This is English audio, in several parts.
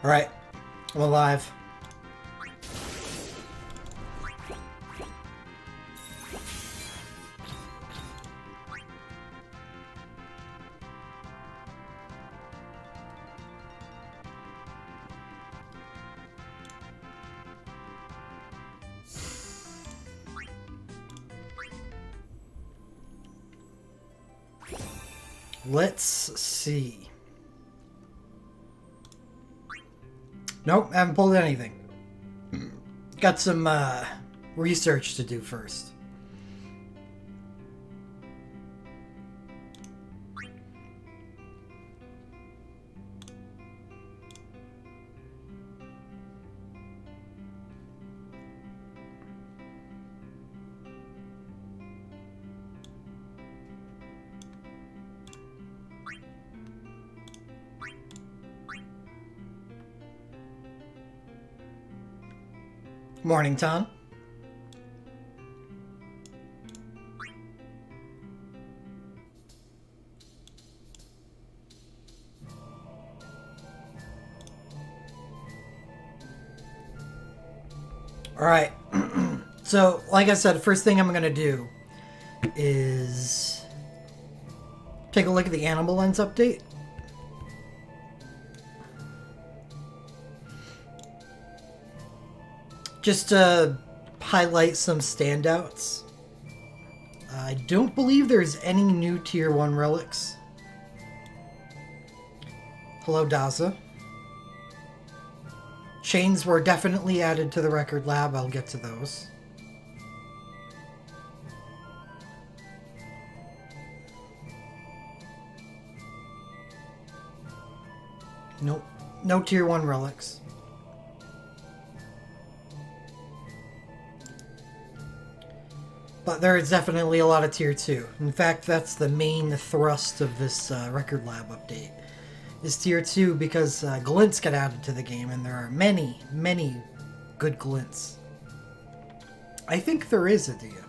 Alright, I'm alive. Let's see. Nope, haven't pulled anything. Got some research to do first. Morning, Tom. Alright. So, like I said, first thing I'm going to do is take a look at the Animal Lens update. Just to highlight some standouts. I don't believe there's any new Tier 1 relics. Hello, Daza. Chains were definitely added to the record lab. I'll get to those. Nope. No Tier 1 relics. But there is definitely a lot of Tier 2. In fact, that's the main thrust of this record lab update. Is Tier 2 because glints get added to the game, and there are many, many good glints. I think there is, Adia.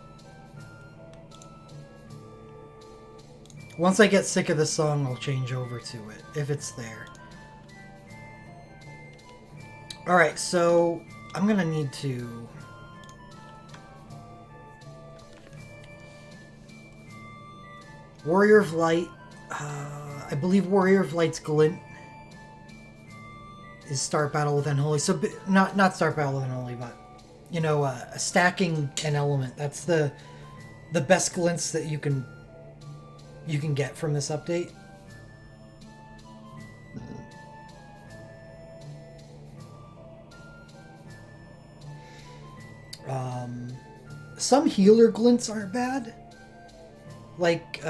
Once I get sick of the song, I'll change over to it, if it's there. Alright, so I'm gonna need to... Warrior of Light. I believe Warrior of Light's glint is Start Battle with Unholy. So, not Start Battle with Unholy, but, you know, stacking an element. That's the best glints that you can get from this update. Some healer glints aren't bad. Like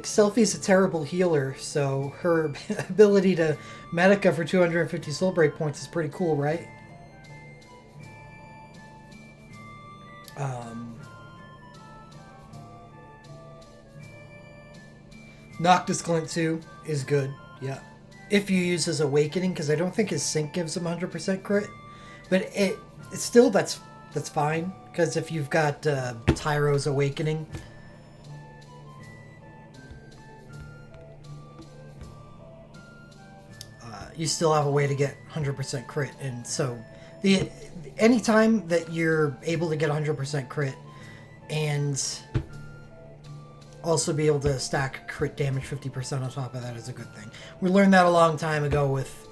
Selphie's a terrible healer, so her ability to Medica for 250 soul break points is pretty cool, right? Noctis Glint 2 is good, yeah. If you use his Awakening, because I don't think his Sync gives him 100% crit. But it's still, that's fine, because if you've got Tyro's Awakening... you still have a way to get 100% crit, and so anytime that you're able to get 100% crit and also be able to stack crit damage 50% on top of that is a good thing. We learned that a long time ago with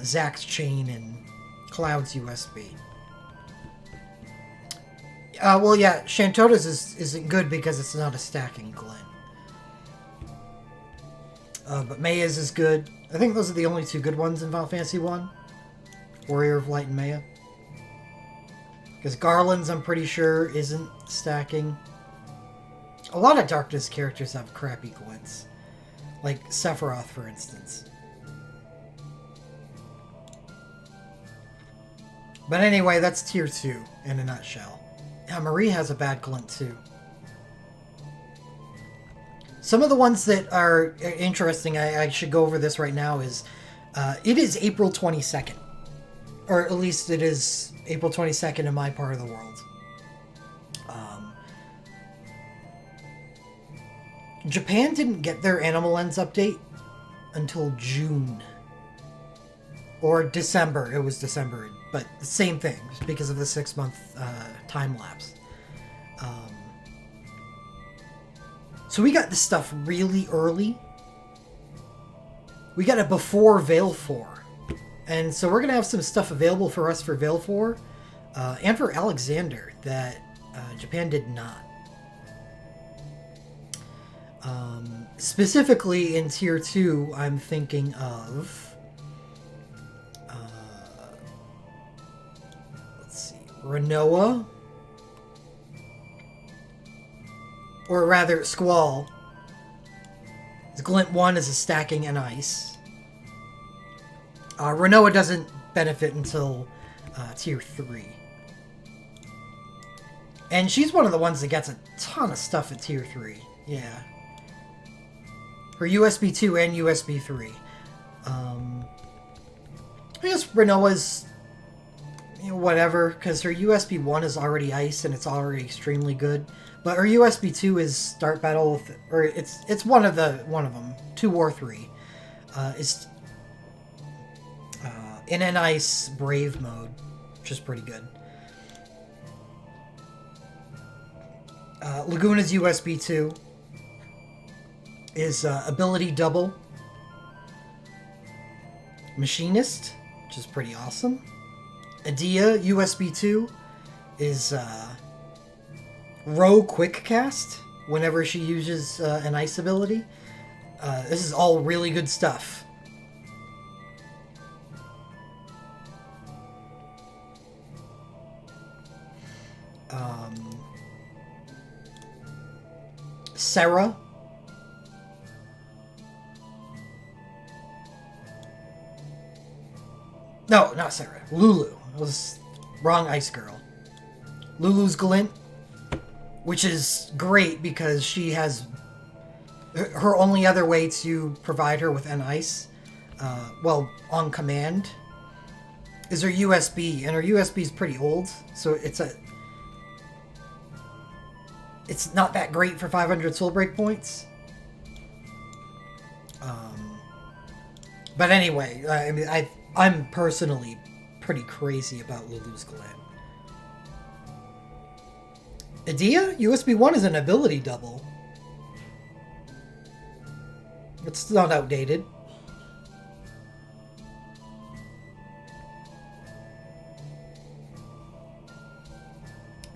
Zack's Chain and Cloud's USB. Well, yeah, Shantota's isn't good because it's not a stacking glint. But Maya's is good. I think those are the only two good ones in Final Fantasy 1. Warrior of Light and Maya. Because Garland's, I'm pretty sure, isn't stacking. A lot of Darkness characters have crappy glints. Like Sephiroth, for instance. But anyway, that's Tier 2 in a nutshell. Yeah, Marie has a bad glint too. Some of the ones that are interesting, I should go over this right now, is it is April 22nd. Or at least it is April 22nd in my part of the world. Japan didn't get their Animal Lens update until June. Or December. It was December, but the same thing because of the 6-month time lapse. So we got this stuff really early. We got it before Veil 4. And so we're going to have some stuff available for us for Veil 4 and for Alexander that Japan did not. Specifically in Tier 2, I'm thinking of... let's see, Rinoa. Or rather, Squall. Glint 1 is a stacking and ice. Rinoa doesn't benefit until Tier 3. And she's one of the ones that gets a ton of stuff at Tier 3. Yeah. For USB 2 and USB 3. I guess Rinoa's, you know, whatever, because her USB 1 is already ice and it's already extremely good. But her USB 2 is start battle with, or it's one of them, 2 or 3. Is in an ice brave mode, which is pretty good. Laguna's USB 2 is ability double. Machinist, which is pretty awesome. Adia USB 2 is Row Quick Cast whenever she uses an ice ability. This is all really good stuff. Sarah. No, not Sarah. Lulu. I was wrong ice girl. Lulu's Glint, which is great because she has her only other way to provide her with an ice, well, on command, is her USB, and her USB is pretty old, so it's not that great for 500 soul break points. But anyway, I mean, I'm personally pretty crazy about Lulu's Glint. Adia, USB 1 is an ability double. It's not outdated.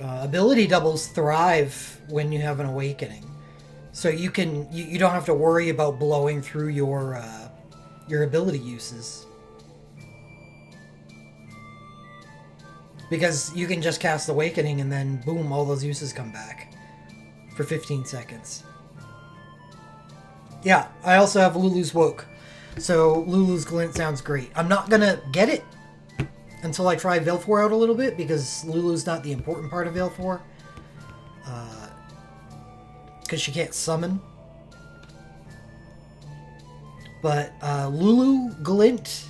Ability doubles thrive when you have an awakening. So you don't have to worry about blowing through your ability uses. Because you can just cast Awakening and then boom, all those uses come back for 15 seconds. Yeah, I also have Lulu's Woke. So Lulu's Glint sounds great. I'm not gonna get it until I try Veil 4 out a little bit because Lulu's not the important part of Veil 4. Because she can't summon. But Lulu, Glint,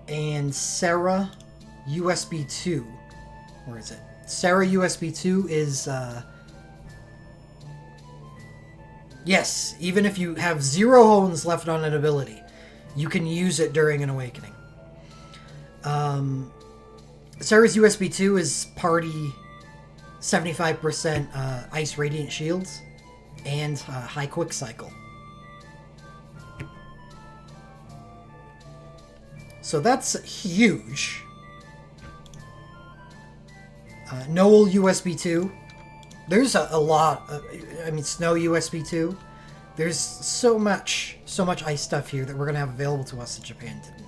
and Sarah USB 2. Where is it? Sarah USB 2 is... yes, even if you have 0 hones left on an ability, you can use it during an awakening. Sarah's USB 2 is party 75% Ice Radiant Shields and High Quick Cycle. So that's huge. Noel USB 2. There's a lot. I mean, Snow USB 2. There's so much ice stuff here that we're going to have available to us that Japan didn't.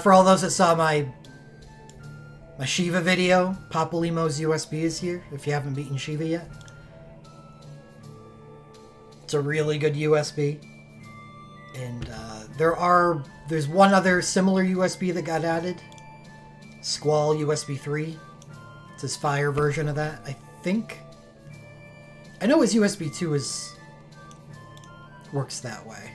For all those that saw my Shiva video, Papalymo's USB is here, if you haven't beaten Shiva yet. It's a really good USB. And there's one other similar USB that got added. Squall USB 3. It's his fire version of that, I think. I know his USB 2 works that way.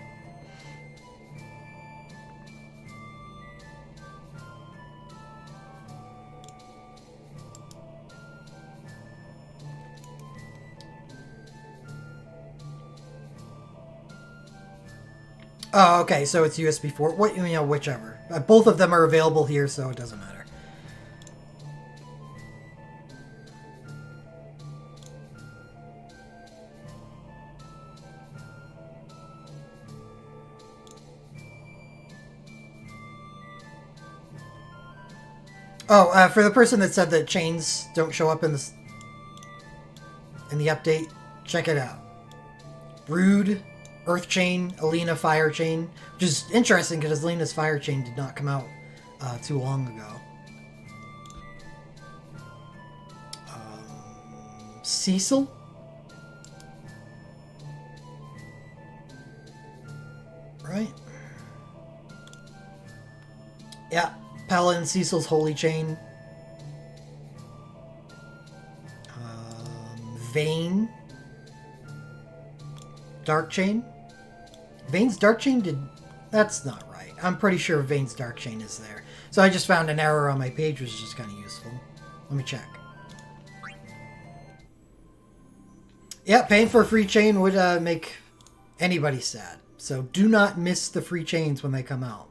Oh, okay, so it's USB 4. What, you know, whichever. Both of them are available here, so it doesn't matter. Oh, for the person that said that chains don't show up in the update, check it out. Rude, Earth Chain, Alina Fire Chain, which is interesting because Alina's Fire Chain did not come out too long ago. Cecil? Right? Yeah, Paladin Cecil's Holy Chain. Vayne. Dark Chain? Vayne's Dark Chain did... That's not right. I'm pretty sure Vayne's Dark Chain is there. So I just found an error on my page, which is just kind of useful. Let me check. Yeah, paying for a free chain would make anybody sad. So do not miss the free chains when they come out.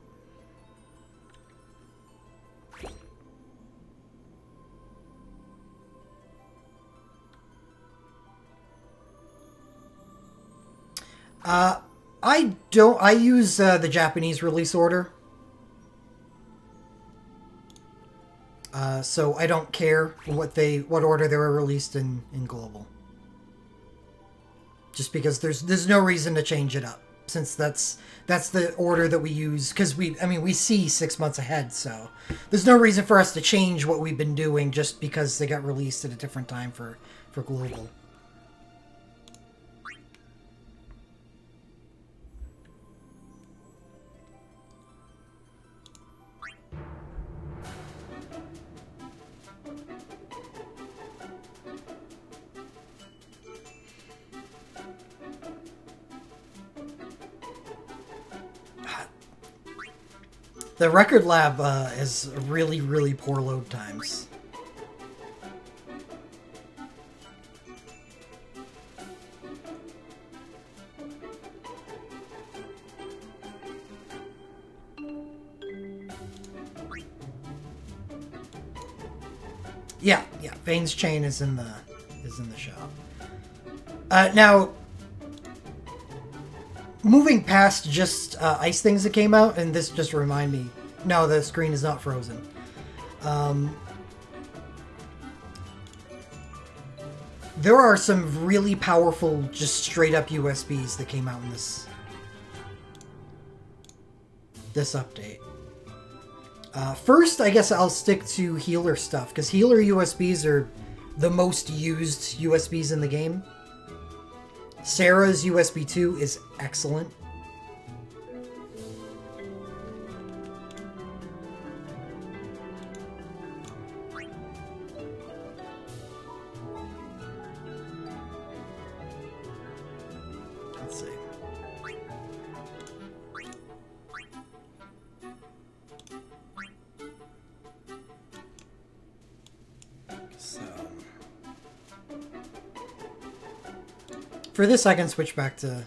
I use the Japanese release order. So I don't care what order they were released in global. Just because there's no reason to change it up, since that's the order that we use, because we see 6 months ahead, so there's no reason for us to change what we've been doing just because they got released at a different time for global. The Record Lab is really, really poor load times. Yeah, Vayne's Chain is in the shop. Now, moving past just ice things that came out, and this just remind me. No, the screen is not frozen. There are some really powerful, just straight up USBs that came out in this update. First, I guess I'll stick to healer stuff, because healer USBs are the most used USBs in the game. Sarah's USB 2 is excellent. Let's see. So, for this, I can switch back to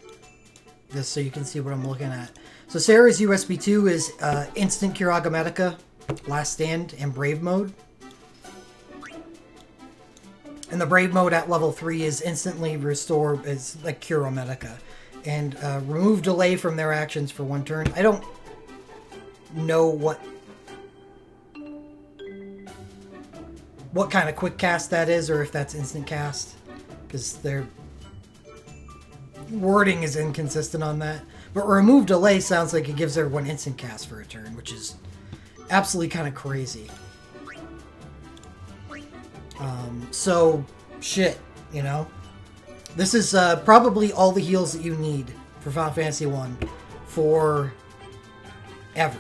this so you can see what I'm looking at. So Sarah's USB 2 is Instant Curaga Medica, Last Stand, and Brave Mode. And the Brave Mode at level 3 is instantly restore, is like Cura Medica. And remove delay from their actions for 1 turn. I don't know what kind of quick cast that is, or if that's instant cast, because their wording is inconsistent on that. But remove delay sounds like it gives everyone instant cast for a turn, which is absolutely kind of crazy. So, shit, you know? This is probably all the heals that you need for Final Fantasy 1 for ever.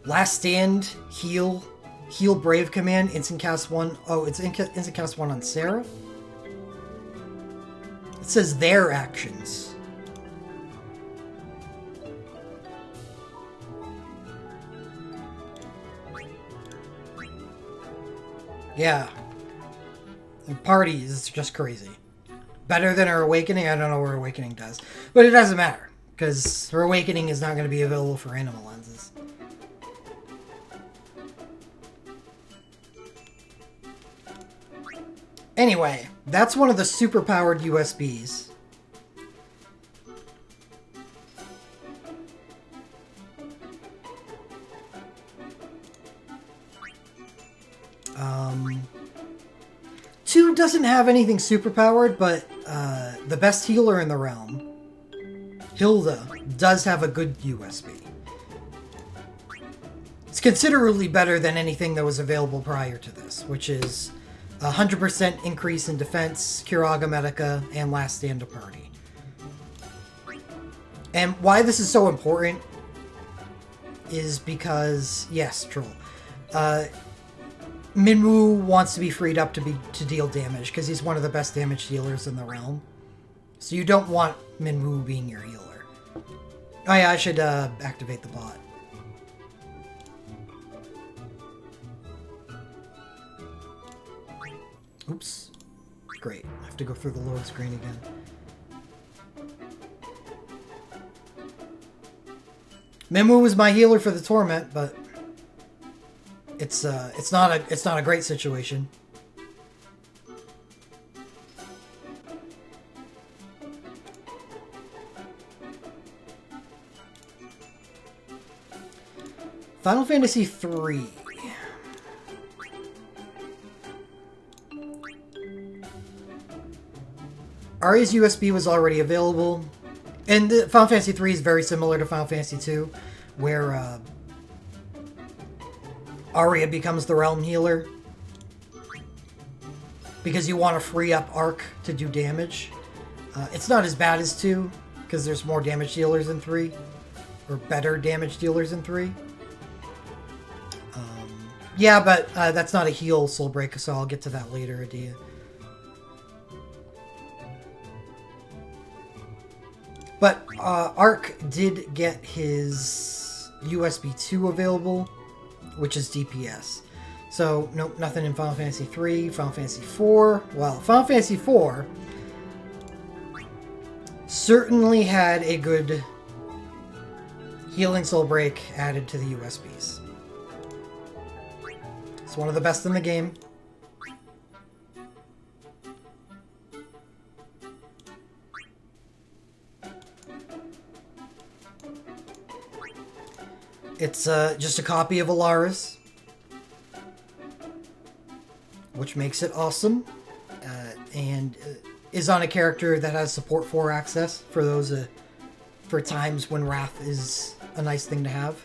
Last Stand, Heal Brave command, instant cast 1. Oh, it's instant cast 1 on Sarah? It says their actions. Yeah. And Party is just crazy. Better than her Awakening? I don't know what her Awakening does. But it doesn't matter, because her Awakening is not going to be available for Anima lenses. Anyway, that's one of the super-powered USBs. Two doesn't have anything super-powered, but the best healer in the realm, Hilda, does have a good USB. It's considerably better than anything that was available prior to this, which is 100% increase in defense, Curaga Medica, and Last Stand of Party. And why this is so important is because, yes, Troll, Minwu wants to be freed up to deal damage, because he's one of the best damage dealers in the realm. So you don't want Minwu being your healer. Oh yeah, I should activate the bot. Oops. Great. I have to go through the load screen again. Minwu was my healer for the Torment, but it's not a great situation. Final Fantasy III. Aria's USB was already available, and Final Fantasy III is very similar to Final Fantasy II, where Aria becomes the Realm Healer, because you want to free up Arc to do damage. It's not as bad as 2, because there's more damage dealers in 3, or better damage dealers in 3. Yeah, but that's not a heal Soulbreak, so I'll get to that later, Adia. But Arc did get his USB 2 available, which is DPS. So, nope, nothing in Final Fantasy 3, Final Fantasy 4. Well, Final Fantasy 4 certainly had a good healing soul break added to the USBs. It's one of the best in the game. It's just a copy of Alaris, which makes it awesome, and is on a character that has support 4 access for those for times when Wrath is a nice thing to have.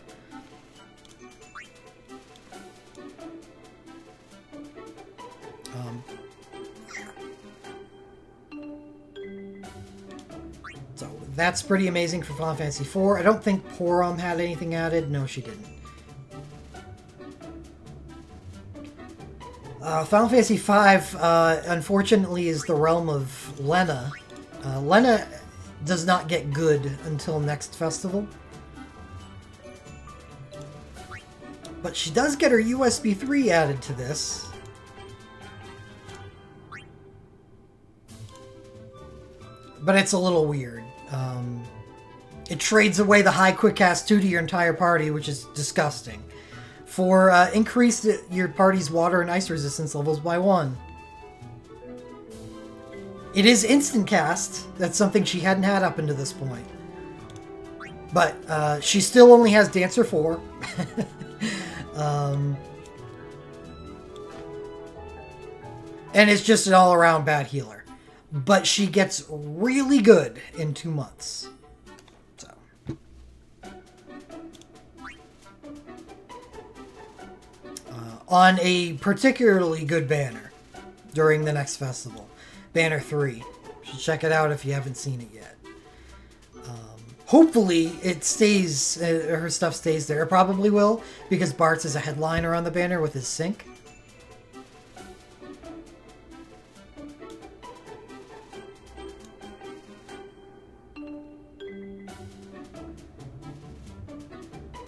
So that's pretty amazing for Final Fantasy IV. I don't think Porom had anything added. No, she didn't. Final Fantasy V, unfortunately, is the realm of Lena. Lena does not get good until next festival. But she does get her USB 3 added to this. But it's a little weird. It trades away the high quick cast 2 to your entire party, which is disgusting. For increase your party's water and ice resistance levels by 1. It is instant cast. That's something she hadn't had up until this point. But she still only has Dancer 4. And it's just an all-around bad healer. But she gets really good in 2 months. So. On a particularly good banner during the next festival. Banner 3. You should check it out if you haven't seen it yet. Hopefully it stays, her stuff stays there. It probably will, because Bartz is a headliner on the banner with his sync.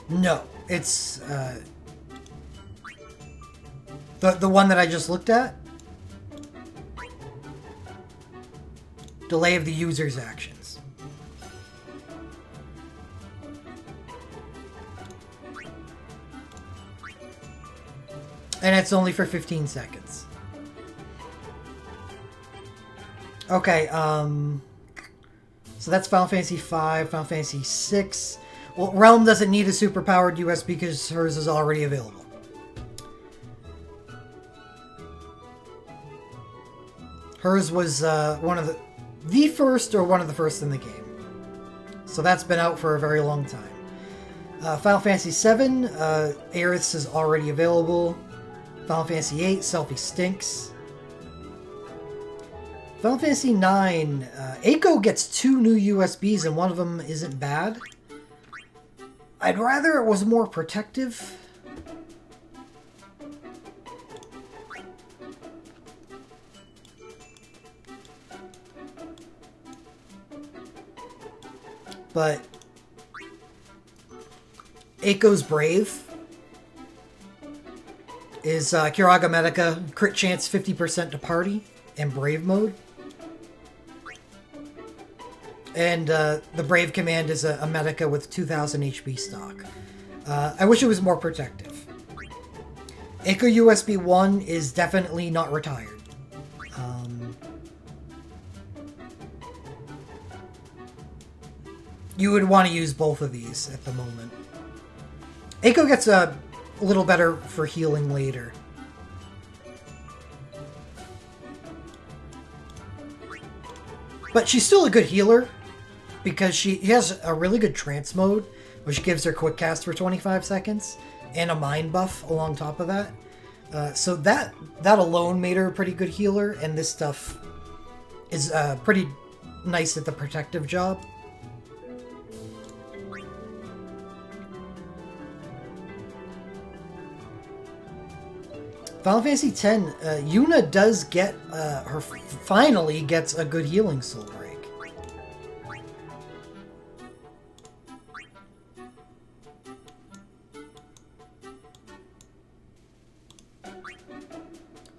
No, it's The one that I just looked at? Delay of the user's actions. And it's only for 15 seconds. Okay, so that's Final Fantasy V, Final Fantasy VI. Well, Realm doesn't need a super-powered USB because hers is already available. Hers was one of the first or one of the first in the game. So that's been out for a very long time. Final Fantasy VII, Aerith's is already available. Final Fantasy VIII, Selphie Stinks. Final Fantasy IX, Eiko gets 2 new USBs and one of them isn't bad. I'd rather it was more protective. But Eiko's Brave is Kiraga Medica, crit chance 50% to party, and Brave mode. And the Brave command is a Medica with 2000 HP stock. I wish it was more protective. Eiko USB 1 is definitely not retired. You would want to use both of these at the moment. Eiko gets a little better for healing later. But she's still a good healer because she has a really good trance mode, which gives her quick cast for 25 seconds, and a mind buff along top of that. So that alone made her a pretty good healer, and this stuff is pretty nice at the protective job. Final Fantasy X, Yuna does get, finally gets a good healing soul break.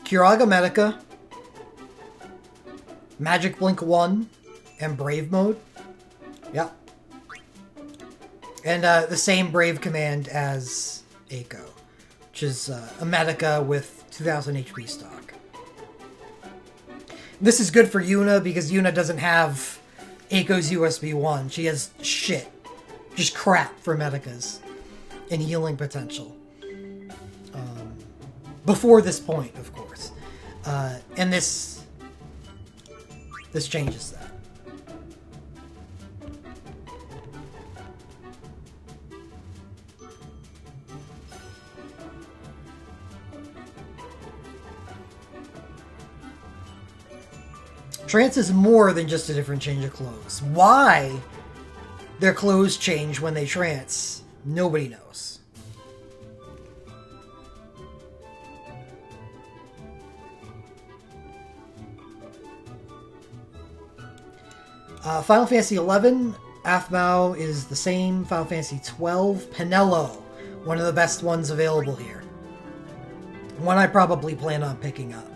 Kiraga Medica, Magic Blink 1, and Brave mode. Yep. And the same Brave command as Eiko, which is a Medica with 2000 HP stock. This is good for Yuna because Yuna doesn't have Eiko's USB 1. She has shit. Just crap for Medicas and healing potential. Before this point, of course. And this changes that. Trance is more than just a different change of clothes. Why their clothes change when they trance, nobody knows. Final Fantasy XI, Aphmau is the same. Final Fantasy XII, Penelo, one of the best ones available here. One I probably plan on picking up.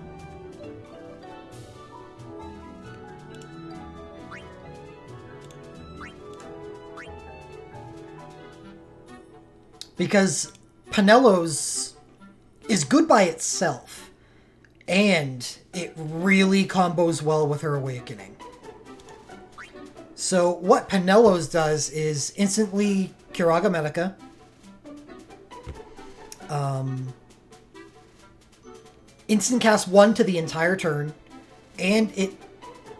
Because Penelo's is good by itself, and it really combos well with her Awakening. So what Penelo's does is instantly Kiraga Medica, instant cast 1 to the entire turn, and it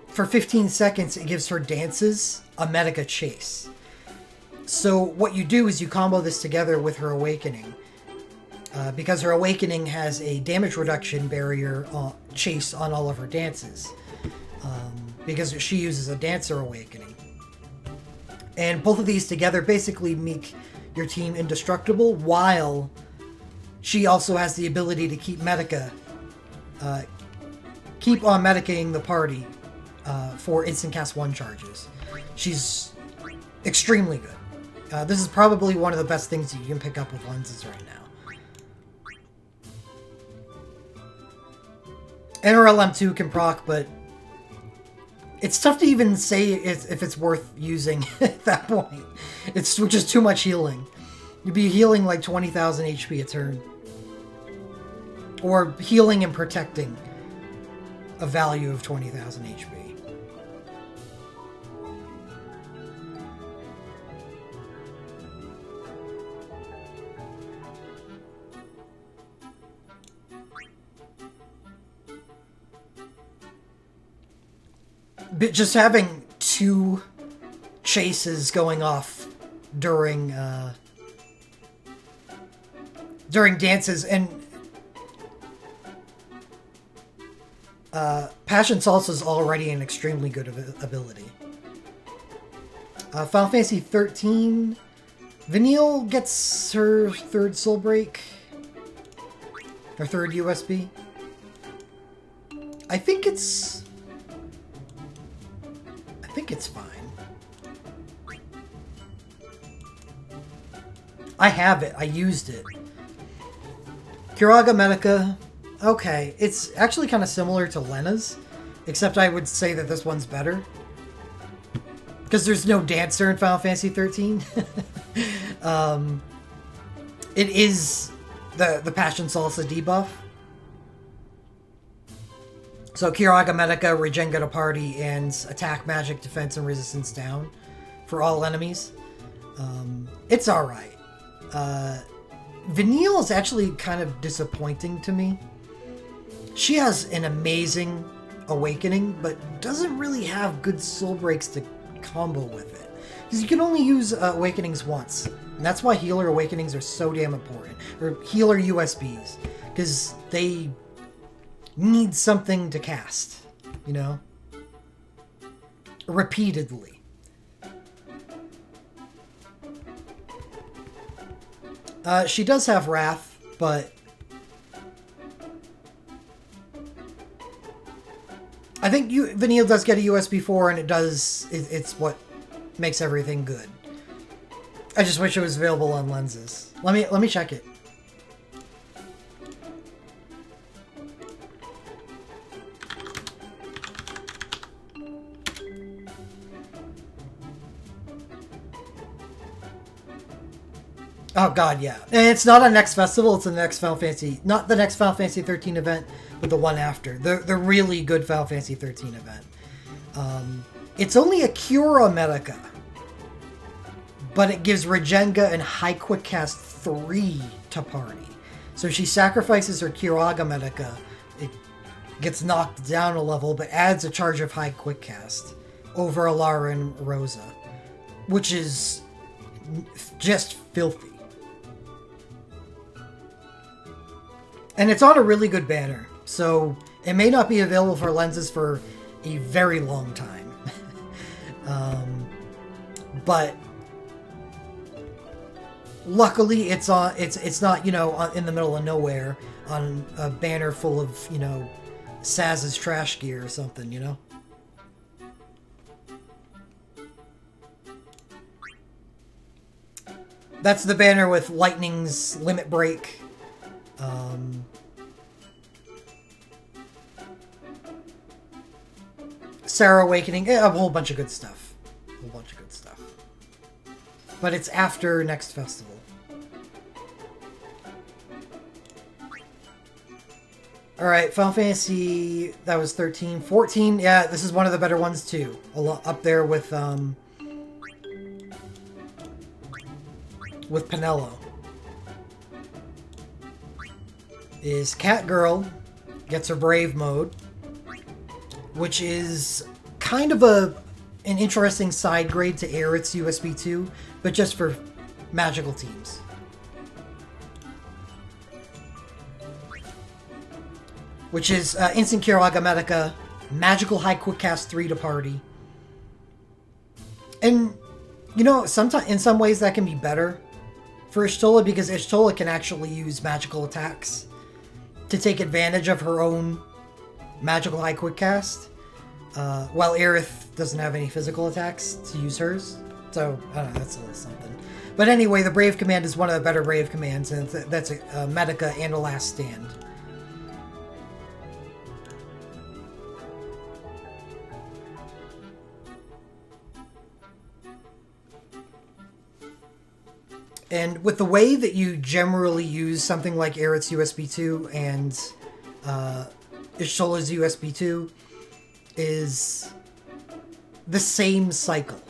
for 15 seconds it gives her dances a Medica chase. So what you do is you combo this together with her Awakening. Because her Awakening has a damage reduction barrier chase on all of her dances. Because she uses a Dancer Awakening. And both of these together basically make your team indestructible, while she also has the ability to keep Medica, keep on Medicating the party for instant cast 1 charges. She's extremely good. This is probably one of the best things you can pick up with lenses right now. NRLM2 can proc, but it's tough to even say if it's worth using at that point. It's just too much healing. You'd be healing like 20,000 HP a turn. Or healing and protecting a value of 20,000 HP. But just having two chases going off during dances, and Passion Salsa is already an extremely good ability. Final Fantasy 13, Vanille gets her third Soul Break, her third USB. I think it's fine. I have it. I used it. Curaga Medica. Okay. It's actually kind of similar to Lena's, except I would say that this one's better. Because there's no dancer in Final Fantasy 13. It is the Passion Salsa debuff. So Curaga Medica, Regenga to party, and attack, magic, defense, and resistance down for all enemies. It's alright. Vanille is actually kind of disappointing to me. She has an amazing awakening, but doesn't really have good soul breaks to combo with it. Because you can only use awakenings once. And that's why healer awakenings are so damn important. Or healer USBs. Because they need something to cast, you know? Repeatedly. She does have Wrath, but I think Vanille does get a USB 4, and it's what makes everything good. I just wish it was available on lenses. Let me check it. Oh god, yeah. And it's not on next festival, it's the next Final Fantasy, not the next Final Fantasy 13 event, but the one after. The really good Final Fantasy 13 event. It's only a Cura Medica, but it gives Regenga and High Quick Cast 3 to party. So she sacrifices her Curaga Medica, it gets knocked down a level, but adds a charge of High Quick Cast over Alara and Rosa, which is just filthy. And it's on a really good banner, so it may not be available for lenses for a very long time. But luckily, it's on. It's not, you know, in the middle of nowhere on a banner full of, you know, Saz's trash gear or something, you know. That's the banner with Lightning's Limit Break. Sarah Awakening, a whole bunch of good stuff. But it's after next festival. Alright, Final Fantasy, that was 13. 14, yeah, this is one of the better ones too. Up there with Penelo. Is Cat Girl gets her Brave mode, which is kind of an interesting side grade to Aerith's USB 2, but just for magical teams. Which is Instant Curaga Medica, Magical High Quick Cast 3 to party. And, you know, sometimes in some ways that can be better for Y'shtola, because Y'shtola can actually use magical attacks to take advantage of her own magical high quick cast, while Aerith doesn't have any physical attacks to use hers. So, I don't know, that's a little something. But anyway, the Brave command is one of the better Brave commands, and that's a Medica and a Last Stand. And with the way that you generally use something like Aerith's USB 2 and Y'shtola's USB 2 is the same cycle.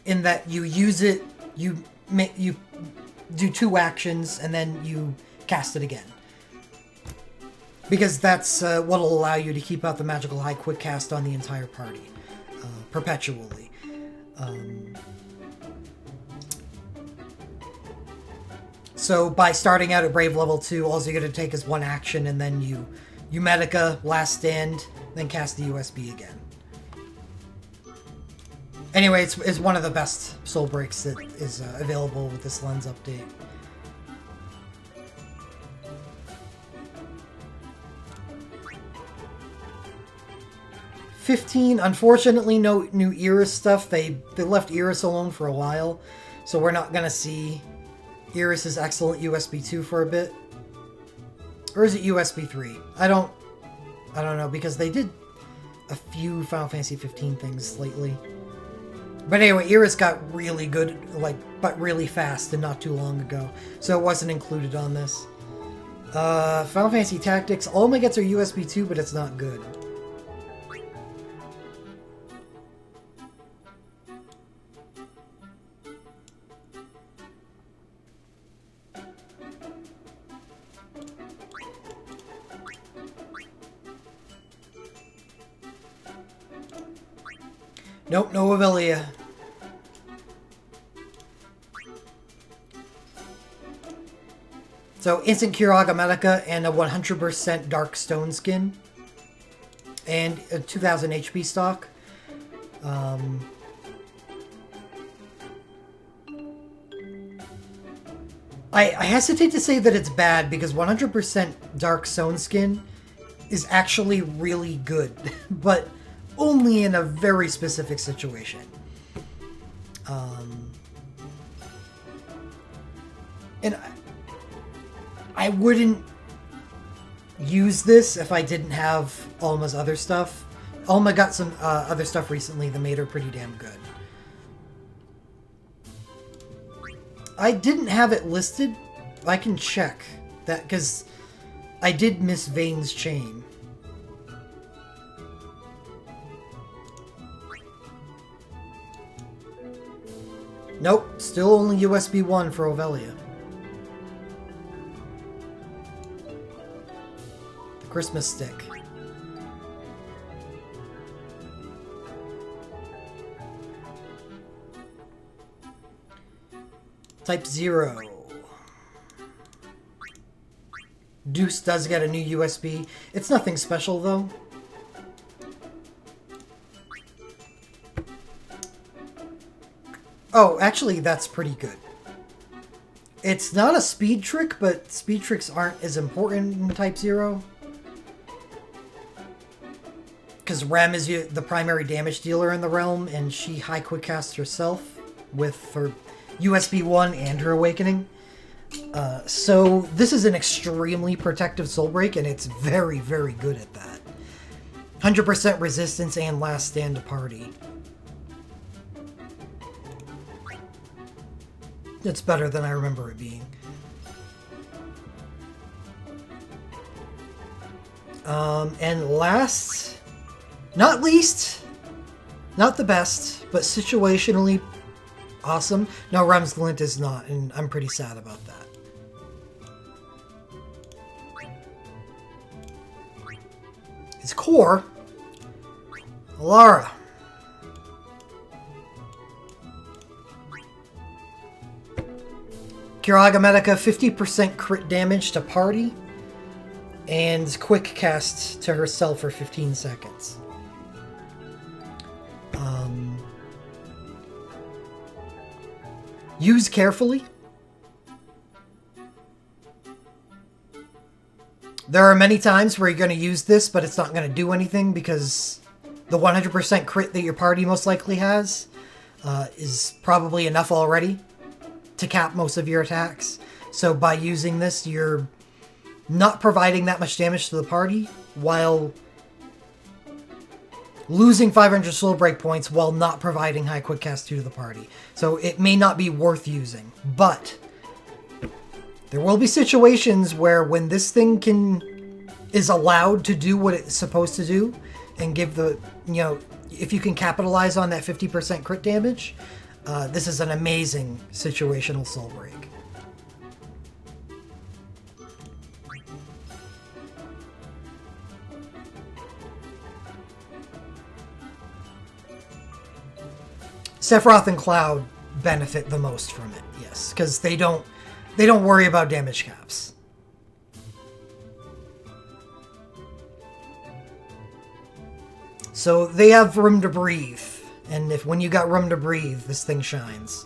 In that you use it, you do 2 actions, and then you cast it again. Because that's what'll allow you to keep out the magical high quick cast on the entire party perpetually. So by starting out at Brave level 2, all you're going to take is 1 action, and then you Medica, Last Stand, then cast the USB again. Anyway, it's one of the best soul breaks that is available with this lens update. $15, unfortunately, no new Iris stuff. They left Iris alone for a while, so we're not gonna see Iris's excellent USB 2 for a bit. Or is it USB 3? I don't know, because they did a few Final Fantasy 15 things lately. But anyway, Iris got really good, but really fast and not too long ago, so it wasn't included on this. Final Fantasy Tactics, all my gets are USB 2, but it's not good. Nope, no Avelia. So, instant Curaga Medica and a 100% Dark Stone skin. And a 2000 HP stock. I hesitate to say that it's bad because 100% Dark Stone skin is actually really good. But only in a very specific situation. And I wouldn't use this if I didn't have Alma's other stuff. Alma got some other stuff recently that made her pretty damn good. I didn't have it listed. I can check that because I did miss Vane's chain. Nope, still only USB 1 for Ovelia. The Christmas stick. Type 0. Deuce does get a new USB. It's nothing special though. Oh, actually, that's pretty good. It's not a speed trick, but speed tricks aren't as important in Type 0. Because Rem is the primary damage dealer in the realm, and she high quick casts herself with her USB 1 and her Awakening. So this is an extremely protective soul break, and it's very, very good at that. 100% resistance and last stand to party. It's better than I remember it being. And last, not least, not the best, but situationally awesome. No, Rem's Glint is not, and I'm pretty sad about that. It's core. Alara. Curaga Medica, 50% crit damage to party, and quick cast to herself for 15 seconds. Use carefully. There are many times where you're going to use this, but it's not going to do anything because the 100% crit that your party most likely has is probably enough already to cap most of your attacks. So by using this, you're not providing that much damage to the party while losing 500 soul break points while not providing high quick cast 2 to the party. So it may not be worth using, but there will be situations where when this thing is allowed to do what it's supposed to do and give the, if you can capitalize on that 50% crit damage, this is an amazing situational soul break. Sephiroth and Cloud benefit the most from it, yes, because they don't worry about damage caps. So they have room to breathe, and when you got room to breathe, this thing shines.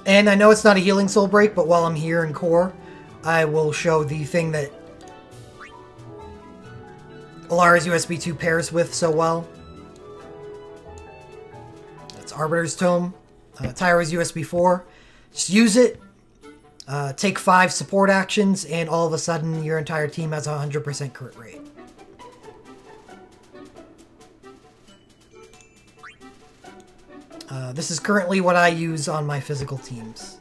And I know it's not a healing soul break, but while I'm here in core, I will show the thing that Alara's USB 2 pairs with so well. That's Arbiter's Tome. Tyra's USB 4. Just use it. Take 5 support actions, and all of a sudden your entire team has a 100% crit rate. This is currently what I use on my physical teams.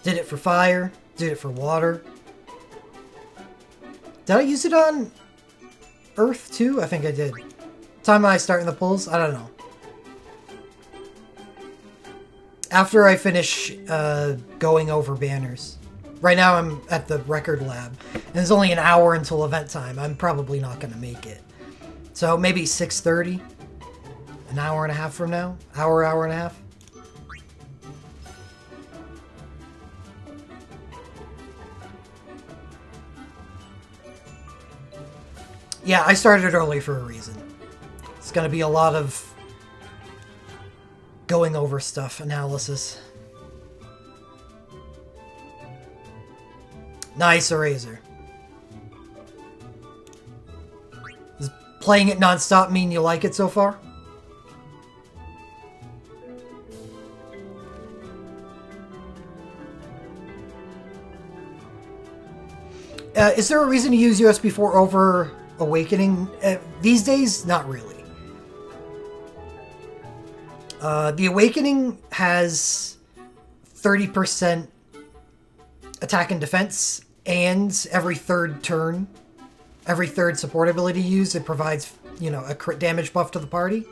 Did it for fire. Did it for water. Did I use it on Earth too? I think I did. Time I start in the pulls? I don't know. After I finish going over banners. Right now I'm at the record lab. And it's only an hour until event time. I'm probably not going to make it. So maybe 6:30? An hour and a half from now? Hour and a half? Yeah, I started early for a reason. It's going to be a lot of going over stuff, analysis. Nice, Eraser. Does playing it non-stop mean you like it so far? Is there a reason to use USB 4 over Awakening? These days, not really. The Awakening has 30% attack and defense, and every third turn, every third support ability used, it provides, a crit damage buff to the party.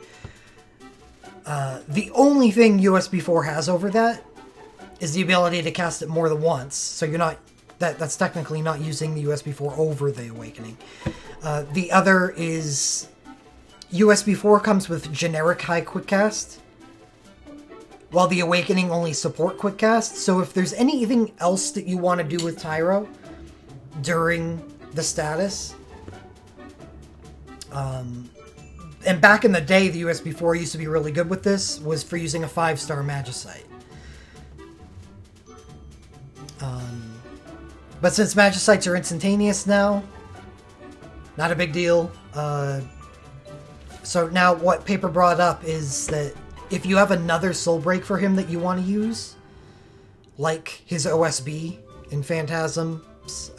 The only thing USB 4 has over that is the ability to cast it more than once, so you're not... That's technically not using the USB 4 over the Awakening. The other is USB 4 comes with generic high quick cast, while the Awakening only support quick cast. So if there's anything else that you want to do with Tyro during the status, and back in the day, the USB 4 used to be really good with this, was for using a 5-star Magicite. But since Magicites are instantaneous now, not a big deal. So now what Paper brought up is that if you have another Soul Break for him that you want to use, like his OSB in Phantasms,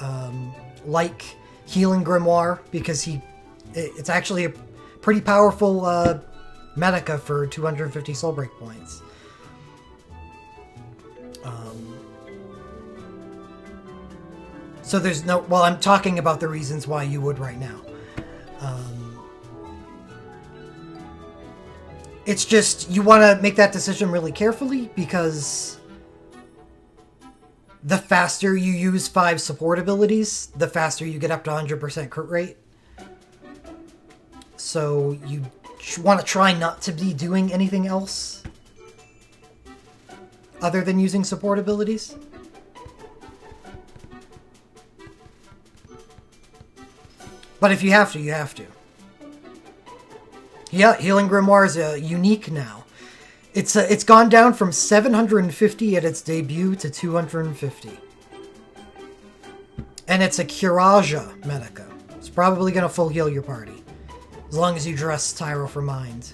like Healing Grimoire, because it's actually a pretty powerful Medica for 250 Soul Break points. So there's no... Well, I'm talking about the reasons why you would right now. It's just, you want to make that decision really carefully, because the faster you use 5 support abilities, the faster you get up to 100% crit rate. So you want to try not to be doing anything else other than using support abilities. But if you have to, you have to. Yeah, Healing Grimoire is unique now. It's gone down from 750 at its debut to 250. And it's a Curaja Medica. It's probably going to full heal your party, as long as you dress Tyro for Mind.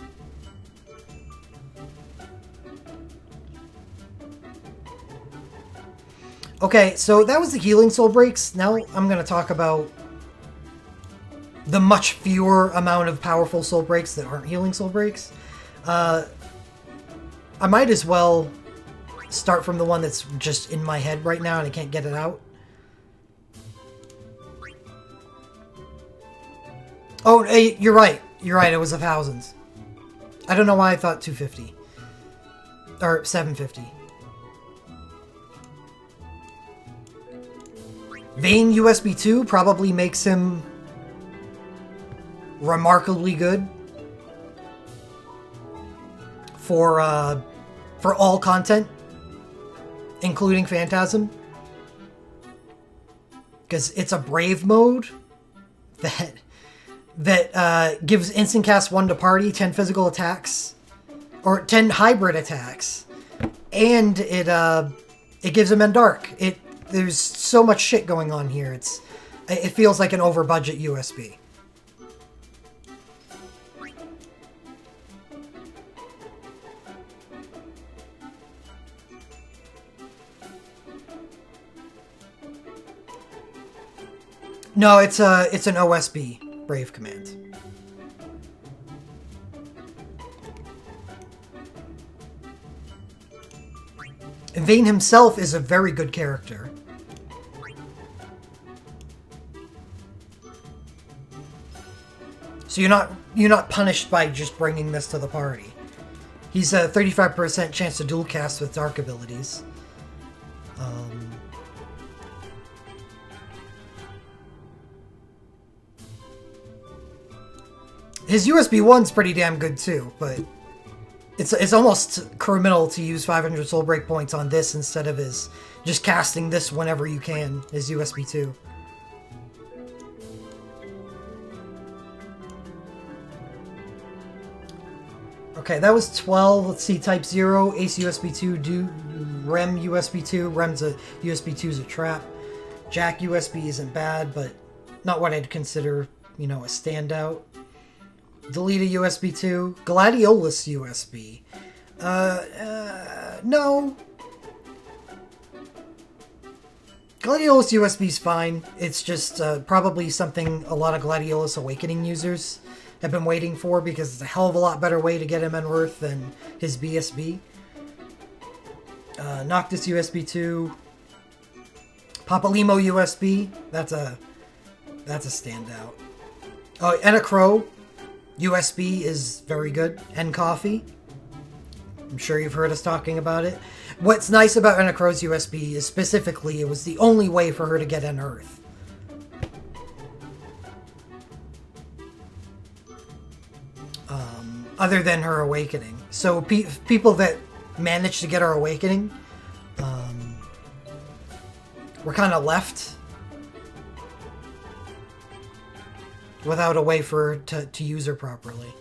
Okay, so that was the healing soul breaks. Now I'm going to talk about the much fewer amount of powerful soul breaks that aren't healing soul breaks. I might as well start from the one that's just in my head right now and I can't get it out. Oh, hey, you're right. You're right, it was 1,000. I don't know why I thought 250. Or 750. Vayne USB 2 probably makes him remarkably good for all content, including Phantasm, because it's a brave mode that gives instant cast 1 to party, 10 physical attacks, or 10 hybrid attacks, and it gives him Endark. There's so much shit going on here. It feels like an over budget USB. No, it's an OSB Brave command. And Vayne himself is a very good character. So you're not punished by just bringing this to the party. He's a 35% chance to dual cast with dark abilities. His USB 1's pretty damn good too, but it's almost criminal to use 500 soul break points on this instead of just casting this whenever you can, his USB 2. Okay, that was 12. Let's see, Type 0, Ace USB 2, Rem USB 2. Rem's a USB 2 is a trap. Jack USB isn't bad, but not what I'd consider, a standout. Delete a USB 2. Gladiolus USB. No. Gladiolus USB's fine. It's just probably something a lot of Gladiolus Awakening users have been waiting for because it's a hell of a lot better way to get him Enworth than his BSB. Noctis USB 2. Papalimo USB. That's a standout. Oh, Enacro USB is very good. And Coffee. I'm sure you've heard us talking about it. What's nice about Enacro's USB is specifically it was the only way for her to get Unearth. Other than her Awakening. So people that managed to get her Awakening were kind of left without a way for her to use her properly.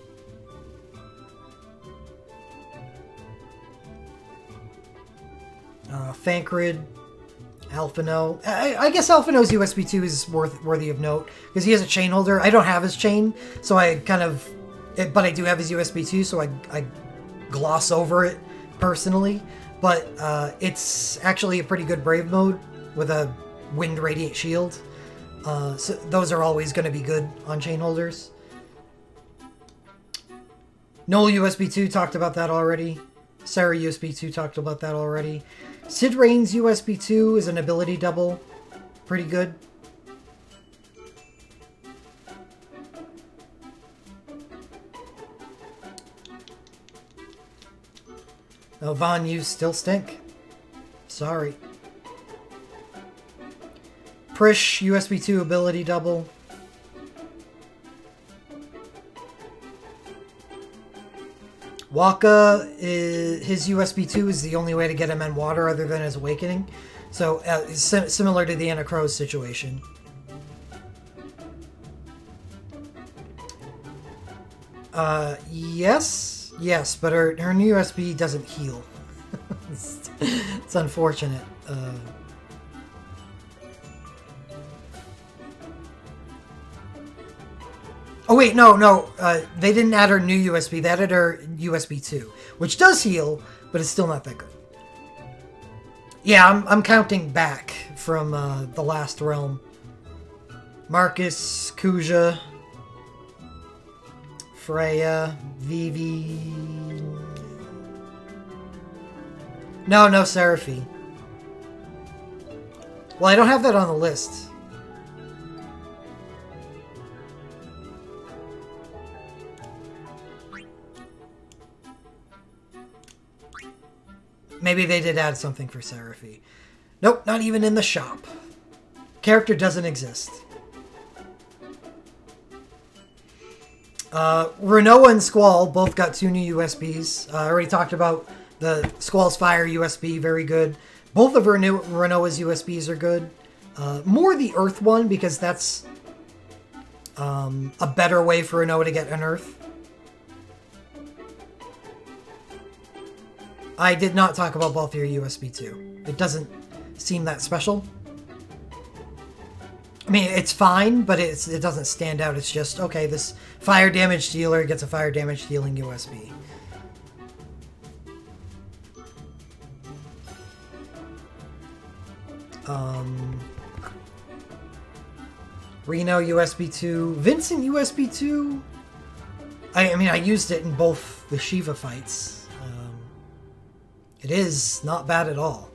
Thancred, Alphino. I guess Alphino's USB 2 is worthy of note because he has a chain holder. I don't have his chain, so I kind of... But I do have his USB 2, so I gloss over it personally. But it's actually a pretty good Brave mode with a Wind Radiant Shield. So those are always going to be good on chain holders. Null USB 2, talked about that already. Sarah USB 2, talked about that already. Sid Rain's USB 2 is an ability double. Pretty good. Oh, Vaughn, you still stink. Sorry. Prish, USB 2 ability double. Waka, his USB 2 is the only way to get him in water other than his Awakening. So, similar to the Anacro's situation. Yes, but her new USB doesn't heal. It's unfortunate. Oh wait, no. They didn't add her new USB. They added her USB 2, which does heal, but it's still not that good. Yeah, I'm counting back from the last realm. Marcus, Kuja, Freya, Vivi. No Seraphi. Well, I don't have that on the list. Maybe they did add something for Seraphi. Nope, not even in the shop. Character doesn't exist. Renoa and Squall both got 2 new USBs. I already talked about the Squall's Fire USB, very good. Both of Renoa's USBs are good. More the Earth one, because that's a better way for Renoa to get an Earth. I did not talk about Balthier USB 2. It doesn't seem that special. I mean, it's fine, but it doesn't stand out. It's just, okay, this fire damage dealer gets a fire damage dealing USB. Reno USB 2. Vincent USB 2? I mean, I used it in both the Shiva fights. It is not bad at all.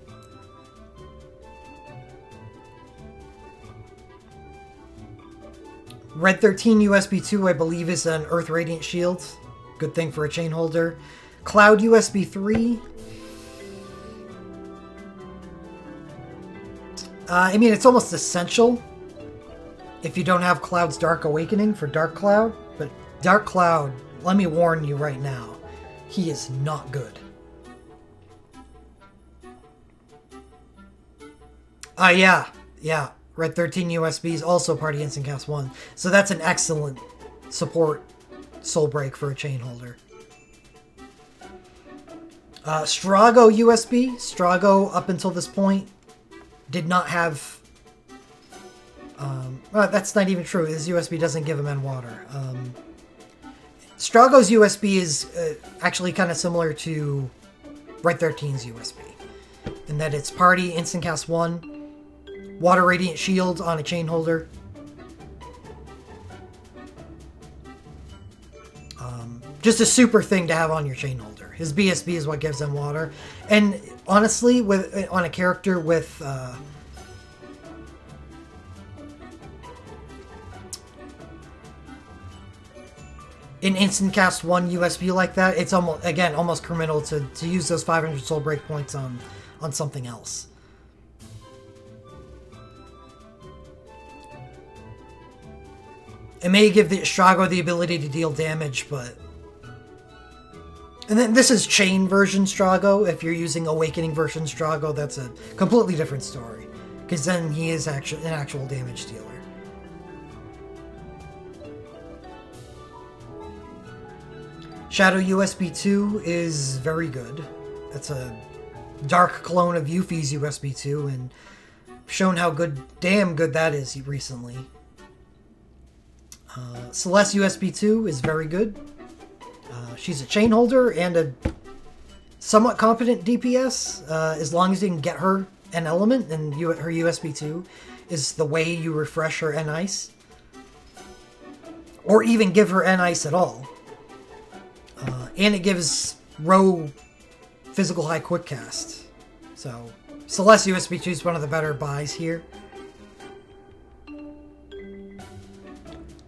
Red 13 USB 2, I believe, is an Earth Radiant Shield. Good thing for a chain holder. Cloud USB 3. I mean, it's almost essential if you don't have Cloud's Dark Awakening for Dark Cloud. But Dark Cloud, let me warn you right now, he is not good. Yeah. Red 13 USBs, also Party Instant Cast 1. So that's an excellent support soul break for a chain holder. Strago USB. Strago, up until this point, did not have... well, that's not even true. His USB doesn't give him N water. Strago's USB is actually kind of similar to Red 13's USB. In that it's Party Instant Cast 1, Water Radiant Shield on a chain holder. Just a super thing to have on your chain holder. His BSB is what gives him water. And honestly, on a character with... in Instant Cast 1 USB like that, it's almost criminal to use those 500 soul break points on something else. It may give the Strago the ability to deal damage, but... And then this is Chain version Strago. If you're using Awakening version Strago, that's a completely different story. Because then he is an actual damage dealer. Shadow USB 2 is very good. That's a dark clone of Yuffie's USB 2, and shown how damn good that is recently. Celeste USB 2 is very good. She's a chain holder and a somewhat competent DPS, as long as you can get her an element, and her USB 2 is the way you refresh her N-Ice. Or even give her N-Ice at all. And it gives Row physical high quick cast. So, Celeste USB 2 is one of the better buys here.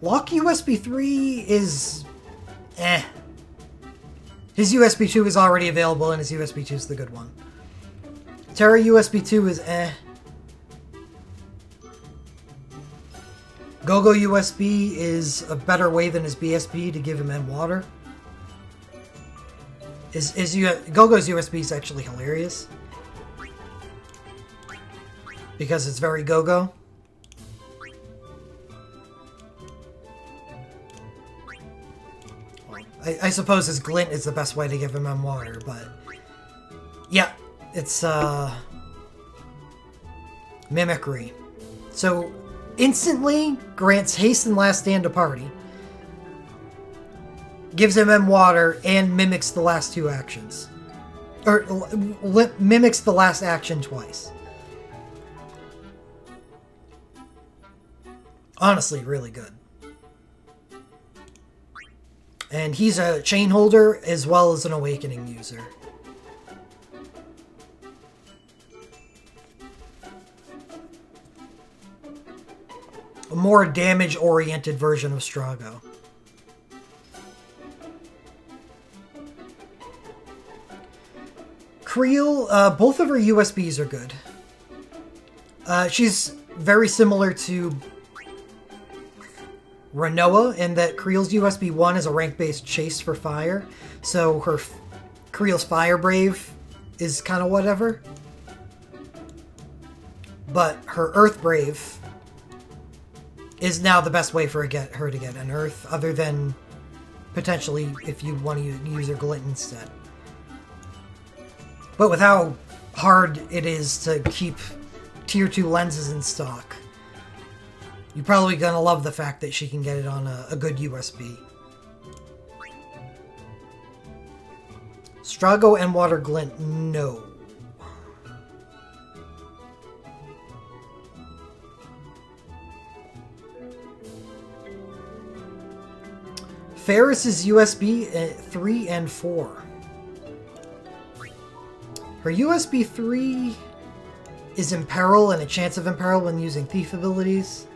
Locke USB 3 is... His USB 2 is already available, and his USB 2 is the good one. Terra USB 2 is Gogo USB is a better way than his BSB to give him M water. Gogo's USB is actually hilarious. Because it's very Gogo. I suppose his glint is the best way to give him M water, but... Yeah, it's, Mimicry. So, instantly grants haste and last stand to party. Gives him M water, and mimics the last 2 actions. or mimics the last action twice. Honestly, really good. And he's a chain holder as well as an awakening user. A more damage-oriented version of Strago. Creel, both of her USBs are good. She's very similar to Rinoa in that Creel's USB 1 is a rank-based chase for fire, so her Creel's Fire Brave is kind of whatever. But her Earth Brave is now the best way for her to get an Earth, other than potentially if you want to use her Glint instead. But with how hard it is to keep Tier 2 lenses in stock, you're probably going to love the fact that she can get it on a good USB. Strago and Water Glint, no. Ferris is USB 3 and 4. Her USB 3 is Imperil and a chance of Imperil when using Thief abilities.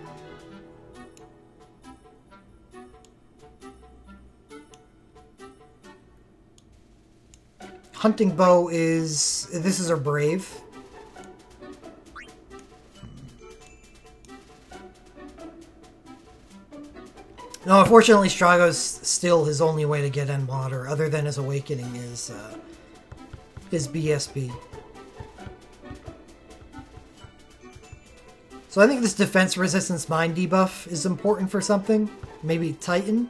Hunting Bow is... this is her Brave. No, unfortunately, Strago's still his only way to get in water, other than his Awakening, is his BSB. So I think this Defense Resistance Mine debuff is important for something. Maybe Titan?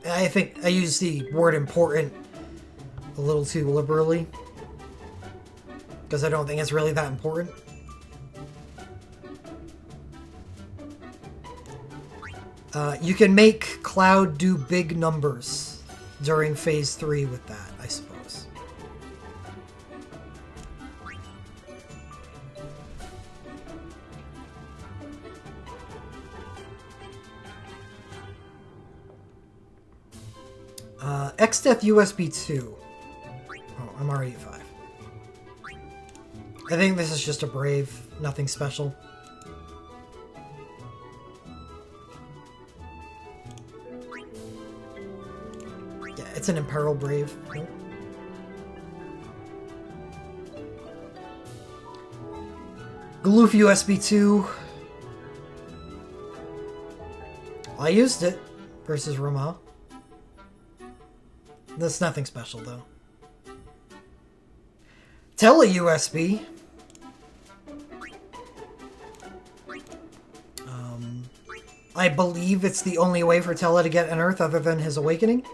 I think I use the word important a little too liberally, because I don't think it's really that important. You can make Cloud do big numbers during Phase 3 with that, I suppose. X-Death USB 2. Oh, I'm already at 5. I think this is just a Brave, nothing special. Yeah, it's an Imperil Brave. Nope. Galoof USB 2. I used it versus Roma. That's nothing special, though. Tele USB. I believe it's the only way for Tele to get an Earth other than his Awakening.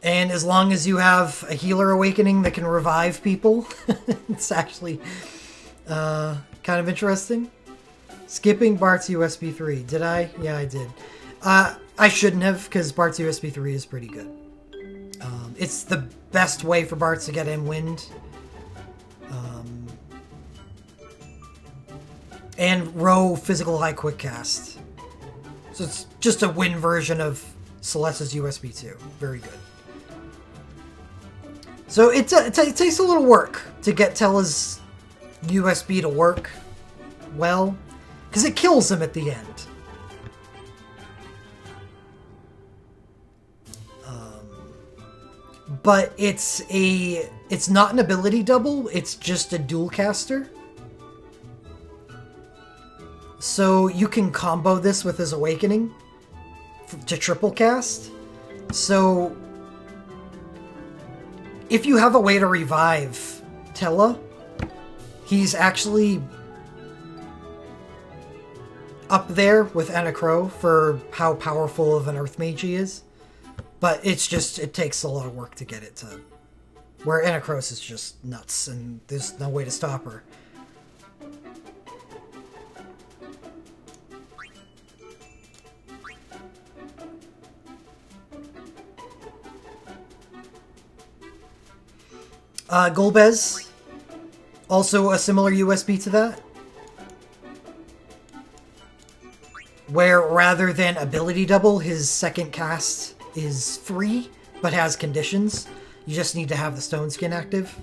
And as long as you have a Healer Awakening that can revive people, it's actually kind of interesting. Skipping Bart's USB 3. Did I? Yeah, I did. I shouldn't have, because Bart's USB 3 is pretty good. It's the best way for Bart's to get in Wind. And Row Physical High Quick Cast. So it's just a Wind version of Celeste's USB 2. Very good. So it takes a little work to get Tele's USB to work well, because it kills him at the end. But it's not an ability double, it's just a dual caster. So you can combo this with his Awakening to triple cast. So if you have a way to revive Tela, he's actually up there with Anacro for how powerful of an Earth Mage he is. But it's just, it takes a lot of work to get it to... where Anacros is just nuts, and there's no way to stop her. Golbez, also a similar USB to that, where rather than ability double, his second cast is free, but has conditions. You just need to have the Stone Skin active.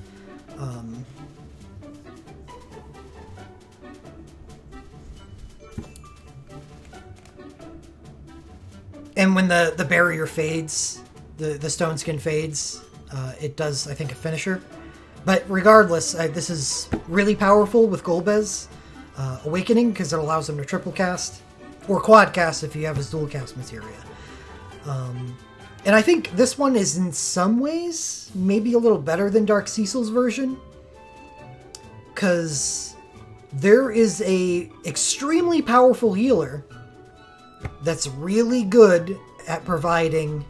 And when the barrier fades, the Stone Skin fades, it does, I think, a finisher. But regardless, this is really powerful with Golbez Awakening, because it allows him to triple cast, or quad cast if you have his dual cast materia. And I think this one is in some ways maybe a little better than Dark Cecil's version, because there is a extremely powerful healer that's really good at providing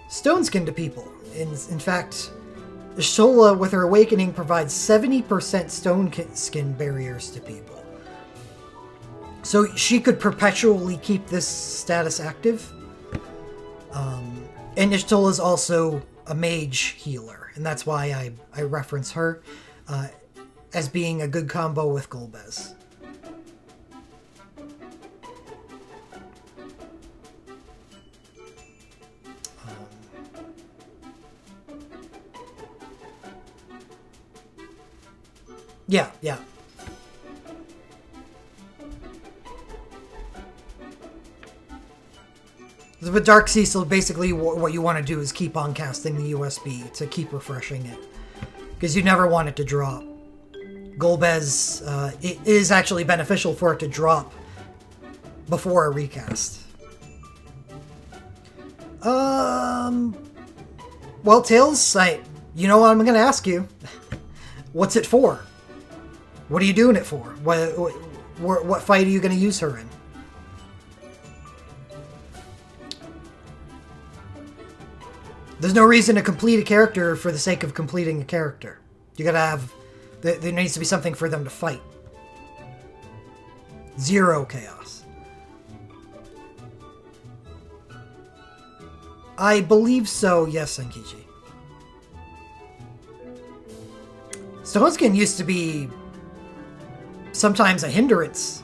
Stone Skin to people. In fact, Y'shtola with her Awakening provides 70% Stone Skin barriers to people. So she could perpetually keep this status active. And Y'shtola is also a mage healer, and that's why I reference her as being a good combo with Golbez. Yeah. With Dark Cecil, basically what you want to do is keep on casting the USB to keep refreshing it, because you never want it to drop. Golbez, it is actually beneficial for it to drop before a recast. Well, Tails, you know what I'm going to ask you. What's it for? What are you doing it for? What fight are you going to use her in? There's no reason to complete a character for the sake of completing a character. You gotta have... There needs to be something for them to fight. Zero chaos. I believe so, yes, Senkichi. Stone Skin used to be sometimes a hindrance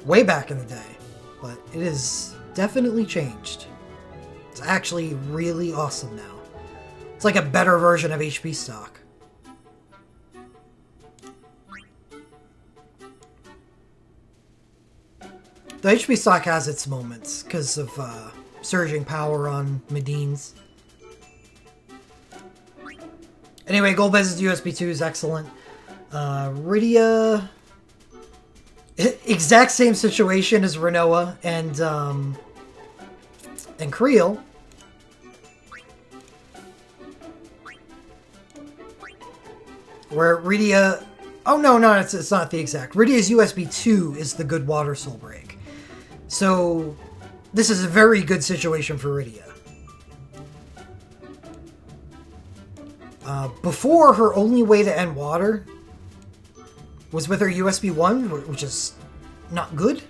way back in the day, but it has definitely changed. It's actually really awesome now. It's like a better version of HP stock. The HP stock has its moments because of surging power on Medines. Anyway, Golbez's USB 2 is excellent. Rydia... Exact same situation as Rinoa and Creel. Where Rydia... Oh, no, it's not the exact. Rydia's USB 2 is the good Water Soul Break. So, this is a very good situation for Rydia. Before, her only way to end water was with her USB 1, which is not good.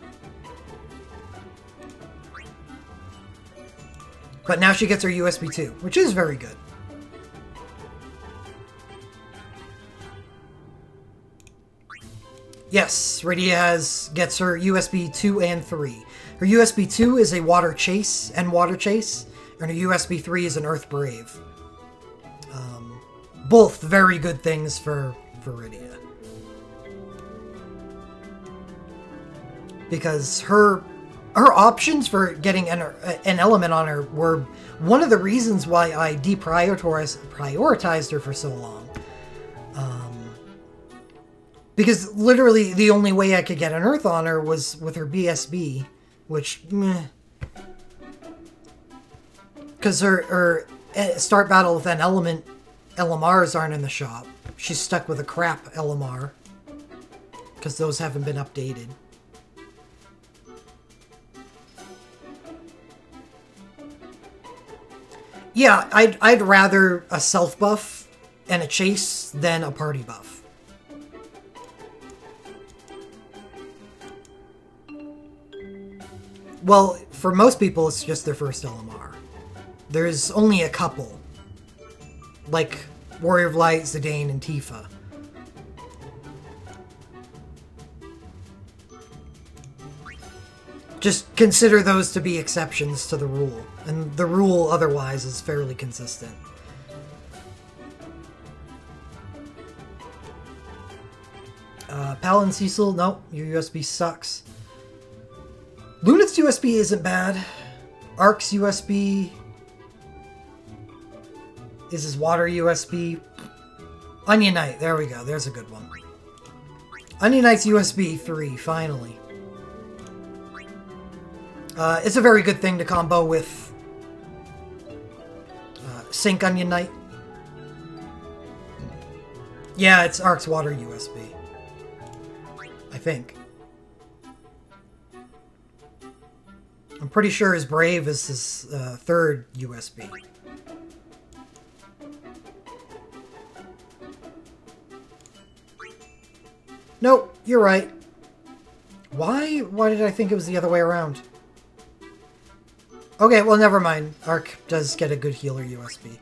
But now she gets her USB 2, which is very good. Yes, Rydia gets her USB 2 and 3. Her USB 2 is a Water Chase, and her USB 3 is an Earth Brave. Both very good things for Rydia. Because her options for getting an element on her were one of the reasons why I prioritized her for so long. Because literally the only way I could get an Earth on her was with her BSB, which, meh. Because her start battle with an element, LMRs aren't in the shop. She's stuck with a crap LMR, because those haven't been updated. Yeah, I'd rather a self buff and a chase than a party buff. Well, for most people, it's just their first LMR. There's only a couple. Like, Warrior of Light, Zidane, and Tifa. Just consider those to be exceptions to the rule, and the rule otherwise is fairly consistent. Paladin Cecil, nope, your USB sucks. Lunat's USB isn't bad. Ark's USB is his water USB. Onion Knight, there we go, there's a good one. Onion Knight's USB 3, finally. It's a very good thing to combo with Sync Onion Knight. Yeah, it's Ark's water USB. I think. I'm pretty sure his Brave is his third USB. Nope, you're right. Why did I think it was the other way around? Okay, well, never mind. Ark does get a good healer USB.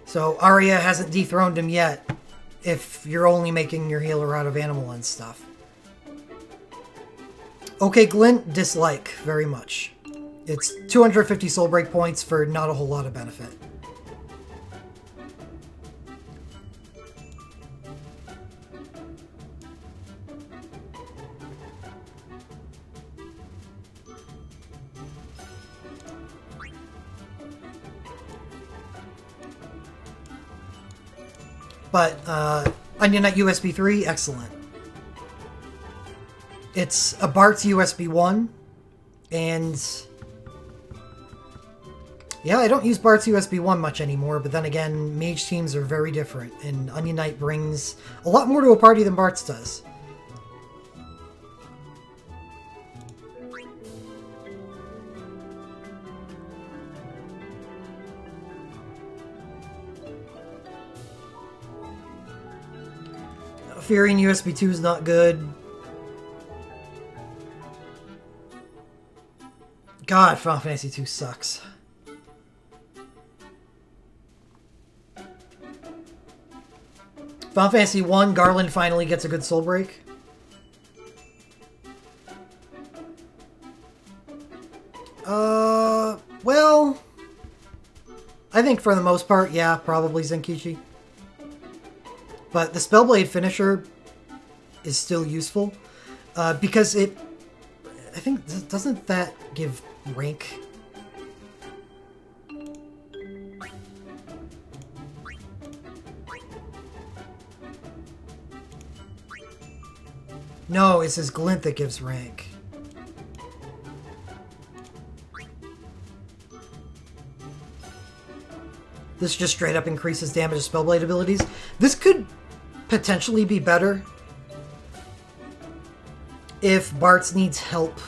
So Arya hasn't dethroned him yet, if you're only making your healer out of animal and stuff. Okay, Glint, dislike very much. It's 250 soul break points for not a whole lot of benefit. But Onion Knight USB 3, excellent. It's a Bart's USB 1, and yeah, I don't use Bart's USB 1 much anymore, but then again, mage teams are very different, and Onion Knight brings a lot more to a party than Bart's does. Furion USB 2 is not good. God, Final Fantasy 2 sucks. Final Fantasy 1, Garland finally gets a good soul break. Well, I think for the most part, yeah, probably Zenkichi. But the Spellblade finisher is still useful, because it, I think, doesn't that give rank? No, it's his Glint that gives rank. This just straight up increases damage of Spellblade abilities. This could potentially be better if Bartz needs help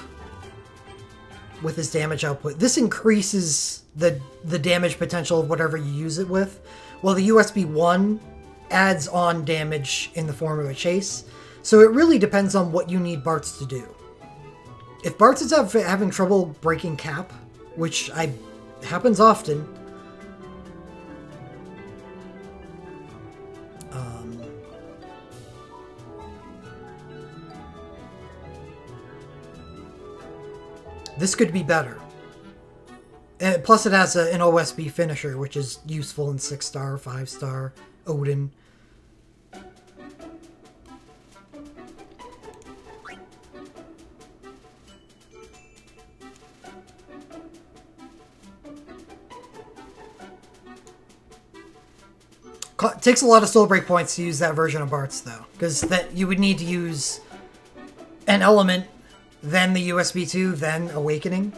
with his damage output. This increases the damage potential of whatever you use it with, while the USB 1 adds on damage in the form of a chase. So it really depends on what you need Bartz to do. If Bartz is having trouble breaking cap, which happens often, this could be better. And plus it has an OSB finisher, which is useful in 6-star, 5-star, Odin. It takes a lot of soul break points to use that version of Bartz, though, because that you would need to use an element, then the USB 2, then Awakening.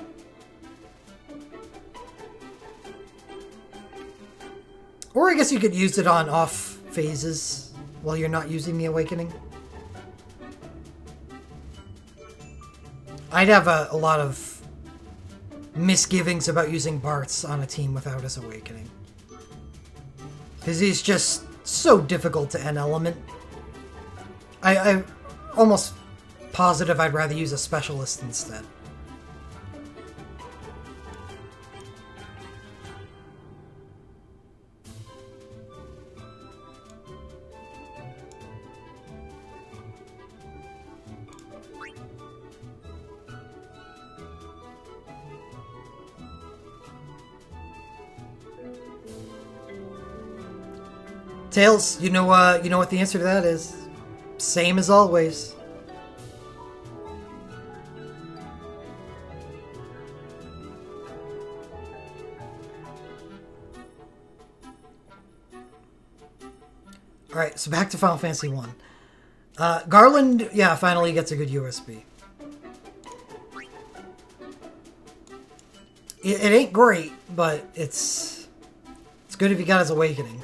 Or I guess you could use it on off phases while you're not using the Awakening. I'd have a lot of misgivings about using Bartz on a team without his Awakening. Because he's just so difficult to end element. I'm almost positive I'd rather use a specialist instead. Tails, you know what the answer to that is. Same as always. Alright, so back to Final Fantasy 1. Garland, yeah, finally gets a good USB. It ain't great, but it's good if you got his Awakening.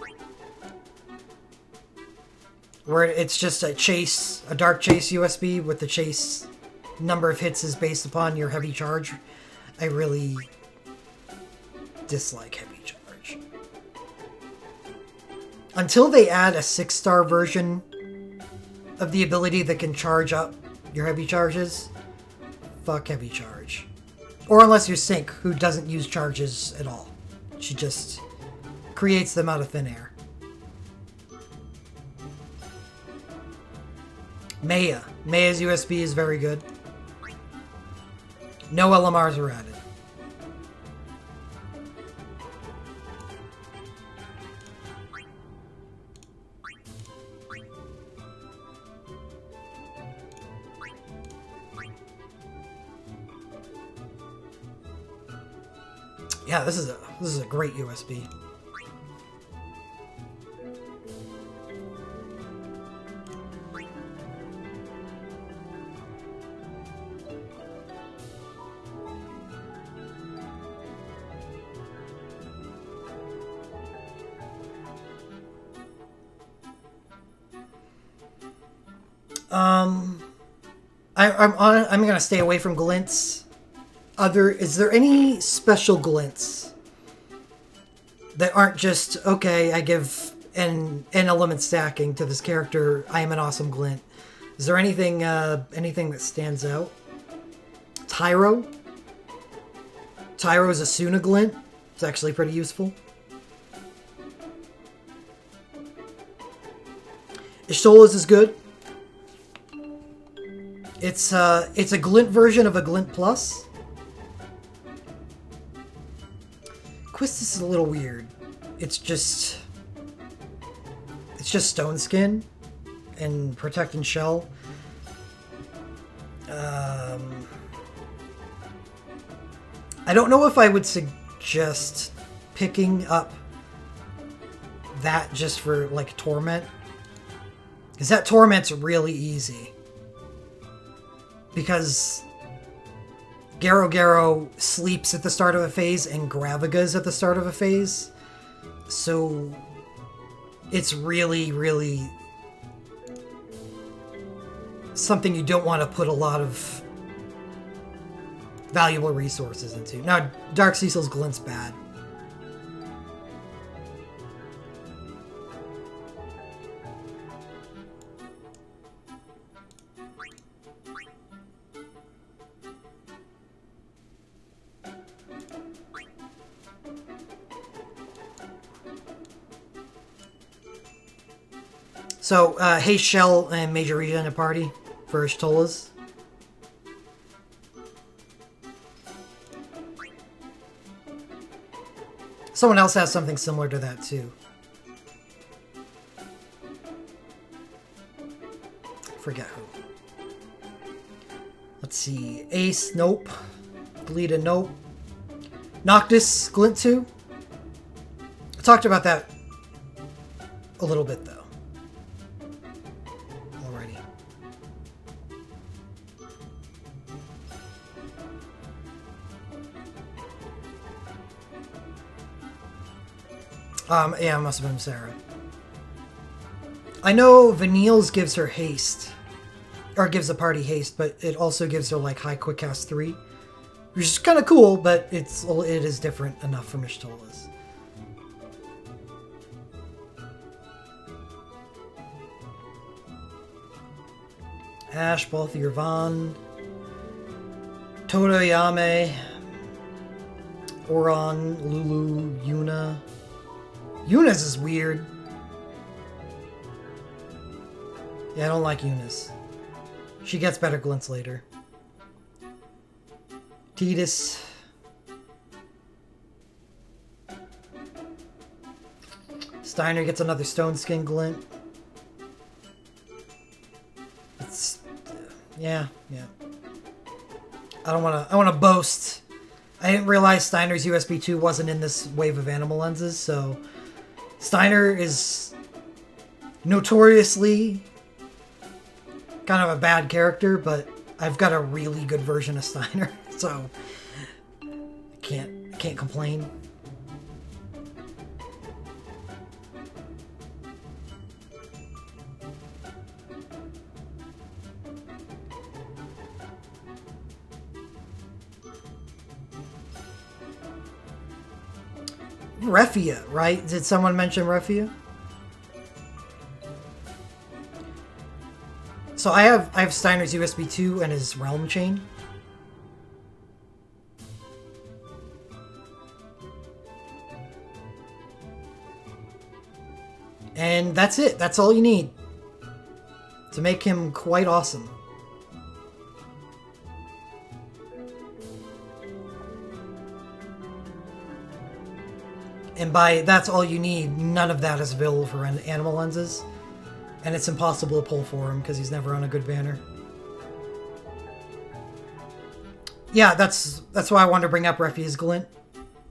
Where it's just a dark chase USB with the chase number of hits is based upon your heavy charge. I really dislike heavy charge. Until they add a 6-star version of the ability that can charge up your heavy charges, fuck heavy charge. Or unless you're Sync, who doesn't use charges at all. She just creates them out of thin air. Maya. Maya's USB is very good. No LMRs are added. Yeah, this is a great USB. I'm gonna stay away from glints. Is there any special glints that aren't just, okay, I give an element stacking to this character, I am an awesome glint? Is there anything that stands out? Tyro? Tyro's Asuna glint. It's actually pretty useful. Ishtola's is good. It's a glint version of a glint plus. Quistis is a little weird. It's just stone skin and protect and shell. I don't know if I would suggest picking up that just for like Torment, because that Torment's really easy. Because Garo Garo sleeps at the start of a phase and Gravagas at the start of a phase. So it's really, really something you don't want to put a lot of valuable resources into. Now, Dark Cecil's glint's bad. So, Haste Shell and Major Regen party for Ishtola's. Someone else has something similar to that, too. Forget who. Let's see. Ace, nope. Glita, nope. Noctis, Glint 2. I talked about that a little bit, though. Yeah, it must have been Sarah. I know Vanille's gives her haste. Or gives the party haste, but it also gives her, like, high quick cast 3. Which is kind of cool, but it is different enough from Ishtola's. Ash, Balthier Von. Toroyame. Oron, Lulu, Yuna. Yuna's is weird. Yeah, I don't like Yuna's. She gets better glints later. Tidus. Steiner gets another Stone Skin Glint. It's... yeah. I wanna boast. I didn't realize Steiner's USB 2 wasn't in this wave of animal lenses, so... Steiner is notoriously kind of a bad character, but I've got a really good version of Steiner, so I can't complain. Refia, right? Did someone mention Refia? So I have Steiner's USB 2 and his Realm Chain. And that's it. That's all you need to make him quite awesome. And by that's all you need, none of that is available for animal lenses. And it's impossible to pull for him because he's never on a good banner. Yeah, that's why I wanted to bring up Refia's Glint.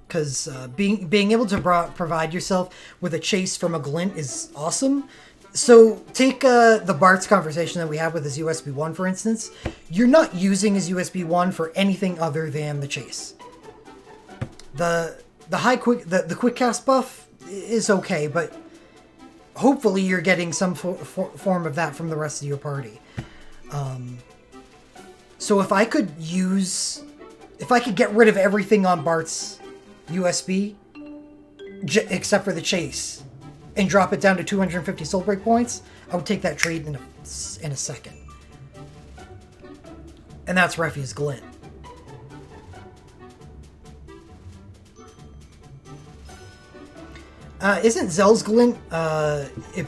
Because being able to provide yourself with a chase from a Glint is awesome. So take the Bart's conversation that we had with his USB 1, for instance. You're not using his USB 1 for anything other than the chase. The quick cast buff is okay, but hopefully you're getting some form of that from the rest of your party. So if I could get rid of everything on Bart's USB, except for the chase, and drop it down to 250 Soul Break points, I would take that trade in a second. And that's Refia's Glint. Isn't Zell's Glint, it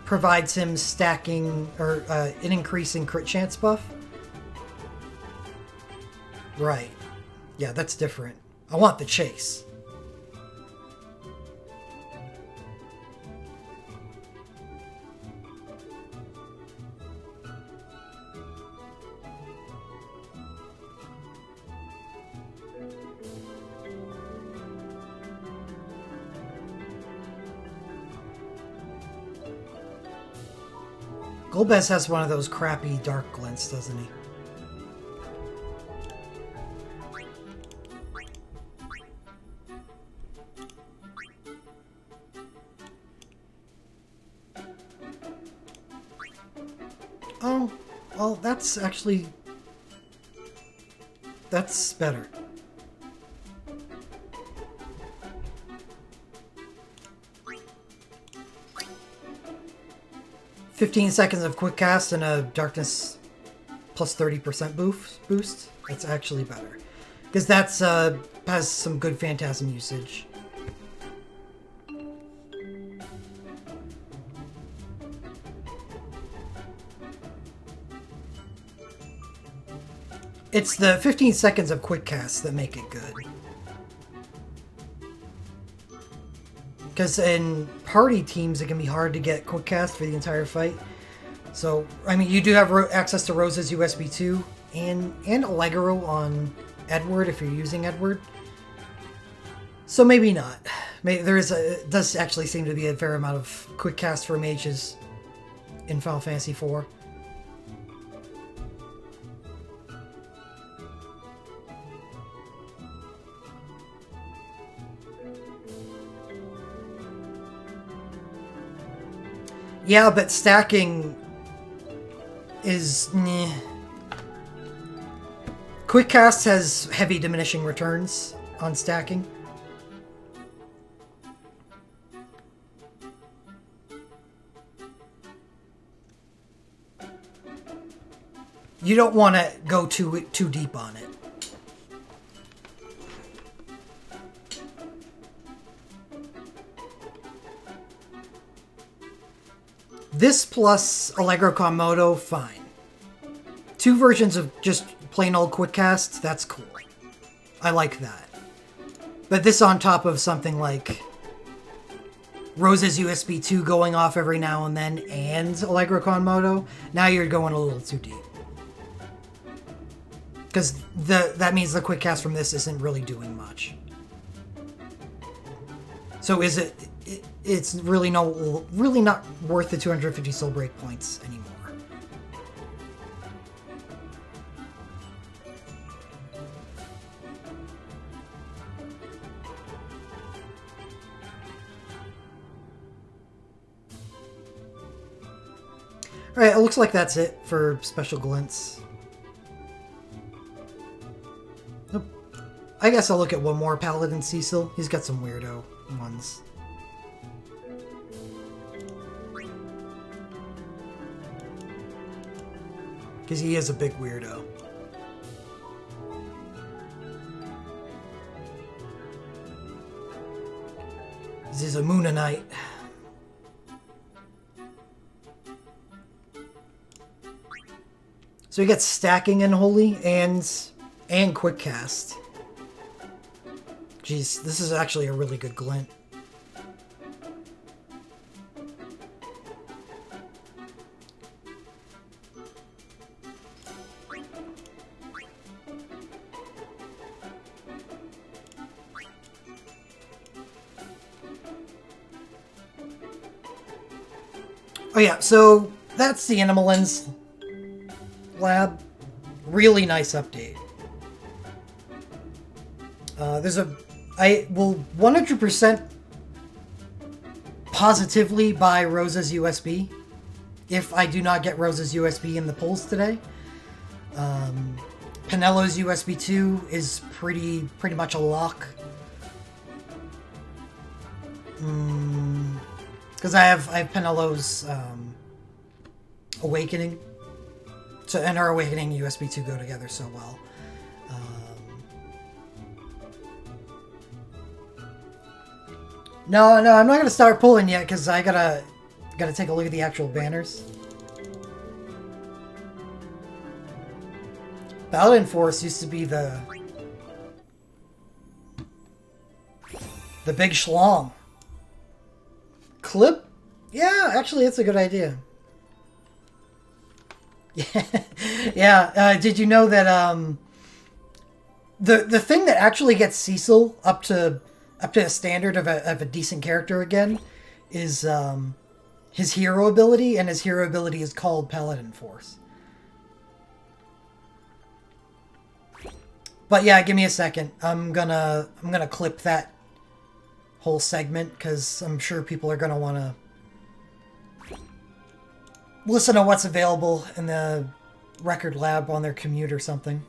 provides him stacking, or an increasing crit chance buff? Right. Yeah, that's different. I want the chase. Golbez has one of those crappy dark glints, doesn't he? Oh, well, that's actually... that's better. "15 seconds of quick cast and a darkness plus 30% boost. It's actually better. Because that's has some good Phantasm usage. It's the 15 seconds of quick cast that make it good. Because in party teams, it can be hard to get quick cast for the entire fight. So, I mean, you do have access to Rose's USB 2 and Allegro on Edward if you're using Edward. So maybe not. It does actually seem to be a fair amount of quick cast for mages in Final Fantasy IV. Yeah, but stacking is... meh. Quick cast has heavy diminishing returns on stacking. You don't want to go too deep on it. This plus Allegro Komodo, fine. 2 versions of just plain old quick cast, that's cool. I like that. But this on top of something like Rose's USB 2 going off every now and then and Allegro Moto, now you're going a little too deep. Because that means the quick cast from this isn't really doing much. So it's really not worth the 250 soul break points anymore. Alright, it looks like that's it for special glints. Nope. I guess I'll look at one more Paladin Cecil. He's got some weirdo ones. Because he is a big weirdo. This is a Moonanite. So he gets stacking in Holy and quick cast. Jeez, this is actually a really good glint. Oh yeah, so that's the Animalins lab. Really nice update. I will 100% positively buy Rosa's USB if I do not get Rosa's USB in the polls today. Penello's USB 2 is pretty much a lock. Because I have Penello's Awakening. So, and our Awakening USB 2 go together so well. No, I'm not gonna start pulling yet because I gotta take a look at the actual banners. Paladin Force used to be the big schlong. Clip? Yeah, actually, it's a good idea. Yeah. Did you know that the thing that actually gets Cecil up to a standard of a decent character again is his hero ability, and his hero ability is called Paladin Force. But yeah, give me a second. I'm gonna clip that whole segment because I'm sure people are gonna want to listen to what's available in the record lab on their commute or something.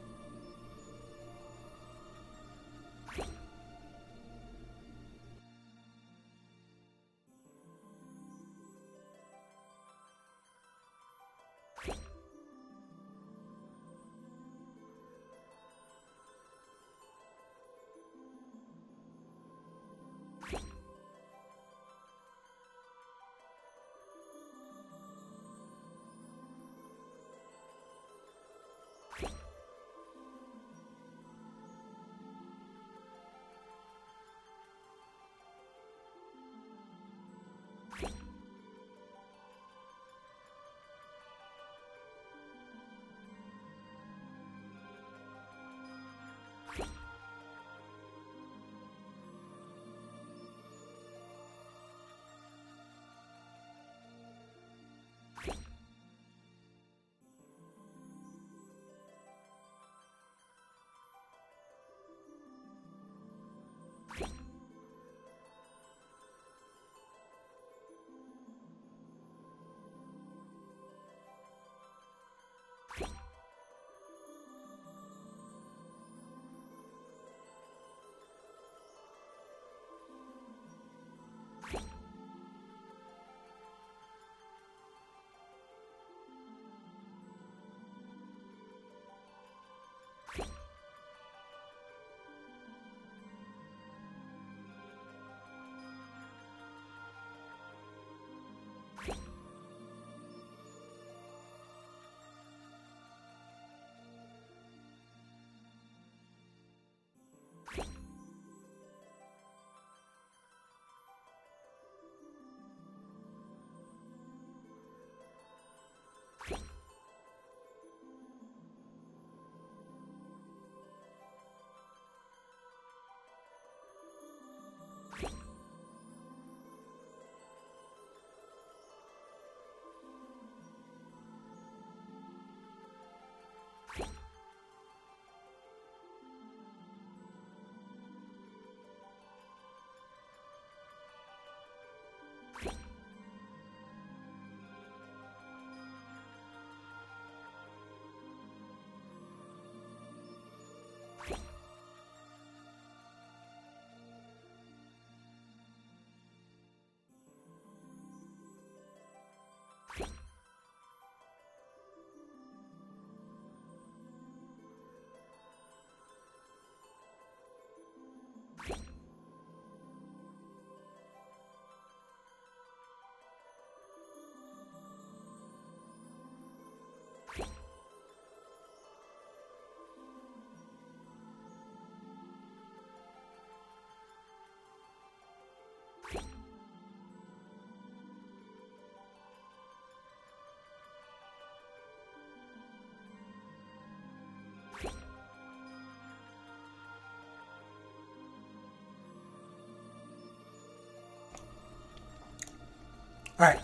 Alright.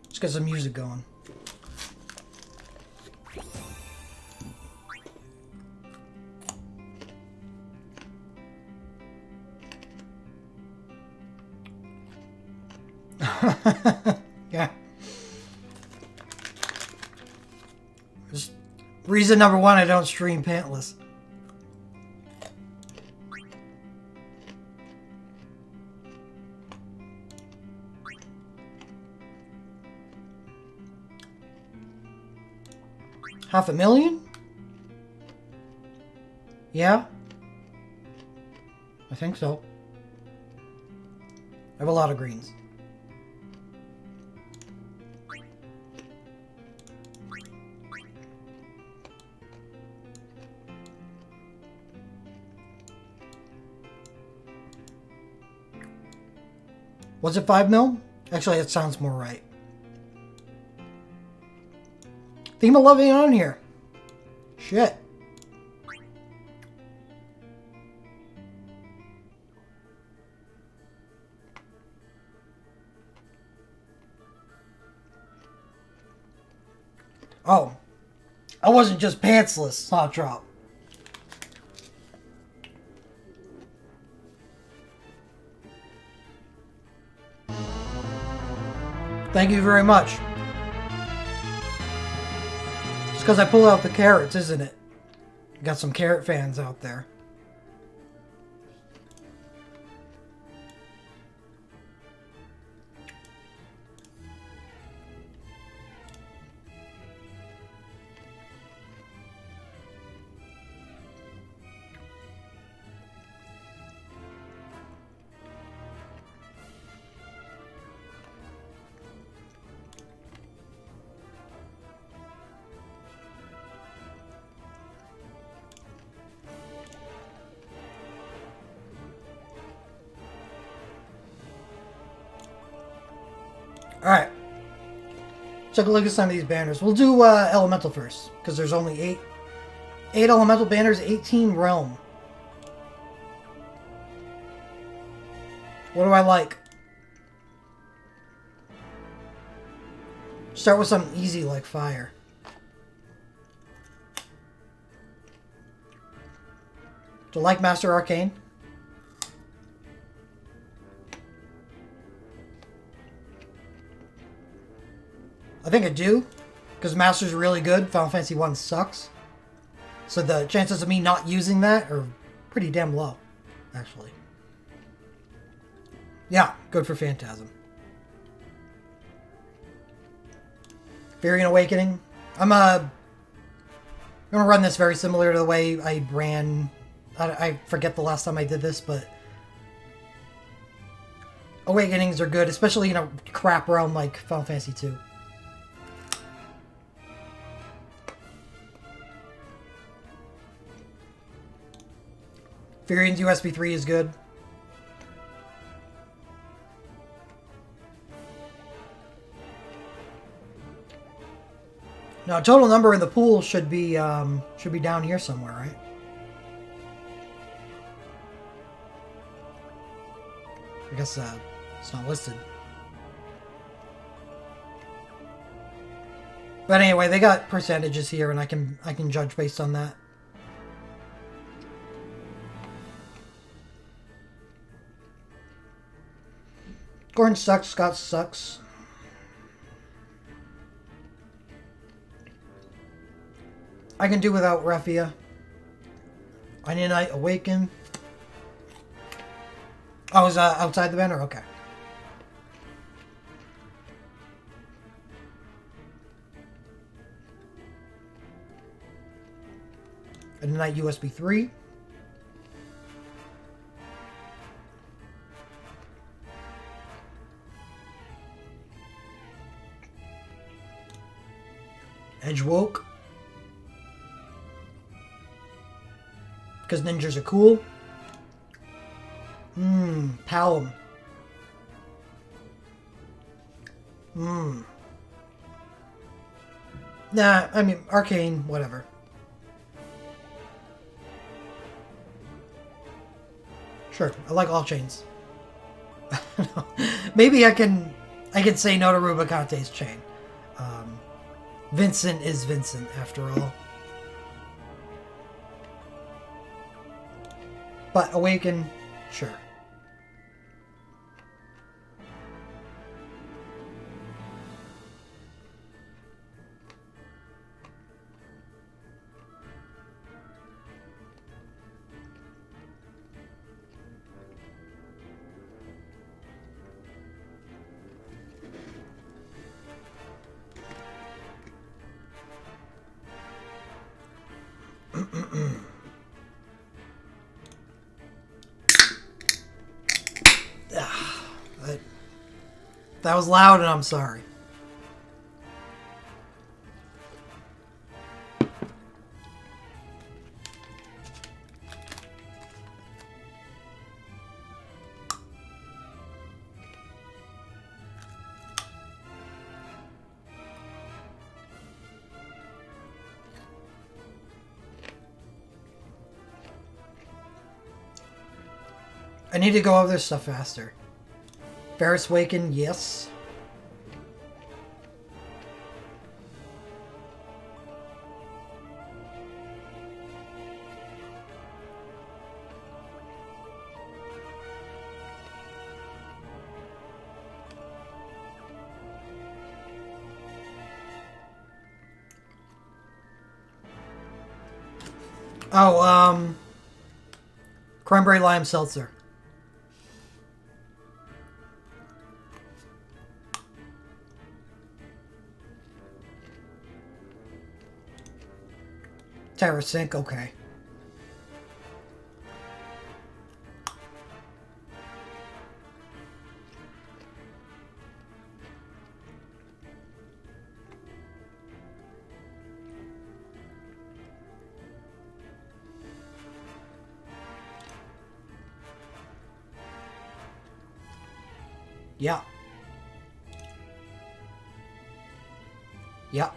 Let's get some music going. Yeah. Just reason number one, I don't stream pantless. $500,000? Yeah. I think so. I have a lot of greens. Was it 5 mil? Actually, it sounds more right. Theme of Love ain't on here. Shit. Oh. I wasn't just pantsless, Hot Drop. Thank you very much. It's because I pull out the carrots, isn't it? Got some carrot fans out there. Alright. Take a look at some of these banners. We'll do Elemental first, because there's only 8 Elemental banners, 18 Realm. What do I like? Start with something easy like Fire. Do you like Master Arcane? I think I do, because Master's really good. Final Fantasy 1 sucks. So the chances of me not using that are pretty damn low, actually. Yeah, good for Phantasm. Variant Awakening. I'm gonna run this very similar to the way I ran. I forget the last time I did this, but Awakenings are good, especially in a crap realm like Final Fantasy 2. Furian's USB 3 is good. Now, total number in the pool should be down here somewhere, right? I guess it's not listed. But anyway, they got percentages here, and I can judge based on that. Gordon sucks, Scott sucks. I can do without Raffia. Onion Knight, Awaken. Oh, is that outside the banner? Okay. Onion Knight USB 3. Edgewoke. Because ninjas are cool. Palom. Nah, I mean, Arcane, whatever. Sure, I like all chains. Maybe I can say no to Rubicante's chain. Vincent is Vincent, after all. But Awaken, sure. That was loud, and I'm sorry. I need to go over this stuff faster. Barret's Waken, yes. Oh, Cranberry Lime Seltzer. Terra Sync, okay. Yeah. Yeah.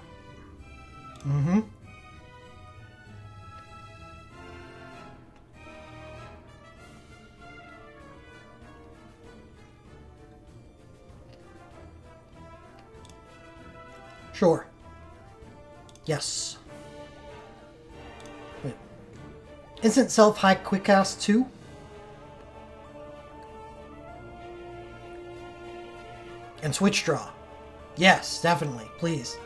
Mm-hmm. Sure. Yes. Wait. Instant self-high quick cast 2? And switch draw. Yes, definitely. Please.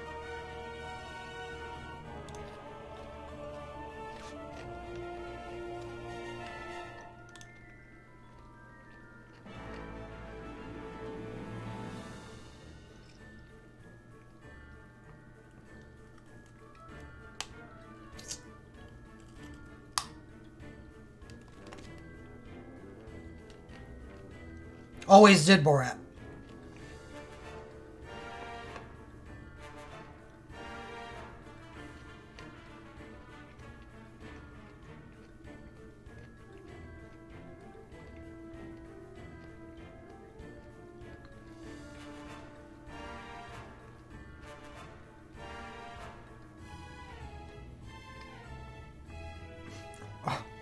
Always did Borat.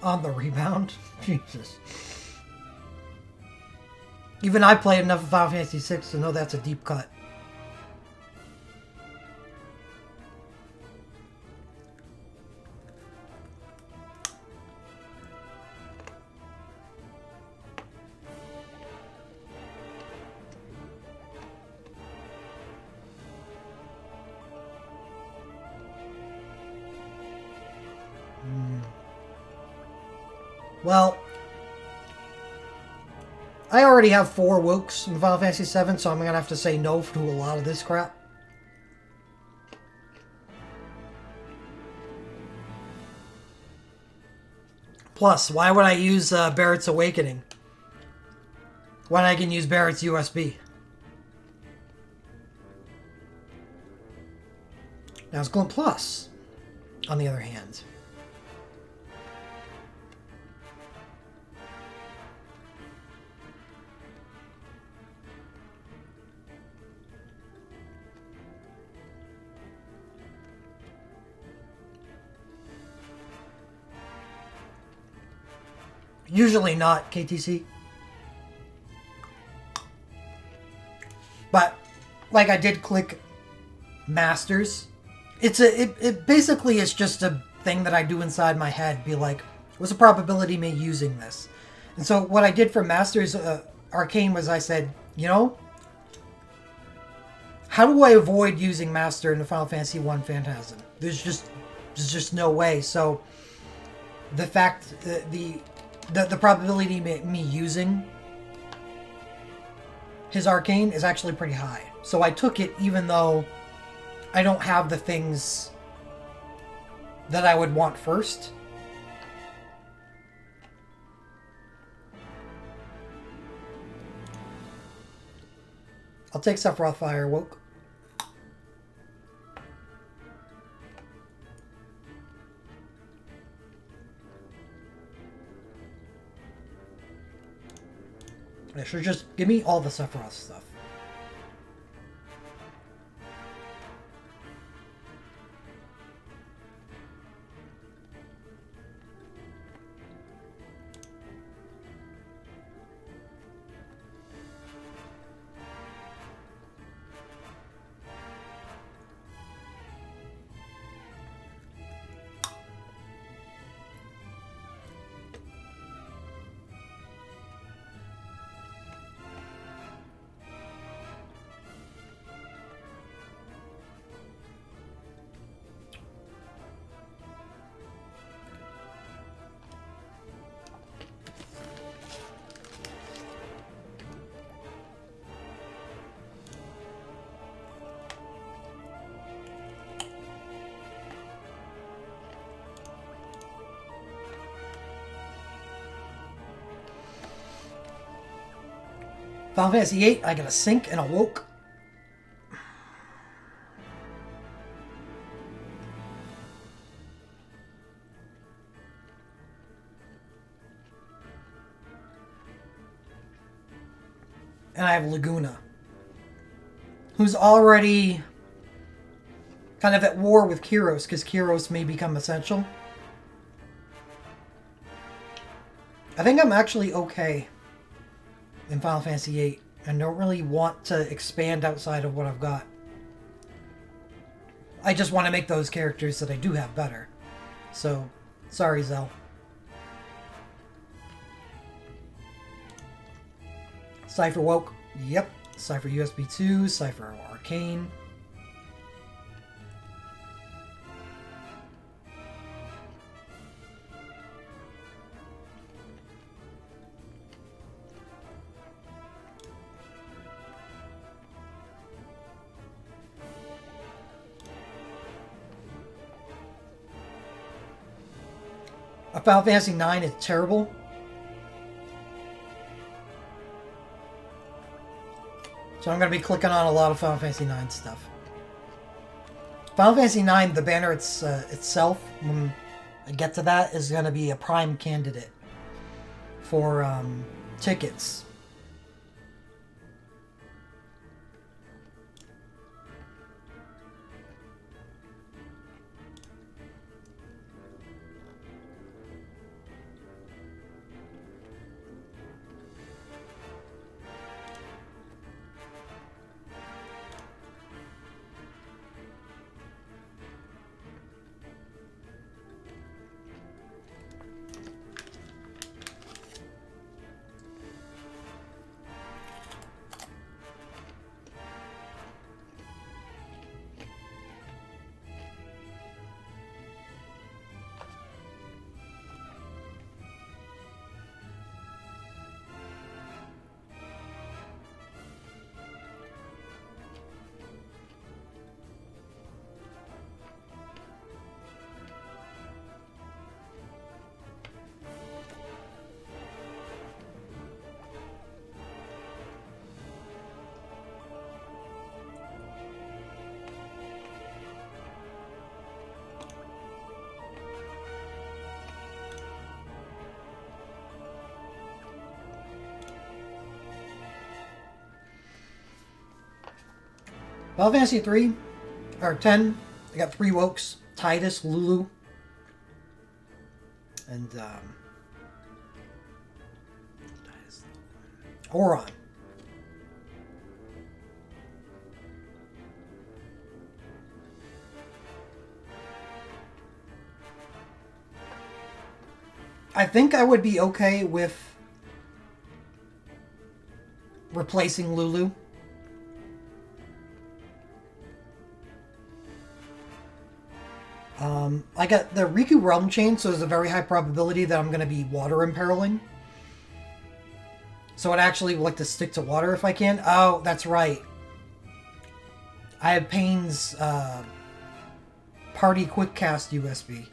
On the rebound? Jesus. Even I played enough of Final Fantasy VI to know that's a deep cut. Well, I already have 4 Wokes in Final Fantasy VII, so I'm going to have to say no to a lot of this crap. Plus, why would I use Barret's Awakening when I can use Barret's USB? Now it's Glint Plus, on the other hand. Usually not KTC. But, like, I did click Masters. It basically is just a thing that I do inside my head. Be like, what's the probability of me using this? And so what I did for Masters Arcane was I said, you know, how do I avoid using Master in the Final Fantasy 1 Phantasm? There's just no way. So the fact the probability of me using his Arcane is actually pretty high. So I took it even though I don't have the things that I would want first. I'll take Sephiroth Firewoke. I should just give me all the Sephiroth stuff. Final Fantasy VIII, I got a Sync and a Woke. And I have Laguna, who's already kind of at war with Kyros, because Kyros may become essential. I think I'm actually okay in Final Fantasy VIII. I don't really want to expand outside of what I've got. I just want to make those characters that I do have better. So, sorry, Zell. Cypher Woke. Yep. Cypher USB 2. Cypher Arcane. Final Fantasy IX is terrible. So I'm going to be clicking on a lot of Final Fantasy IX stuff. Final Fantasy IX, the banner itself, when I get to that, is going to be a prime candidate for tickets. Final Fantasy 3, or 10, I got 3 Wokes, Tidus, Lulu, and Auron. I think I would be okay with replacing Lulu. I got the Riku Realm Chain, so there's a very high probability that I'm going to be water imperiling. So I'd actually like to stick to water if I can. Oh, that's right. I have Pain's Party Quick Cast USB.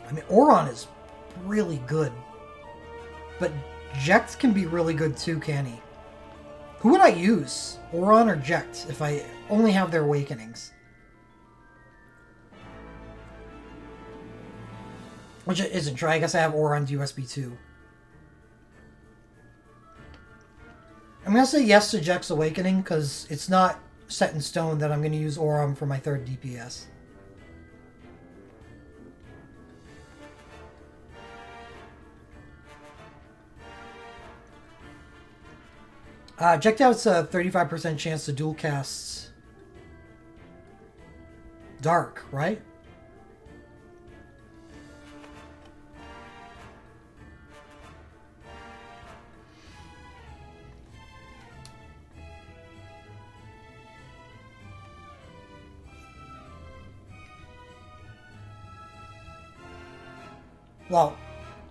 I mean, Auron is really good. But Jecht can be really good too, can he? Who would I use? Auron or Jecht if I only have their awakenings? Which isn't true. I guess I have Auron's USB too. I'm going to say yes to Jecht's awakening because it's not set in stone that I'm going to use Auron for my third DPS. Checked out it's a 35% chance to dual cast Dark, right? Well,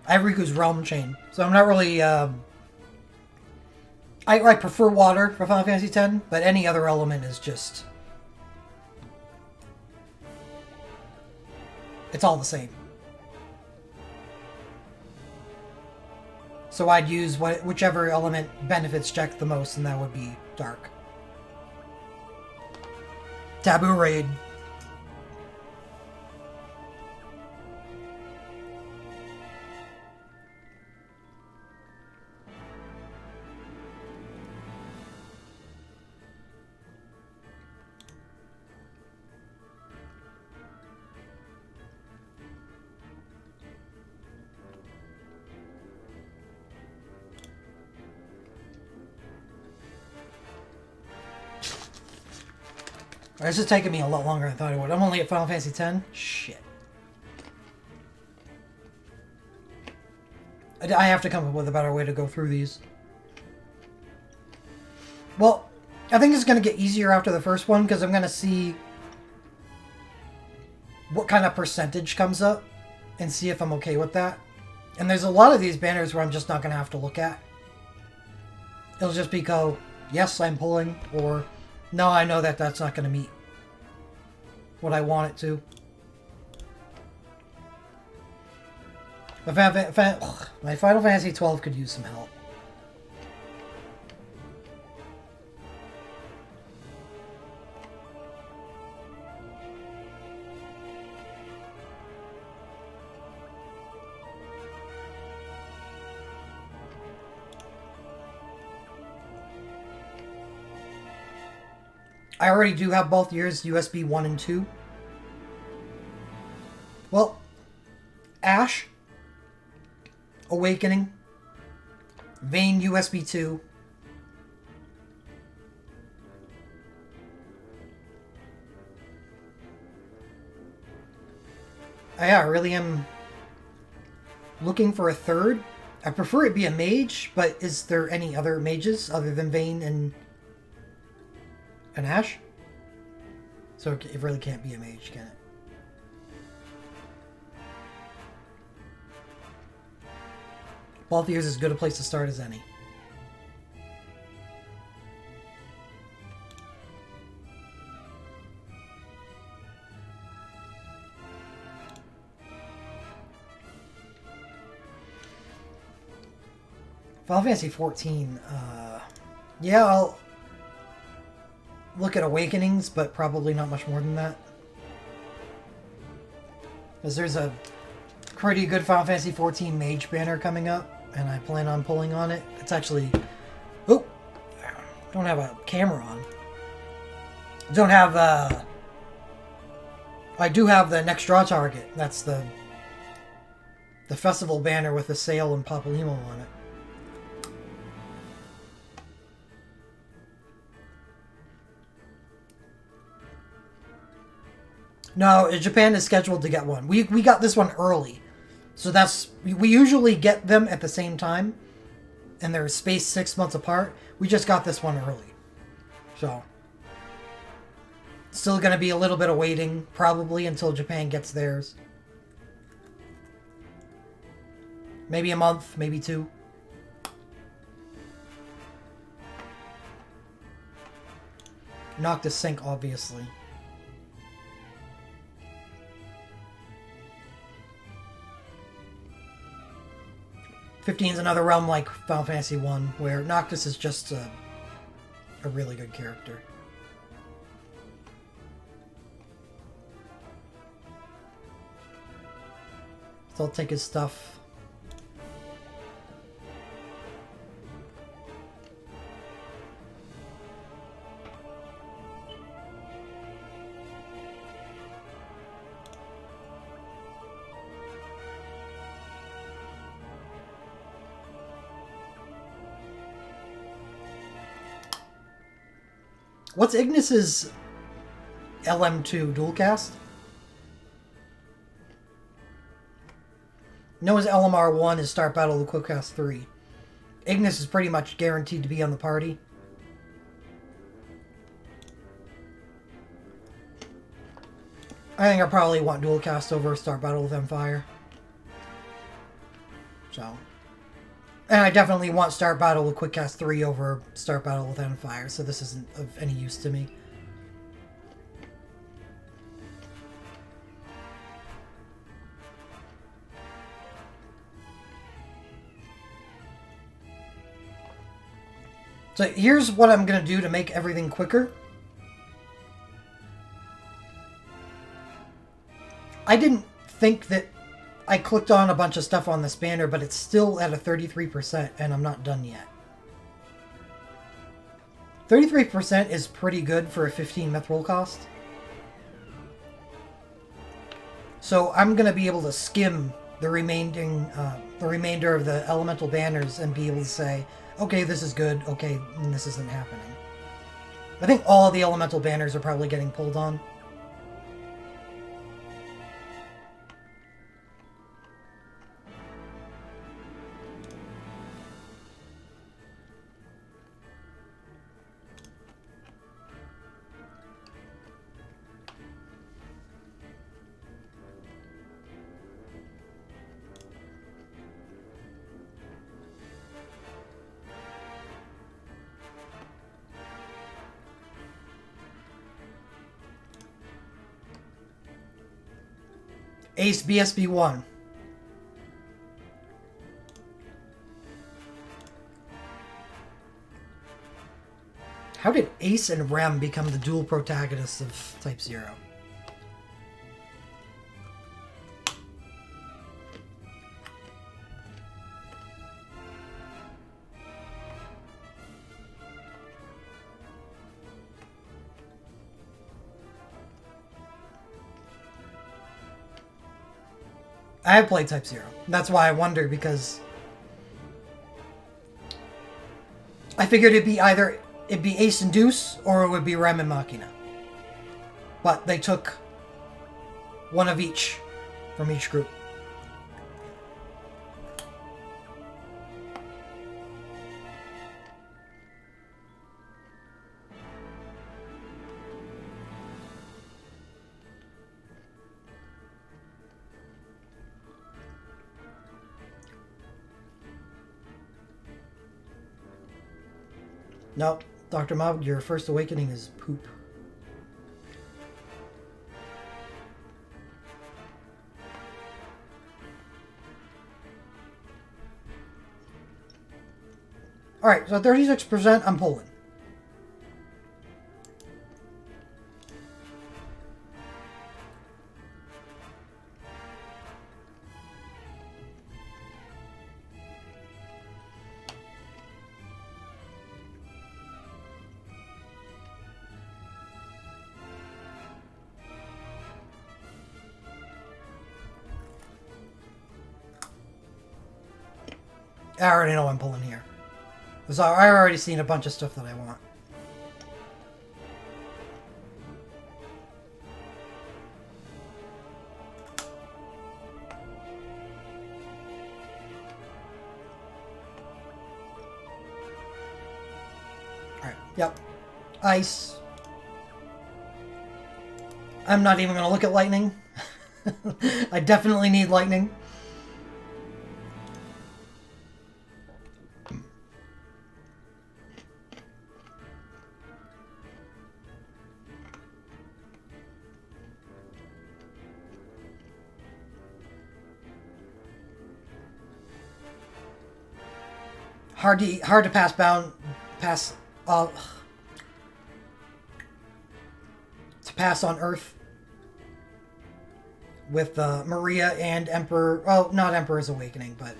I have Riku's Realm Chain, so I'm not really... I prefer water for Final Fantasy X, but any other element is just... It's all the same. So I'd use whichever element benefits Jecht the most, and that would be Dark. Taboo Raid. This is taking me a lot longer than I thought it would. I'm only at Final Fantasy X? Shit. I have to come up with a better way to go through these. Well, I think it's going to get easier after the first one, because I'm going to see what kind of percentage comes up, and see if I'm okay with that. And there's a lot of these banners where I'm just not going to have to look at. It'll just be go, yes, I'm pulling, or no, I know that that's not going to meet what I want it to. My Final Fantasy XII could use some help. I already do have both years, USB 1 and 2. Well, Ash, Awakening, Vayne USB 2. I really am looking for a third. I prefer it be a mage, but is there any other mages other than Vayne and Ash? So it really can't be a mage, can it? Both years is as good a place to start as any. Final Fantasy 14, yeah, I'll look at Awakenings, but probably not much more than that. Because there's a pretty good Final Fantasy XIV Mage banner coming up, and I plan on pulling on it. It's actually... Oh! I don't have a camera on. Don't have, I do have the next draw target. That's the festival banner with the sail and Papalymo on it. No, Japan is scheduled to get one. We got this one early. So that's... We usually get them at the same time. And they're spaced 6 months apart. We just got this one early. So... Still going to be a little bit of waiting, probably, until Japan gets theirs. Maybe a month, maybe 2. Noctis Sync, obviously. '15's another realm like Final Fantasy 1, where Noctis is just a really good character. So I'll take his stuff. What's Ignis's LM2 dual cast? Noah's LMR1 is Start Battle of Quickcast 3. Ignis is pretty much guaranteed to be on the party. I think I probably want dual cast over Start Battle with Empire. So. And I definitely want Start Battle with Quickcast 3 over Start Battle with Empire, so this isn't of any use to me. So here's what I'm going to do to make everything quicker. I didn't think that I clicked on a bunch of stuff on this banner, but it's still at a 33%, and I'm not done yet. 33% is pretty good for a 15 mithril cost. So I'm going to be able to skim the remainder of the elemental banners and be able to say, okay, this is good, okay, and this isn't happening. I think all of the elemental banners are probably getting pulled on. Ace BSB1. How did Ace and Rem become the dual protagonists of Type 0? I have played Type 0. That's why I wonder, because I figured it'd be Ace and Deuce, or it would be Rem and Machina. But they took one of each from each group. No, Dr. Mob, your first awakening is poop. Alright, so 36% I'm pulling. I already know I'm pulling here. So I already seen a bunch of stuff that I want. Alright, yep. Ice. I'm not even going to look at lightning. I definitely need lightning. Hard to pass to pass on Earth with Maria and Emperor. Oh, not Emperor's Awakening, but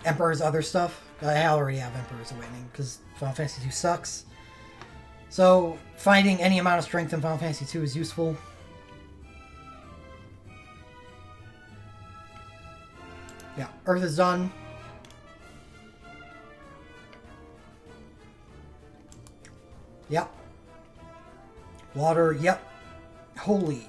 Emperor's other stuff. I already have Emperor's Awakening because Final Fantasy II sucks. So finding any amount of strength in Final Fantasy II is useful. Yeah, Earth is done. Yep. Water, yep. Holy.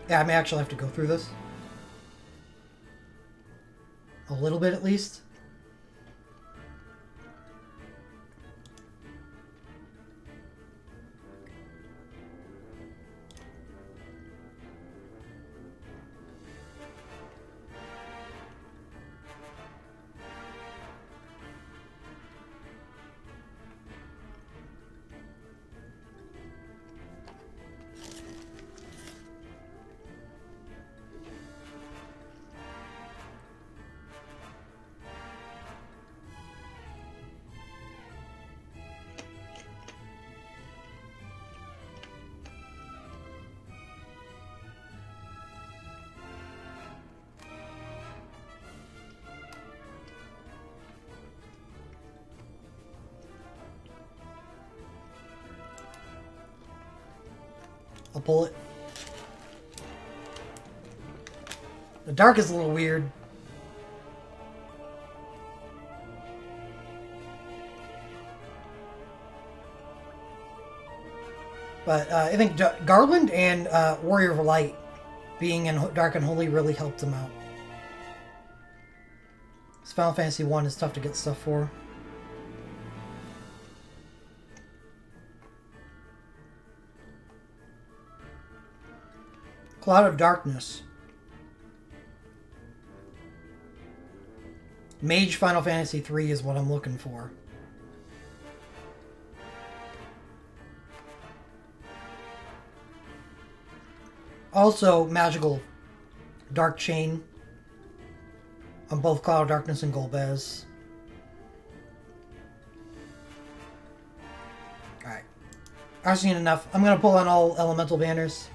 Yeah, I may actually have to go through this. A little bit, at least. I'll pull it. The dark is a little weird. But I think Garland and Warrior of Light being in Dark and Holy really helped him out. This Final Fantasy 1 is tough to get stuff for. Cloud of Darkness. Mage Final Fantasy 3 is what I'm looking for. Also, Magical Dark Chain on both Cloud of Darkness and Golbez. Alright. I've seen enough. I'm going to pull on all elemental banners.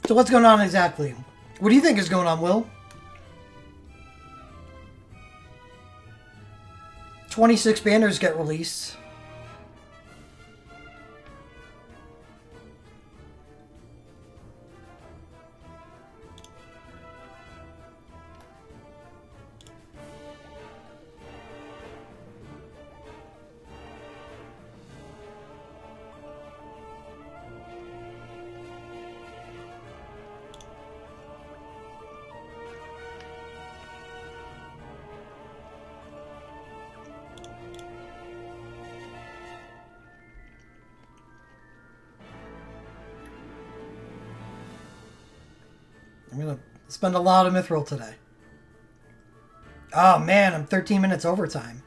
So what's going on exactly? What do you think is going on, Will? 26 banners get released. I'm gonna spend a lot of mithril today. Oh man, I'm 13 minutes overtime.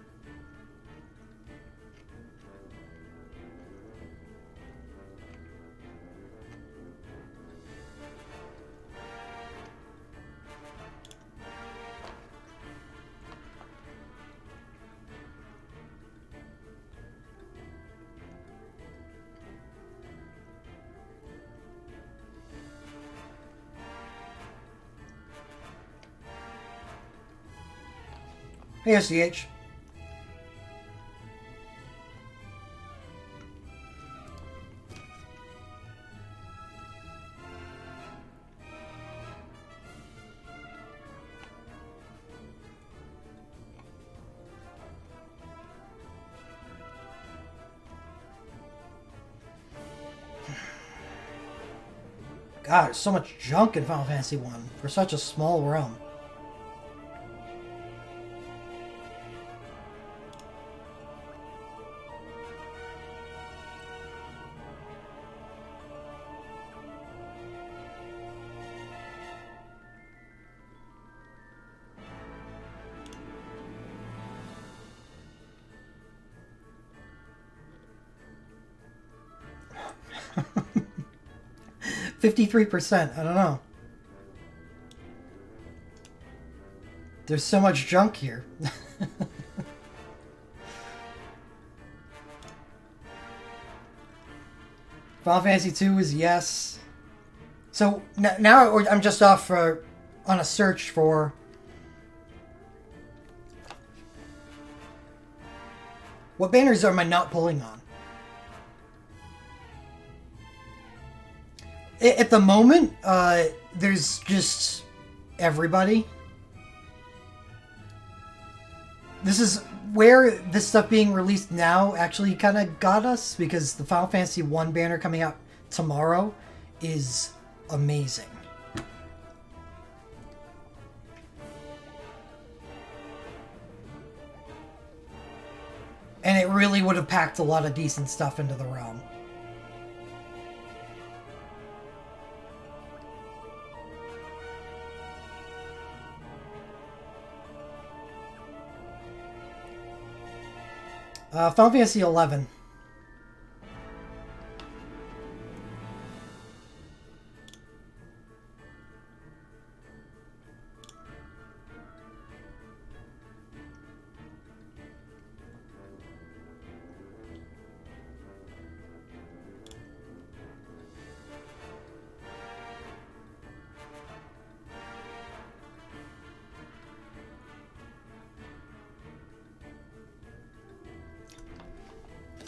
Hey, SDH. God, there's so much junk in Final Fantasy 1 for such a small realm. %53. I don't know. There's so much junk here. Final Fantasy 2 is yes. So now I'm just off on a search for what banners am I not pulling on? At the moment, there's just everybody. This is where this stuff being released now actually kind of got us, because the Final Fantasy 1 banner coming out tomorrow is amazing. And it really would have packed a lot of decent stuff into the realm. Final Fantasy 11.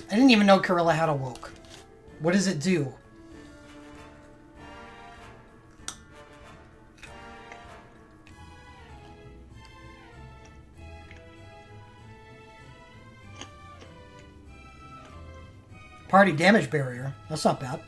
I didn't even know Corella had a woke. What does it do? Party damage barrier. That's not bad.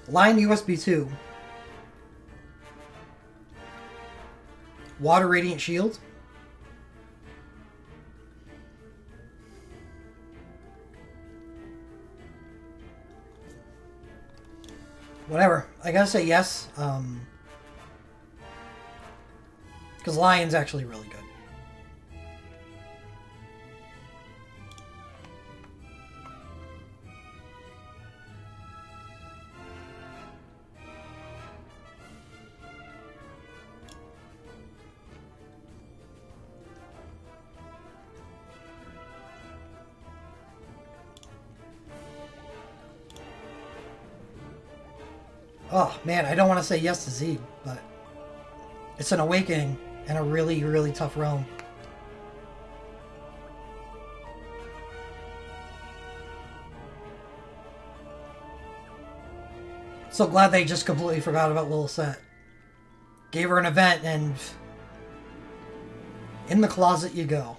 Lion USB 2. Water Radiant Shield. Whatever. I gotta say yes. Because Lion's actually really good. Oh, man, I don't want to say yes to Zed, but it's an awakening and a really, really tough realm. So glad they just completely forgot about Little Set. Gave her an event, and in the closet you go.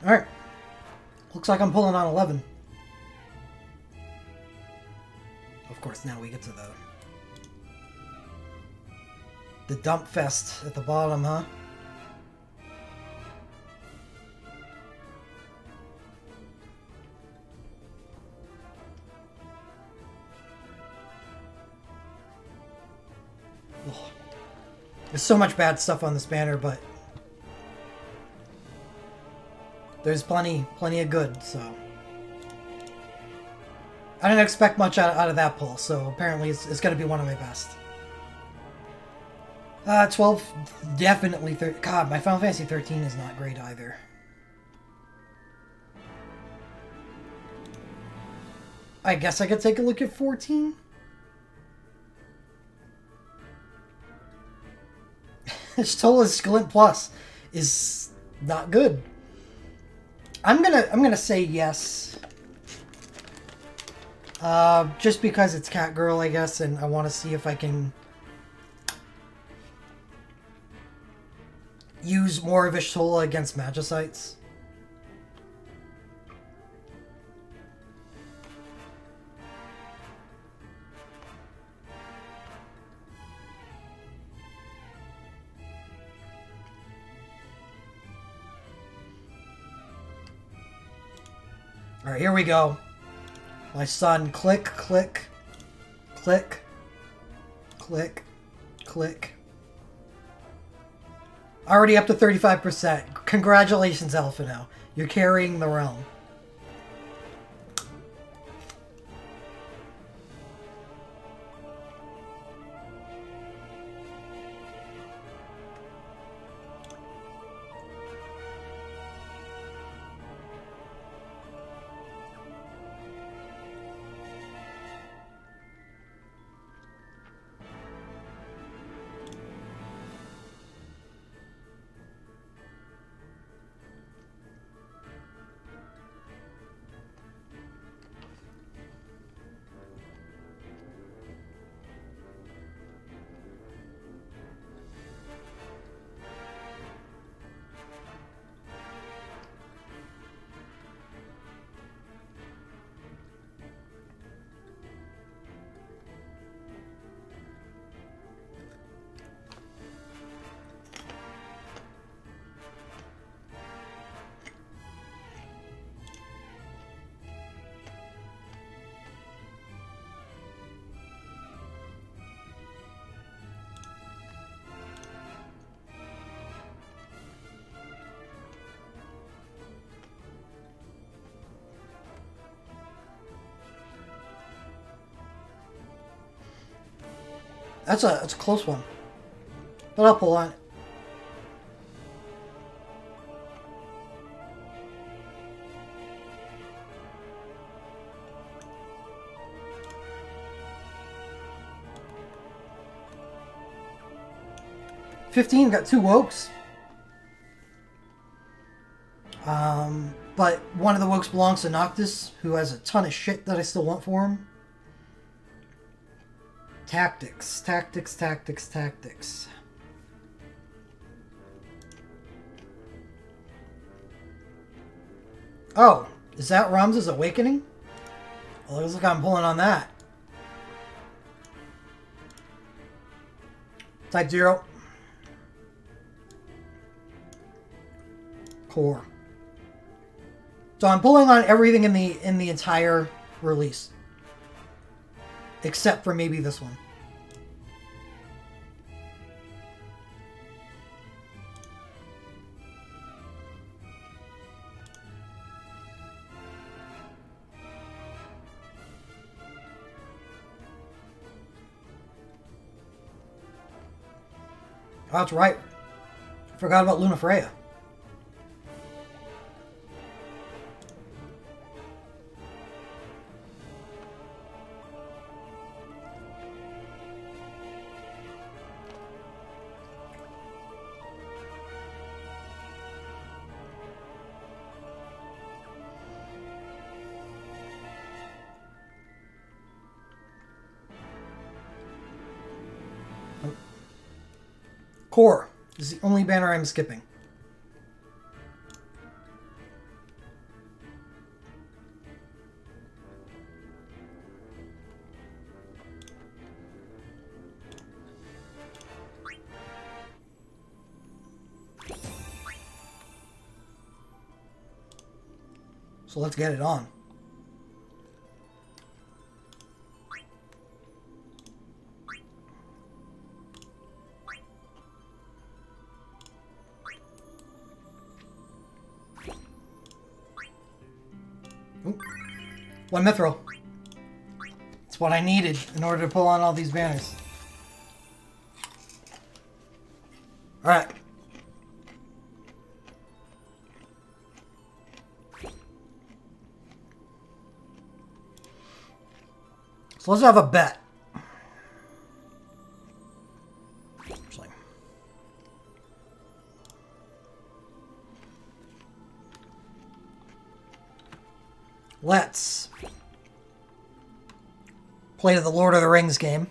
Alright. Looks like I'm pulling on 11. Of course, now we get to the dump fest at the bottom, huh? Ugh. There's so much bad stuff on this banner, but there's plenty of good, so I didn't expect much out of that pull, so apparently it's going to be one of my best. 12, definitely 13. God, my Final Fantasy 13 is not great either. I guess I could take a look at 14. Stola's Glint Plus is not good. I'm gonna say yes. Just because it's Cat Girl, I guess, and I want to see if I can use more of Y'shtola against Magicites. Alright, here we go. My son, click, click, click, click, click. Already up to 35%. Congratulations, Alphinaud. You're carrying the realm. That's a close one. But I'll pull on it. 15 got 2 Wokes. But one of the Wokes belongs to Noctis, who has a ton of shit that I still want for him. Tactics, tactics, tactics, tactics. Oh, is that Ramza's Awakening? Well, it looks like I'm pulling on that. Type 0. Core. So I'm pulling on everything in the entire release. Except for maybe this one. Oh, that's right. Forgot about Lunafreya. Core is the only banner I'm skipping. So let's get it on. Ooh. 1 Mithril. It's what I needed in order to pull on all these banners. Alright. So let's have a bet. Actually. Let's play the Lord of the Rings game.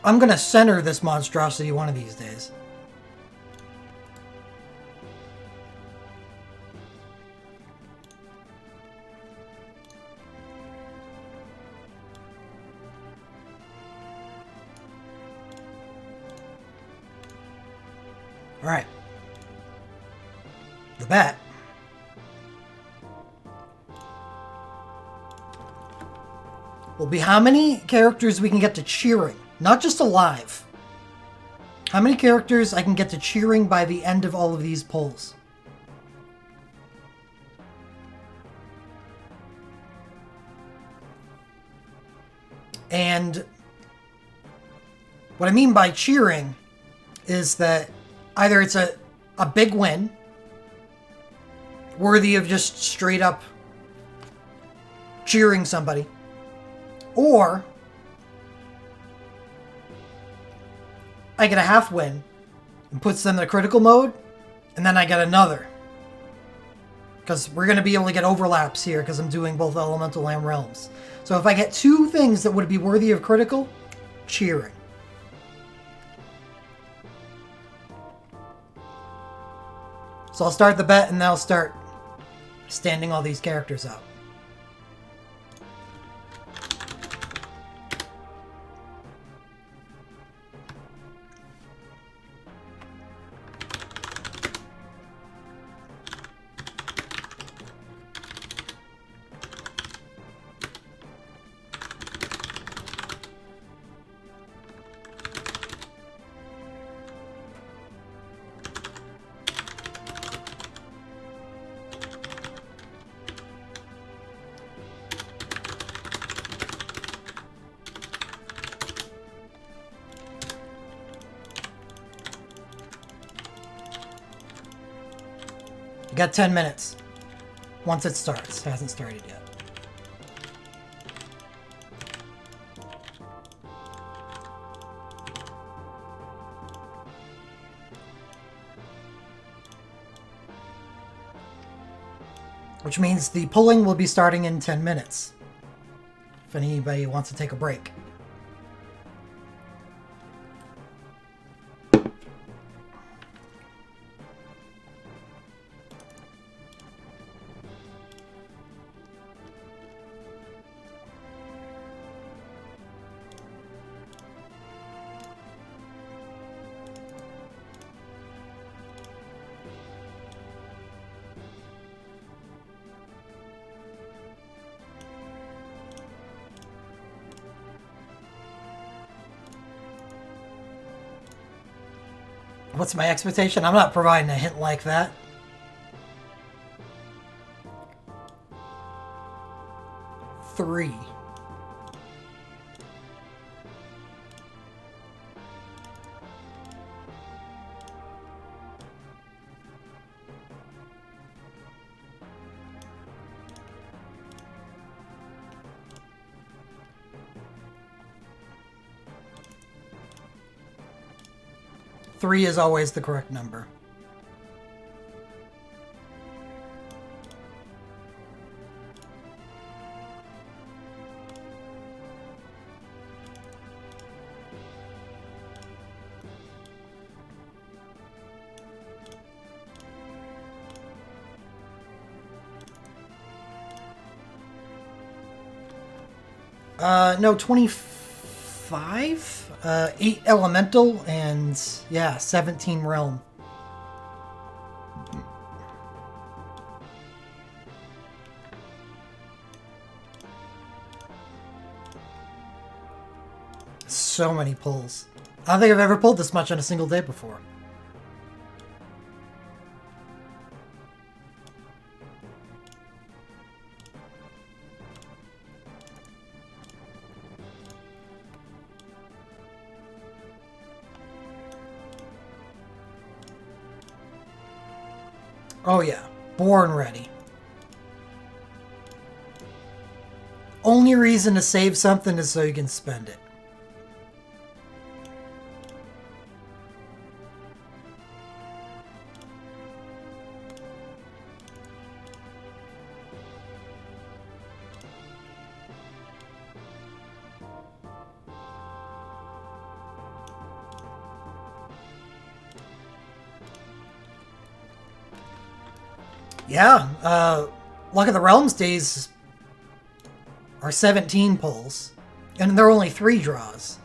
I'm gonna center this monstrosity one of these days. Alright. The bet will be how many characters we can get to cheering. Not just alive. How many characters I can get to cheering by the end of all of these polls. And what I mean by cheering is that either it's a big win, worthy of just straight up cheering somebody, or I get a half win and puts them in a critical mode, and then I get another. Because we're going to be able to get overlaps here because I'm doing both elemental and realms. So if I get 2 things that would be worthy of critical, cheering. So I'll start the bet and then I'll start standing all these characters out. got 10 minutes. Once it starts. It hasn't started yet. Which means the pulling will be starting in 10 minutes. If anybody wants to take a break. What's my expectation? I'm not providing a hint like that. Three. Three is always the correct number. No, 25? 8 elemental and, yeah, 17 realm. So many pulls. I don't think I've ever pulled this much on a single day before. Oh yeah, born ready. Only reason to save something is so you can spend it. Yeah, Luck of the Realms days are 17 pulls, and there are only 3 draws.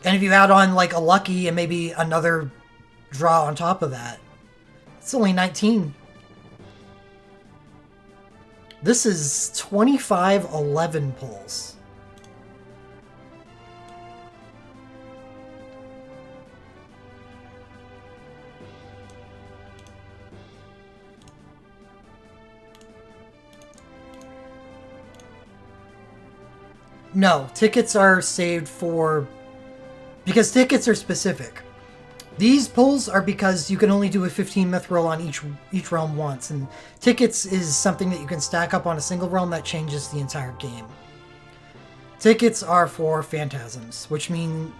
And if you add on like a lucky and maybe another draw on top of that, it's only 19. This is 25 11 pulls. No, tickets are saved for... because tickets are specific. These pulls are because you can only do a 15 mithril on each realm once, and tickets is something that you can stack up on a single realm that changes the entire game. Tickets are for phantasms, which mean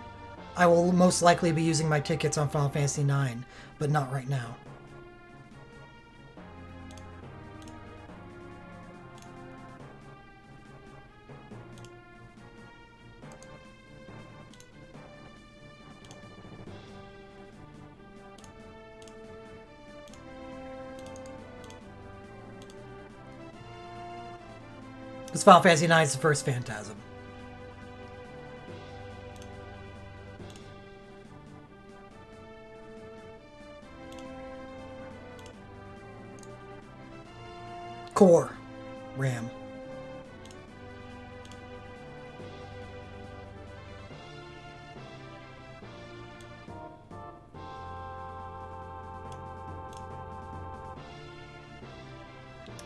I will most likely be using my tickets on Final Fantasy IX, but not right now. Because Final Fantasy IX is the first Phantasm. Core. RAM.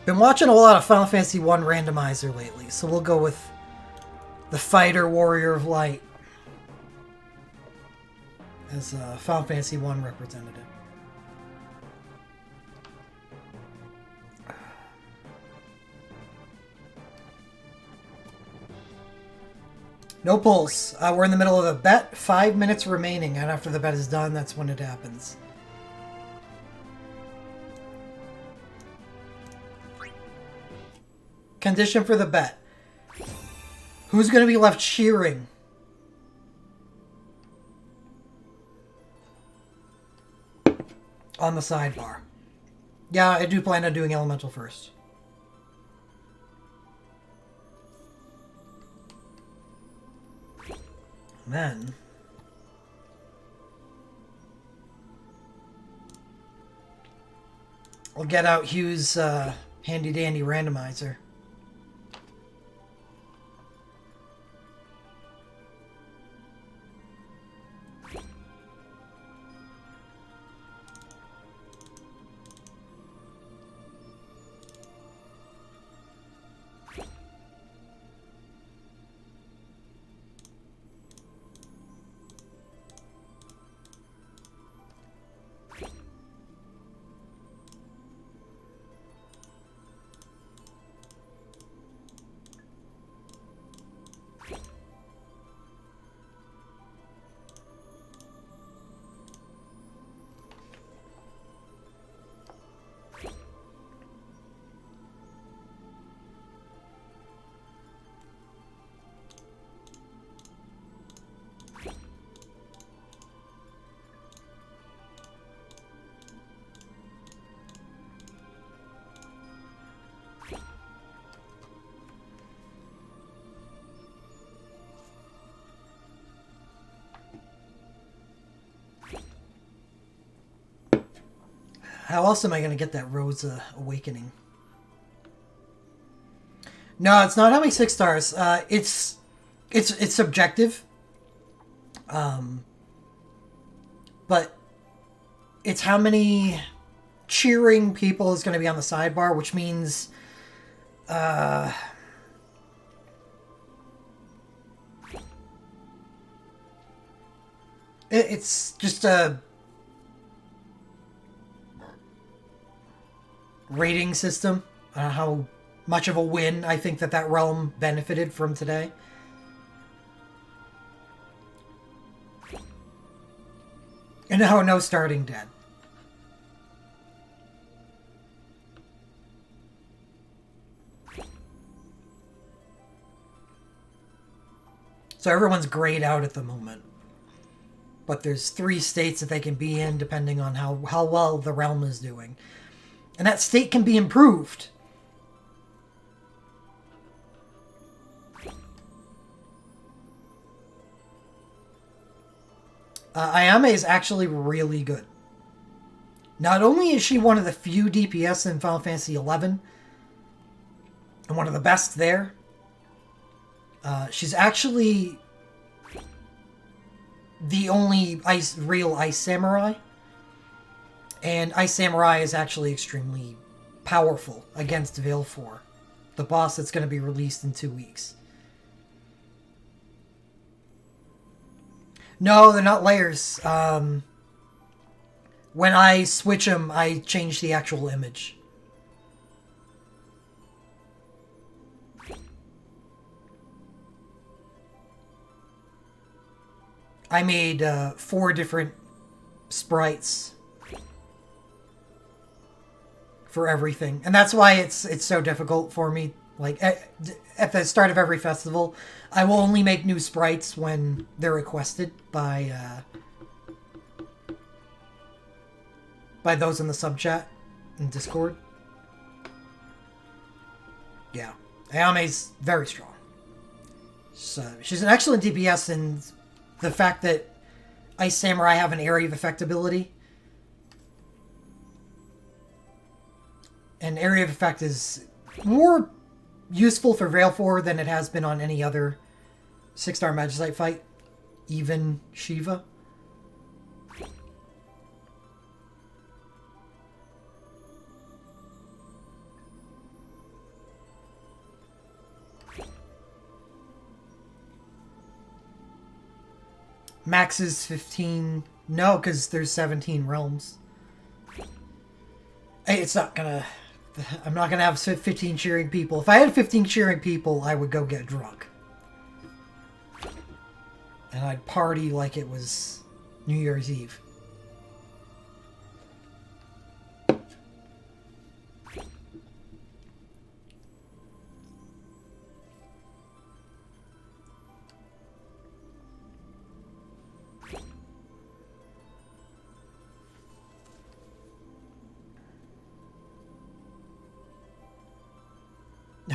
Been watching a lot of Final Fantasy I randomizer lately, so we'll go with the Fighter Warrior of Light as a Final Fantasy I representative. No pulse. We're in the middle of a bet. 5 minutes remaining, and after the bet is done, that's when it happens. Condition for the bet. Who's going to be left cheering? On the sidebar. Yeah, I do plan on doing Elemental first. Then... I'll get out Hugh's handy-dandy randomizer. How else am I going to get that Rosa Awakening? No, it's not how many 6 stars. It's subjective. But it's how many cheering people is going to be on the sidebar, which means it's just a rating system. How much of a win I think that realm benefited from today. And now no starting dead. So everyone's grayed out at the moment. But there's 3 states that they can be in depending on how well the realm is doing. And that state can be improved. Ayame is actually really good. Not only is she one of the few DPS in Final Fantasy XI, and one of the best there, she's actually the only real Ice Samurai. And Ice Samurai is actually extremely powerful against Valefor, the boss that's going to be released in 2 weeks. No, they're not layers. When I switch them, I change the actual image. I made 4 different sprites for everything, and that's why it's so difficult for me. Like at the start of every festival, I will only make new sprites when they're requested by those in the sub chat in Discord. Yeah, Ayame's very strong. So she's an excellent DPS, and the fact that Ice Samurai have an area of effect ability. And area of effect is more useful for Valefor than it has been on any other 6-star Magicite fight, even Shiva. Max is 15. No, because there's 17 realms. It's not gonna... I'm not gonna have 15 cheering people. If I had 15 cheering people, I would go get drunk. And I'd party like it was New Year's Eve.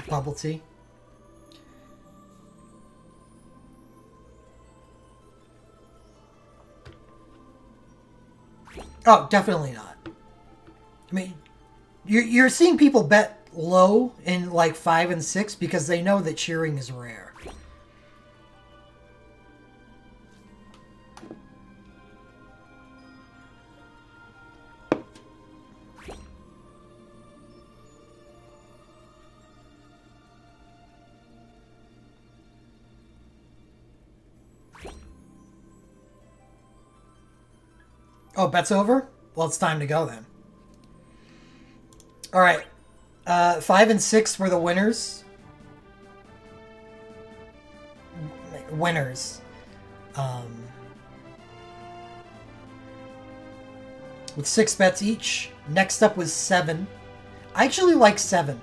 Bubble tea. Oh, definitely not. I mean, you're seeing people bet low in like 5 and 6 because they know that cheering is rare. Oh, bet's over? Well, it's time to go then. All right. 5 and 6 were the winners. Winners. With 6 bets each. Next up was 7. I actually like 7.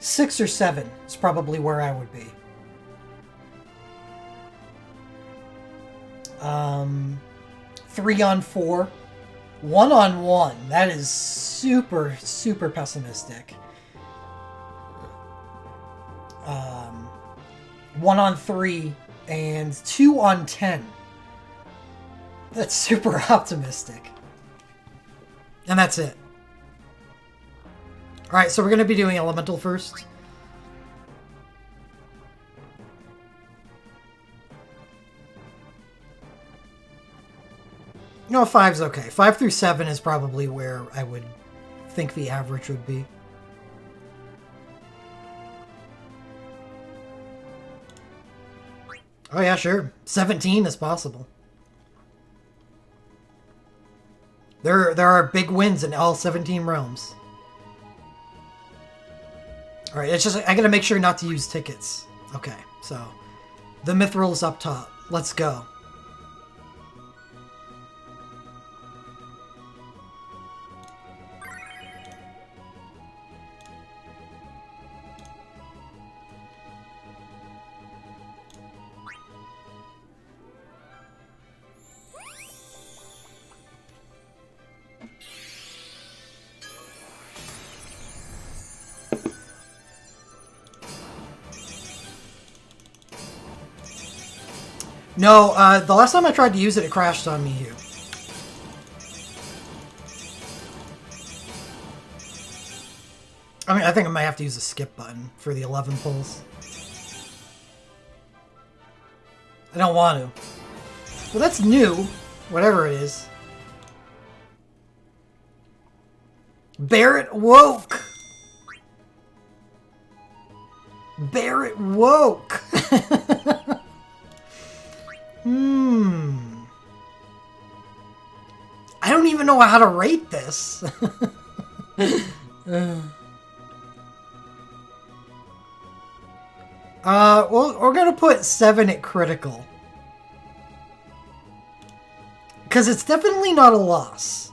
6 or 7 is probably where I would be. 3 on 4. 1 on 1. That is super, super pessimistic. 1 on 3 and 2 on 10. That's super optimistic. And that's it. Alright, so we're going to be doing Elemental first. No, 5's okay. 5 through 7 is probably where I would think the average would be. Oh yeah, sure. 17 is possible. There are big wins in all 17 realms. Alright, it's just, I gotta make sure not to use tickets. Okay, so, the Mithril's up top. Let's go. No, the last time I tried to use it, it crashed on me here. I mean, I think I might have to use the skip button for the 11 pulls. I don't want to. Well, that's new. Whatever it is. Barret woke! Barret woke! I don't even know how to rate this. Well, we're gonna put 7 at critical. Because it's definitely not a loss.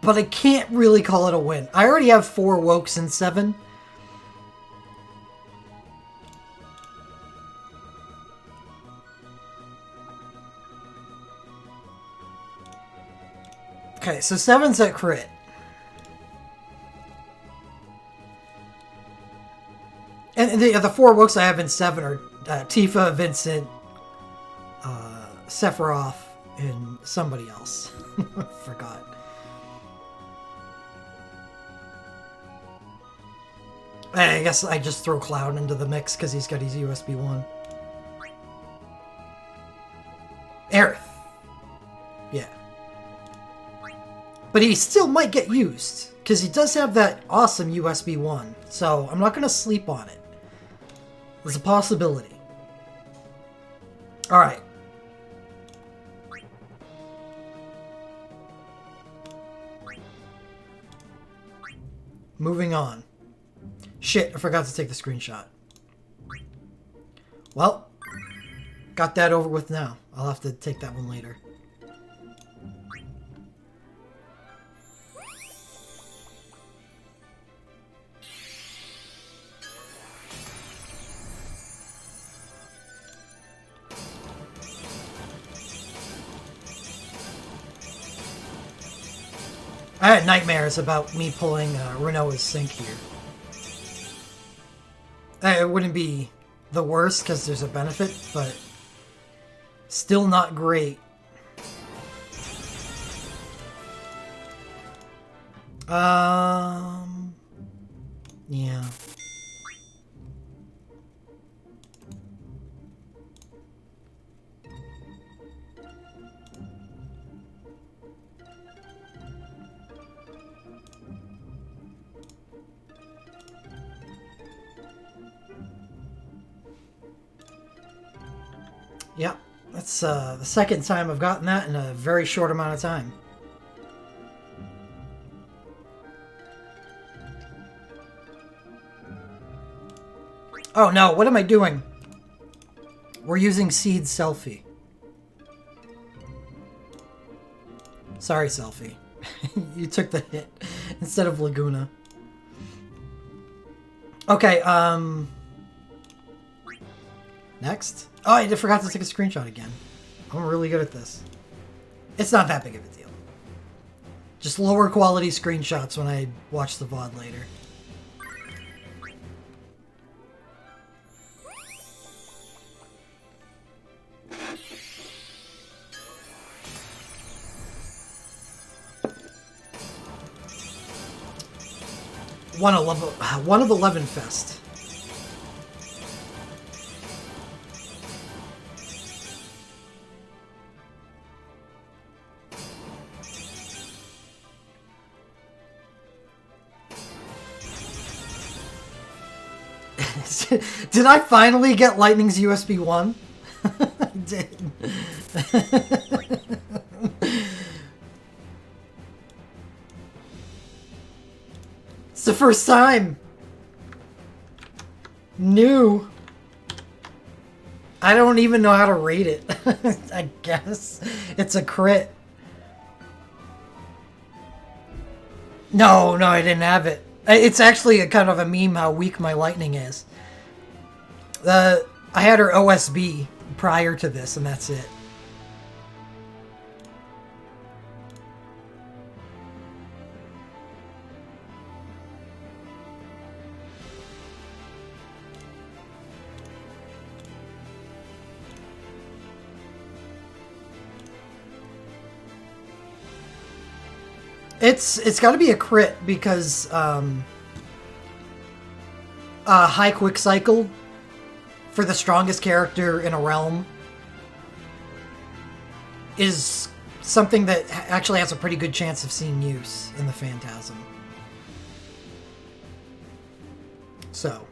But I can't really call it a win. I already have 4 wokes in 7. Okay, so 7's at crit. And the 4 wokes I have in 7 are Tifa, Vincent, Sephiroth, and somebody else. Forgot. I guess I just throw Cloud into the mix because he's got his USB 1. Aerith. Yeah. But he still might get used, because he does have that awesome USB 1. So I'm not going to sleep on it. There's a possibility. Alright. Moving on. Shit, I forgot to take the screenshot. Well, got that over with now. I'll have to take that one later. I had nightmares about me pulling Renoa's Sync here. It wouldn't be the worst because there's a benefit, but still not great. Yeah. Yep, that's the second time I've gotten that in a very short amount of time. Oh no, what am I doing? We're using Seed Selfie. Sorry, Selfie. You took the hit instead of Laguna. Okay, next. Oh, I forgot to take a screenshot again. I'm really good at this. It's not that big of a deal. Just lower quality screenshots when I watch the VOD later. One of 11 Fest. Did I finally get Lightning's USB 1? I did. It's the first time. New. I don't even know how to rate it. I guess it's a crit. No, I didn't have it. It's actually a kind of a meme how weak my Lightning is. I had her OSB prior to this, and that's it. It's got to be a crit because high quick cycle for the strongest character in a realm is something that actually has a pretty good chance of seeing use in the Phantasm. So.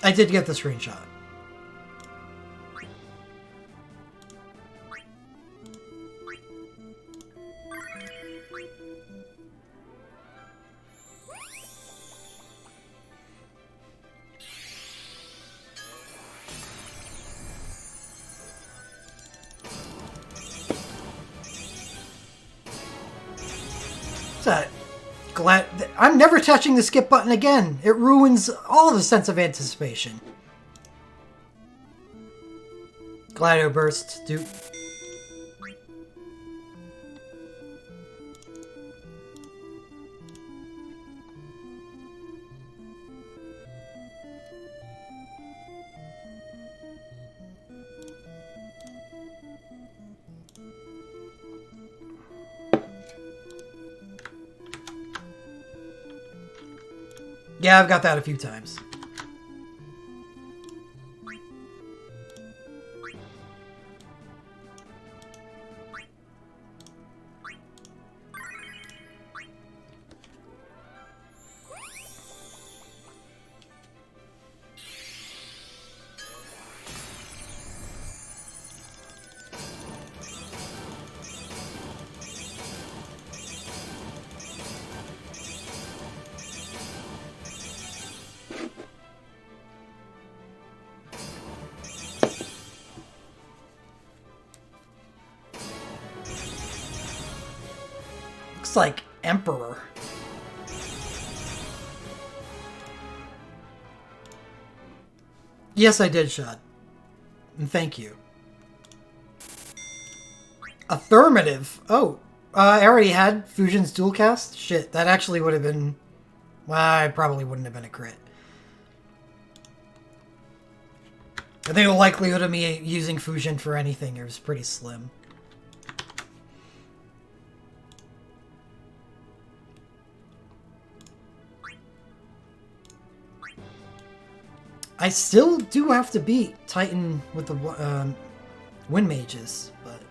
I did get the screenshot. Glad I'm never touching the skip button again. It ruins all the sense of anticipation. Gladio burst, dude. Yeah, I've got that a few times. looks like Emperor. Yes, I did, Shad. And thank you. Affirmative. Oh, I already had Fusion's dual cast. Shit, that actually would have been... Well, I probably wouldn't have been a crit. I think the likelihood of me using Fusion for anything is pretty slim. I still do have to beat Titan with the Wind Mages, but...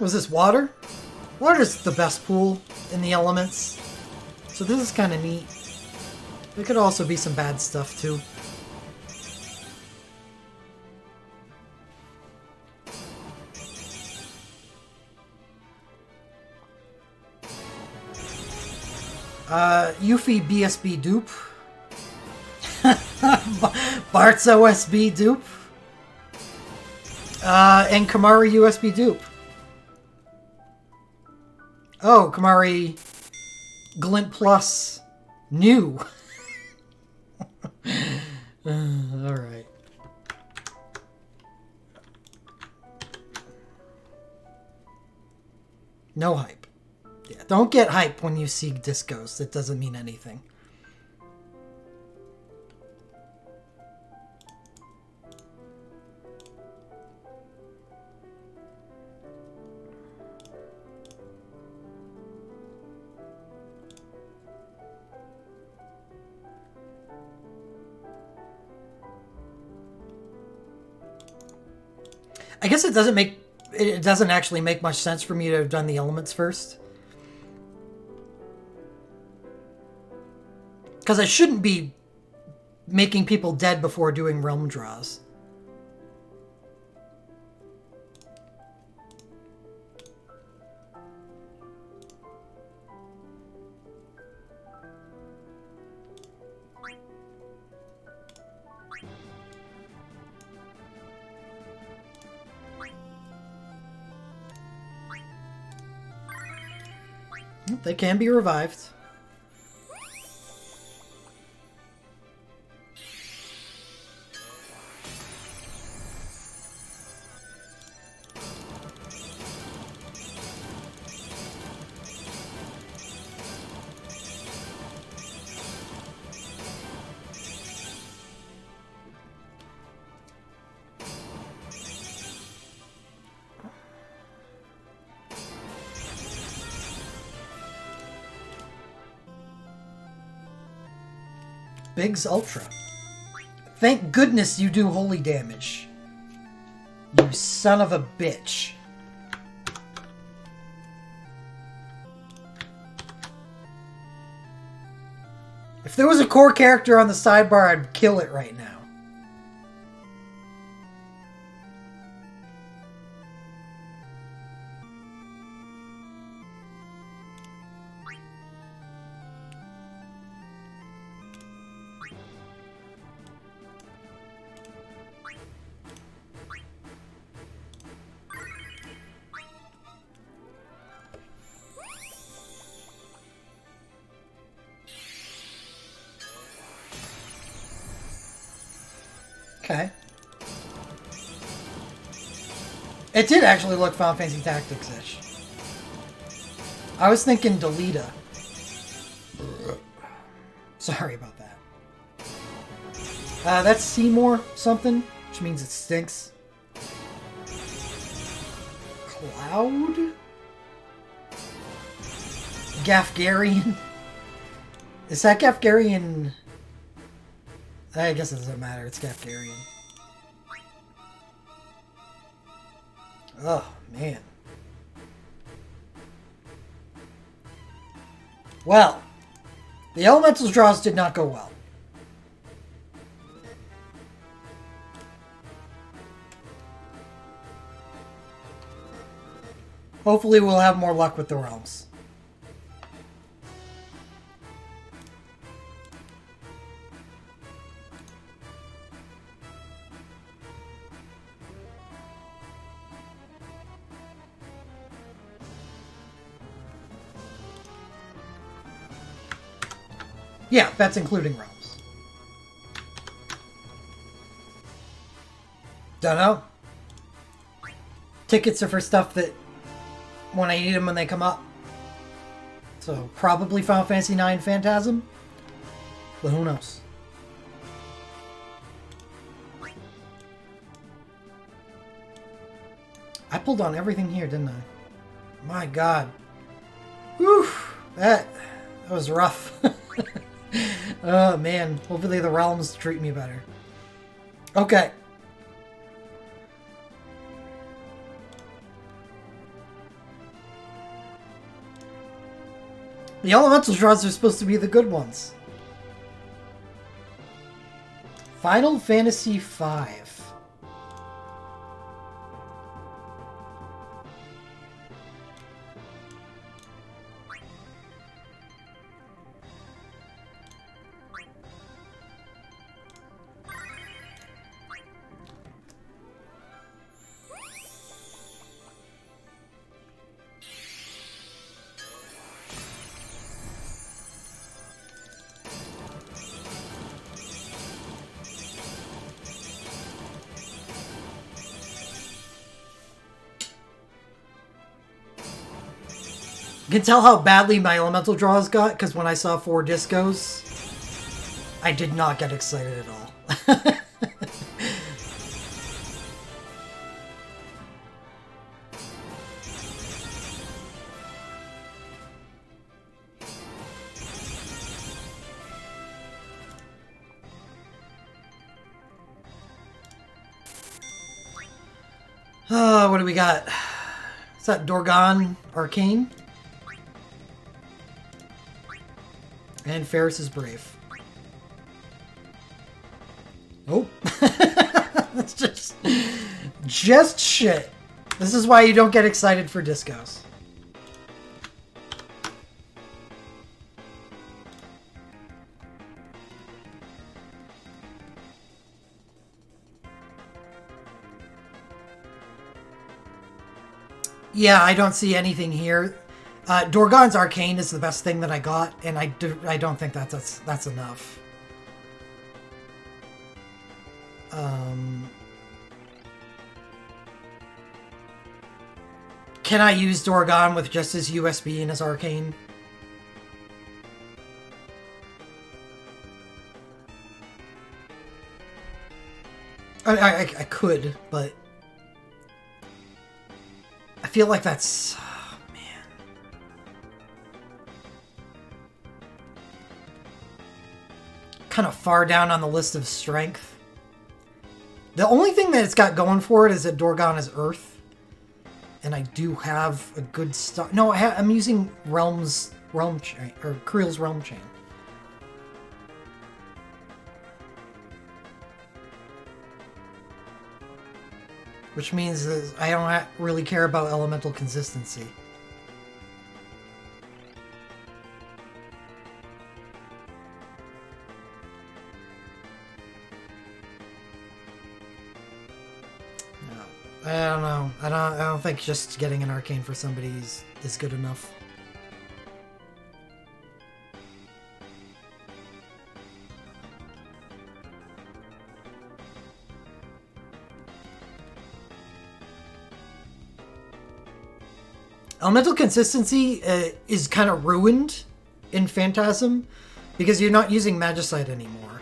Was this water? Water's the best pool in the elements. So this is kind of neat. There could also be some bad stuff too. Yuffie BSB dupe. Bart's OSB dupe. And Kamari USB dupe. Oh, Kamari Glint Plus new. Alright. No hype. Yeah, don't get hype when you see discos. That doesn't mean anything. I guess it doesn't actually make much sense for me to have done the elements first. Because I shouldn't be making people dead before doing realm draws. They can be revived. Biggs Ultra. Thank goodness you do holy damage. You son of a bitch. If there was a core character on the sidebar, I'd kill it right now. Okay. It did actually look Final Fantasy Tactics-ish. I was thinking Delita. Sorry about that. That's Seymour something, which means it stinks. Cloud? Gafgarian? Is that Gafgarian? I guess it doesn't matter, it's Gafgarian. Oh, man. Well, the Elementals draws did not go well. Hopefully we'll have more luck with the realms. Yeah, that's including realms. Don't know. Tickets are for stuff that when I need them when they come up. So probably Final Fantasy IX Phantasm, but who knows? I pulled on everything here, didn't I? My God. Whew, that was rough. Oh man, hopefully the realms treat me better. Okay. The elemental draws are supposed to be the good ones. Final Fantasy V. You can tell how badly my elemental draws got, because when I saw 4 discos, I did not get excited at all. What do we got? Is that Dorgan Arcane? And Ferris is brave. Oh. That's just shit. This is why you don't get excited for discos. Yeah, I don't see anything here. Dorgan's Arcane is the best thing that I got, and I don't think that's enough. Can I use Dorgan with just his USB and his Arcane? I could, but I feel like that's... Oh, man. Kind of far down on the list of strength. The only thing that it's got going for it is that Dorgan is Earth. And I do have a good stuff. No, I'm using Realm Chain, or Creel's Realm Chain. Which means that I don't really care about elemental consistency. I don't know. I don't think just getting an arcane for somebody is good enough. Elemental consistency is kind of ruined in Phantasm because you're not using Magicite anymore.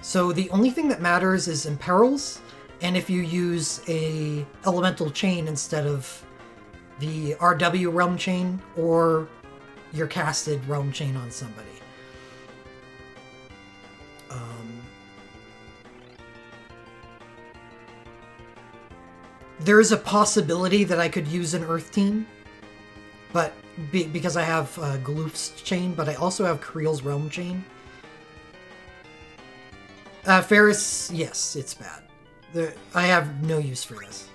So the only thing that matters is Imperils, and if you use a elemental chain instead of the RW Realm Chain or your casted Realm Chain on somebody. There is a possibility that I could use an Earth Team, but because I have Gloof's Chain, but I also have Creel's Realm Chain. Ferris, yes, it's bad. I have no use for this.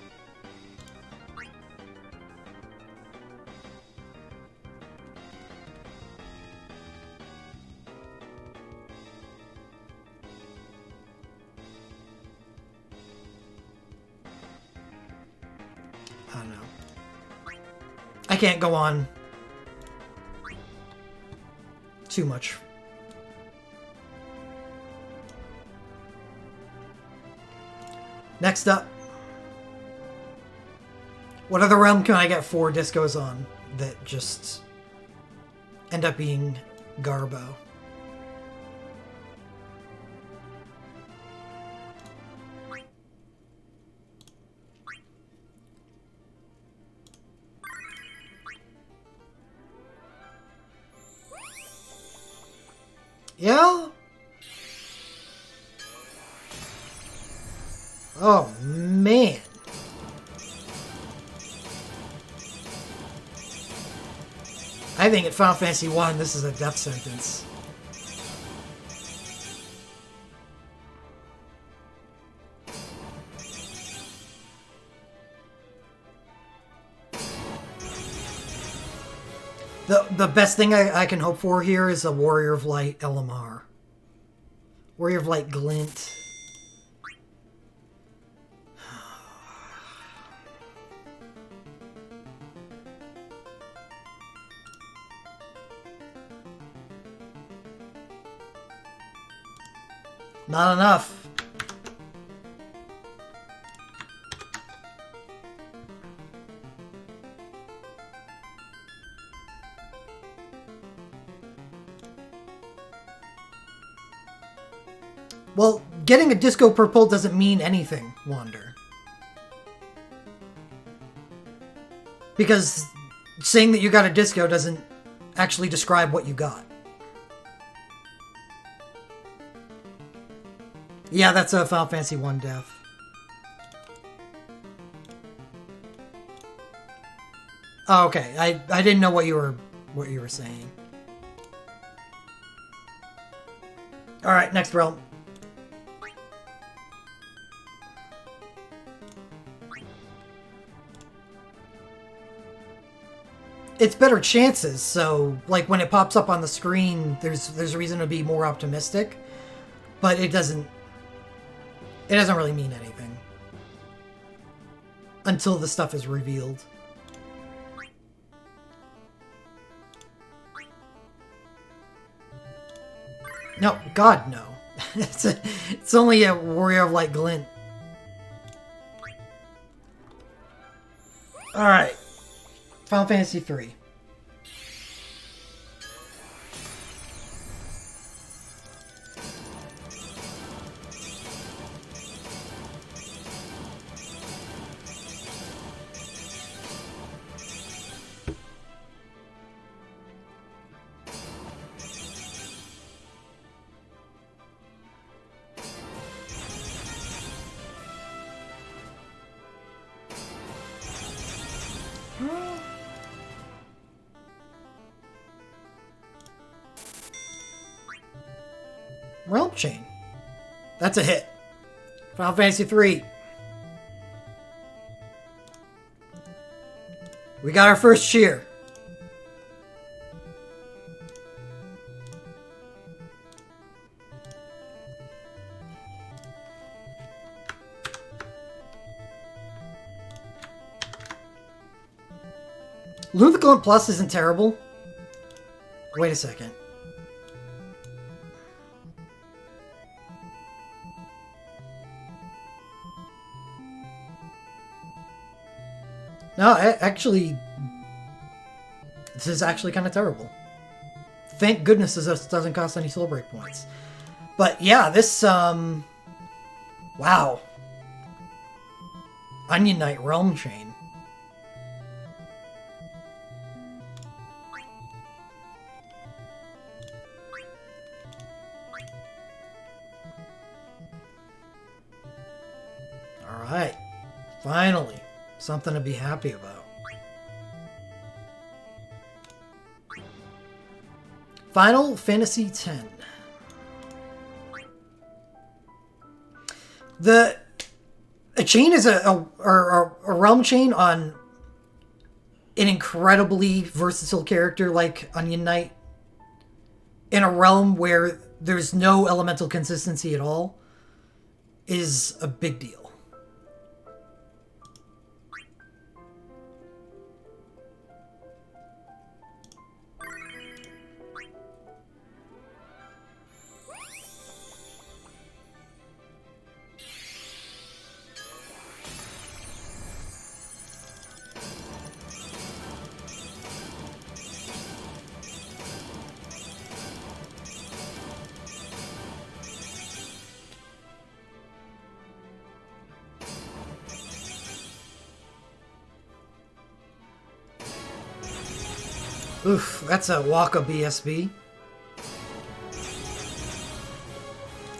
can't go on too much. Next up, what other realm can I get 4 discos on that just end up being Garbo? Yeah? Oh, man. I think at Final Fantasy 1, this is a death sentence. The best thing I can hope for here is a Warrior of Light LMR. Warrior of Light Glint. Not enough. Well, getting a Disco Purple doesn't mean anything, Wander. Because saying that you got a disco doesn't actually describe what you got. Yeah, that's a Final Fantasy 1 death. Oh, okay. I didn't know what you were saying. All right, next realm. It's better chances, so like when it pops up on the screen, there's reason to be more optimistic, but it doesn't really mean anything until the stuff is revealed. No, God, no. It's only a Warrior of Light Glint. All right. Final Fantasy 3. Realm Chain. That's a hit. Final Fantasy 3. We got our first cheer. Lunar Glint Plus isn't terrible. Wait a second. No, actually, this is actually kind of terrible. Thank goodness this doesn't cost any soul break points. But yeah, this, wow. Onion Knight Realm Chain. Alright. Finally. Something to be happy about. Final Fantasy X. A chain is a realm chain on an incredibly versatile character like Onion Knight in a realm where there's no elemental consistency at all is a big deal. Oof, that's a Waka BSB.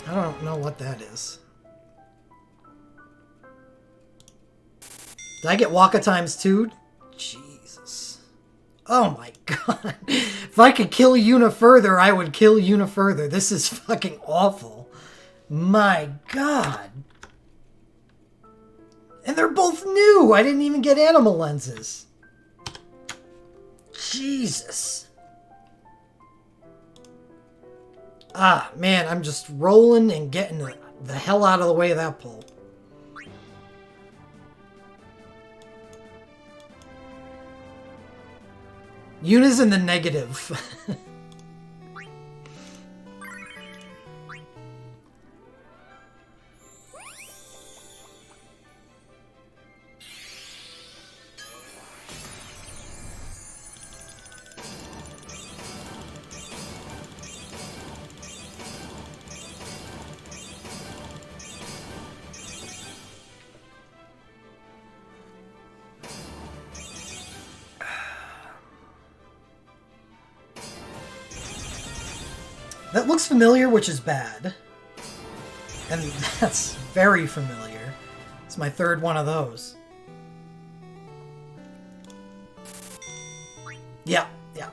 I don't know what that is. Did I get Waka times 2? Jesus. Oh my god. If I could kill Yuna further, I would kill Yuna further. This is fucking awful. My god. And they're both new! I didn't even get animal lenses. Jesus. Ah, man, I'm just rolling and getting the hell out of the way of that pole. Yuna's in the negative. That looks familiar, which is bad. And that's very familiar. It's my third one of those. Yeah, yeah.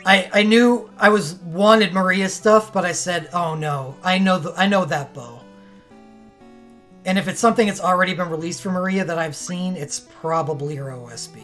I knew I wanted Maria stuff, but I said, oh no, I know that bow. And if it's something that's already been released for Maria that I've seen, it's probably her OSB.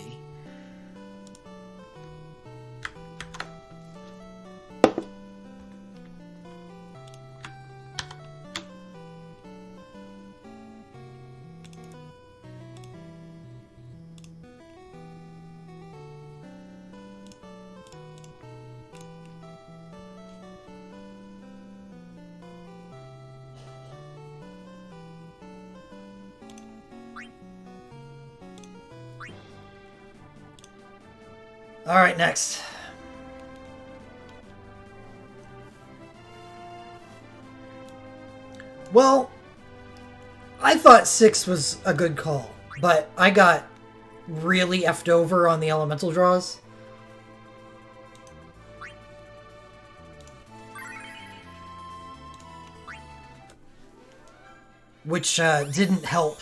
Alright, next. Well, I thought 6 was a good call, but I got really effed over on the elemental draws. Which didn't help.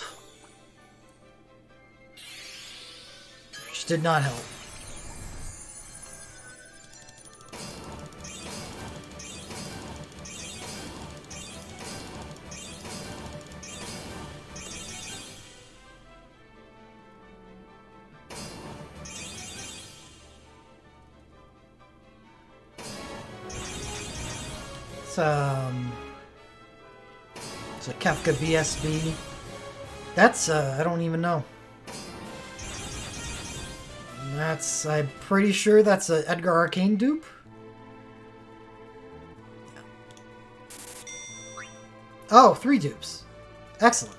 Which did not help. It's a Kefka BSB. That's, I don't even know. That's, I'm pretty sure that's a Edgar Arcane dupe. Yeah. Oh, 3 dupes. Excellent.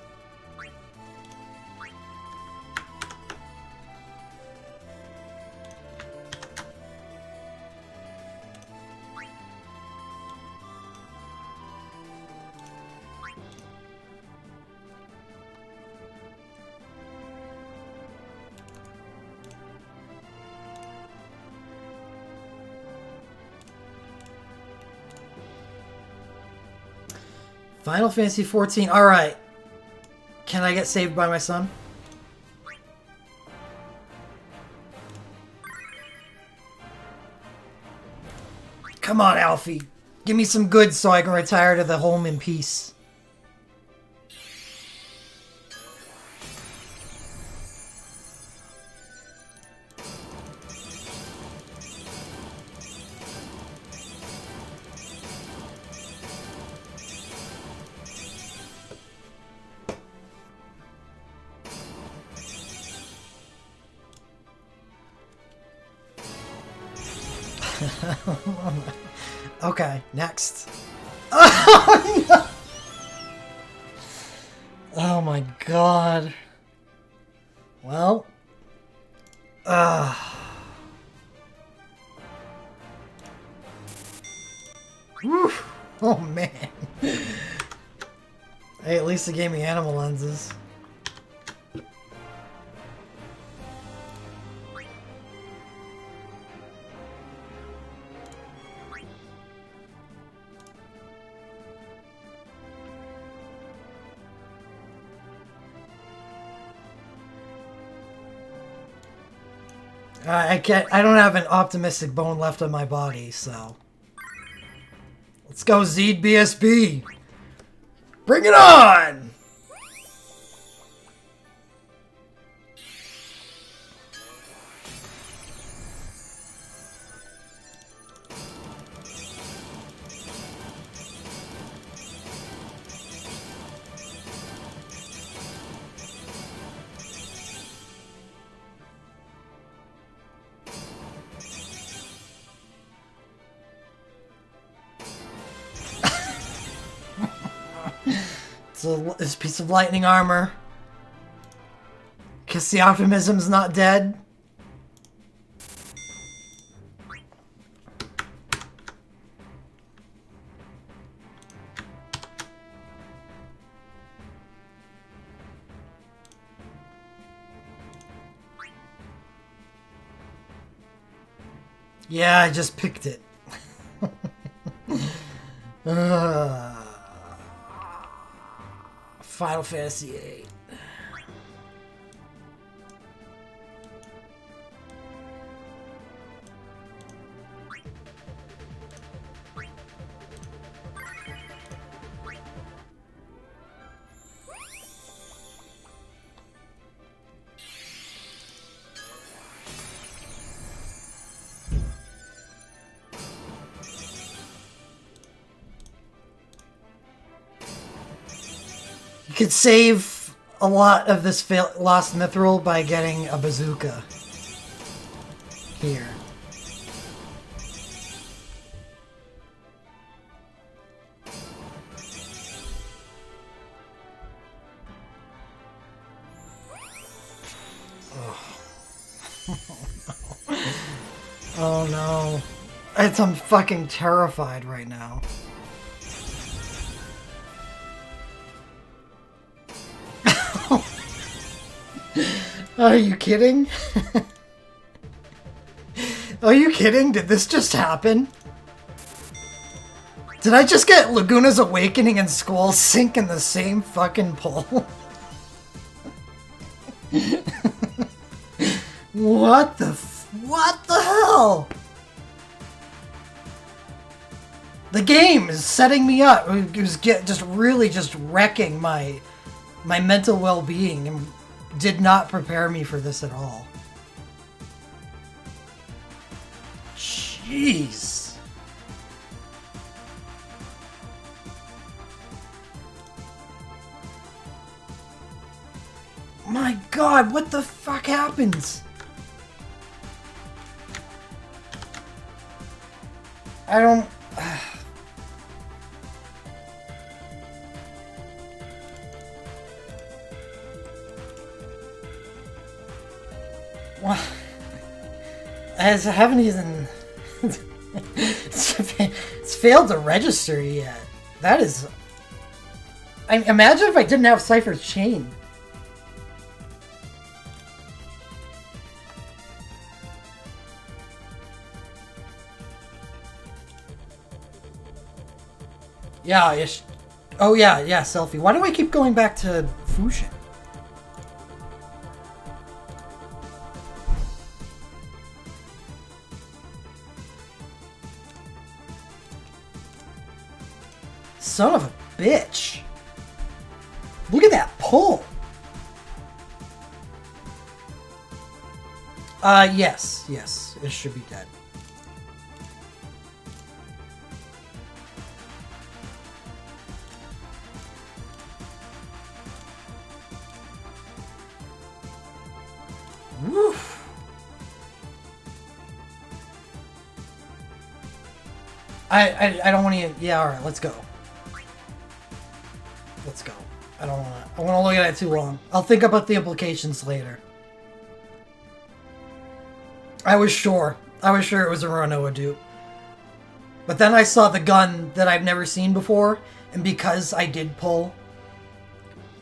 Final Fantasy 14. Alright. Can I get saved by my son? Come on, Alfie. Give me some goods so I can retire to the home in peace. Okay, next. Oh, no. Oh my god. Well. Whew. Oh man. Hey, at least it gave me animal lenses. I can't. I don't have an optimistic bone left on my body, so let's go, Zeed BSB. Bring it on! This piece of lightning armor. Kiss the optimism's not dead. Yeah, I just picked it. Final Fantasy VIII. You could save a lot of this lost mithril by getting a bazooka. Here. Oh no. I'm fucking terrified right now. Are you kidding? Are you kidding? Did this just happen? Did I just get Laguna's Awakening and Squall Sink in the same fucking poll? What the hell? The game is setting me up. It was just really wrecking my mental well-being and did not prepare me for this at all. Jeez. My God, what the fuck happens? I don't... Well, I haven't even... it's failed to register yet. That is... imagine if I didn't have Cypher's Chain. Yeah, oh yeah, selfie. Why do I keep going back to Fushin? Son of a bitch. Look at that pull. Yes, it should be dead. Woof. I don't want to... Yeah, alright, let's go. Let's go. I don't want to... I want to look at it too long. I'll think about the implications later. I was sure it was a Rinoa dupe. But then I saw the gun that I've never seen before, and because I did pull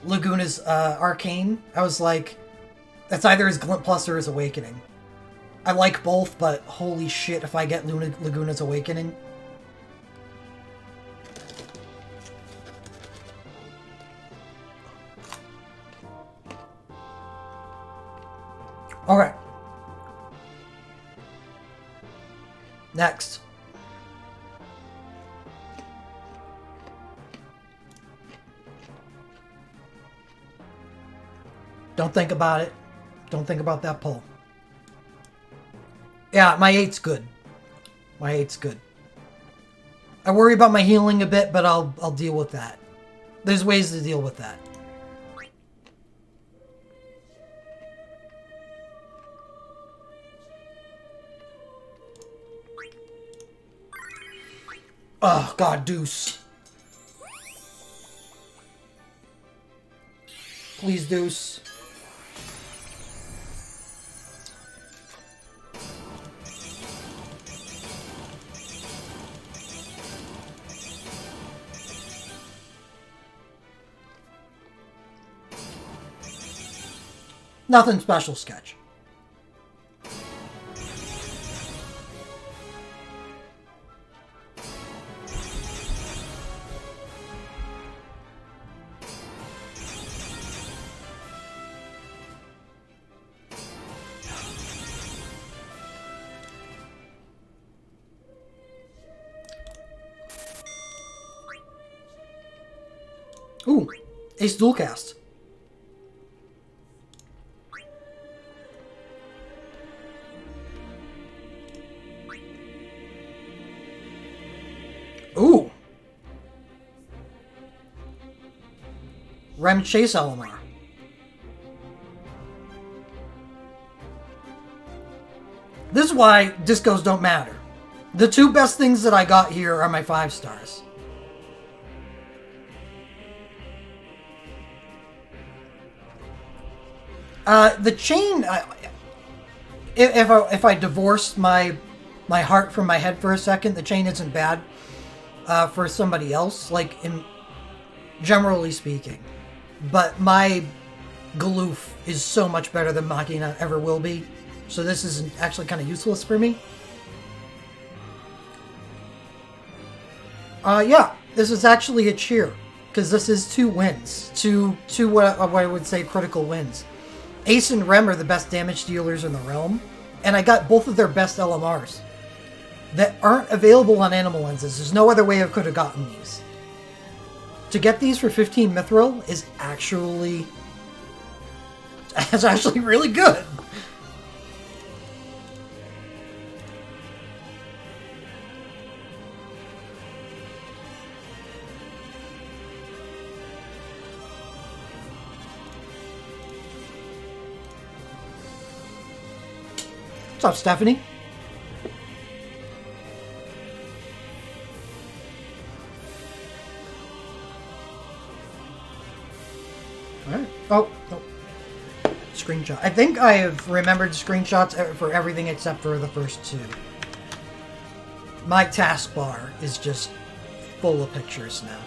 Laguna's Arcane, I was like, that's either his Glint Plus or his Awakening. I like both, but holy shit if I get Laguna's Awakening. Alright. Next. Don't think about it. Don't think about that pull. Yeah, my 8's good. My 8's good. I worry about my healing a bit, but I'll deal with that. There's ways to deal with that. Oh, God, Deuce. Please, Deuce. Nothing special, Sketch. Ooh, Ace Dualcast. Ooh. Rem Chase Elamar. This is why discos don't matter. The two best things that I got here are my 5 stars. The chain, if I divorced my heart from my head for a second, the chain isn't bad for somebody else, like generally speaking. But my Galoof is so much better than Machina ever will be, so this is actually kind of useless for me. Yeah, this is actually a cheer, because this is 2 wins. Two what I would say critical wins. Ace and Rem are the best damage dealers in the realm, and I got both of their best LMRs that aren't available on Animal Lenses. There's no other way I could have gotten these. To get these for 15 Mithril is actually really good. What's up, Stephanie? Alright. Oh, no. Screenshot. I think I have remembered screenshots for everything except for the first 2. My taskbar is just full of pictures now.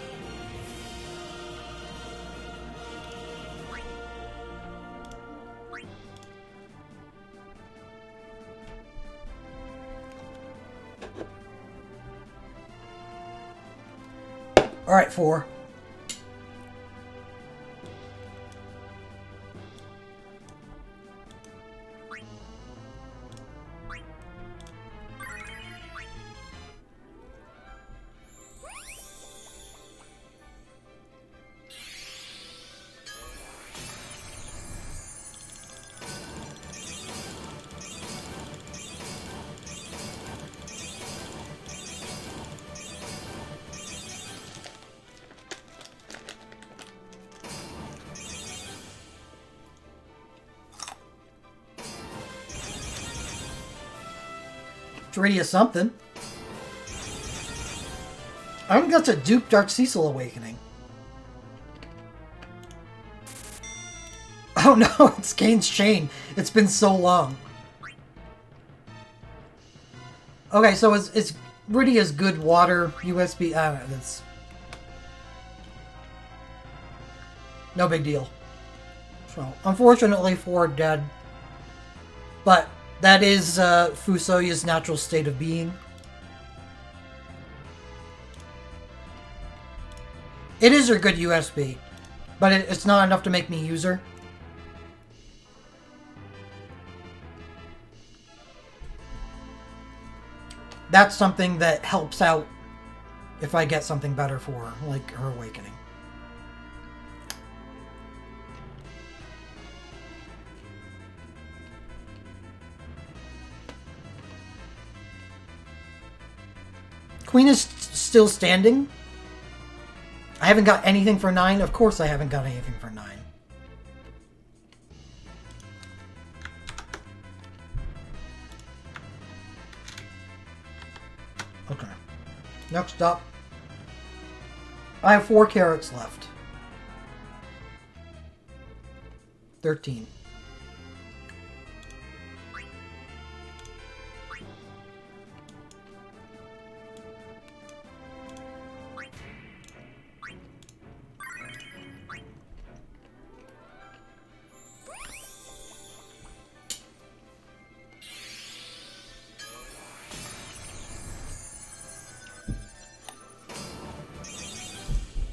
Alright, 4. Duridia something. I think that's a Duke Dark Cecil Awakening. Oh no, it's Kane's Chain. It's been so long. Okay, so it's Duridia's good water USB. That's no big deal. So, unfortunately, 4 dead. But that is Fusoya's natural state of being. It is her good USB, but it's not enough to make me use her. that's something that helps out if I get something better for her, like her awakening. Queen is still standing. I haven't got anything for 9. Of course I haven't got anything for 9. Okay. Next up. I have 4 carrots left. 13.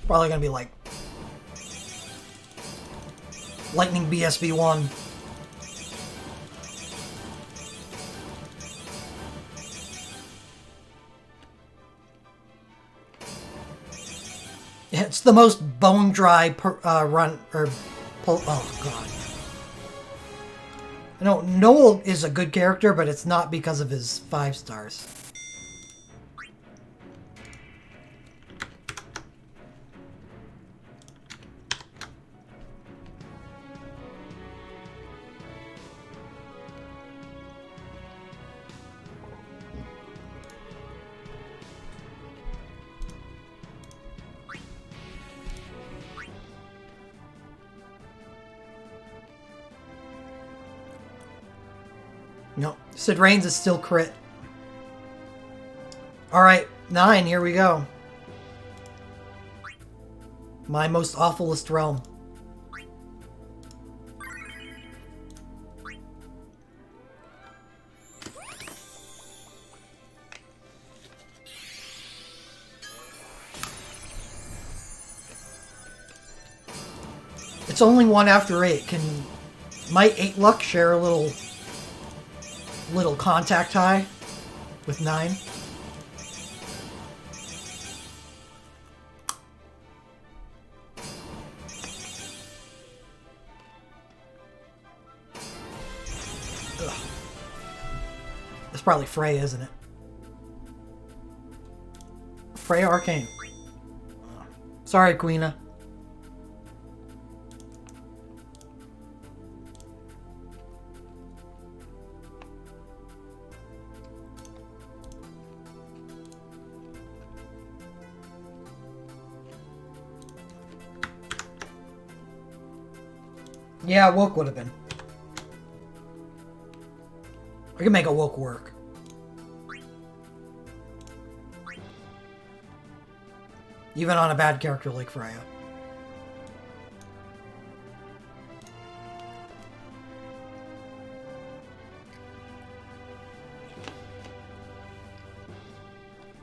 Probably gonna be like Lightning BSB1. It's the most bone dry run or pull. Oh god. I know Noel is a good character, but it's not because of his 5 stars. No, Sid Reigns is still crit. Alright, 9, here we go. My most awfulest realm. It's only 1 after 8. Might 8 luck share a little contact high with 9? Ugh. It's probably Frey, isn't it? Frey Arcane. Sorry, Queena. Yeah, Woke would have been. I can make a Woke work. Even on a bad character like Freya.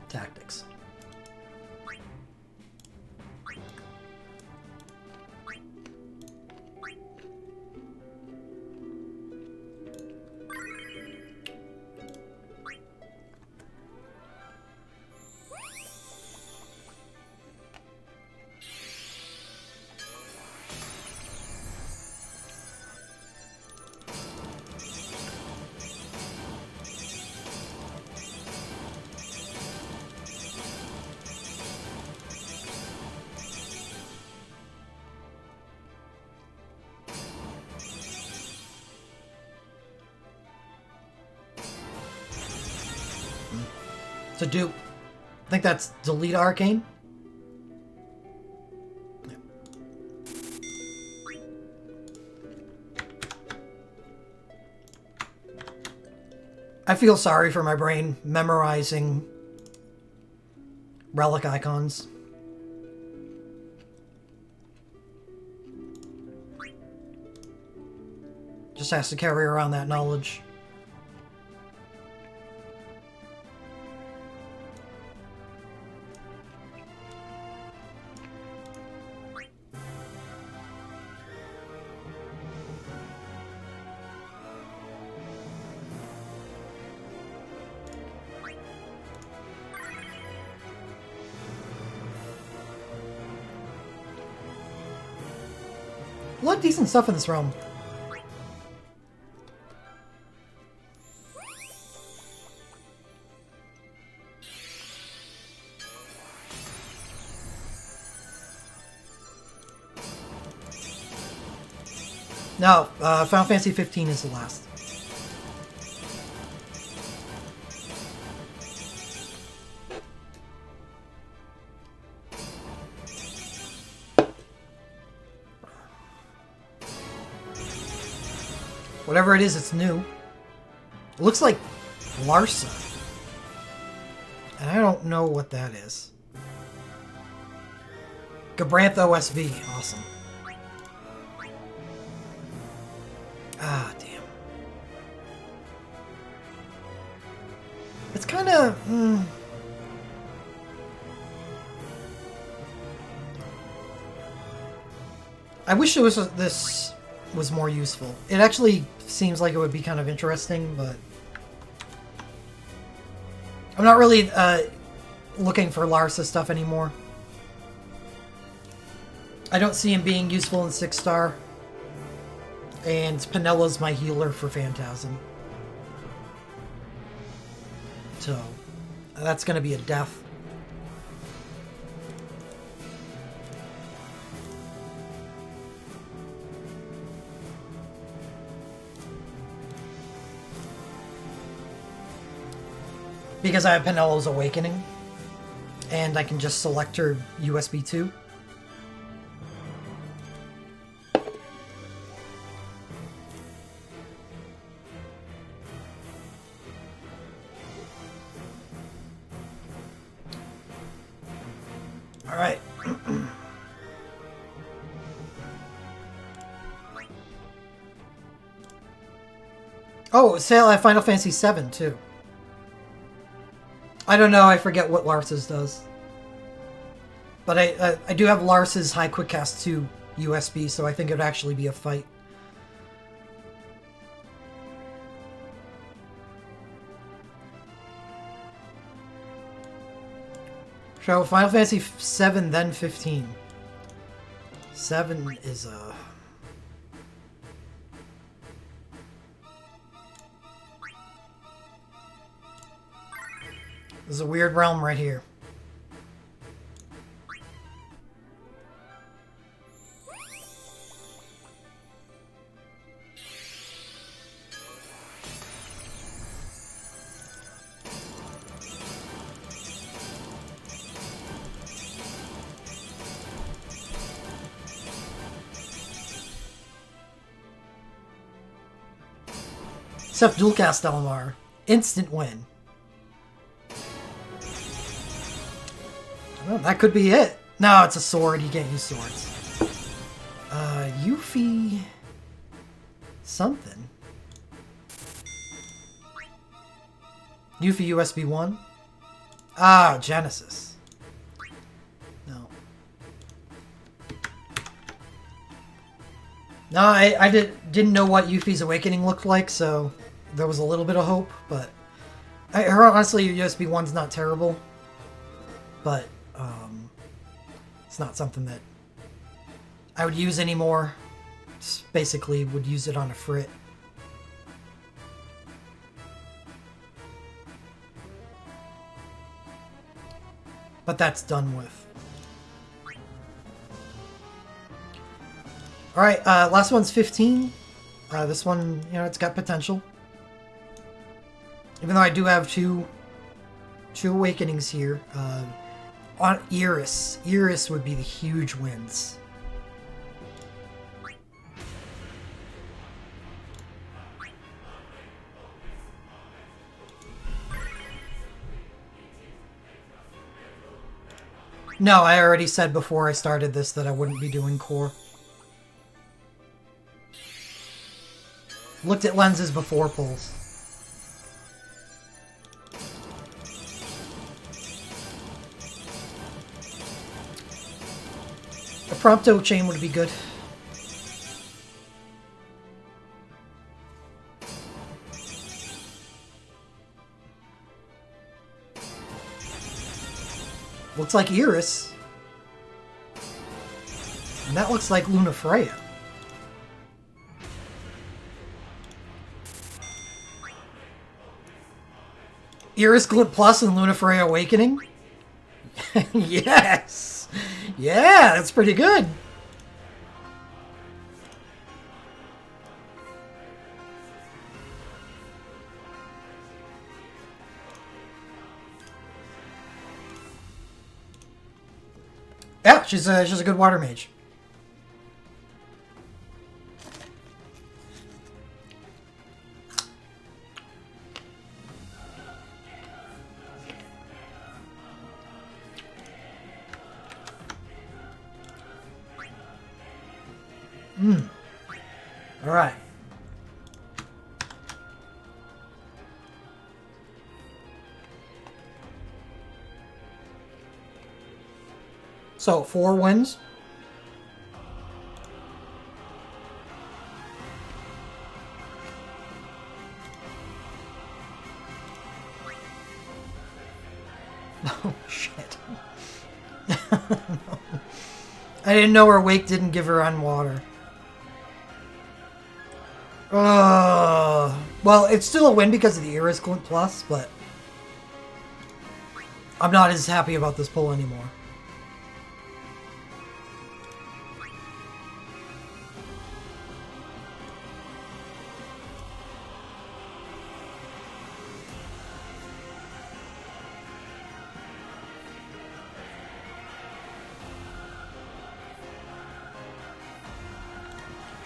Tactics. So do I think that's delete Arcane? I feel sorry for my brain memorizing relic icons. Just has to carry around that knowledge. A lot of decent stuff in this realm. No, Final Fantasy 15 is the last. Whatever it is, it's new. It looks like Larsa. And I don't know what that is. Gabranth OSV. Awesome. Ah, damn. It's kind of... I wish this was more useful. It actually seems like it would be kind of interesting, but... I'm not really looking for Larsa stuff anymore. I don't see him being useful in 6-star. And Penella's my healer for Phantasm. So, that's going to be a death. Because I have Penella's Awakening. And I can just select her USB 2. Alright. Oh, sale at Final Fantasy VII, too. I don't know, I forget what Larsa's does. But I do have Larsa's High Quick Cast 2 USB, so I think it would actually be a fight. So, Final Fantasy 7, then 15. 7 is a... This is a weird realm right here. Except Dualcast Elmar. Instant win. Well, that could be it. No, it's a sword. You can't use swords. Yuffie... something. Yuffie USB 1? Ah, Genesis. No. No, I didn't know what Yuffie's Awakening looked like, so there was a little bit of hope, but... honestly, USB 1's not terrible. But... it's not something that I would use anymore. Just basically would use it on a frit. But that's done with. Alright, last one's 15. This one, you know, it's got potential. Even though I do have two awakenings here. On Iris. Iris would be the huge wins. No, I already said before I started this that I wouldn't be doing core. Looked at lenses before pulls. A Prompto chain would be good. Looks like Iris. And that looks like Lunafreya. Iris Glint Plus and Lunafreya Awakening? Yes! Yeah, that's pretty good. Yeah, she's a good water mage. All right. So 4 wins. Oh shit. I didn't know her wake didn't give her on water. Well, it's still a win because of the Iris Glint Plus, but I'm not as happy about this pull anymore.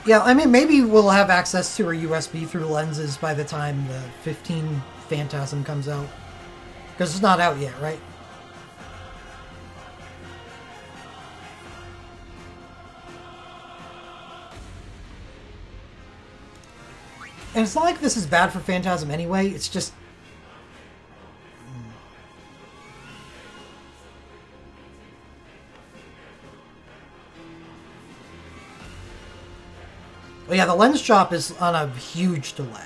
Yeah, I mean, maybe we'll have access to her USB through lenses by the time the 15 Phantasm comes out. Because it's not out yet, right? And it's not like this is bad for Phantasm anyway, it's just... Well, yeah, the lens shop is on a huge delay.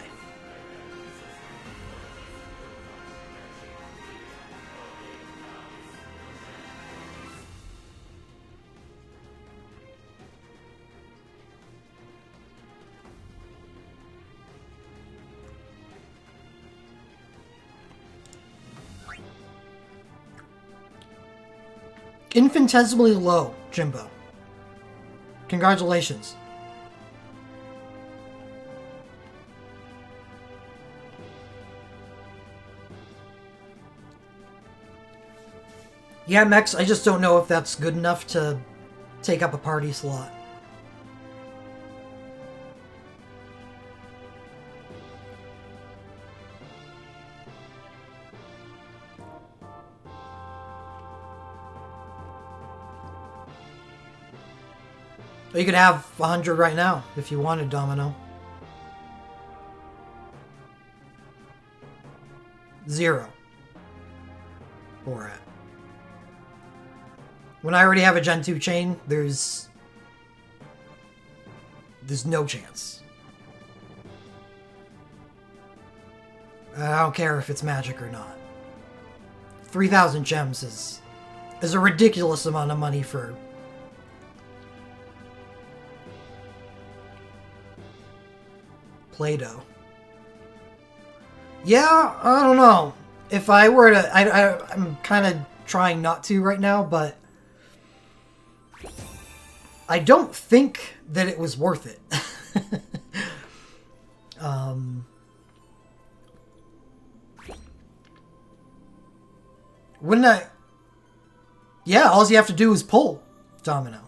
Infinitesimally low, Jimbo. Congratulations. Yeah, Mex, I just don't know if that's good enough to take up a party slot. You could have 100 right now if you wanted, Domino. 0. Borat. When I already have a Gen 2 chain, there's no chance. I don't care if it's magic or not. 3,000 gems is a ridiculous amount of money for... Play-Doh. Yeah, I don't know. If I were to... I'm kind of trying not to right now, but... I don't think that it was worth it. Wouldn't I... Yeah, all you have to do is pull, Domino.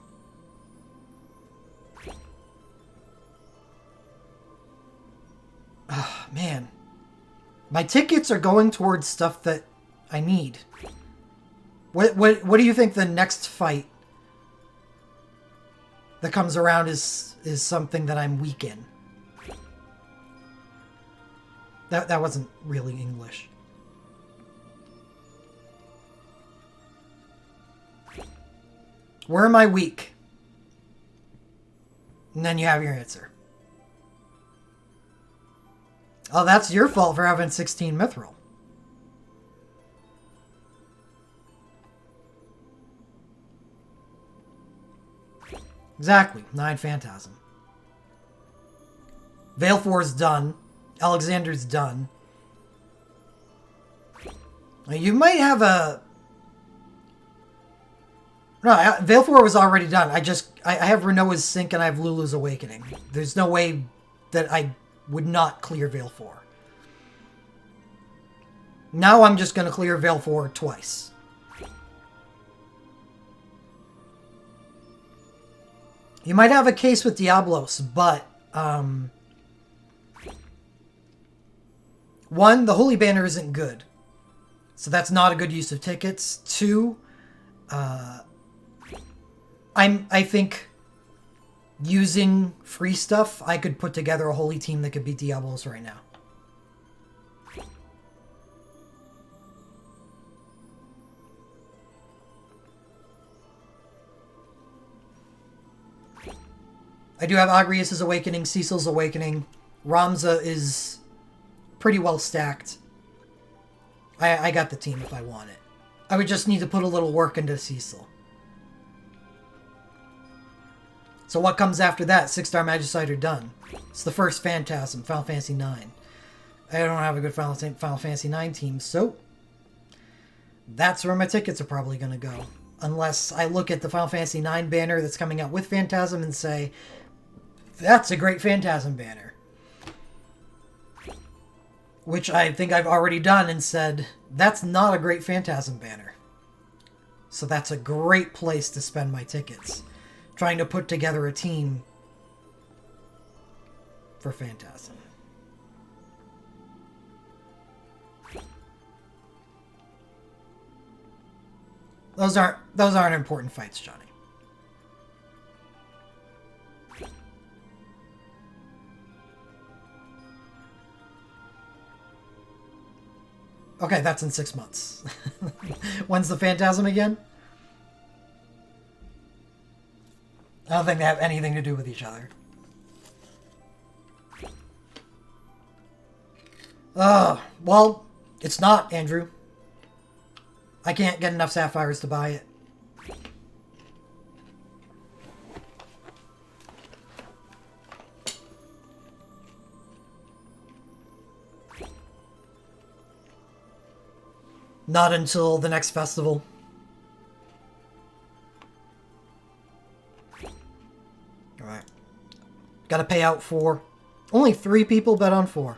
Man. My tickets are going towards stuff that I need. What do you think the next fight that comes around is something that I'm weak in? That wasn't really English. Where am I weak? And then you have your answer. Oh, that's your fault for having 16 Mithril. Exactly. 9 Phantasm. Valefor's done. Alexander's done. You might have a... No, Veil 4 was already done. I have Renoa's Sync and I have Lulu's Awakening. There's no way that I would not clear Veil 4. Now I'm just going to clear Veil 4 twice. You might have a case with Diablos, but... One, the Holy Banner isn't good. So that's not a good use of tickets. Two, I think using free stuff, I could put together a holy team that could beat Diablos right now. I do have Agrias' Awakening, Cecil's Awakening. Ramza is pretty well stacked. I got the team if I want it. I would just need to put a little work into Cecil. So what comes after that? 6-star Magicite are done. It's the first Phantasm, Final Fantasy IX. I don't have a good Final Fantasy IX team, so that's where my tickets are probably going to go. Unless I look at the Final Fantasy IX banner that's coming out with Phantasm and say, that's a great Phantasm banner. Which I think I've already done and said, that's not a great Phantasm banner. So that's a great place to spend my tickets. Trying to put together a team for Phantasm. Those aren't important fights, Johnny. Okay, that's in 6 months. When's the Phantasm again? I don't think they have anything to do with each other. Well, it's not, Andrew. I can't get enough sapphires to buy it. Not until the next festival. Alright. Gotta pay out 4. Only 3 people bet on 4.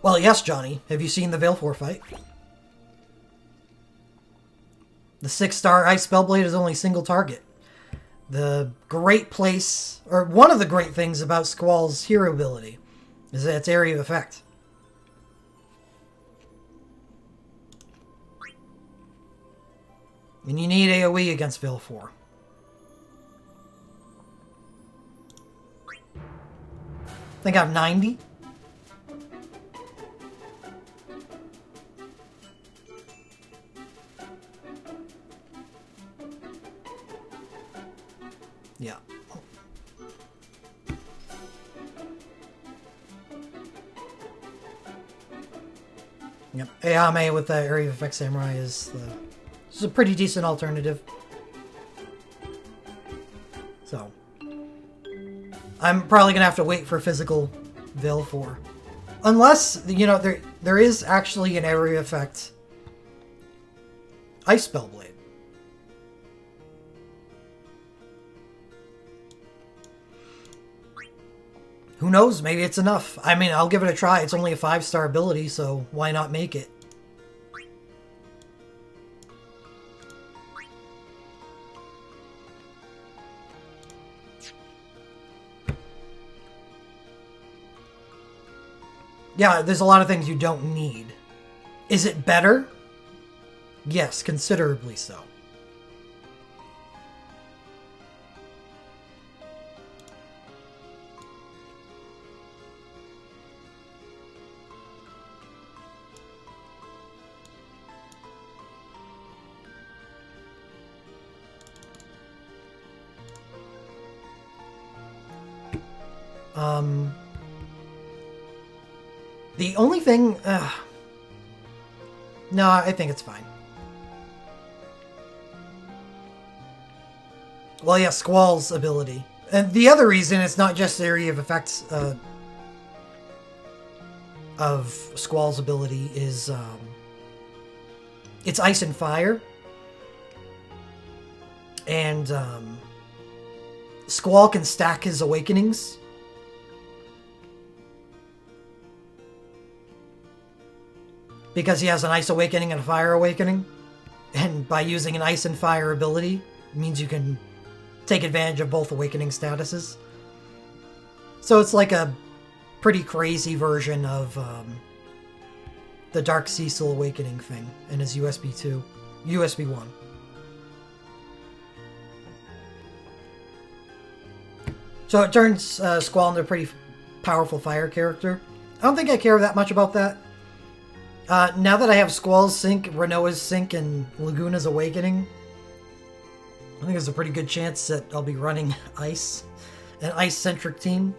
Well, yes, Johnny. Have you seen the Veil 4 fight? The 6-star Ice Spellblade is only single target. The great place, or one of the great things about Squall's hero ability, is that it's area of effect. And you need AoE against Veil 4. I think I have 90. Yeah. Yep. Ayame with the Area of Effect Samurai is a pretty decent alternative. So I'm probably gonna have to wait for physical Veil 4. Unless, you know, there is actually an Area Effect Ice Spellblade. Who knows? Maybe it's enough. I mean, I'll give it a try. It's only a 5-star ability, so why not make it? Yeah, there's a lot of things you don't need. Is it better? Yes, considerably so. The only thing... no, I think it's fine. Well, yeah, Squall's ability. And the other reason it's not just the area of effects of Squall's ability is it's ice and fire. And Squall can stack his awakenings. Because he has an ice awakening and a fire awakening. And by using an ice and fire ability, it means you can take advantage of both awakening statuses. So it's like a pretty crazy version of the Dark Cecil awakening thing in his USB 2, USB 1. So it turns Squall into a pretty powerful fire character. I don't think I care that much about that. Now that I have Squall's Sync, Rinoa's Sync, and Laguna's Awakening, I think there's a pretty good chance that I'll be running Ice, an Ice-centric team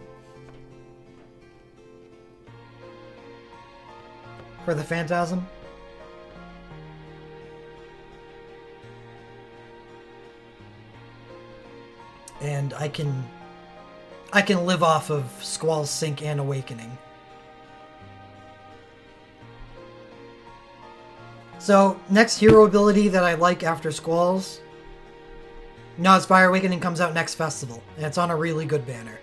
for the Phantasm. And I can live off of Squall's Sync and Awakening. So, next hero ability that I like after Squall's, Nod's Fire Awakening comes out next festival, and it's on a really good banner.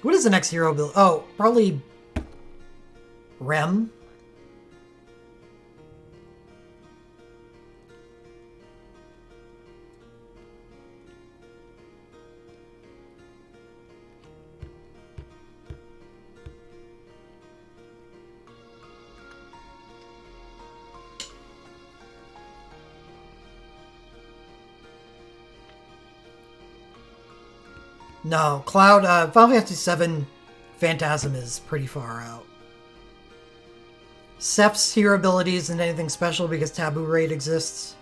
What is the next hero ability? Oh, probably Rem. No, Cloud, Final Fantasy VII Phantasm is pretty far out. Seph's hero ability isn't anything special because Taboo Raid exists.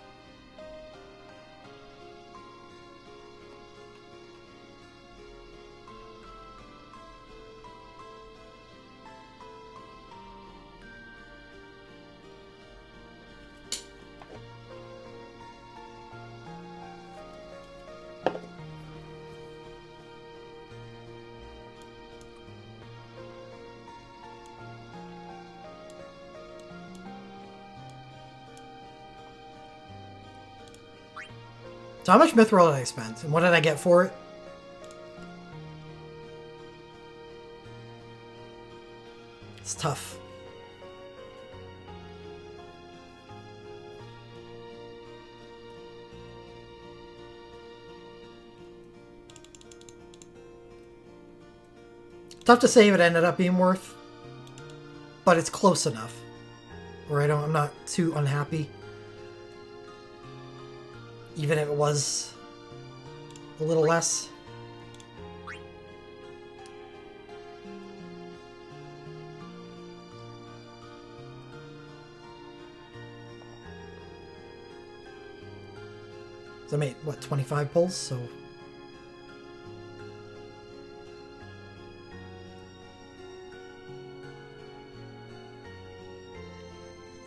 So how much Mithril did I spend? And what did I get for it? It's tough. Tough to say if it ended up being worth, but it's close enough where I'm not too unhappy. Even if it was a little less. So I made, what, 25 pulls? So...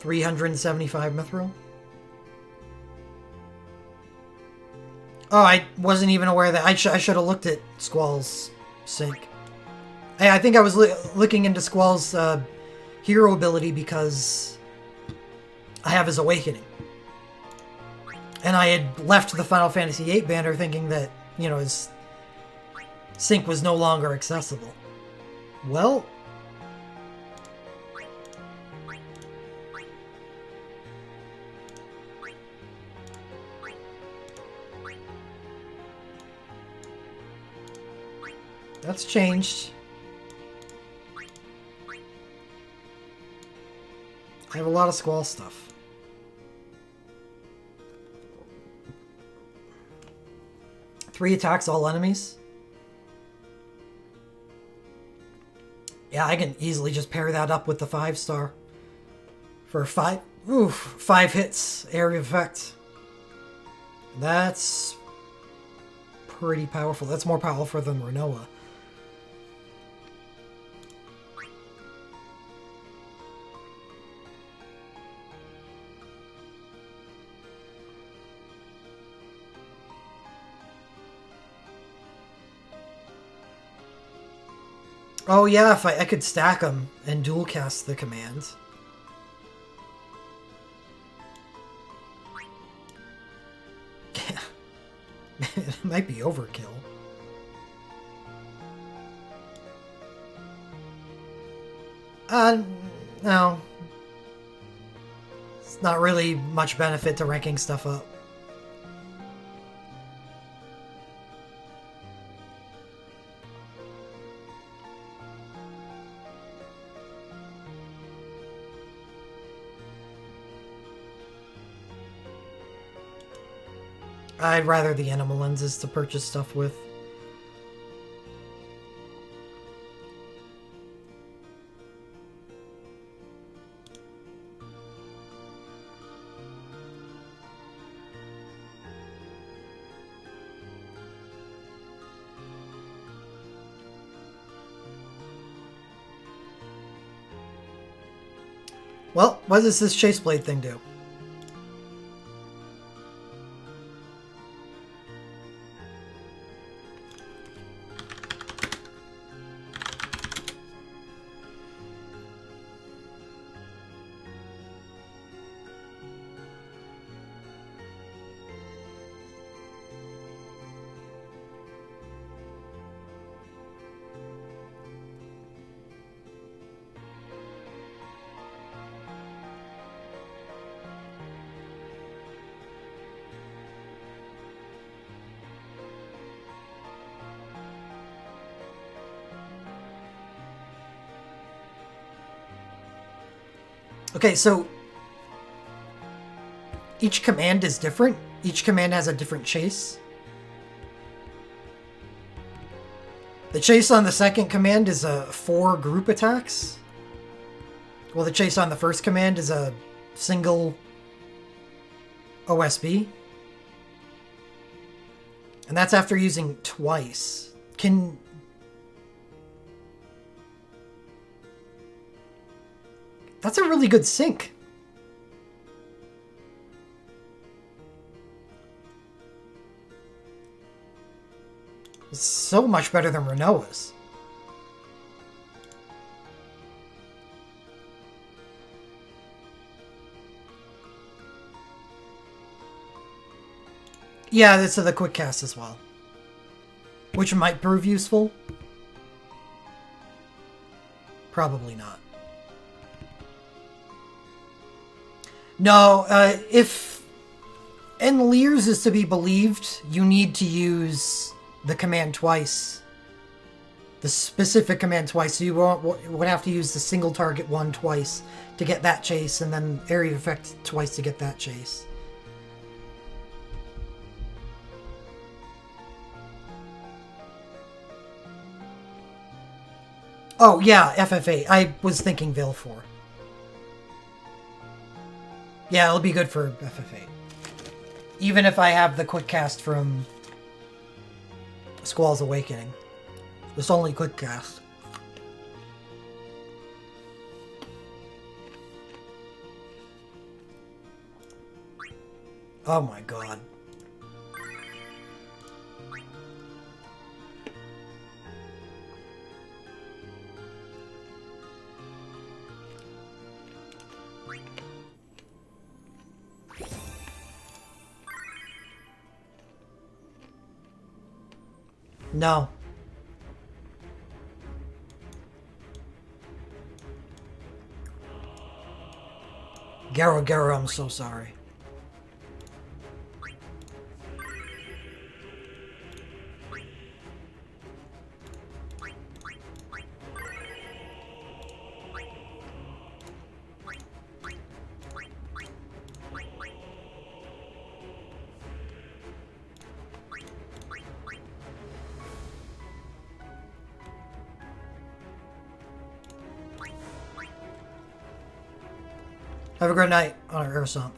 $375 mithril. Oh, I wasn't even aware that. I should have looked at Squall's Sync. I think I was looking into Squall's hero ability because I have his Awakening. And I had left the Final Fantasy VIII banner thinking that, you know, his Sync was no longer accessible. Well... that's changed. I have a lot of Squall stuff. Three attacks, all enemies. Yeah, I can easily just pair that up with the 5-star. For 5 hits, area of effect. That's pretty powerful. That's more powerful than Rinoa. Oh yeah, if I could stack them and dual cast the commands. Yeah. It might be overkill. No. It's not really much benefit to ranking stuff up. I'd rather the animal lenses to purchase stuff with. Well, what does this Chase Blade thing do? Okay, so each command is different. Each command has a different chase. The chase on the second command is a 4 group attacks. Well, the chase on the first command is a single OSB. And that's after using twice. That's a really good sync. It's so much better than Rinoa's. Yeah, this is the quick cast as well. Which might prove useful. Probably not. No, if Enleers is to be believed, you need to use the command twice. The specific command twice. So you would have to use the single target one twice to get that chase, and then area effect twice to get that chase. Oh, yeah, FF8. I was thinking Valefor. Yeah, it'll be good for FF8. Even if I have the quick cast from Squall's Awakening. It's only quick cast. Oh my god. No. Garo, I'm so sorry. Have a great night on our Ursump.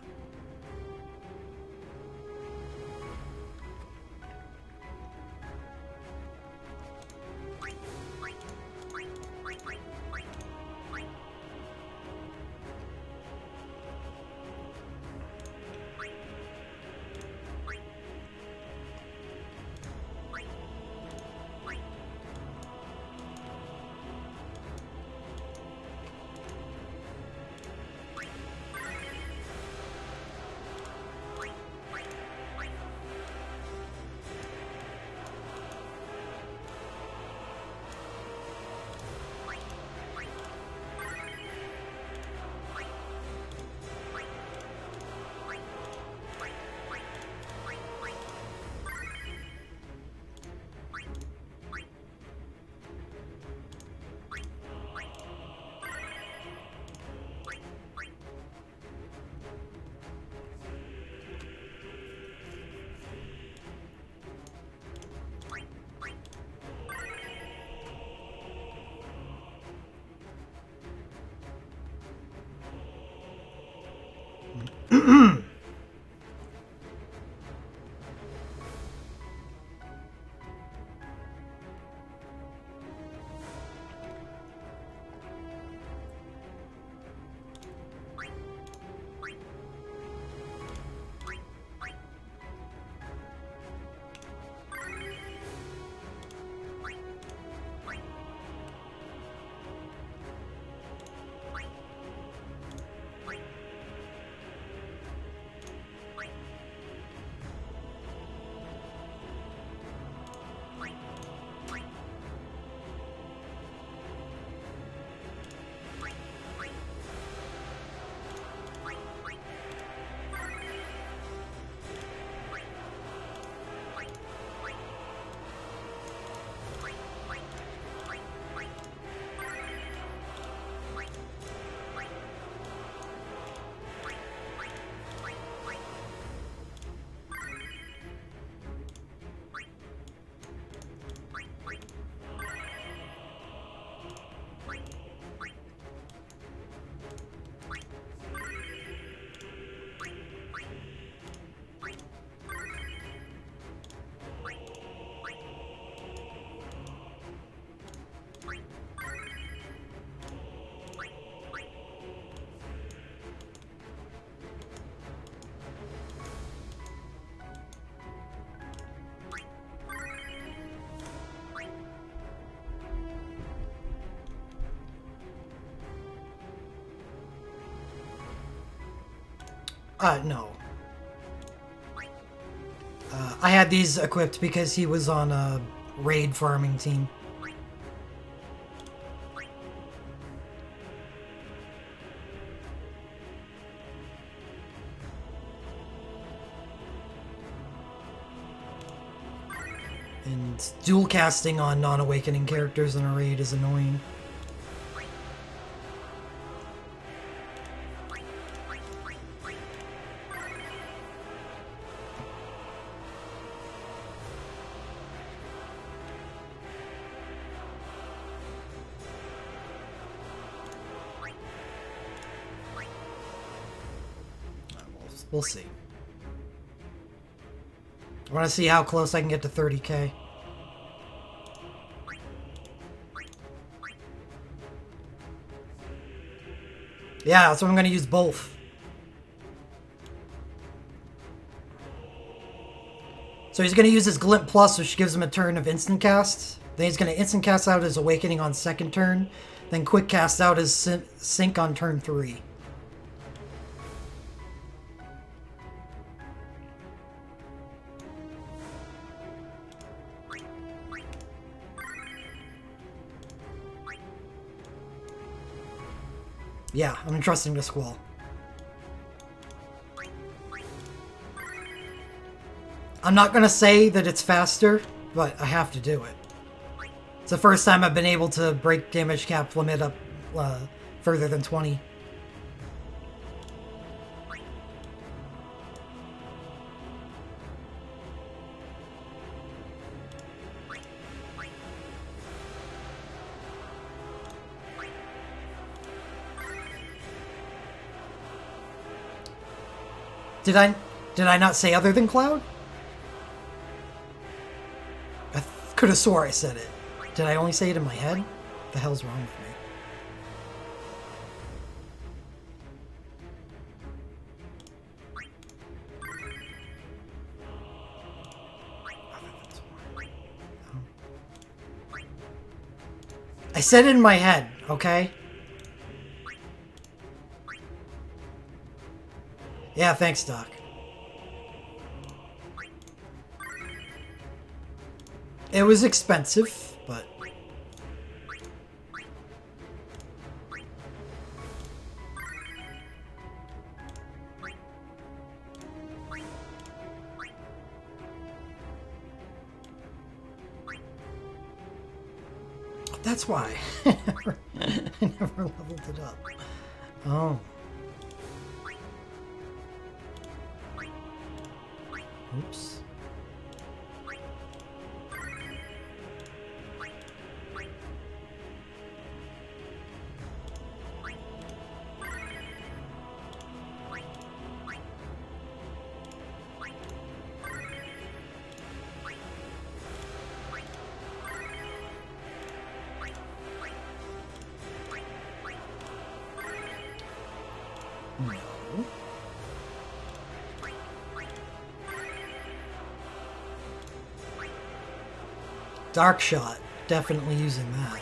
No. I had these equipped because he was on a raid farming team. And dual casting on non-awakening characters in a raid is annoying. We'll see. I want to see how close I can get to 30k. Yeah, so I'm going to use both. So he's going to use his Glint Plus, which gives him a turn of instant cast. Then he's going to instant cast out his Awakening on second turn. Then quick cast out his Sync on turn 3. Yeah, I'm trusting the Squall. I'm not going to say that it's faster, but I have to do it. It's the first time I've been able to break damage cap limit up further than 20. Did I not say other than Cloud? I could have swore I said it. Did I only say it in my head? What the hell's wrong with me? I said it in my head, okay? Yeah, thanks, Doc. It was expensive, but... That's why. I never leveled it up. Oh. Oops. Dark Shot. Definitely using that.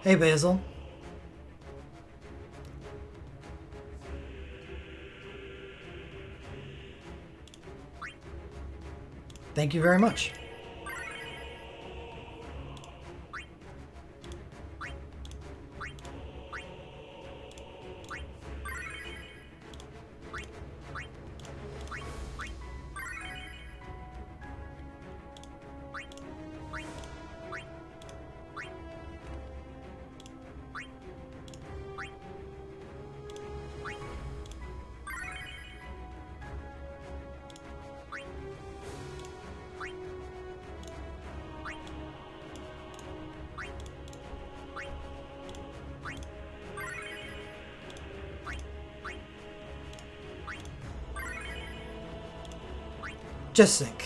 Hey, Basil. Thank you very much. Just think.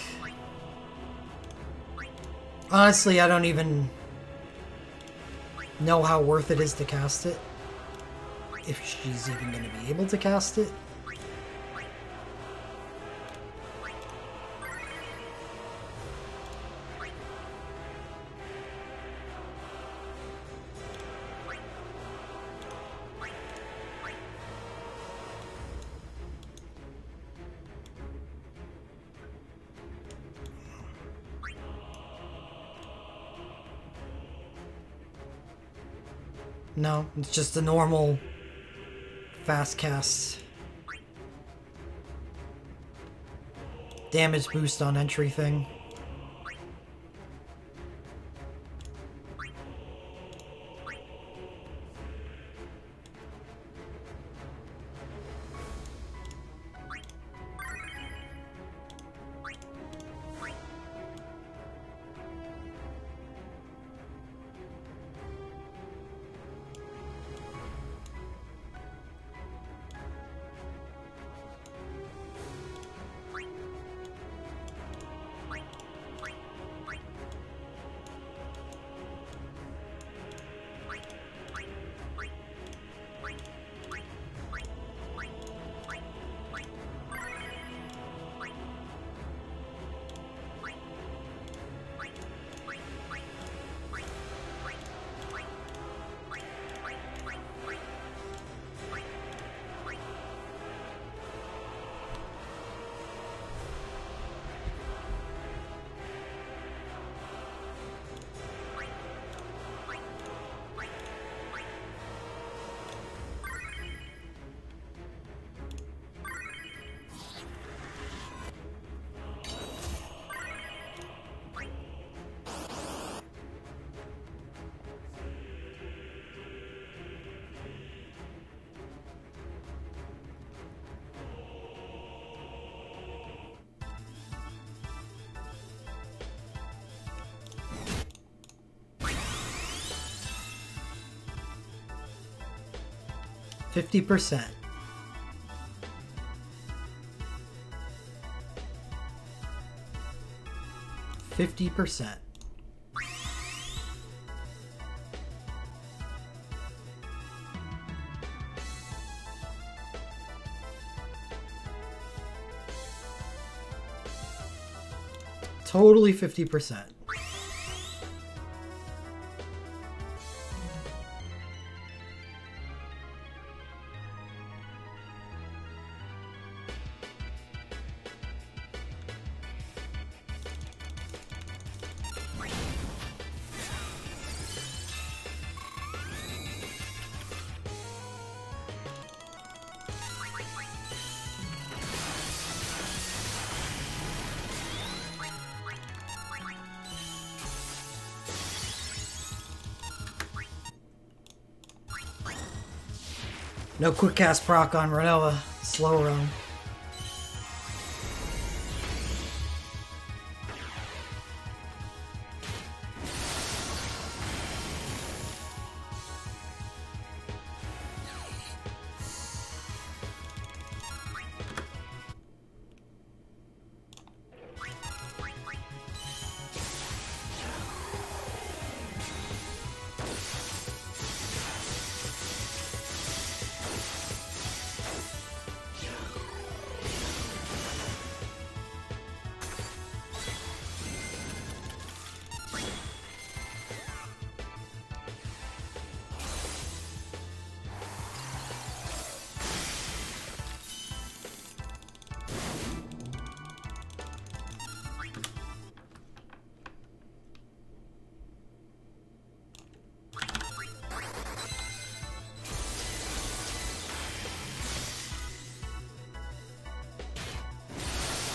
Honestly, I don't even know how worth it is to cast it. If she's even going to be able to cast it. No, it's just a normal fast cast. Damage boost on entry thing. %50. 50%. Totally 50%. No quick cast proc on Renoa. Slow run.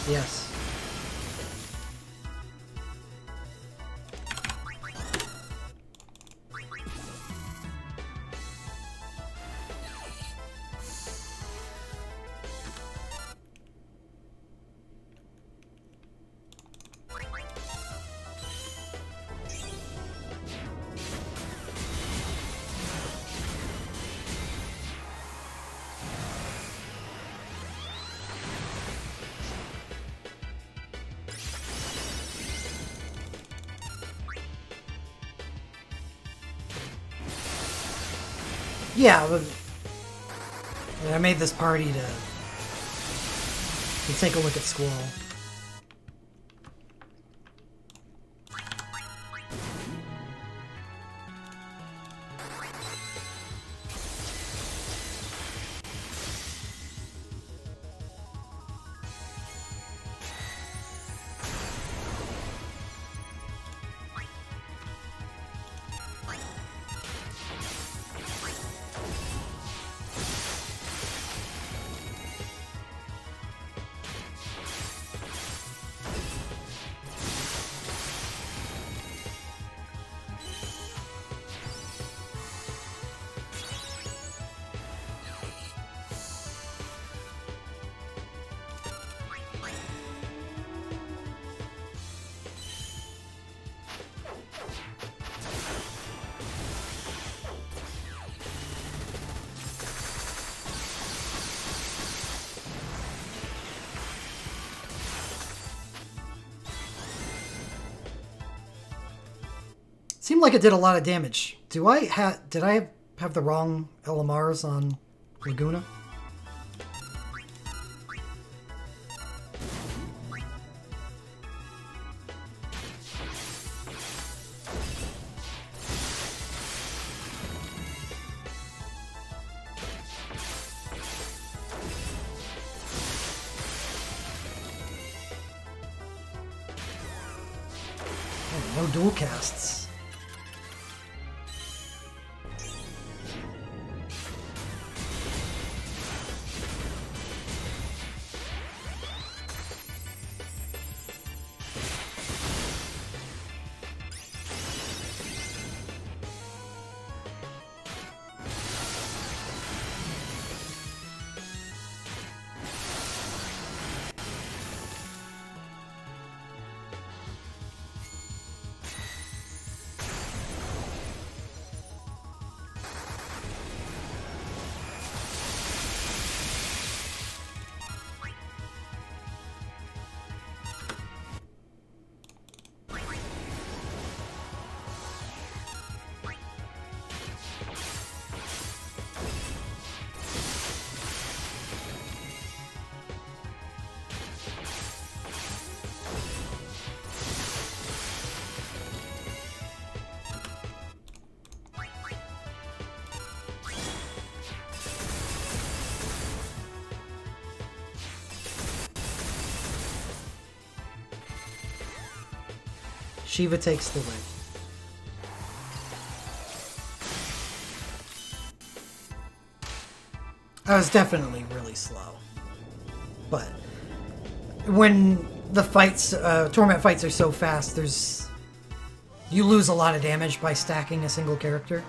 Yes. Yeah, but I made this party to take a look at Squall. Seemed like it did a lot of damage. Did I have the wrong LMRs on Laguna? Oh, no dual casts. Shiva takes the win. I was definitely really slow. But when the fights, tournament fights are so fast, you lose a lot of damage by stacking a single character.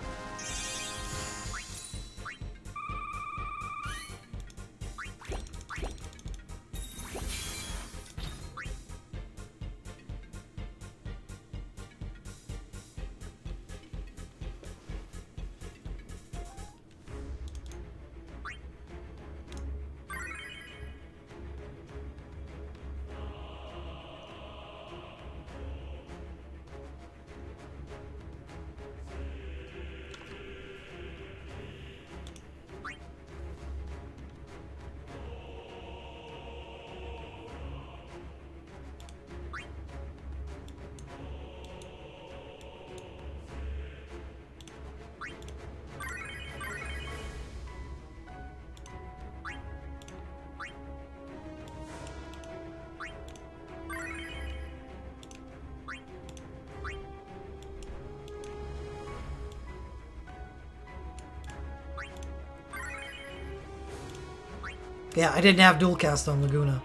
Yeah, I didn't have dual cast on Laguna.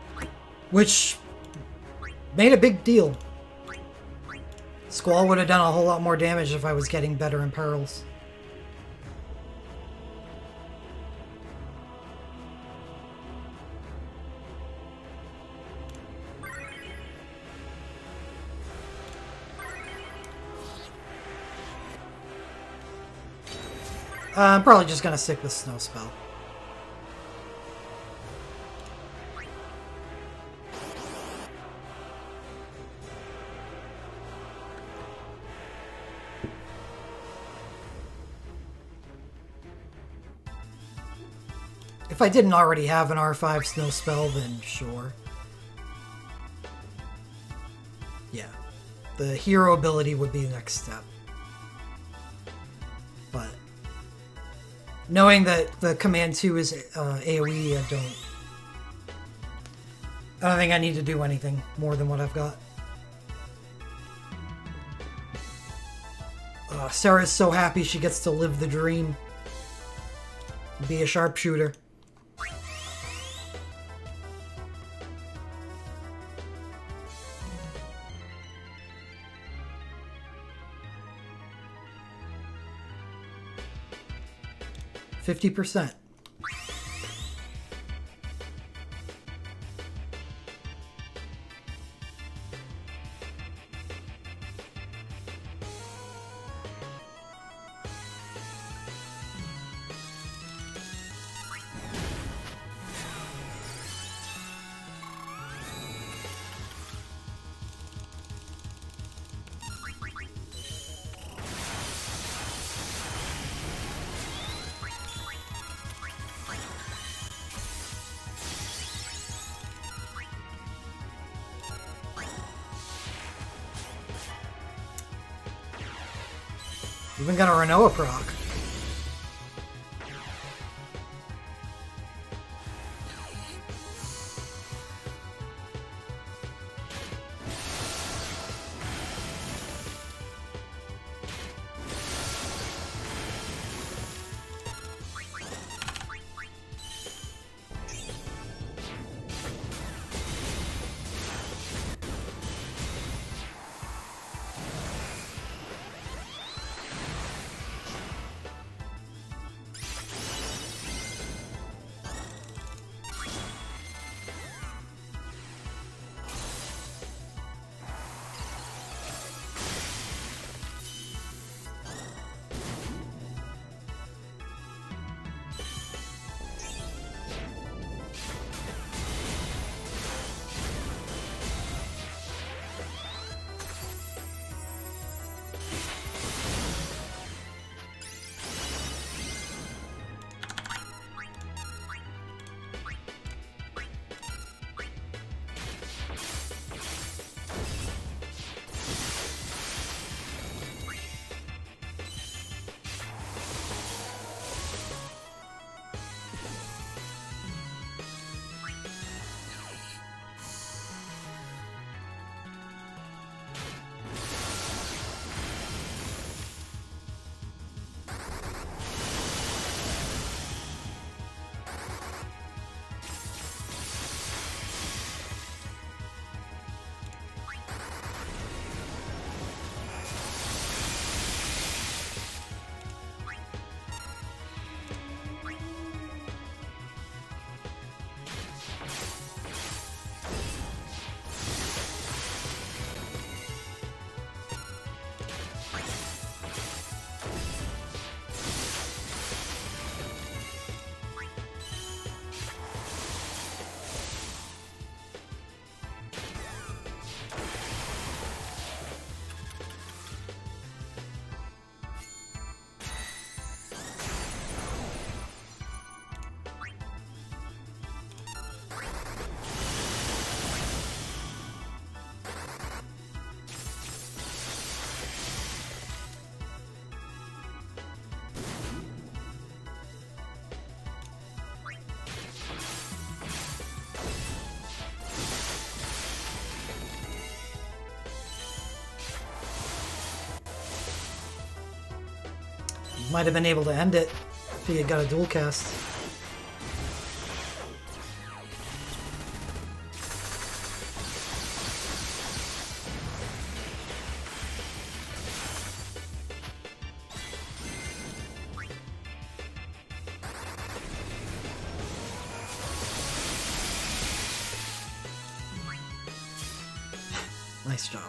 which made a big deal. Squall would have done a whole lot more damage if I was getting better in perils. I'm probably just gonna stick with Snow Spell. If I didn't already have an R5 Snow Spell, then sure. Yeah. The hero ability would be the next step. But knowing that the Command 2 is AoE, I don't think I need to do anything more than what I've got. Sarah's so happy she gets to live the dream. Be a sharpshooter. %. Even got a Renoa proc. Might have been able to end it if he had got a dual cast. Nice job.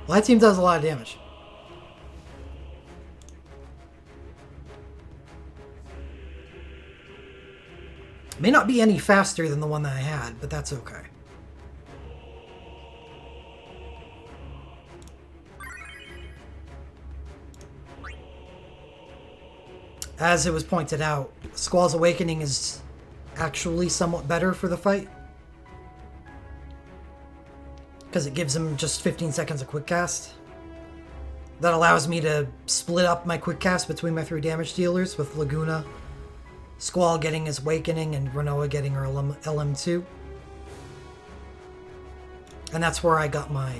Well, that team does a lot of damage. May not be any faster than the one that I had, but that's okay. As it was pointed out, Squall's Awakening is actually somewhat better for the fight. Because it gives him just 15 seconds of quick cast. That allows me to split up my quick cast between my 3 damage dealers, with Laguna, Squall getting his Awakening, and Rinoa getting her LM2. And that's where I got my...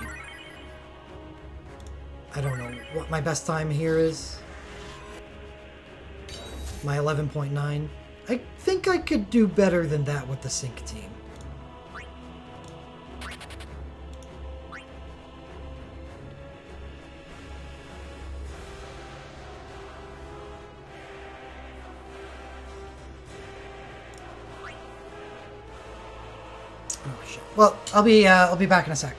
I don't know what my best time here is. My 11.9. I think I could do better than that with the Sync team. Oh shit. Well, I'll be back in a sec.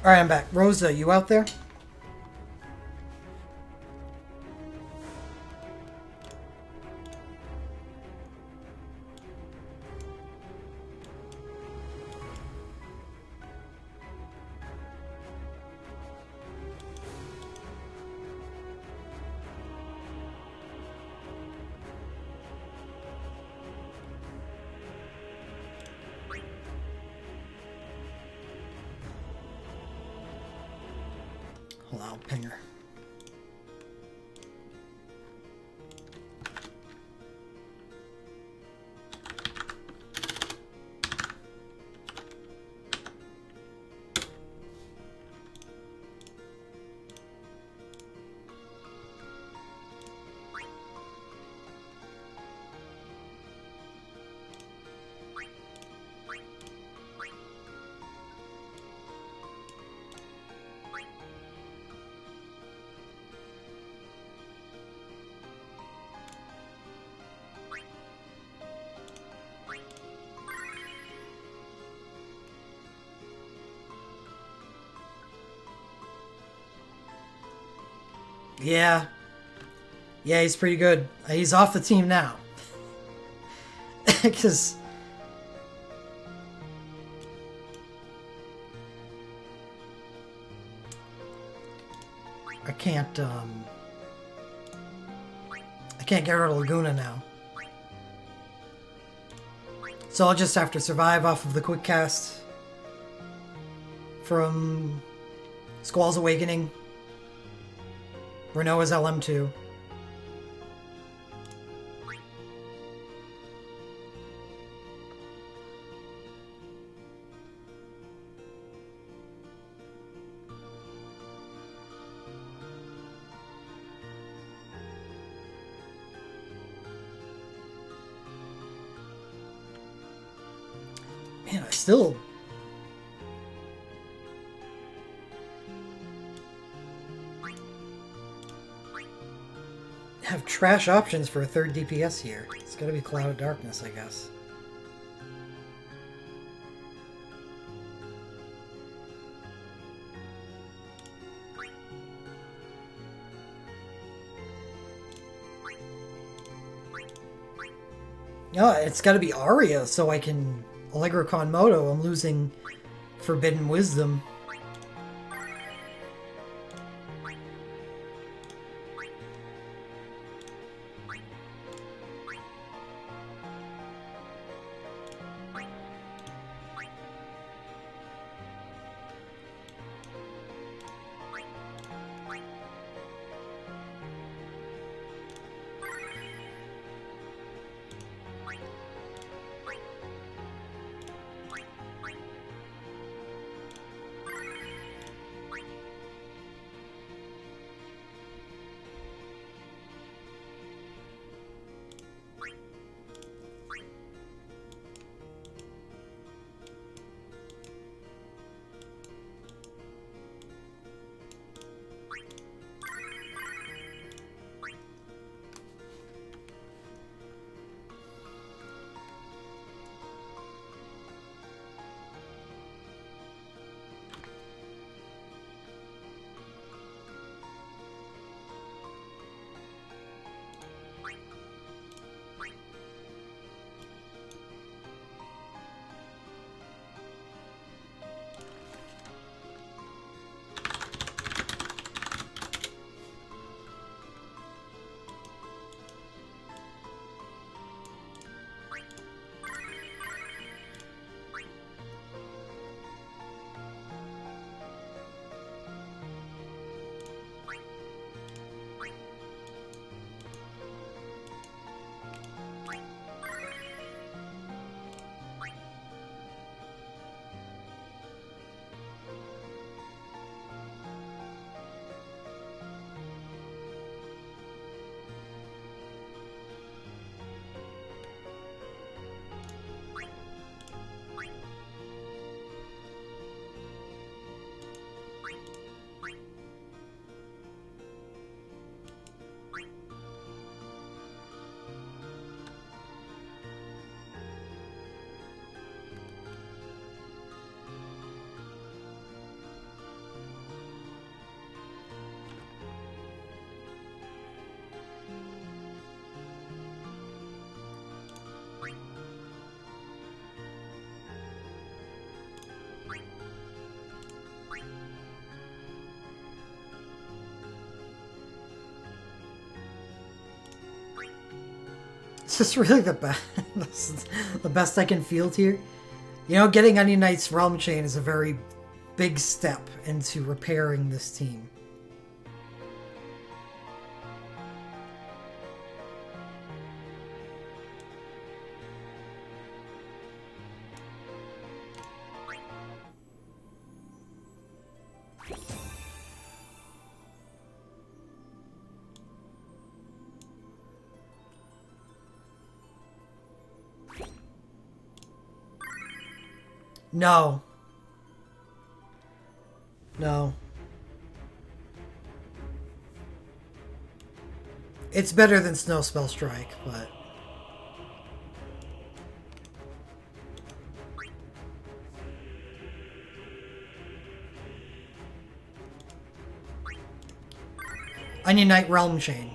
Alright, I'm back. Rosa, you out there? Hold on, I'll ping her. Yeah. Yeah, he's pretty good. He's off the team now. Because... I can't get rid of Laguna now. So I'll just have to survive off of the quick cast from Squall's Awakening. Renoa's LM2. Man, I still... have trash options for a third DPS here. It's gotta be Cloud of Darkness, I guess. Yeah, it's gotta be Arya, so I can Allegro Con Moto. I'm losing Forbidden Wisdom. Is this really the best? The best I can field here? You know, getting Onion Knight's Realm Chain is a very big step into repairing this team. No. No. It's better than Snow Spell Strike, but... Onion Knight Realm Chain.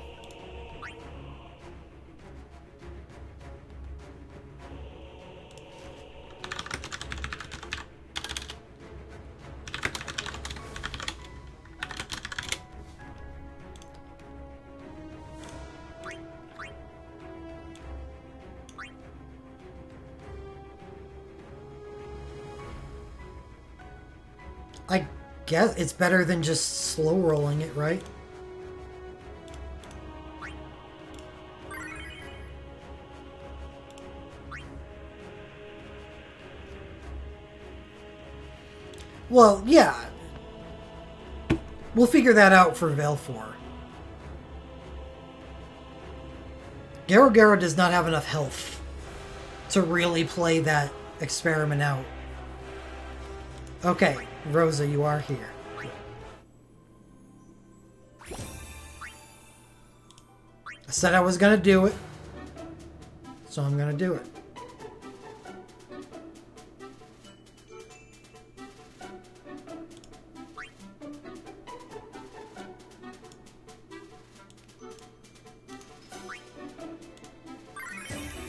I guess it's better than just slow rolling it, right? Well, yeah. We'll figure that out for Valefor. Garo does not have enough health to really play that experiment out. Okay, Rosa, you are here. I said I was gonna do it, so I'm gonna do it.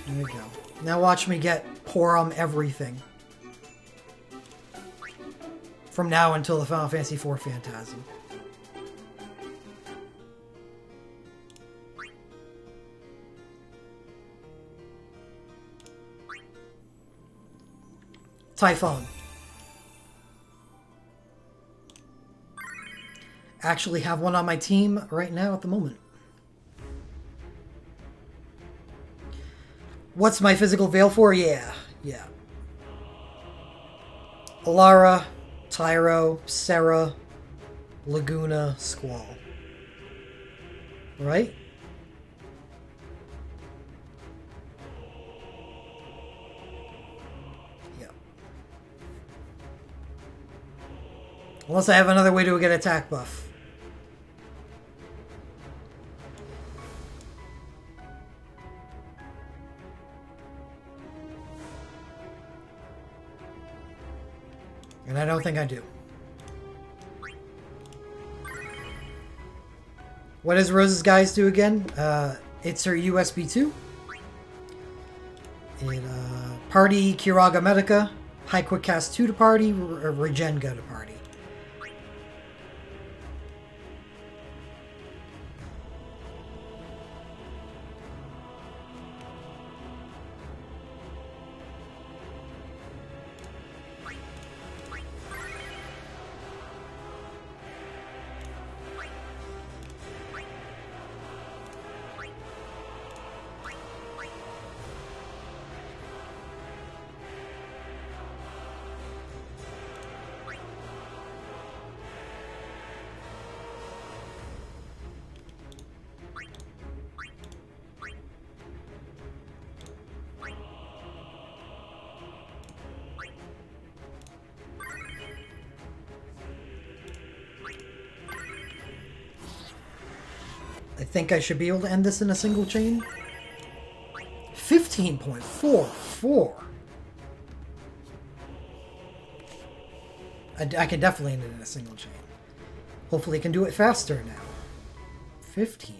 There we go. Now watch me get Porom everything. From now until the Final Fantasy IV Phantasm. Typhon. Actually have one on my team right now at the moment. What's my physical Valefor? Yeah. Alara, Tyro, Serra, Laguna, Squall. Right? Yeah. Unless I have another way to get attack buff. And I don't think I do. What does Rose's guys do again? It's her USB 2. It, party Kiraga Medica, High Quick Cast 2 to party, Regenga to party. I think I should be able to end this in a single chain. 15.44. I can definitely end it in a single chain. Hopefully I can do it faster now. 15.44.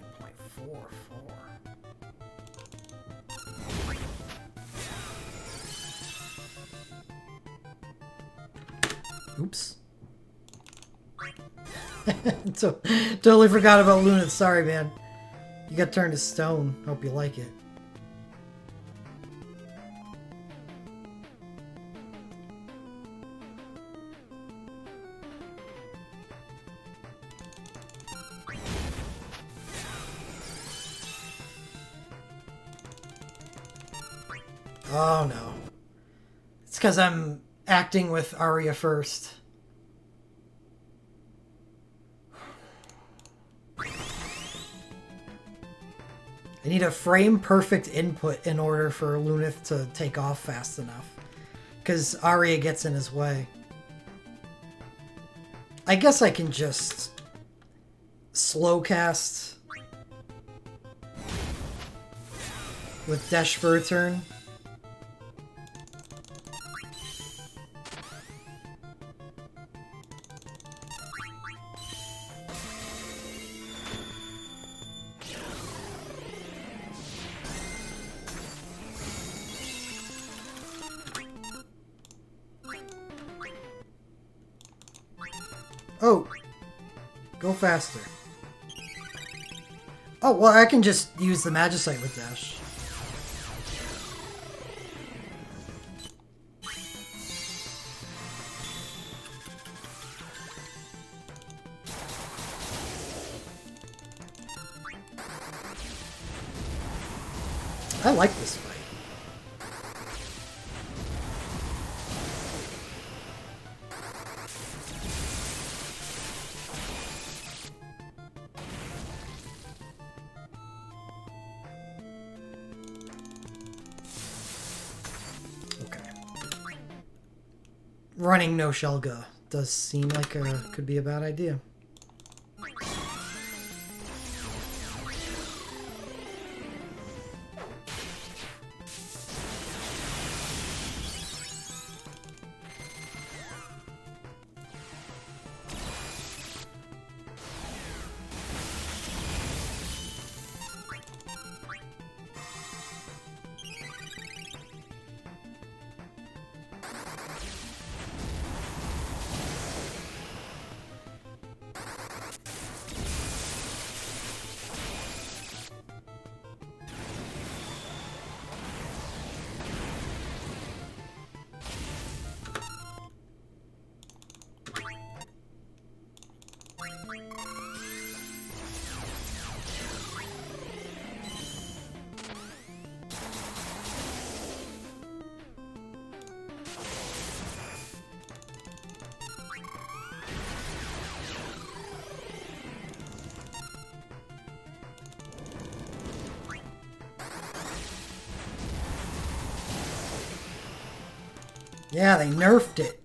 Oops. Totally forgot about Luna. Sorry, man. You got turned to stone. Hope you like it. Oh no. It's because I'm acting with Arya first. I need a frame perfect input in order for Lunith to take off fast enough. Because Arya gets in his way. I guess I can just slow cast with Dash for a turn. Oh! Go faster. Oh, well, I can just use the Magicite with Dash. I like this fight. Running no Shelga does seem like could be a bad idea. Yeah, they nerfed it.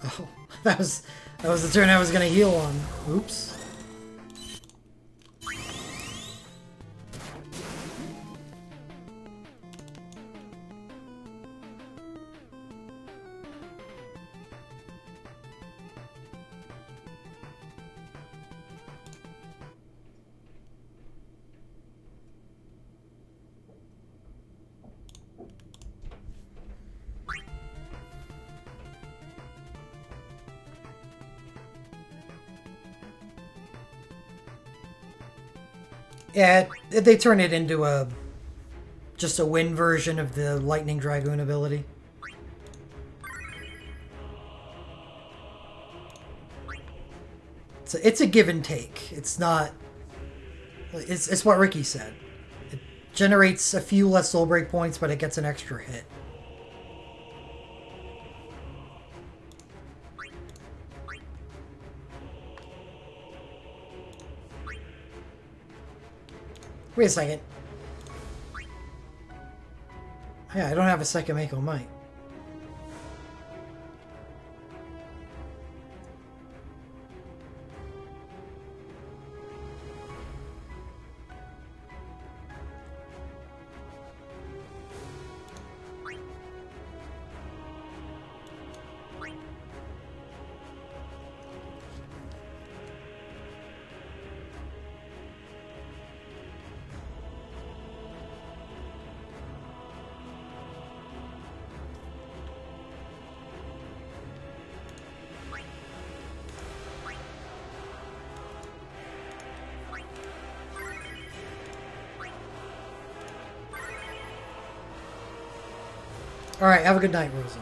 Oh, that was the turn I was gonna heal on. Oops. Yeah, they turn it into just a win version of the Lightning Dragoon ability. It's a give and take. It's not... It's what Ricky said. It generates a few less soul break points, but it gets an extra hit. Wait a second. Yeah, I don't have a second Mako Might. Alright, have a good night, Rosa.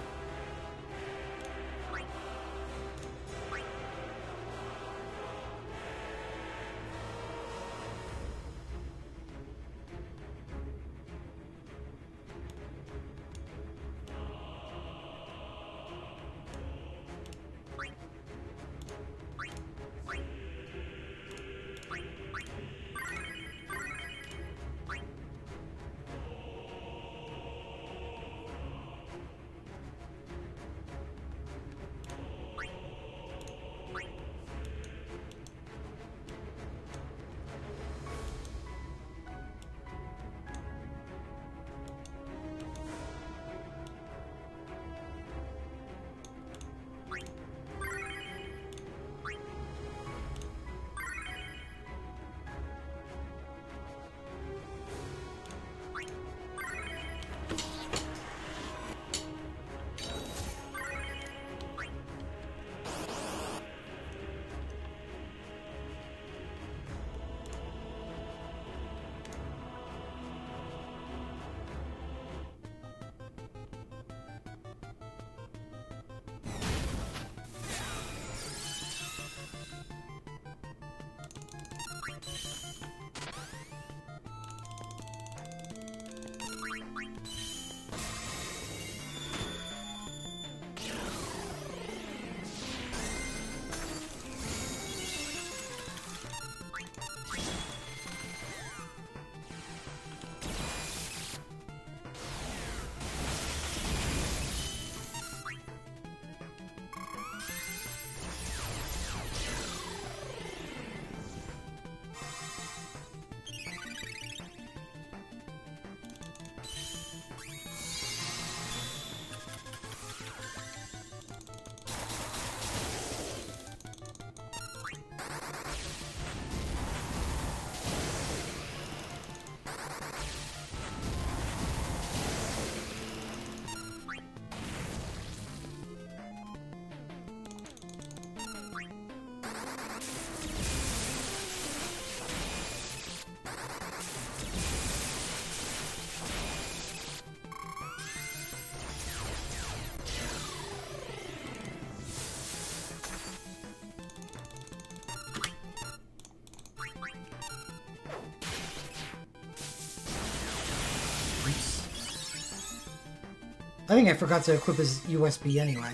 I think I forgot to equip his USB anyway.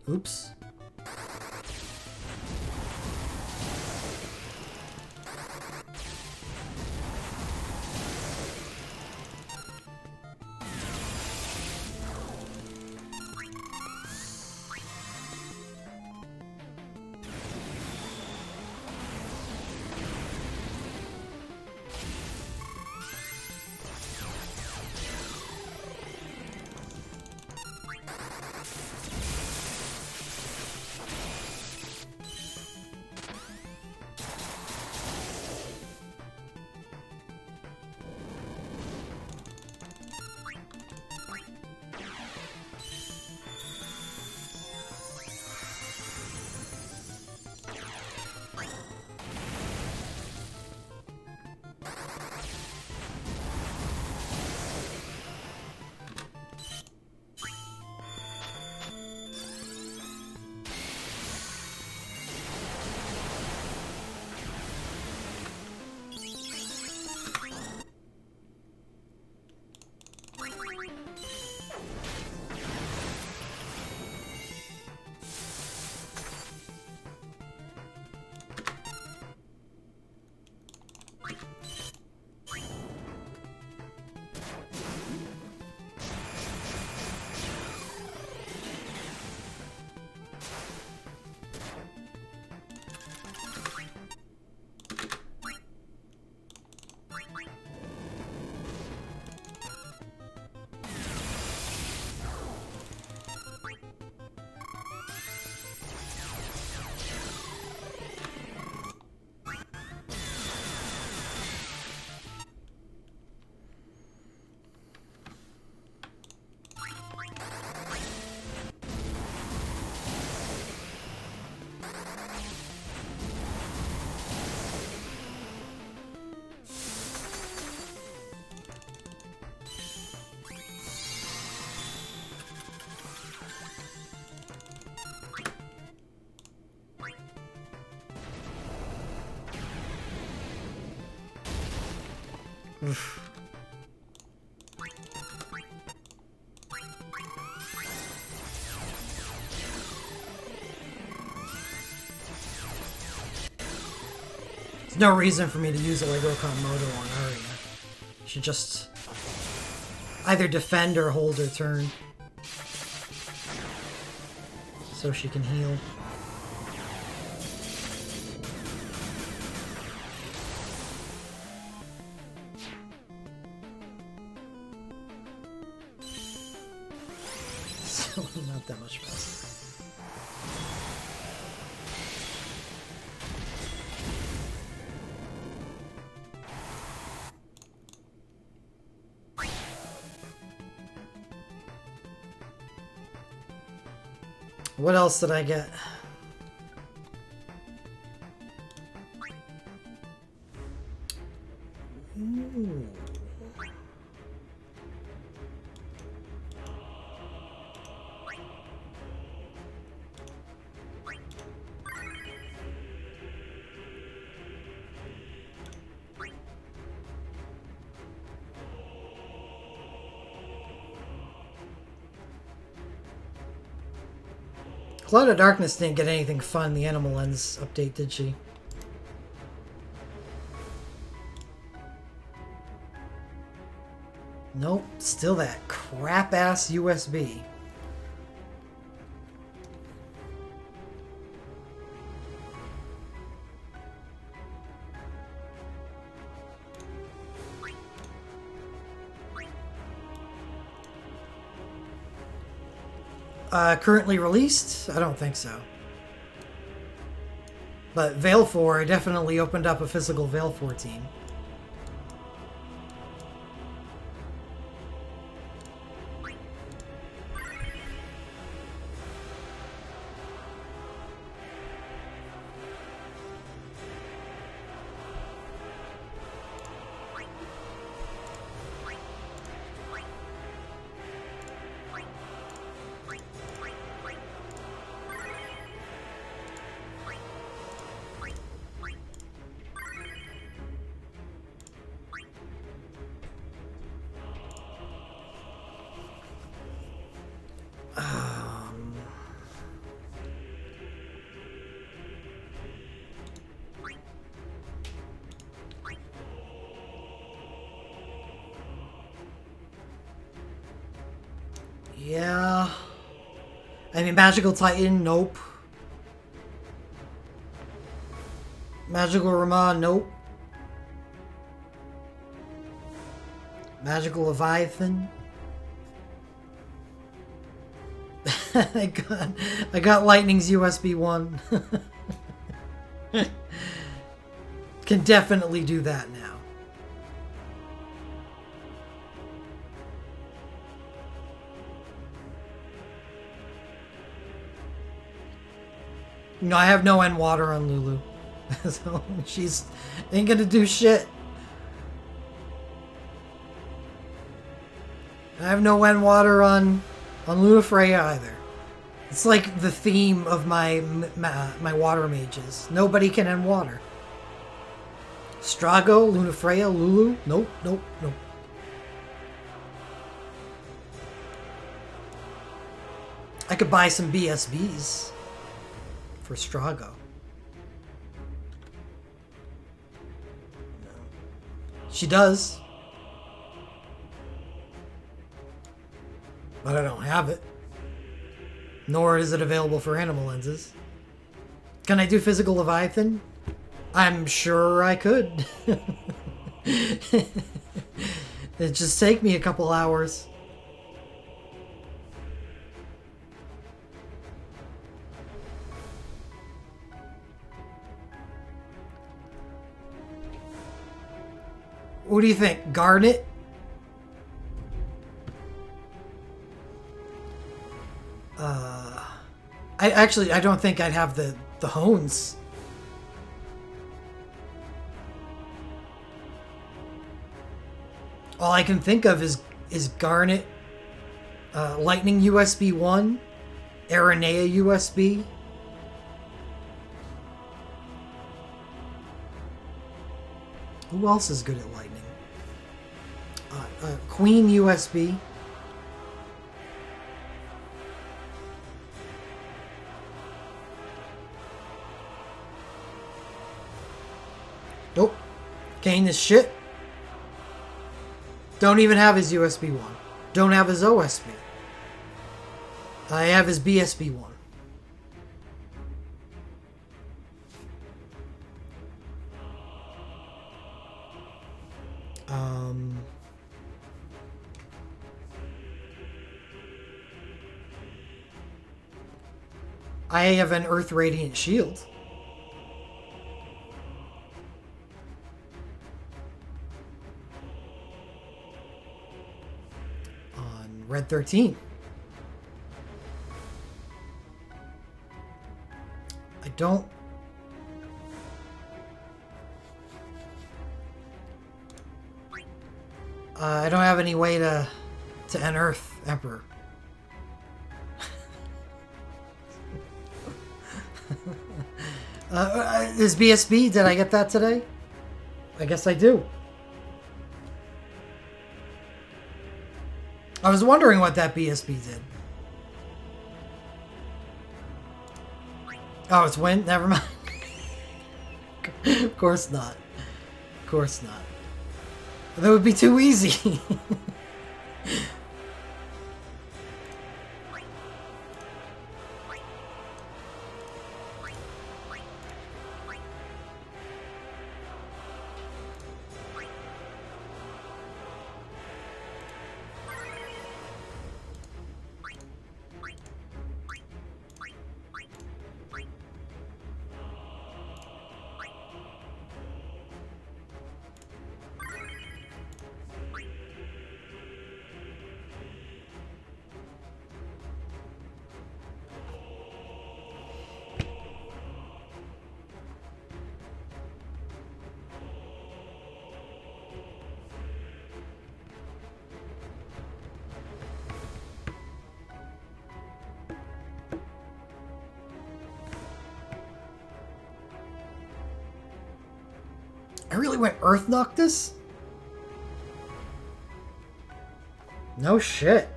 Oops. Oof. There's no reason for me to use Allegro Con Moto on Aria. Should just either defend or hold her turn so she can heal. Still not that much faster. What else did I get? Ooh. Cloud of Darkness didn't get anything fun in the Animal Lens update, did she? Nope, still that crap-ass USB. Currently released? I don't think so. But Veil 4, I definitely opened up a physical Veil 4 team. Yeah. I mean, Magical Titan, nope. Magical Ramon, nope. Magical Leviathan. I got Lightning's USB 1. Can definitely do that now. No, I have no end water on Lulu. So she's ain't gonna do shit. I have no end water on Lunafreya either. It's like the theme of my water mages. Nobody can end water. Strago, Lunafreya, Lulu? Nope, nope, nope. I could buy some BSBs for Strago. She does. But I don't have it. Nor is it available for Animal Lenses. Can I do Physical Leviathan? I'm sure I could. It'd just take me a couple hours. What do you think? Garnet? I don't think I'd have the Hones. All I can think of is Garnet, Lightning USB 1, Aranea USB. Who else is good at Lightning? Queen USB. Nope. Kane is shit. Don't even have his USB 1. Don't have his OSB. I have his BSB 1. I have an Earth Radiant Shield. On Red 13. I don't... I don't have any way to unearth Emperor. Is BSB? Did I get that today? I guess I do. I was wondering what that BSB did. Oh, it's wind? Never mind. Of course not. Of course not. That would be too easy. I really went Earth Noctis? No shit.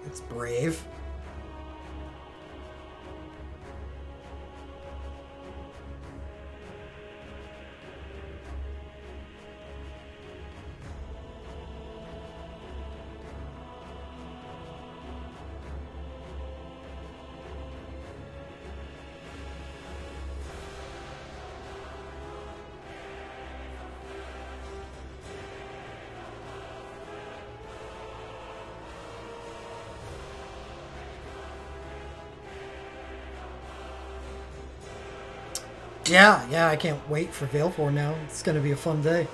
That's brave. Yeah, I can't wait for Valefor now. It's gonna be a fun day.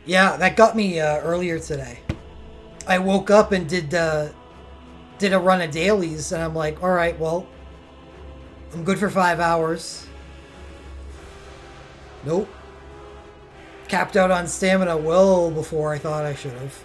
Yeah, that got me earlier today. I woke up and did a run of dailies, and I'm like, all right, well, I'm good for 5 hours. Nope. Capped out on stamina well before I thought I should have.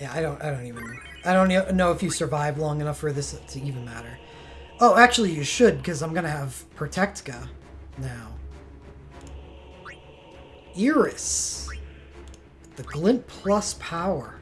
Yeah, I don't even I don't know if you survive long enough for this to even matter. Oh, actually you should, because I'm going to have Protectka now. Iris. The Glint plus power.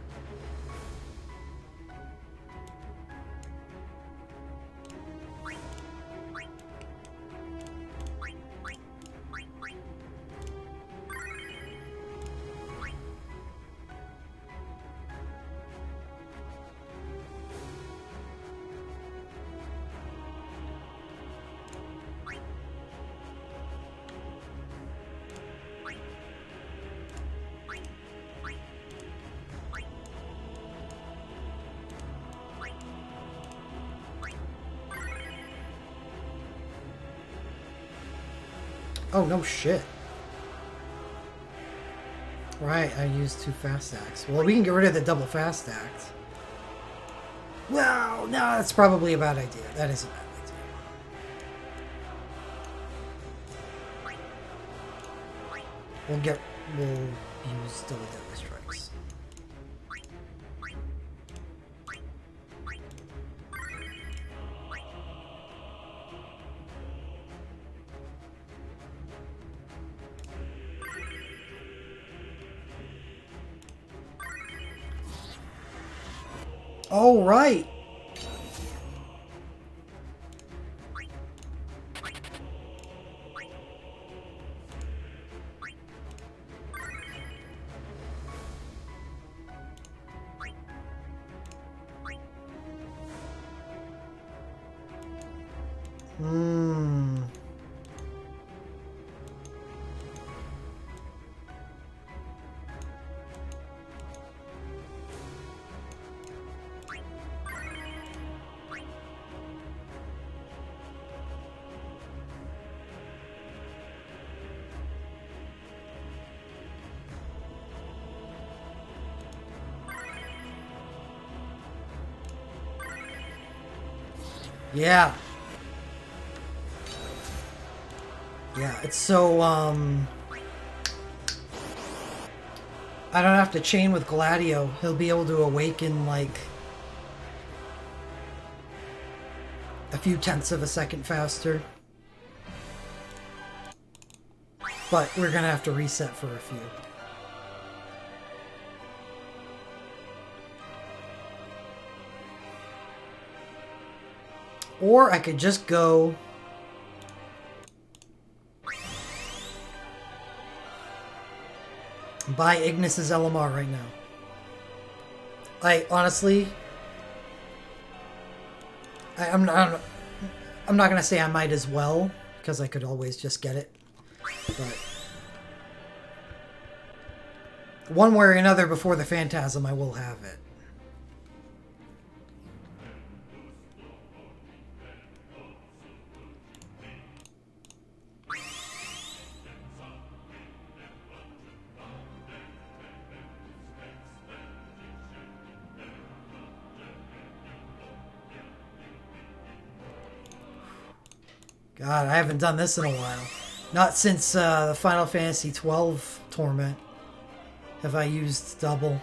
Oh, no shit. Right, I used 2 fast acts. Well, we can get rid of the double fast act. Well, no, that's probably a bad idea. That is a bad idea. We'll use double deadly strikes. Oh, right. Yeah. Yeah, it's so, I don't have to chain with Gladio. He'll be able to awaken, like, a few tenths of a second faster. But we're gonna have to reset for a few. Or I could just go... buy Ignis's LMR right now. Honestly... I'm not gonna say I might as well, because I could always just get it. But... one way or another, before the Phantasm, I will have it. God, I haven't done this in a while. Not since the Final Fantasy XII Torment have I used double.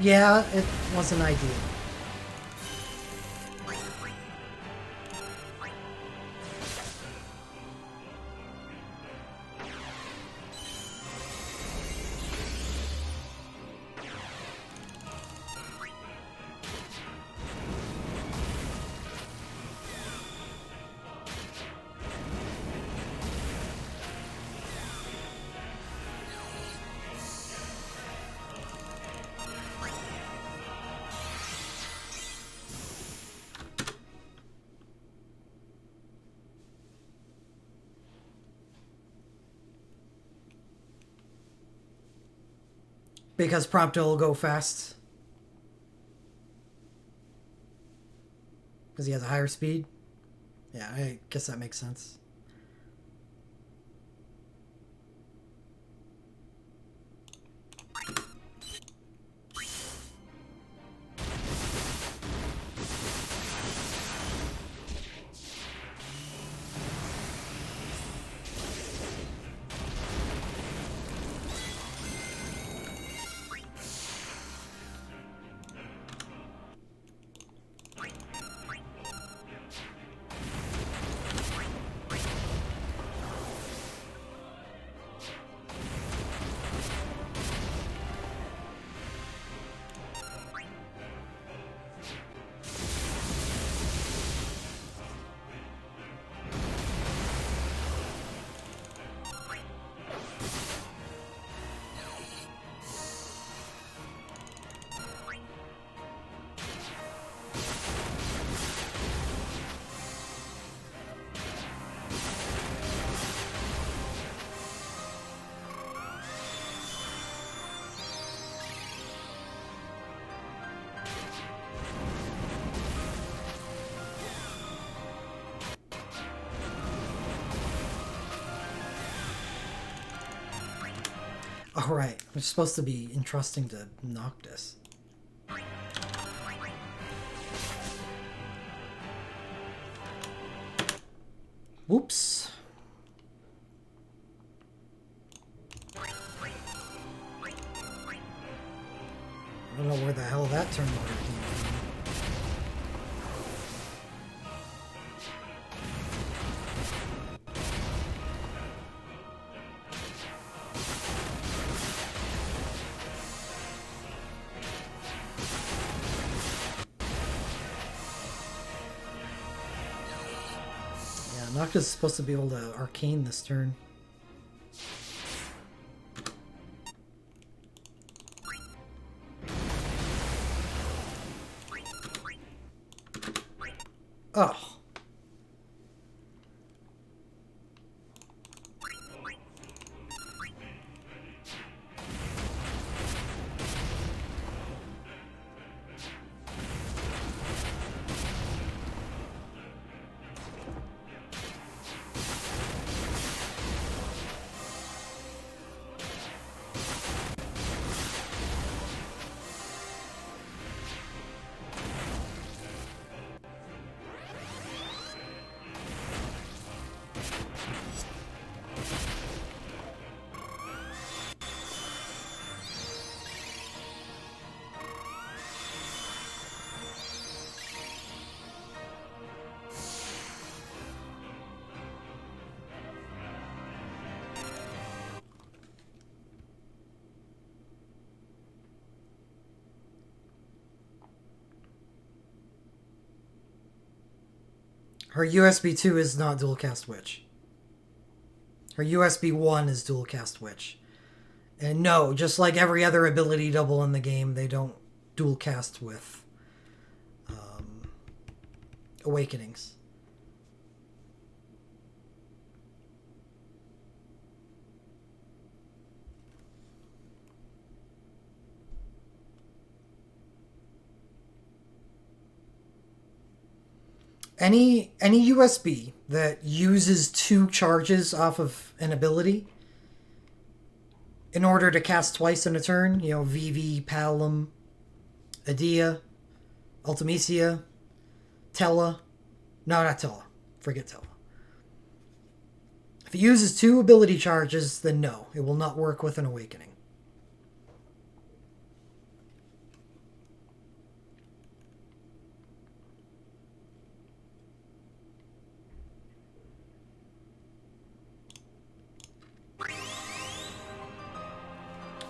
Yeah, it wasn't ideal. Because Prompto will go fast. Because he has a higher speed. Yeah, I guess that makes sense. Alright, it's supposed to be entrusting to Noctis. Whoops. I don't know where the hell that turn order came from. Noctis is supposed to be able to arcane this turn. Oh. Her USB 2 is not dual cast Witch. Her USB 1 is dual cast Witch. And no, just like every other ability double in the game, they don't dual cast with Awakenings. Any USB that uses 2 charges off of an ability in order to cast twice in a turn, you know, Vivi, Palom, Edea, Ultimecia, Tella. No, not Tella. Forget Tella. If it uses 2 ability charges, then no, it will not work with an Awakening.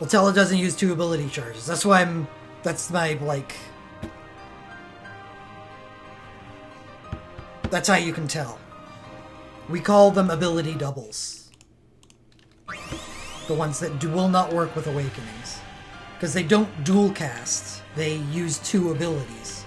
Well, Tella doesn't use 2 ability charges. That's why that's my, like... That's how you can tell. We call them ability doubles. The ones that will not work with Awakenings. Because they don't dual cast. They use 2 abilities.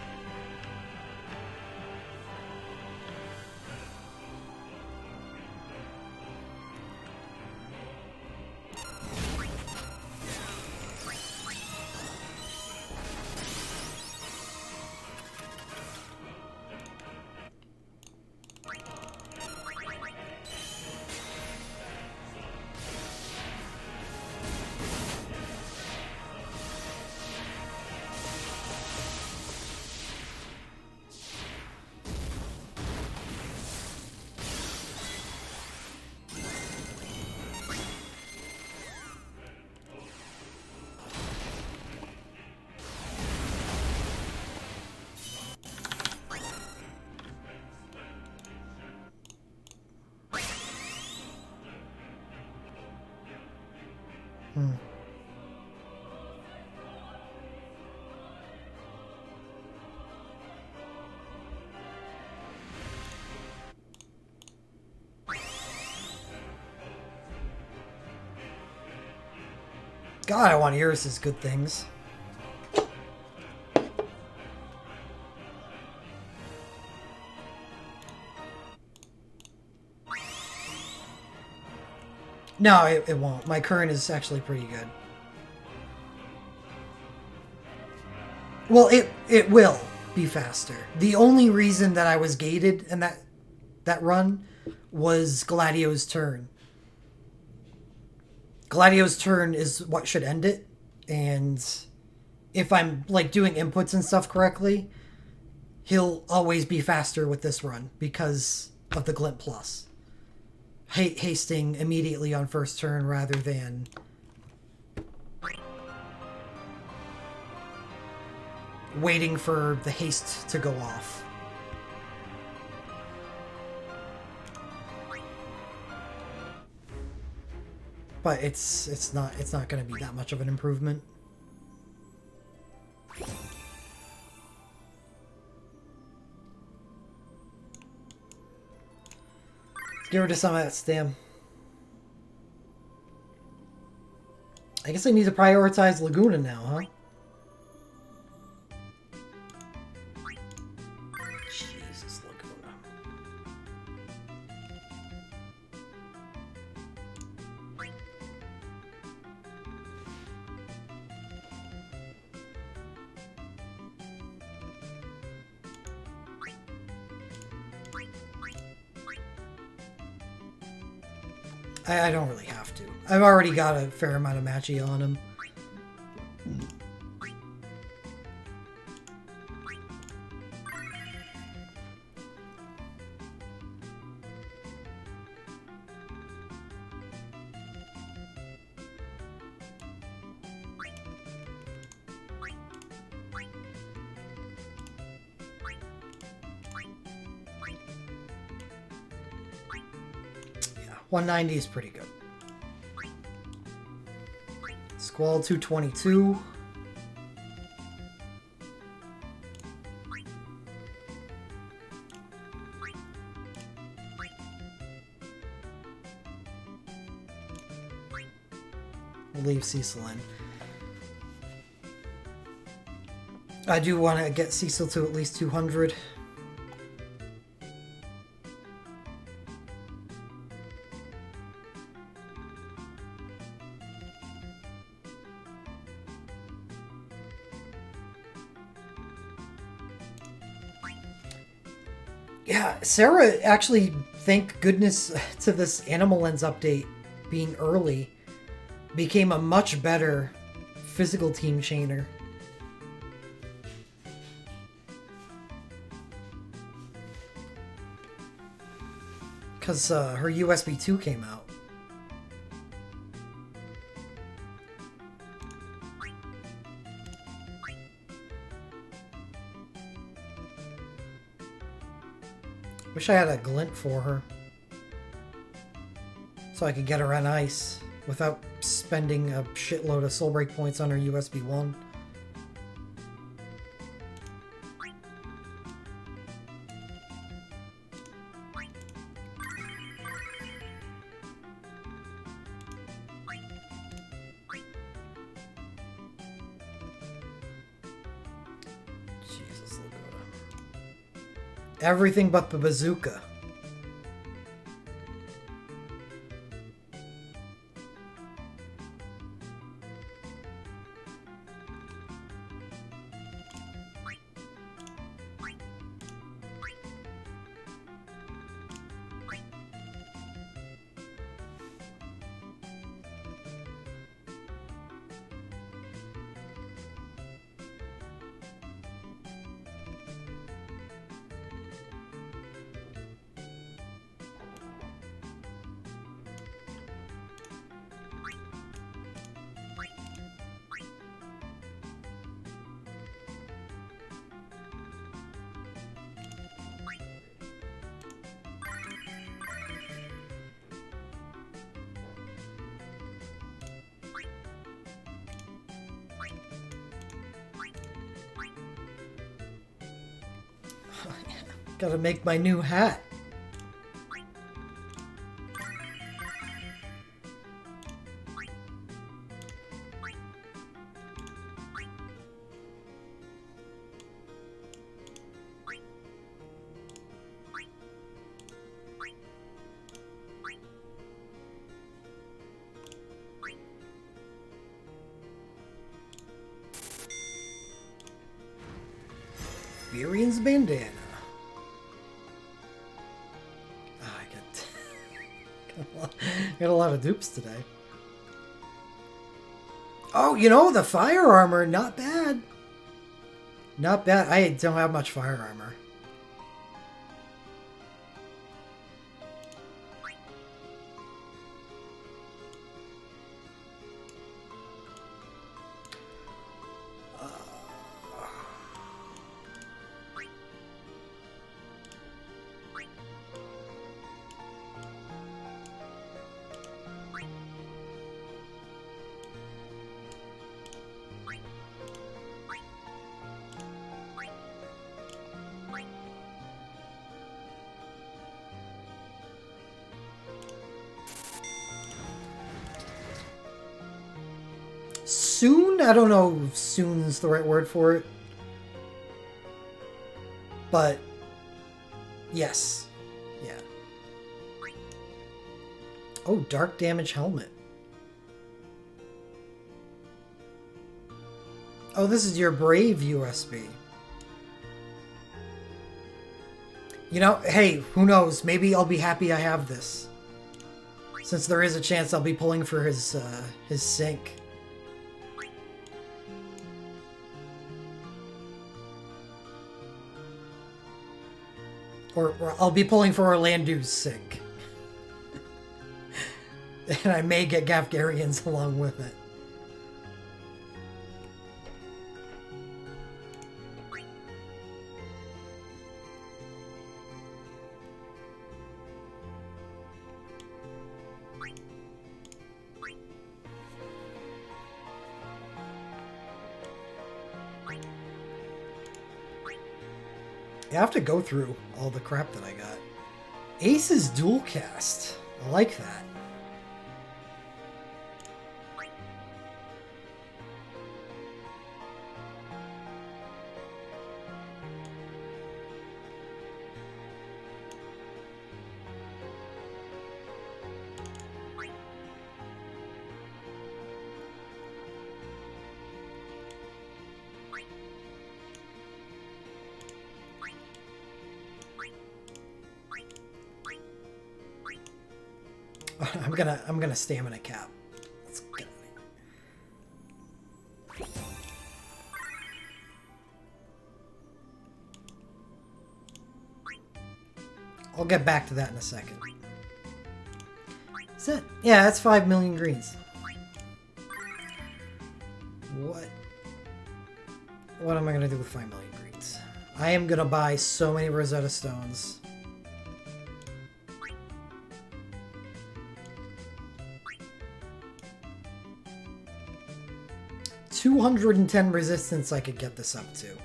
Hmm. God, I want Iris's good things. No, it won't. My current is actually pretty good. Well, it will be faster. The only reason that I was gated in that run was Gladio's turn. Gladio's turn is what should end it, and if I'm like doing inputs and stuff correctly, he'll always be faster with this run because of the Glint Plus. Hasting immediately on first turn rather than waiting for the haste to go off. But it's not going to be that much of an improvement. Get rid of some of that stam. I guess I need to prioritize Laguna now, huh? Jesus, Laguna. I don't really have to. I've already got a fair amount of Machia on him. Yeah, 190 is pretty good. Squall 222. We'll leave Cecil in. I do want to get Cecil to at least 200. Yeah, Sarah, actually, thank goodness to this Animal Lens update being early, became a much better physical team chainer. Because her USB 2 came out. Wish I had a glint for her. So I could get her on ice without spending a shitload of soul break points on her USB 1. Jesus, Lakota. Everything but the bazooka. Gotta make my new hat. Furion's bandana. Oh, I got a lot of dupes today. Oh, you know, the fire armor, not bad. Not bad. I don't have much fire armor. Soon? I don't know if soon's the right word for it. But, yes. Yeah. Oh, dark damage helmet. Oh, this is your Brave USB. You know, hey, who knows? Maybe I'll be happy I have this. Since there is a chance I'll be pulling for his sync. Or I'll be pulling for Orlando's sync. And I may get Gafgarians along with it. I have to go through all the crap that I got. Ace's dual cast. I like that. I'm gonna stamina cap. Let's get it. I'll get back to that in a second. Is it? Yeah, that's 5 million greens. What am I gonna do with 5 million greens? I am gonna buy so many Rosetta Stones. 210 resistance I could get this up to.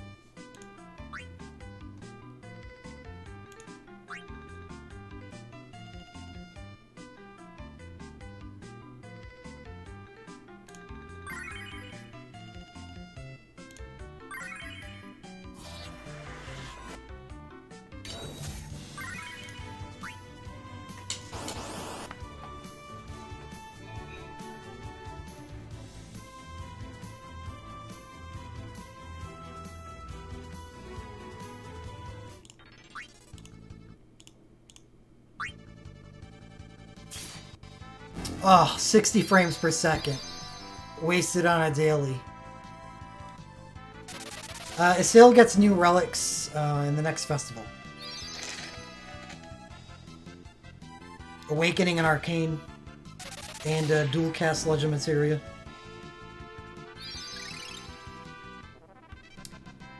Oh, 60 frames per second. Wasted on a daily. Isil gets new relics in the next festival. Awakening and Arcane. And dual cast Legend Materia.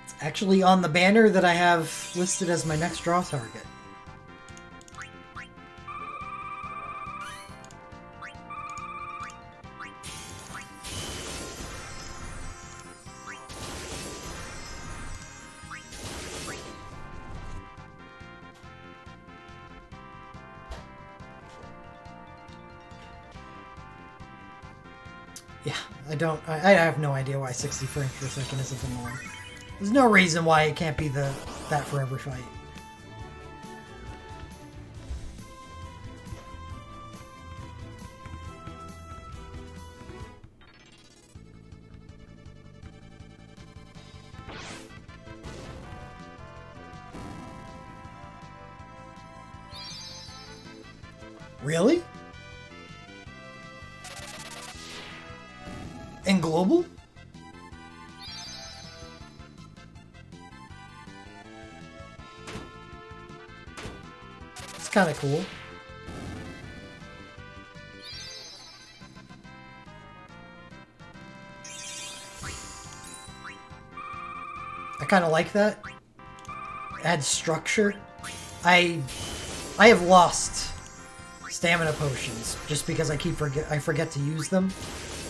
It's actually on the banner that I have listed as my next draw target. Yeah, I have no idea why 60 frames per second isn't the norm. There's no reason why it can't be that for every fight. Really? In global? It's kind of cool. I kind of like that. Add structure. I have lost stamina potions just because I forget to use them.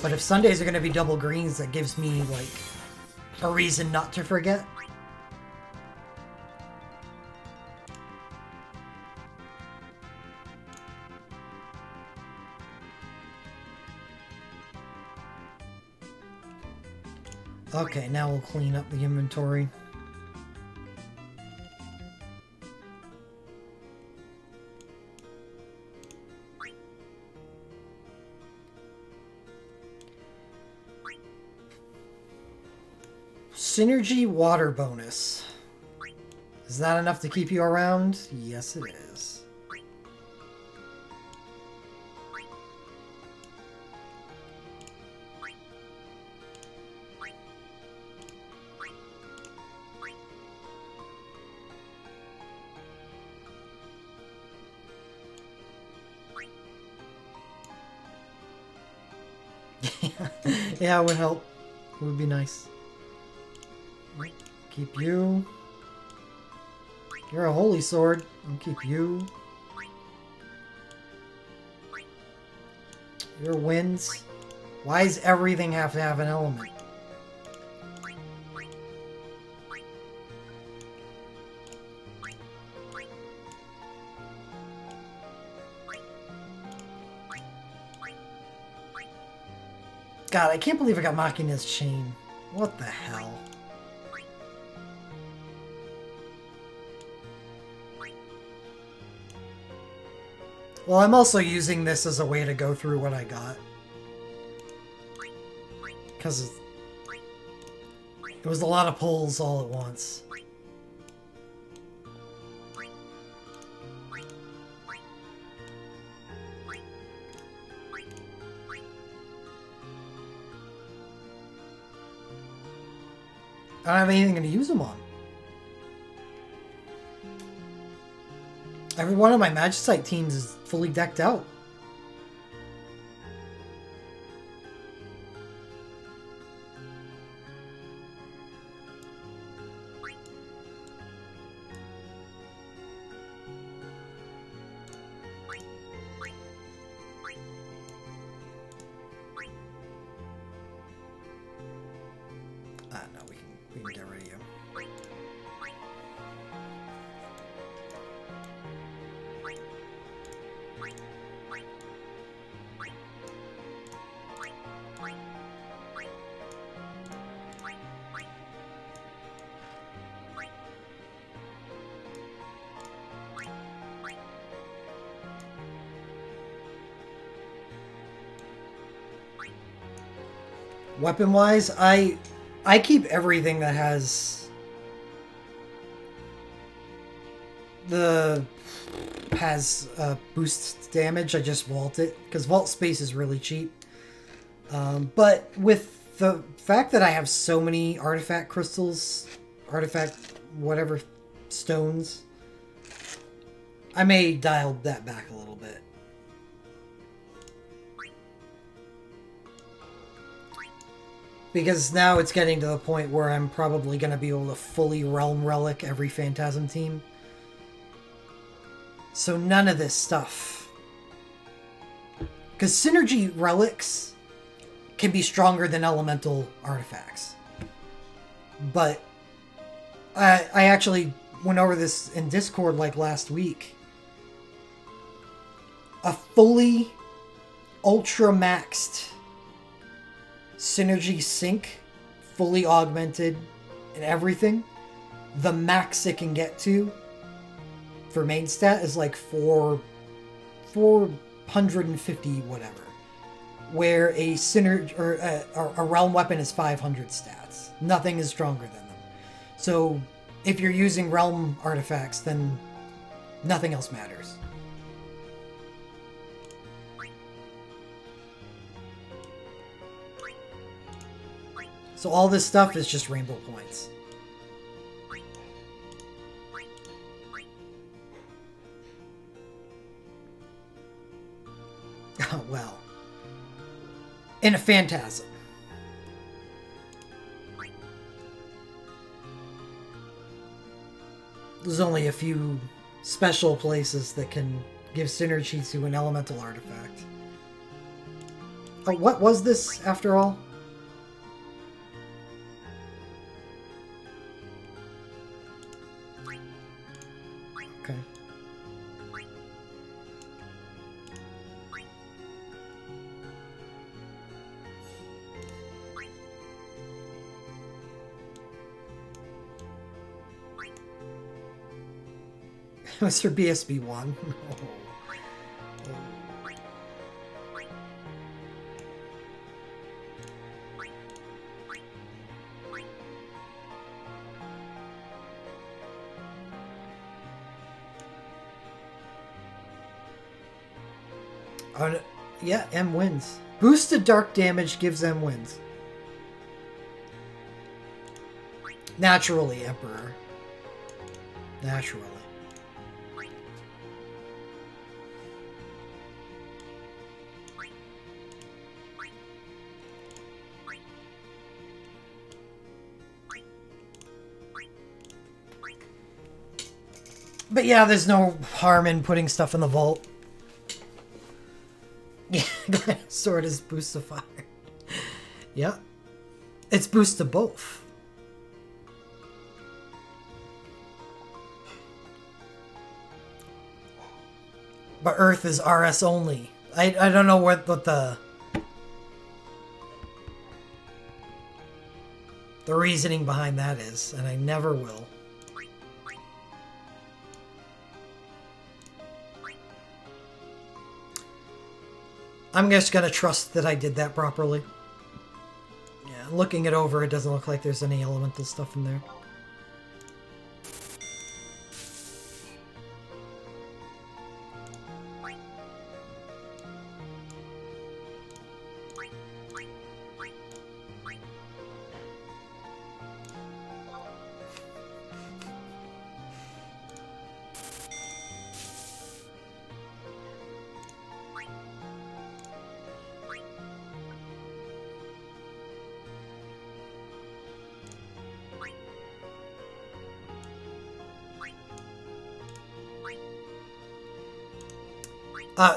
But if Sundays are going to be double greens, that gives me like a reason not to forget. Okay, now we'll clean up the inventory. Synergy water bonus. Is that enough to keep you around? Yes, it is. Yeah, it would help. It would be nice. Keep you. You're a holy sword. I'll keep you. Your winds. Why does everything have to have an element? God, I can't believe I got Machina's chain. What the hell? Well, I'm also using this as a way to go through what I got. Because it was a lot of pulls all at once. I don't have anything to use them on. Every one of my Magicite teams is fully decked out. No, we can get rid of you. Weapon-wise, I keep everything that has boost damage. I just vault it because vault space is really cheap. But with the fact that I have so many artifact crystals, artifact whatever stones, I may dial that back a little bit. Because now it's getting to the point where I'm probably going to be able to fully Realm Relic every Phantasm team. So none of this stuff. Because Synergy Relics can be stronger than Elemental Artifacts. But I actually went over this in Discord like last week. A fully Ultra Maxed synergy sync, fully augmented, and everything, the max it can get to for main stat is like 450 whatever. Where a synergy or a realm weapon is 500 stats. Nothing is stronger than them. So if you're using realm artifacts, then nothing else matters. So all this stuff is just rainbow points. Oh, well. In a phantasm. There's only a few special places that can give synergy to an elemental artifact. Oh, what was this, after all? Okay. Mr. BSB1. Oh, yeah, M wins. Boosted dark damage gives M wins. Naturally, Emperor. Naturally. But yeah, there's no harm in putting stuff in the vault. Yeah, sword is boost to fire. Yeah. It's boost to both. But Earth is RS only. I don't know what the reasoning behind that is, and I never will. I'm just gonna trust that I did that properly. Yeah, looking it over, it doesn't look like there's any elemental stuff in there.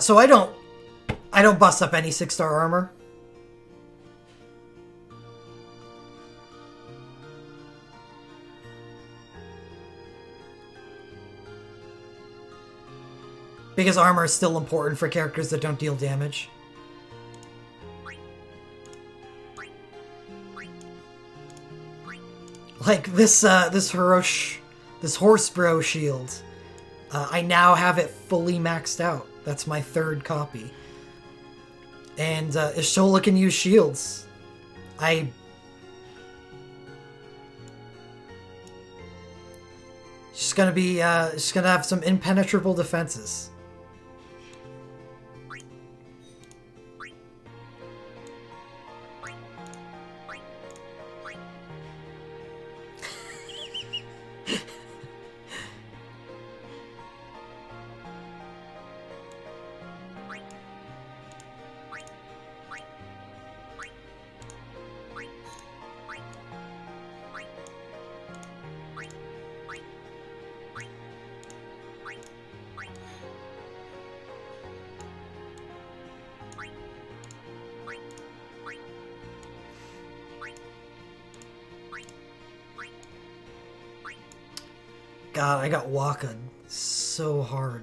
So I don't bust up any 6-star armor. Because armor is still important for characters that don't deal damage. Like this horse bro shield. I now have it fully maxed out. That's my 3rd copy. And Y'shtola can use shields. She's gonna have some impenetrable defenses. God, I got Waka so hard.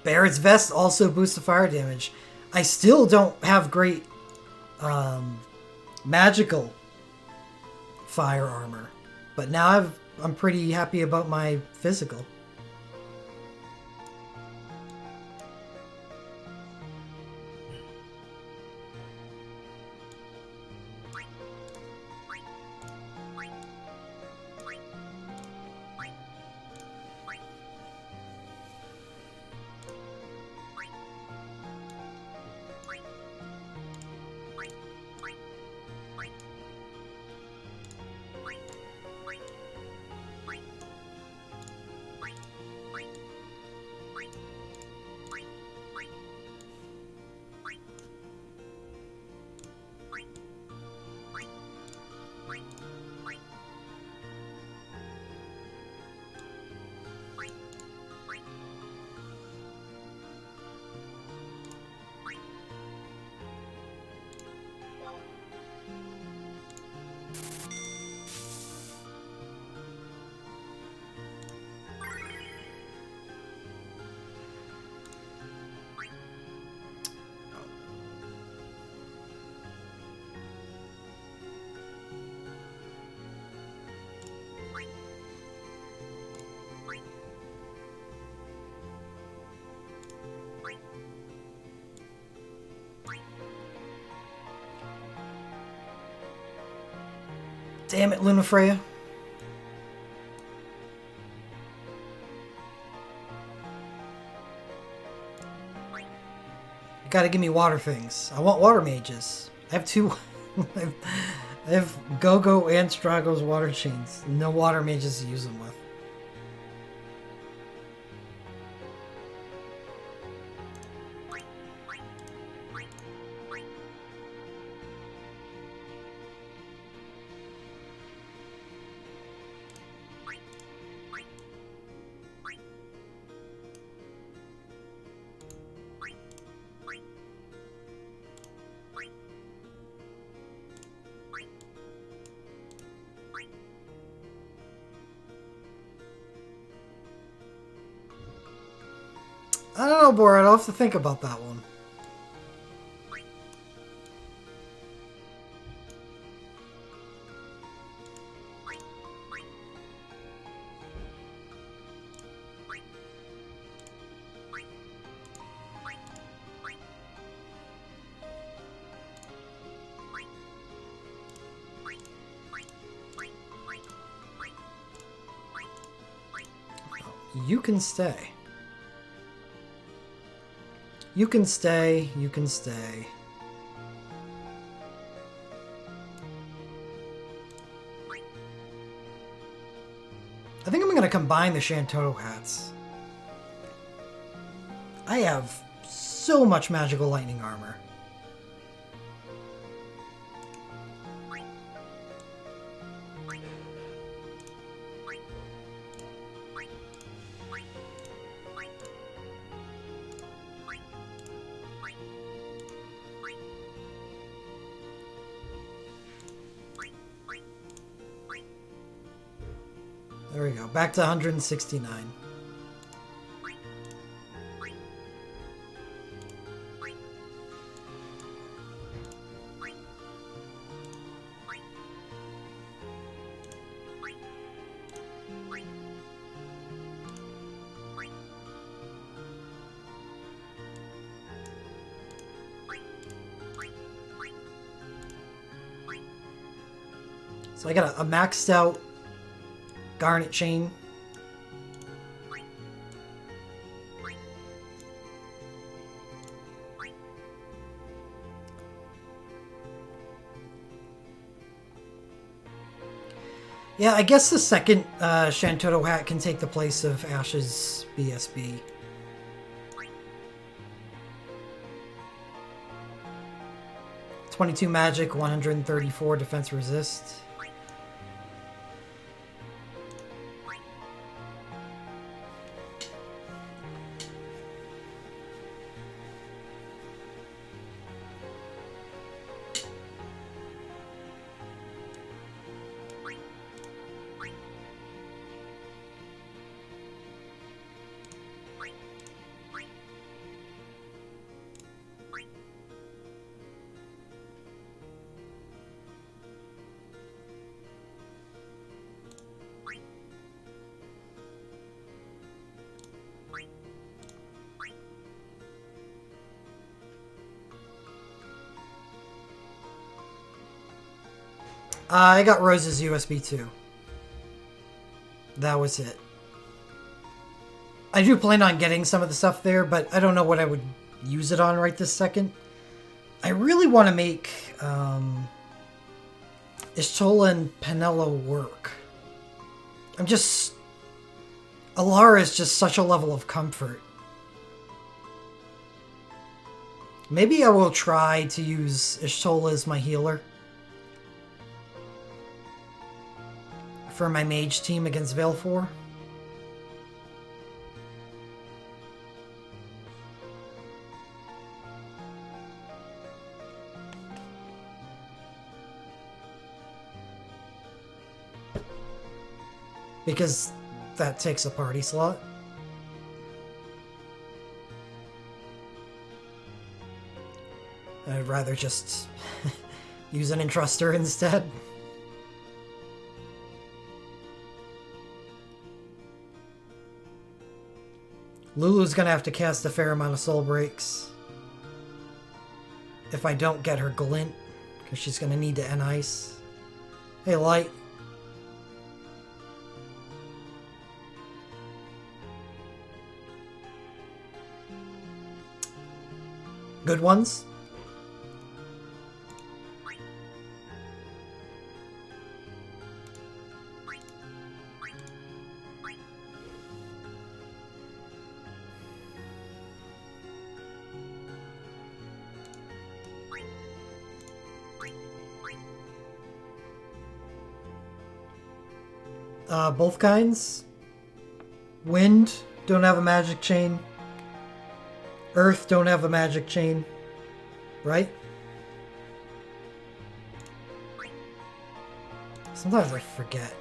Barrett's Vest also boosts the fire damage. I still don't have great magical fire armor, but now I'm pretty happy about my physical. Damn it, Lunafreya. You gotta give me water things. I want water mages. I have two. I have Go-Go and Strago's water chains. No water mages to use them with. I don't know, Borat. I'll have to think about that one. You can stay. You can stay. You can stay. I think I'm going to combine the Shantoto hats. I have so much magical lightning armor. There we go. Back to 169. So I got a maxed out Garnet chain. Yeah, I guess the second Shantoto hat can take the place of Ash's BSB. .22 magic, 134 defense resist. I got Rose's USB 2. That was it. I do plan on getting some of the stuff there, but I don't know what I would use it on right this second. I really want to make Y'shtola and Penelo work. Alara is just such a level of comfort. Maybe I will try to use Y'shtola as my healer for my mage team against Valefor. Because that takes a party slot. I'd rather just use an Entruster instead. Lulu's gonna have to cast a fair amount of soul breaks if I don't get her glint, because she's gonna need to end ice. Hey, Light. Good ones? Both kinds. Wind, don't have a magic chain. Earth, don't have a magic chain. Right? Sometimes I forget.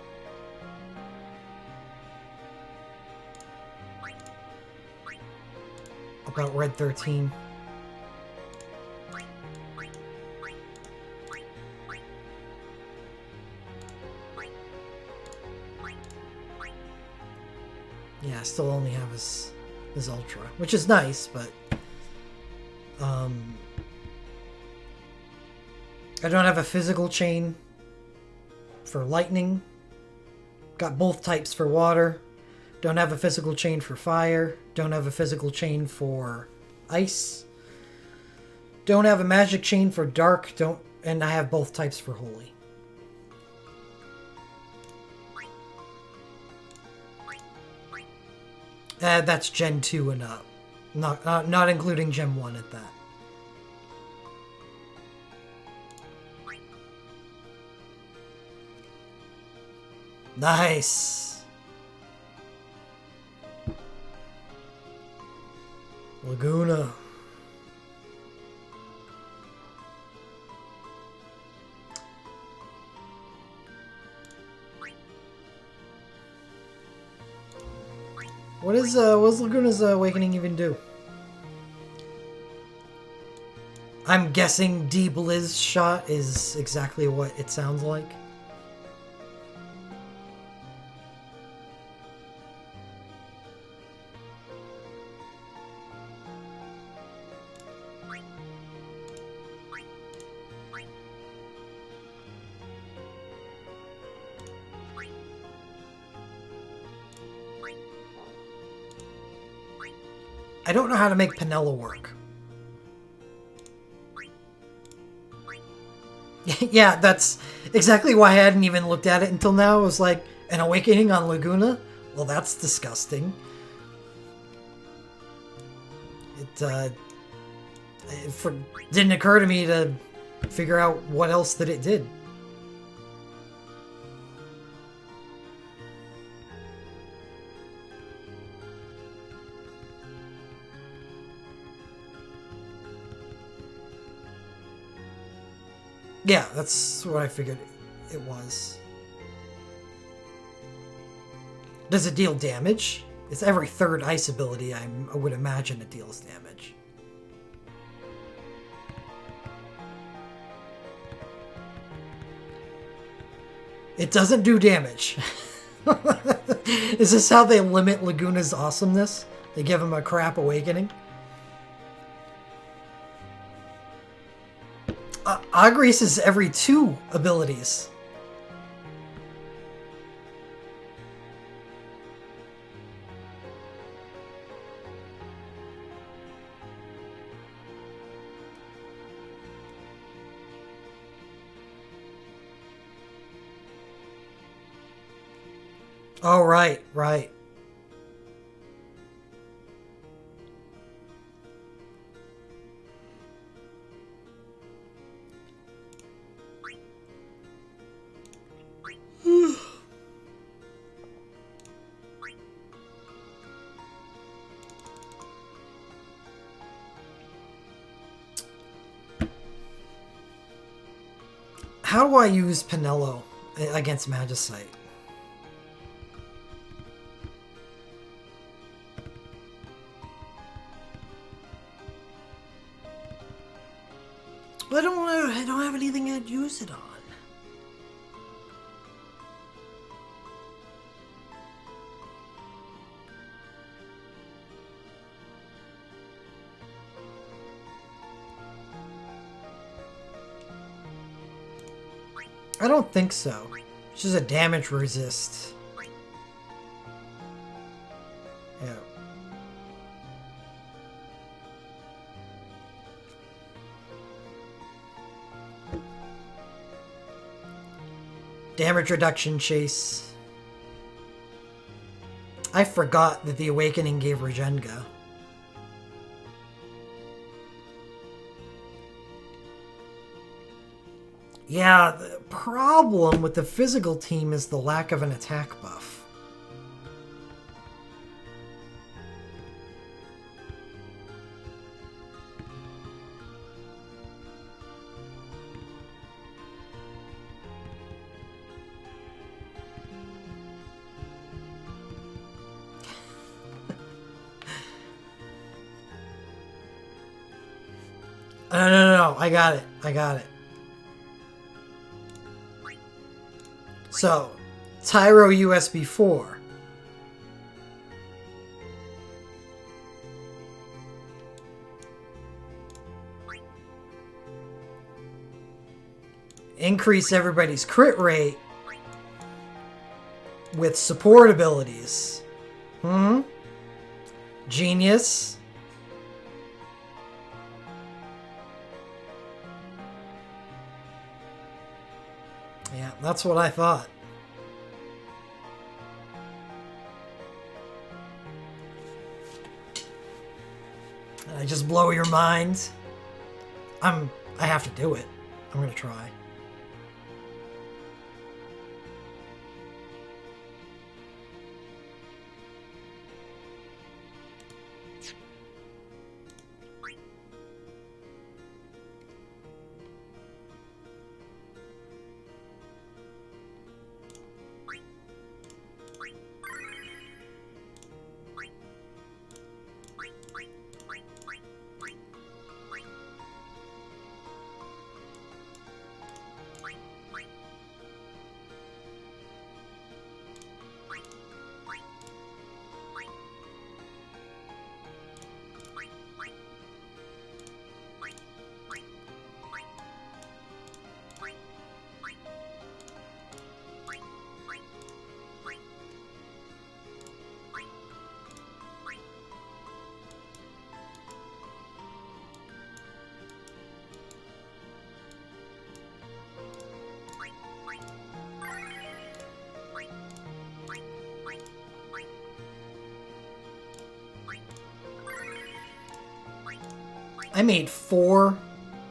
About Red 13. Yeah, I still only have his Ultra, which is nice, but I don't have a physical chain for lightning. Got both types for water. Don't have a physical chain for fire. Don't have a physical chain for ice. Don't have a magic chain for dark. And I have both types for holy. That's Gen 2 and up. Not including Gen 1 at that. Nice! Laguna. What does Laguna's Awakening even do? I'm guessing D-Blizz shot is exactly what it sounds like. I don't know how to make Penelo work. Yeah, that's exactly why I hadn't even looked at it until now. I was like, an Awakening on Laguna? Well, that's disgusting. It didn't occur to me to figure out what else that it did. Yeah, that's what I figured it was. Does it deal damage? It's every third ice ability, I would imagine it deals damage. It doesn't do damage. Is this how they limit Laguna's awesomeness? They give him a crap Awakening? Agris is every 2 abilities. Oh, right, right. How do I use Pinello against Magicite? I don't have anything I'd use it on. I don't think so. It's just a damage resist. Yeah. Damage reduction chase. I forgot that the Awakening gave Regenga. Yeah, the problem with the physical team is the lack of an attack buff. No, I got it. I got it. So, Tyro USB 4. Increase everybody's crit rate with support abilities. Genius. Yeah, that's what I thought. Did I just blow your mind? I have to do it. I'm gonna try. I made 4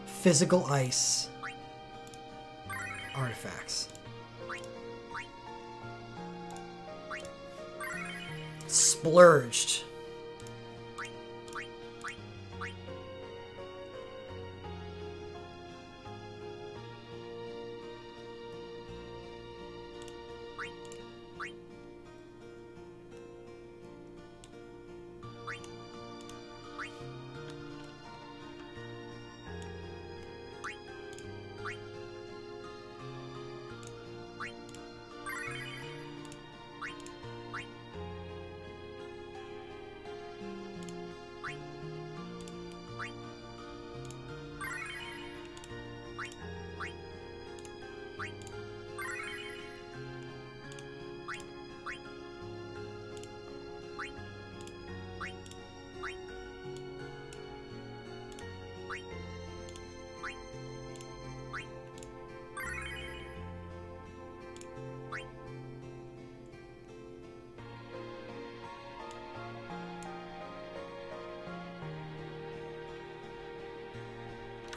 physical ice artifacts. Splurged.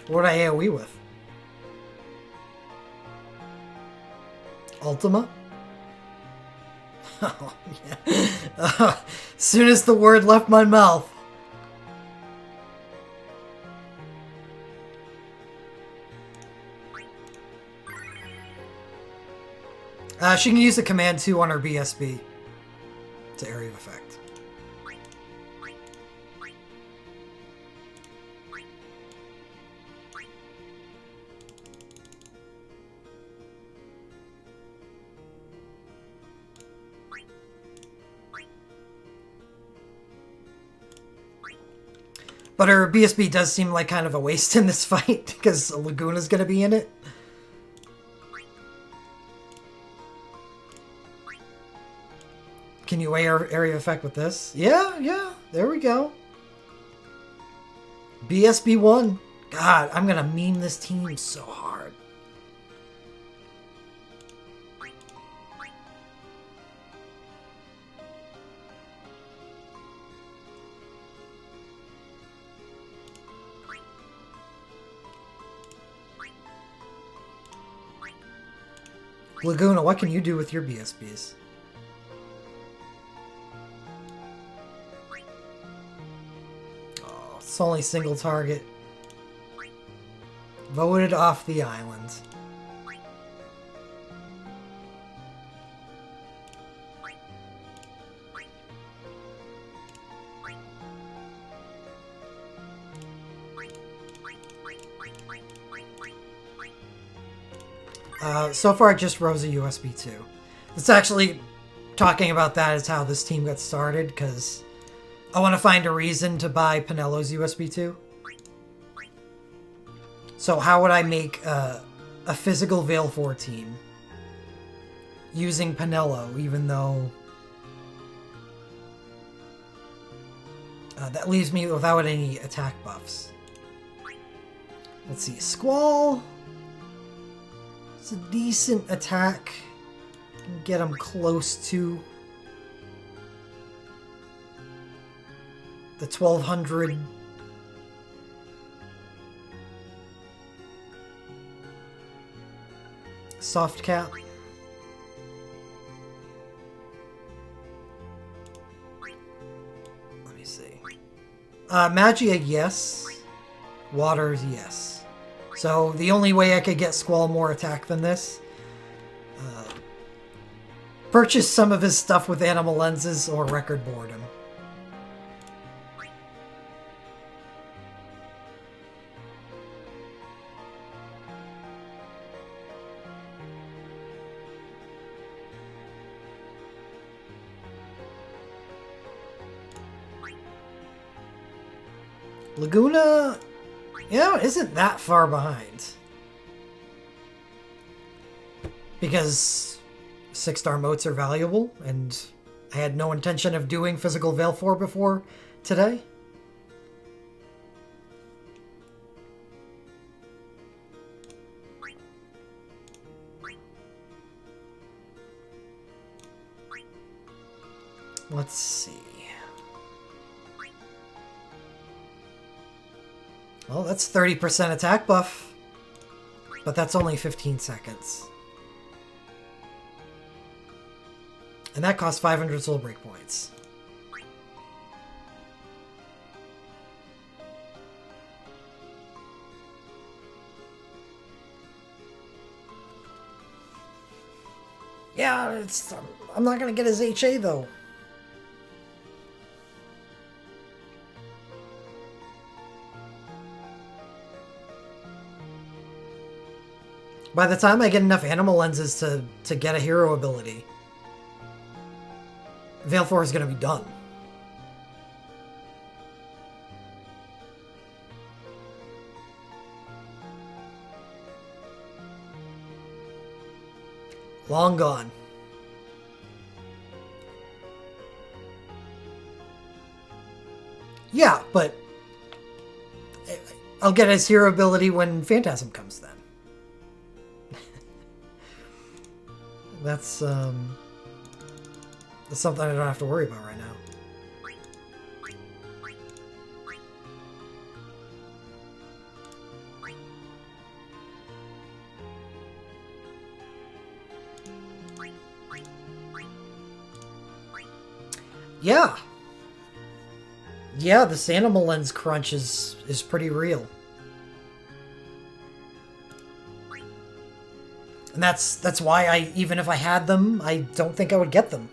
What would I AoE with? Ultima? Oh, yeah. As soon as the word left my mouth. She can use the command 2 on her BSB to area of effect. But her BSB does seem like kind of a waste in this fight, because Laguna's going to be in it. Can you area effect with this? Yeah, there we go. BSB 1. God, I'm going to meme this team so hard. Laguna, what can you do with your BSBs? Oh, it's only single target. Voted off the island. So far, just Rosa USB 2. It's actually talking about that as how this team got started, because I want to find a reason to buy Pinello's USB 2. So how would I make a physical Veil 4 team using Pinello, even though that leaves me without any attack buffs? Let's see, Squall. It's a decent attack. Can get him close to the 1200. Soft cap. Let me see. Magia, yes. Waters, yes. So the only way I could get Squall more attack than this, purchase some of his stuff with animal lenses or record boredom. Laguna, isn't that far behind. Because 6-star motes are valuable, and I had no intention of doing physical Veil 4 before today. Let's see. Well, that's 30% attack buff, but that's only 15 seconds. And that costs 500 soul break points. Yeah, I'm not gonna get his HA though. By the time I get enough animal lenses to get a hero ability, Veil 4 is going to be done. Long gone. Yeah, but I'll get his hero ability when Phantasm comes then. That's something I don't have to worry about right now. Yeah. Yeah, this animal lens crunch is pretty real. And that's why even if I had them, I don't think I would get them.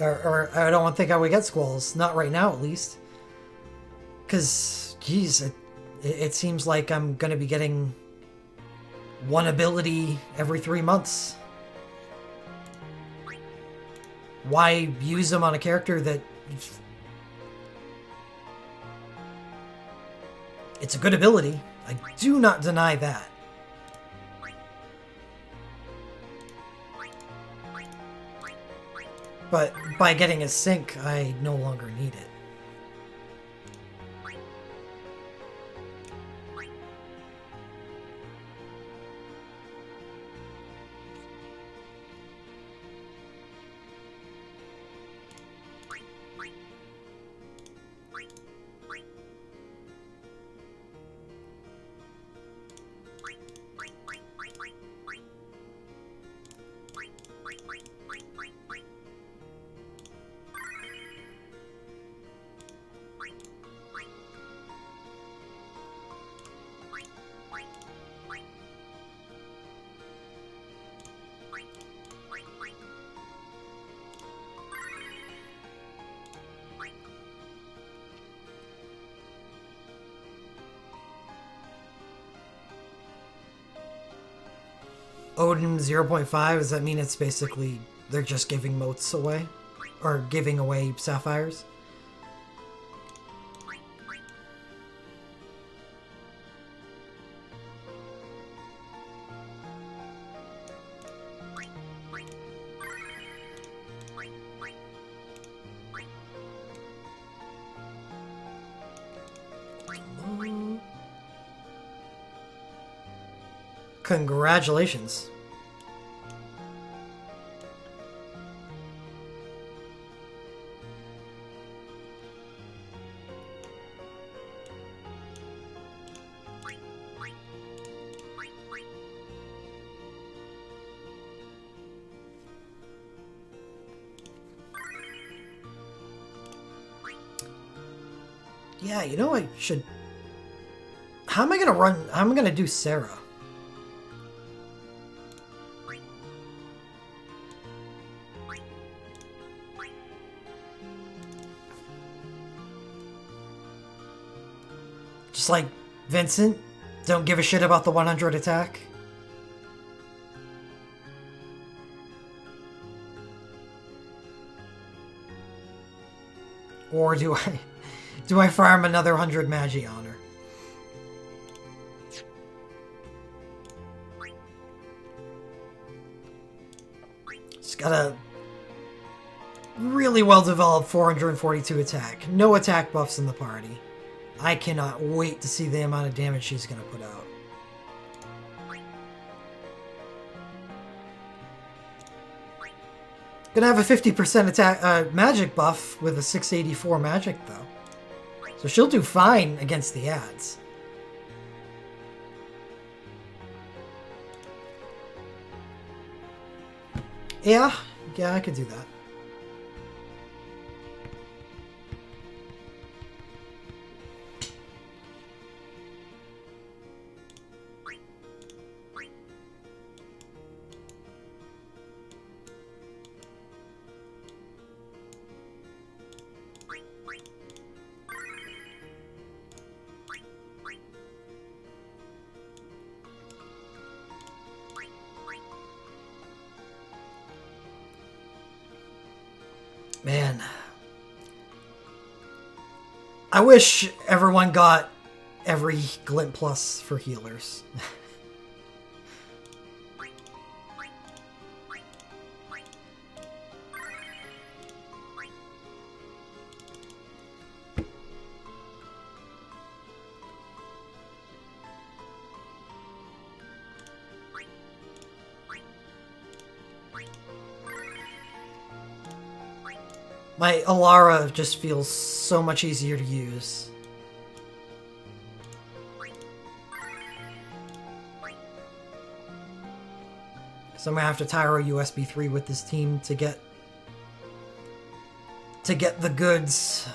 Or I don't think I would get Squalls. Not right now, at least. Because, geez, it seems like I'm going to be getting one ability every 3 months. Why use them on a character that... It's a good ability. I do not deny that. But by getting a sync, I no longer need it. Odin 0.5, does that mean it's basically they're just giving motes away? Or giving away sapphires? Congratulations. Yeah, you know I should... How am I gonna run... How am I gonna do Sarah? Just like Vincent, don't give a shit about the 100 attack. Or do I farm another 100 Magi on her? She's got a really well developed 442 attack. No attack buffs in the party. I cannot wait to see the amount of damage she's going to put out. Gonna have a 50% attack magic buff with a 684 magic though. So she'll do fine against the ads. Yeah, I could do that. Man. I wish everyone got every Glint Plus for healers. My Alara just feels so much easier to use. So I'm gonna have to Tyro USB 3 with this team to get to get the goods.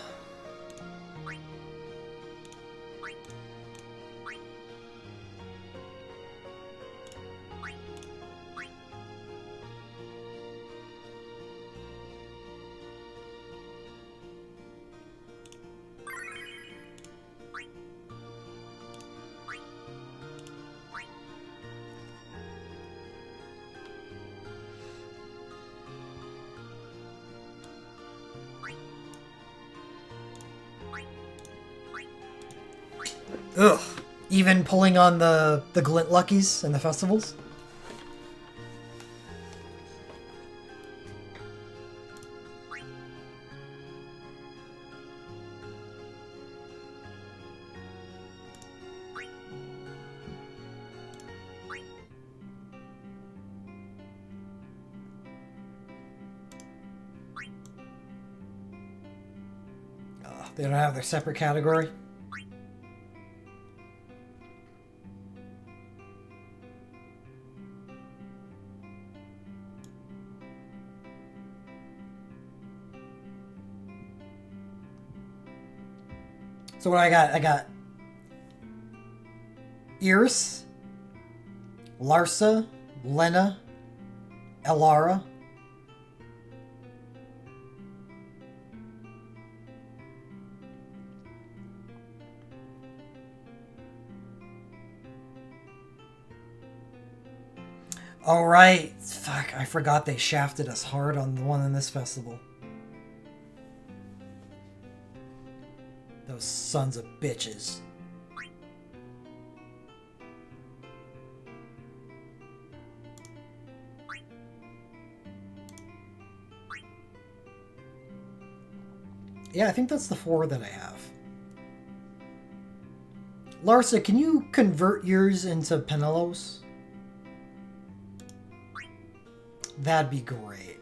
Ugh. Even pulling on the glint luckies and the festivals? They don't have their separate category? So what I got Iris, Larsa, Lena, Elara. All right. Fuck, I forgot they shafted us hard on the one in this festival. Those sons of bitches. Yeah, I think that's the 4 that I have. Larsa, can you convert yours into Penelos? That'd be great.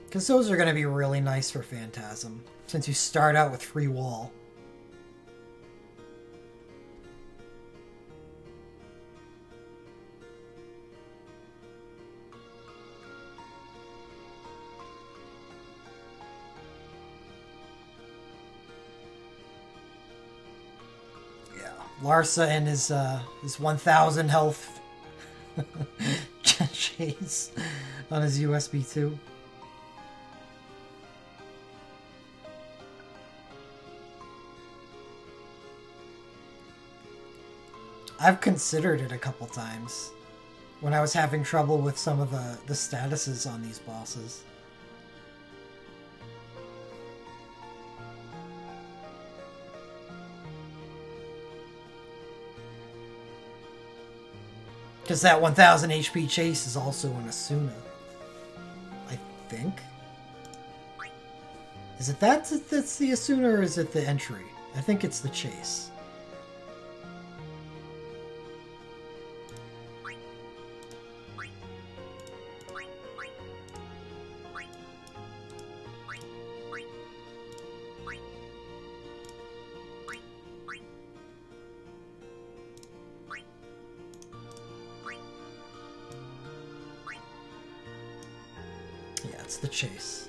Because those are going to be really nice for Phantasm, since you start out with free wall. Yeah, Larsa and his 1,000 health chase on his USB 2. I've considered it a couple times when I was having trouble with some of the statuses on these bosses. Because that 1000 HP chase is also an Asuna. I think. Is it that's the Asuna or is it the entry? I think it's the chase. Yeah, it's the chase.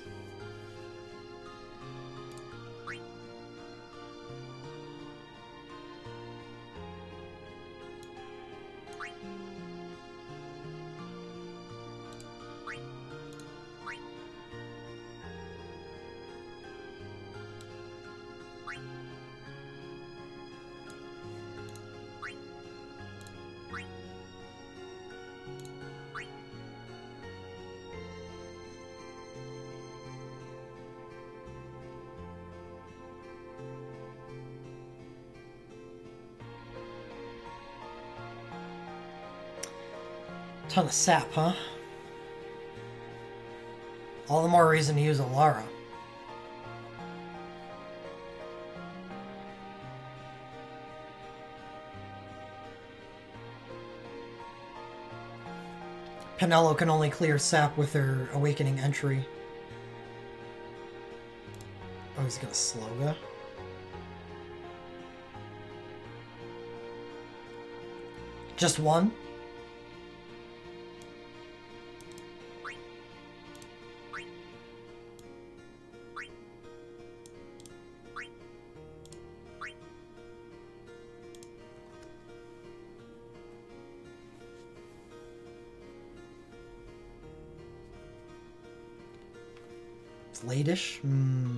Ton of sap, huh? All the more reason to use Elara. Penelo can only clear sap with her Awakening entry. Oh, he's got a Sloga. Just one? It's late-ish? Hmm.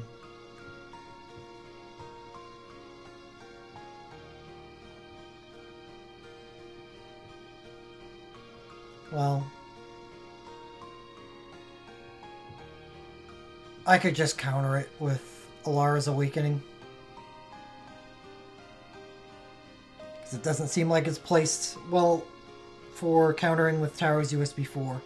Well, I could just counter it with Alara's Awakening. Because it doesn't seem like it's placed well for countering with Taro's USB 4.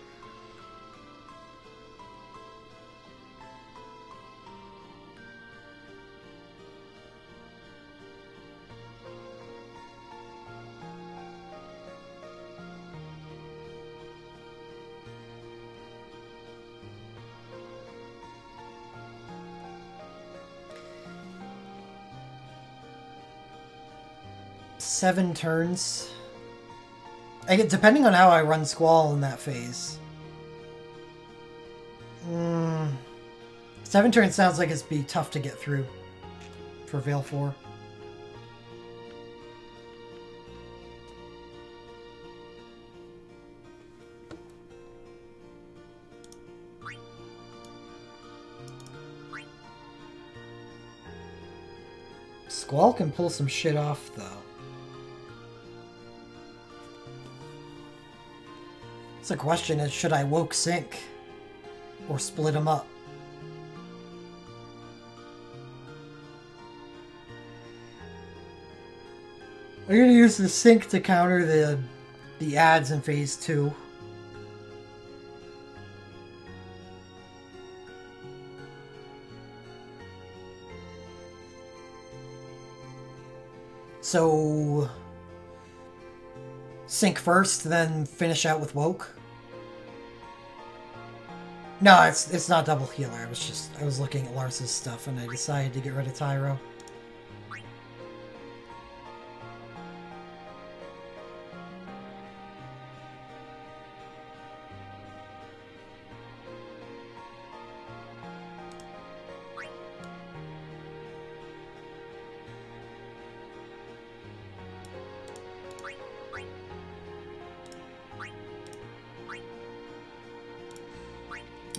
Seven turns. Depending on how I run Squall in that phase. 7 turns sounds like it's be tough to get through for Veil 4. Squall can pull some shit off, though. So the question is, should I woke sync? Or split them up? I'm gonna use the sync to counter the ads in phase 2. So sync first, then finish out with woke. No, it's not double healer. I was looking at Lars's stuff and I decided to get rid of Tyro.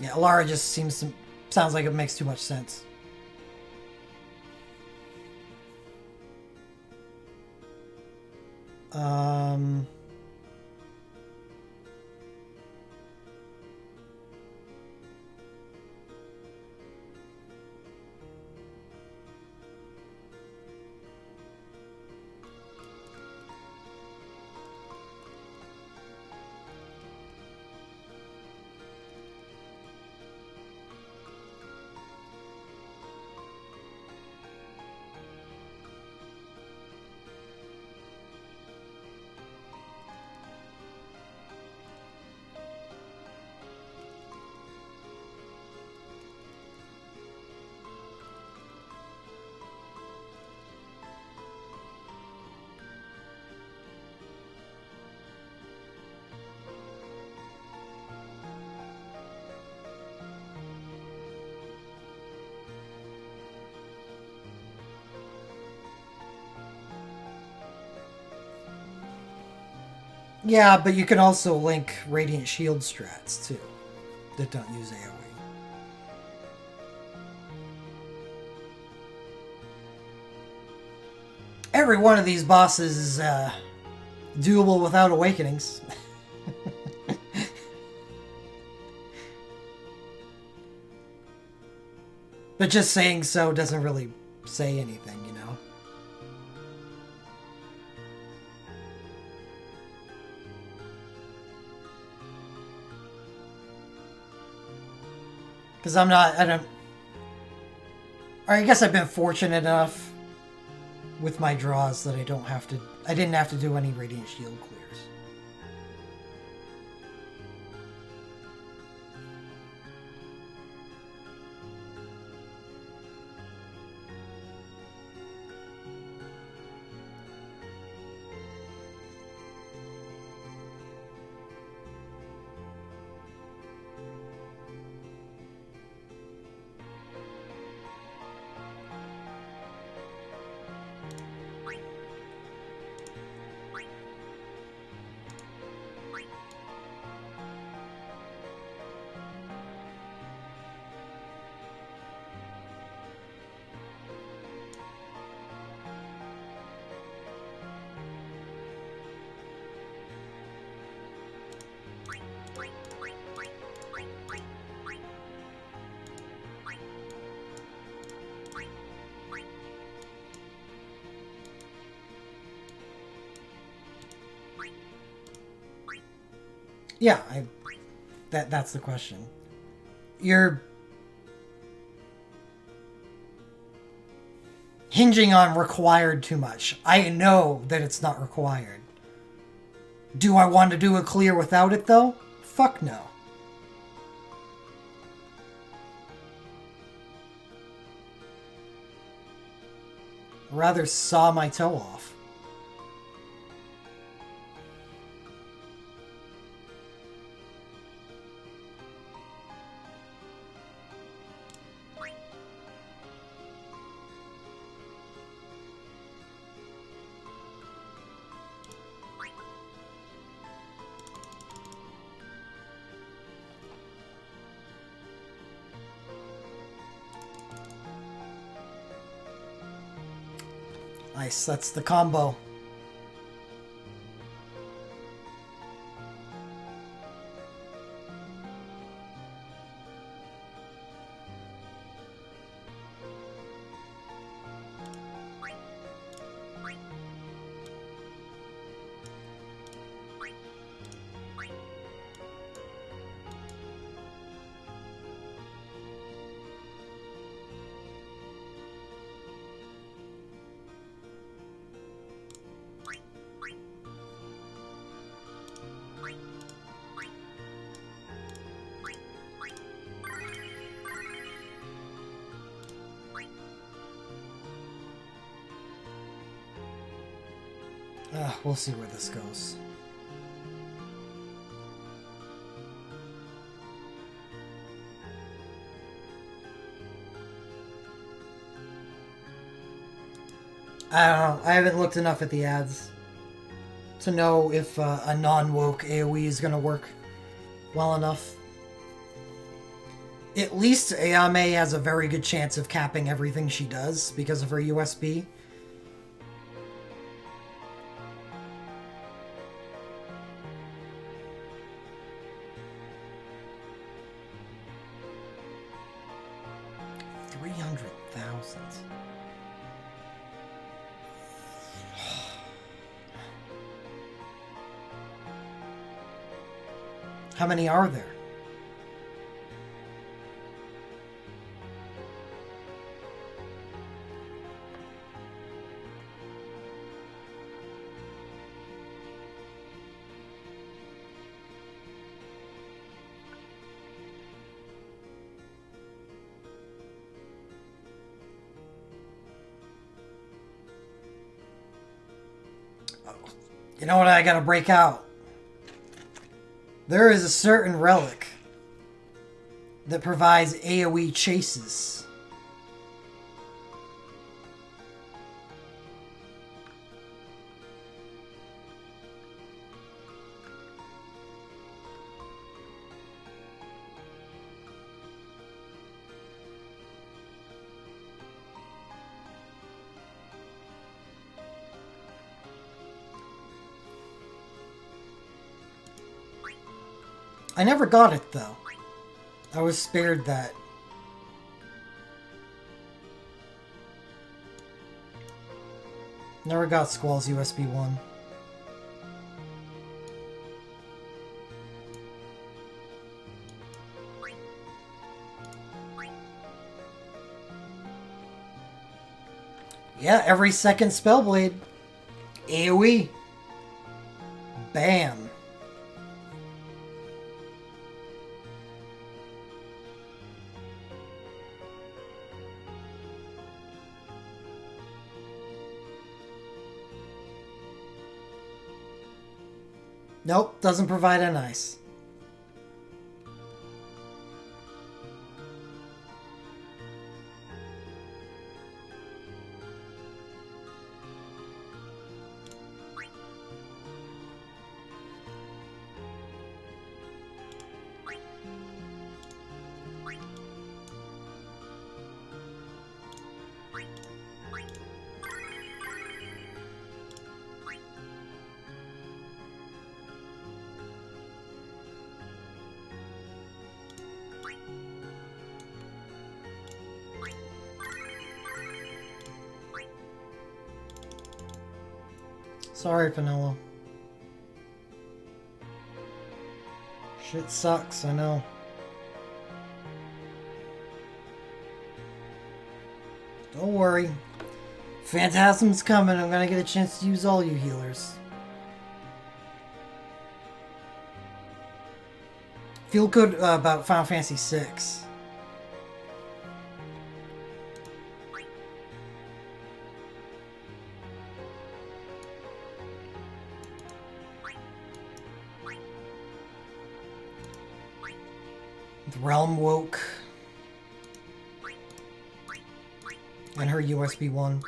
Yeah, Alara just sounds like it makes too much sense. Yeah, but you can also link Radiant Shield strats, too, that don't use AoE. Every one of these bosses is doable without awakenings. But just saying so doesn't really say anything, you know? Because I guess I've been fortunate enough with my draws that I didn't have to do any Radiant Shield clears. Yeah, that's the question. You're hinging on required too much. I know that it's not required. Do I want to do a clear without it, though? Fuck no. I'd rather saw my toe off. Nice, that's the combo. We'll see where this goes. I don't know. I haven't looked enough at the ads to know if a non-woke AoE is going to work well enough. At least Ayame has a very good chance of capping everything she does because of her USB. How many are there? You know what I gotta break out? There is a certain relic that provides AoE chases. I never got it, though. I was spared that. Never got Squall's USB 1. Yeah, every second Spellblade. AoE. Bam. Nope, doesn't provide an ice. Sorry, Vanilla. Shit sucks, I know. Don't worry. Phantasm's coming. I'm gonna get a chance to use all you healers. Feel good about Final Fantasy VI. The Realm woke. And her USB 1.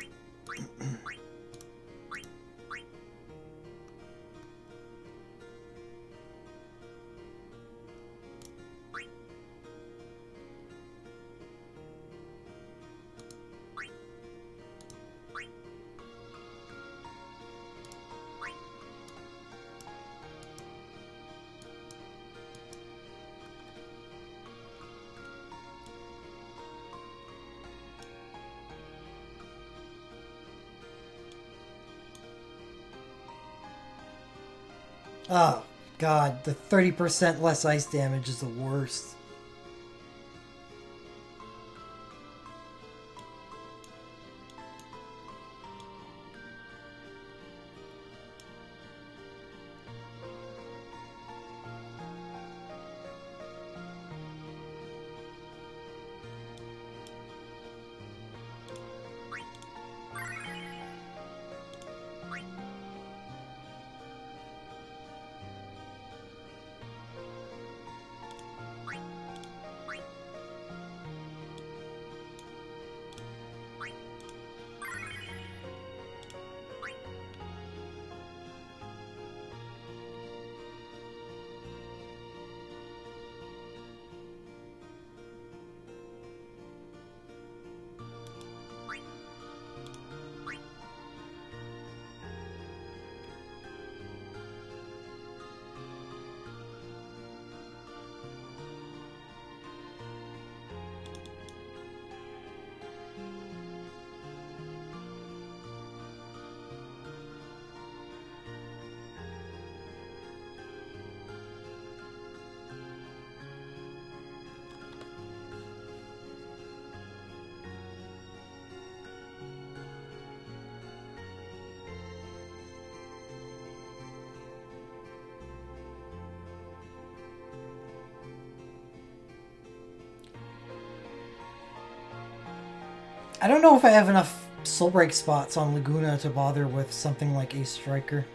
Oh, God, the 30% less ice damage is the worst. I don't know if I have enough soul break spots on Laguna to bother with something like Ace Striker.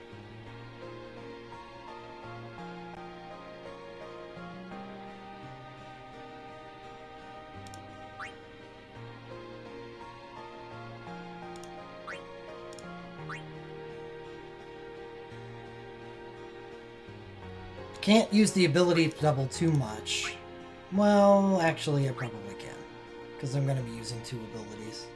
Can't use the ability to double too much. Well, actually, I probably can, because I'm going to be using 2 abilities.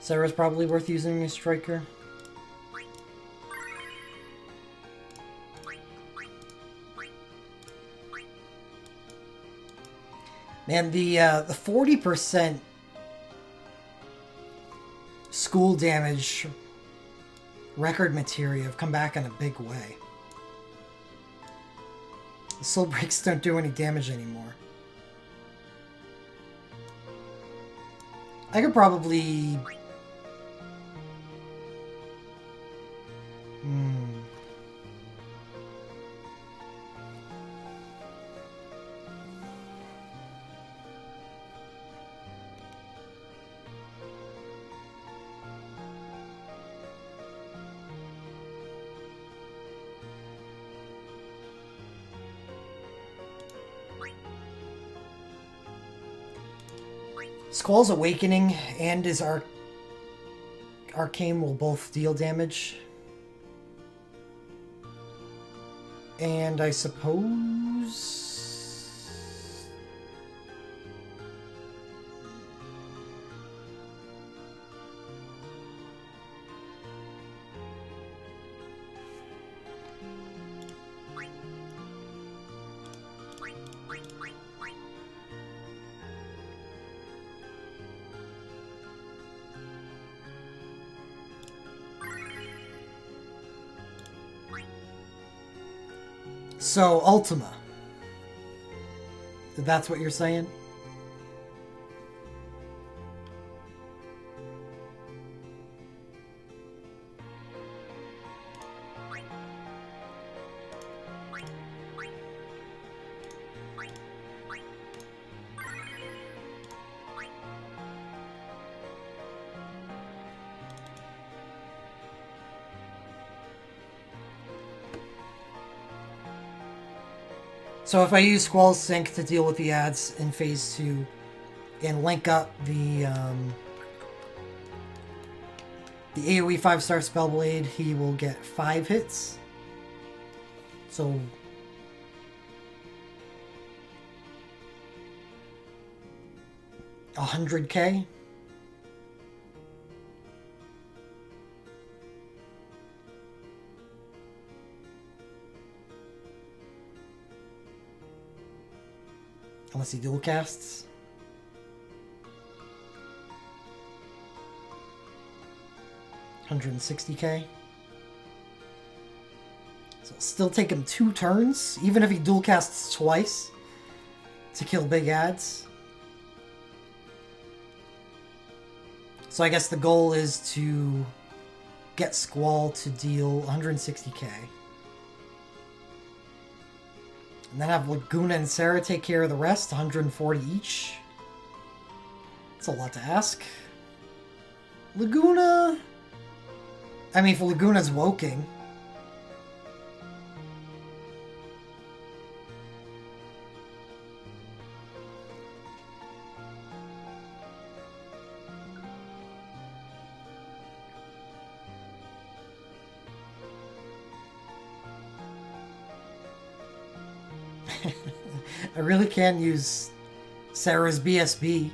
Sarah's probably worth using a Striker. Man, the 40% school damage record materia have come back in a big way. The soul breaks don't do any damage anymore. I could probably... Squall's Awakening and his Arcane will both deal damage. And I suppose... So, Ultima. That's what you're saying? So if I use Squall's Sync to deal with the ads in Phase 2 and link up the AoE 5-star Spellblade, he will get 5 hits. So... 100k? Unless he dual casts. $160k. So it'll still take him 2 turns, even if he dual casts twice to kill big ads. So I guess the goal is to get Squall to deal 160k. And then have Laguna and Sarah take care of the rest, 140 each. That's a lot to ask. Laguna... I mean, if Laguna's woking... I really can't use Sarah's BSB.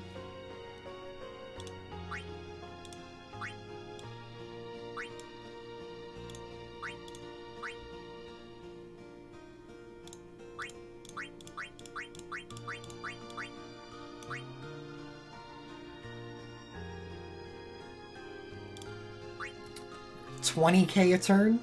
$20k a turn?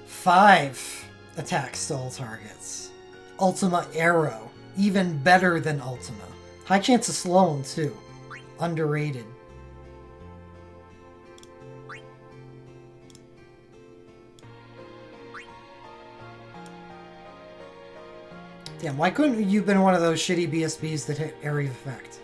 Five attacks to all targets. Ultima Arrow. Even better than Ultima. High chance of slowing, too. Underrated. Damn, why couldn't you have been one of those shitty BSBs that hit area of effect?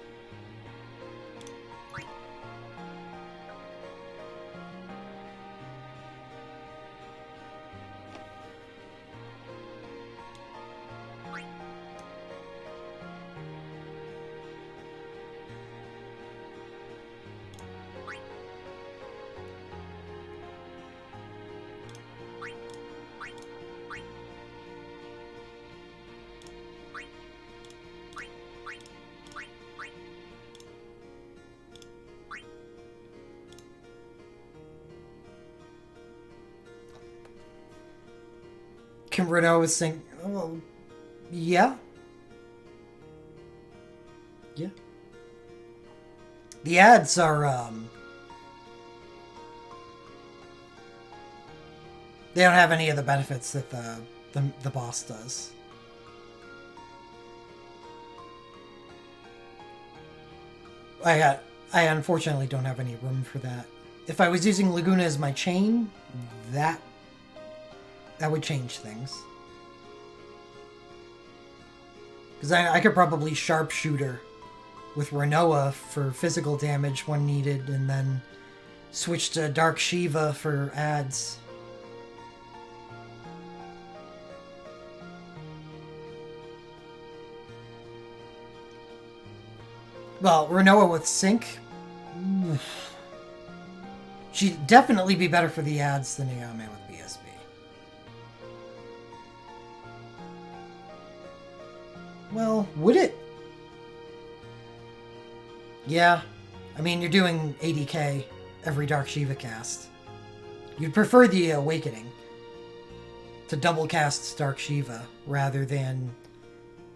Can Renault is saying, oh, yeah. Yeah. The ads are, they don't have any of the benefits that the boss does. I unfortunately don't have any room for that. If I was using Laguna as my chain, that would change things. Because I could probably sharpshooter with Renoa for physical damage when needed, and then switch to Dark Shiva for ads. Well, Renoa with Sync... she'd definitely be better for the ads than Ayame with BSB. Well, would it? Yeah. I mean, you're doing 80k every Dark Shiva cast. You'd prefer the Awakening to double cast Dark Shiva rather than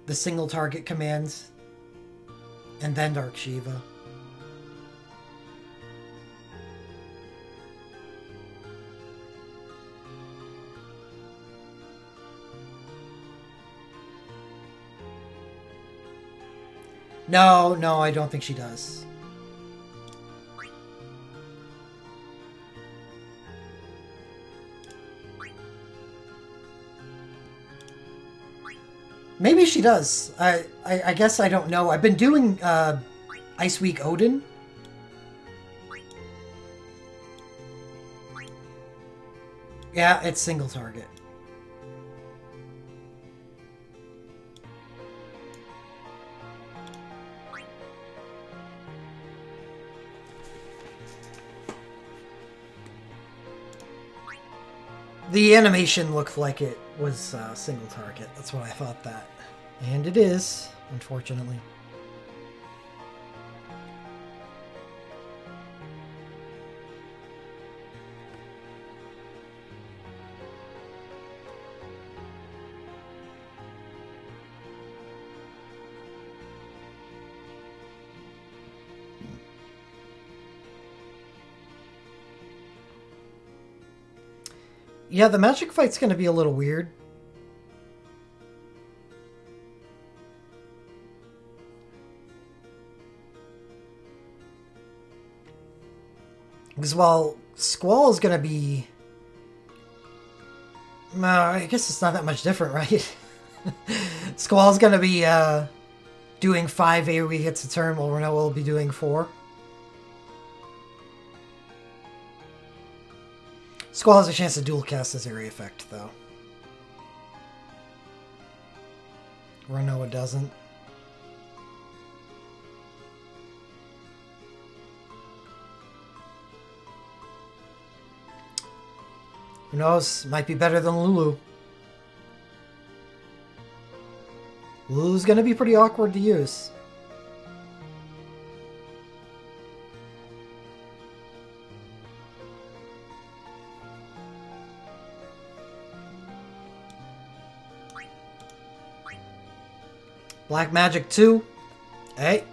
the single target commands and then Dark Shiva. No, I don't think she does. Maybe she does. I guess I don't know. I've been doing Ice Week Odin. Yeah, it's single target. The animation looked like it was single target. That's what I thought that. And it is, unfortunately. Yeah, the magic fight's going to be a little weird. Because while Squall is going to be... I guess it's not that much different, right? Squall's going to be doing 5 AoE hits a turn, while Rinoa will be doing 4. Squall has a chance to dual cast this area effect, though. Rinoa doesn't. Who knows? Might be better than Lulu. Lulu's gonna be pretty awkward to use. Black Magic 2. Hey.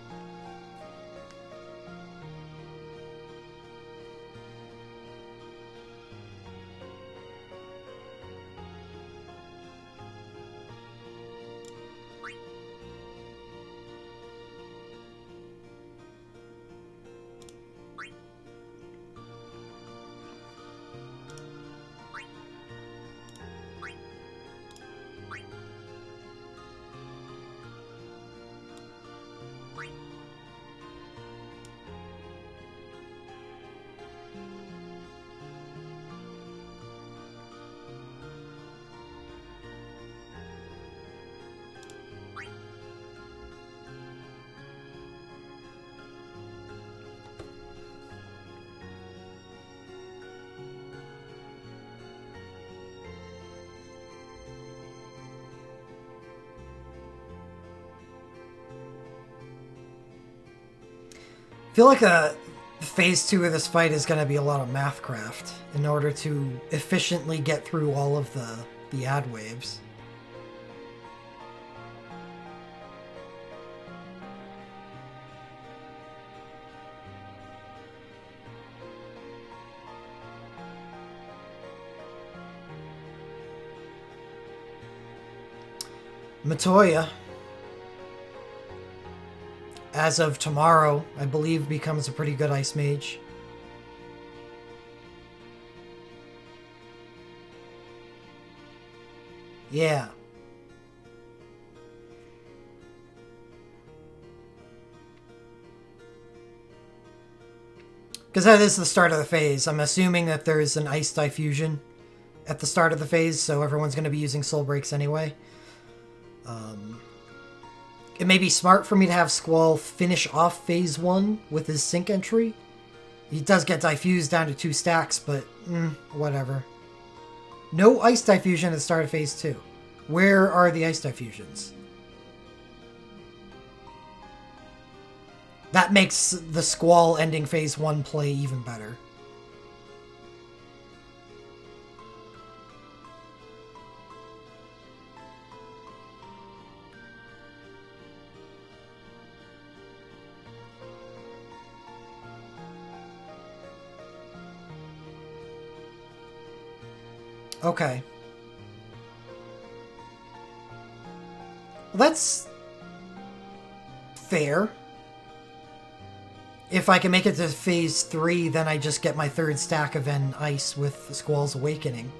I feel like phase 2 of this fight is going to be a lot of mathcraft in order to efficiently get through all of the ad waves. Matoya, as of tomorrow, I believe becomes a pretty good Ice Mage. Yeah. Because that is the start of the phase. I'm assuming that there's an Ice Diffusion at the start of the phase, so everyone's going to be using Soul Breaks anyway. It may be smart for me to have Squall finish off phase 1 with his sync entry. He does get diffused down to 2 stacks, but whatever. No Ice Diffusion at the start of phase 2. Where are the Ice Diffusions? That makes the Squall ending phase 1 play even better. Okay. Well, that's fair. If I can make it to phase 3, then I just get my 3rd stack of N ice with Squall's Awakening.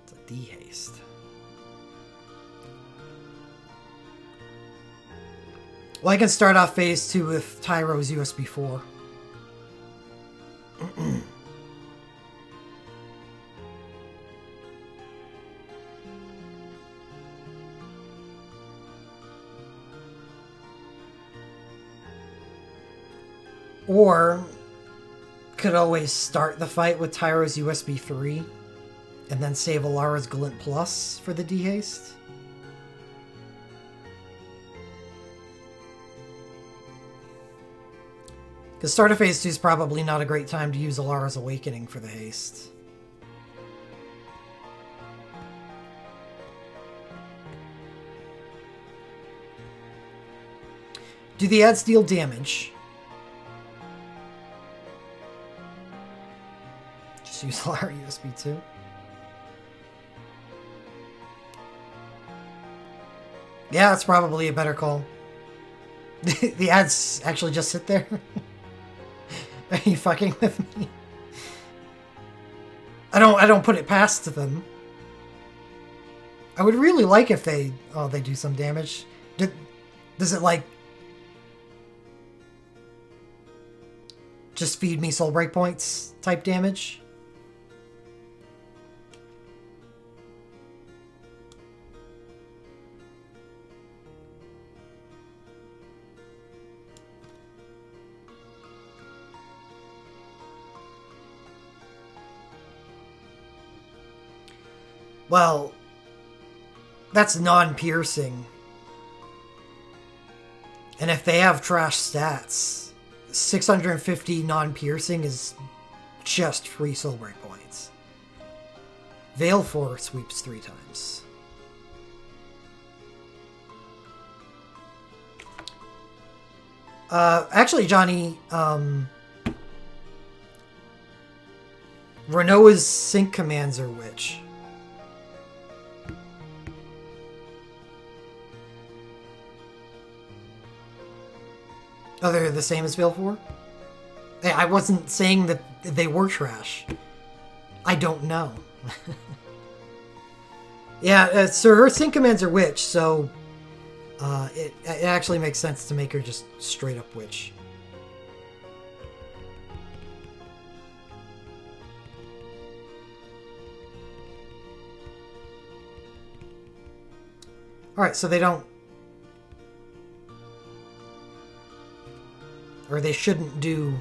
It's a D-haste. Well, I can start off phase 2 with Tyro's USB 4. Or could always start the fight with Tyro's USB 3 and then save Alara's Glint Plus for the D-haste. Because start of phase 2 is probably not a great time to use Alara's Awakening for the haste. Do the ads deal damage? Just use Alara USB 2. Yeah, that's probably a better call. The ads actually just sit there. Are you fucking with me? I don't put it past them. I would really like if they do some damage. Does it like just feed me soul breakpoints type damage? Well, that's non-piercing. And if they have trash stats, 650 non-piercing is just free soul break points. Veil 4 sweeps 3 times. Actually, Johnny, Renoa's sync commands are which? Oh, they're the same as Veil 4? Hey, I wasn't saying that they were trash. I don't know. Yeah, so her sync commands are witch, so it actually makes sense to make her just straight up witch. Alright, so they don't... Or they shouldn't do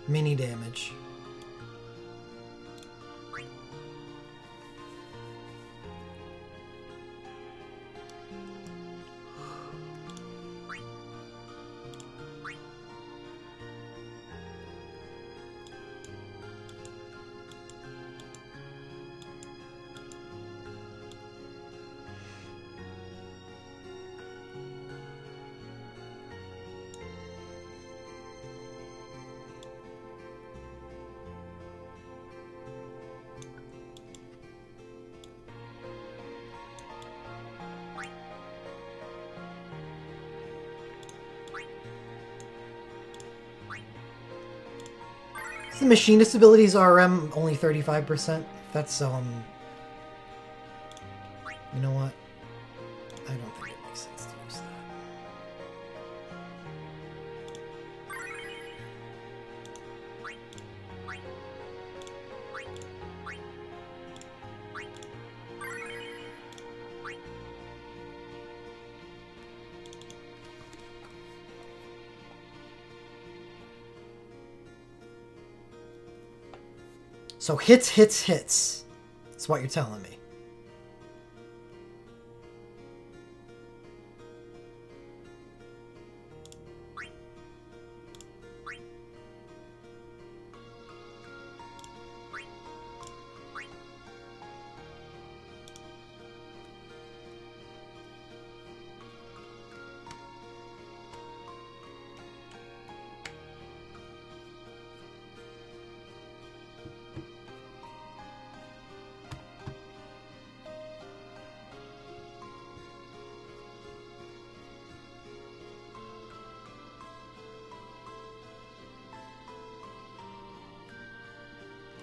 mini damage. The machinist abilities RM only 35%. That's you know what? I don't think it makes sense to use that. So hits. That's what you're telling me.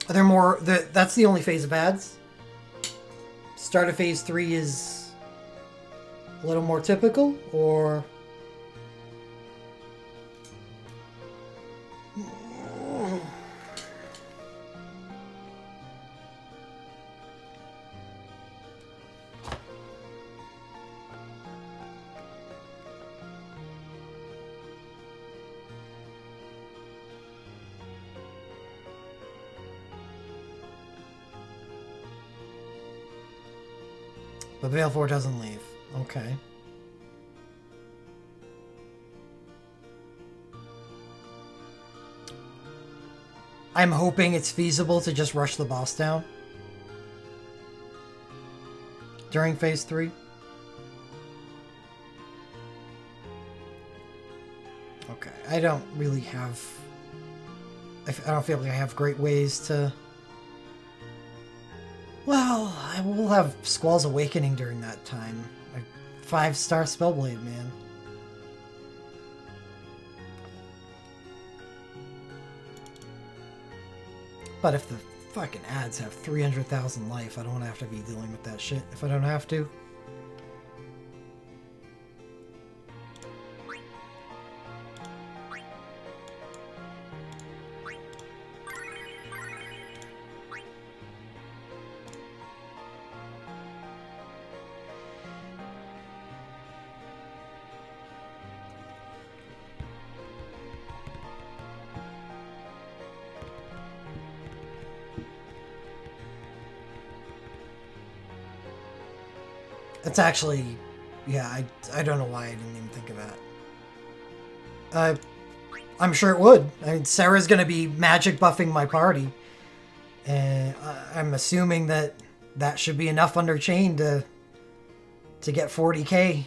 Are there more? That's the only phase of ads. Start of phase 3 is a little more typical, or... But Baleful doesn't leave. Okay. I'm hoping it's feasible to just rush the boss down during phase 3. Okay, I don't really have... I don't feel like I have great ways to... Well, I will have Squall's Awakening during that time. Like 5-star Spellblade, man. But if the fucking ads have 300,000 life, I don't have to be dealing with that shit if I don't have to. It's actually, yeah, I don't know why I didn't even think of that. I'm sure it would. I mean, Sarah's going to be magic buffing my party. And I'm assuming that that should be enough under chain to get 40k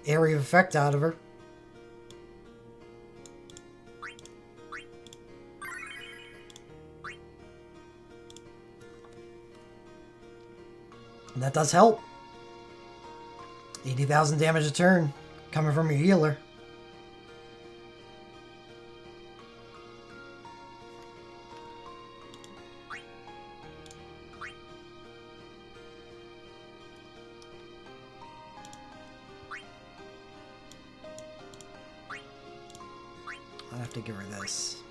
area of effect out of her. And that does help. 80,000 damage a turn coming from your healer. I'll have to give her this.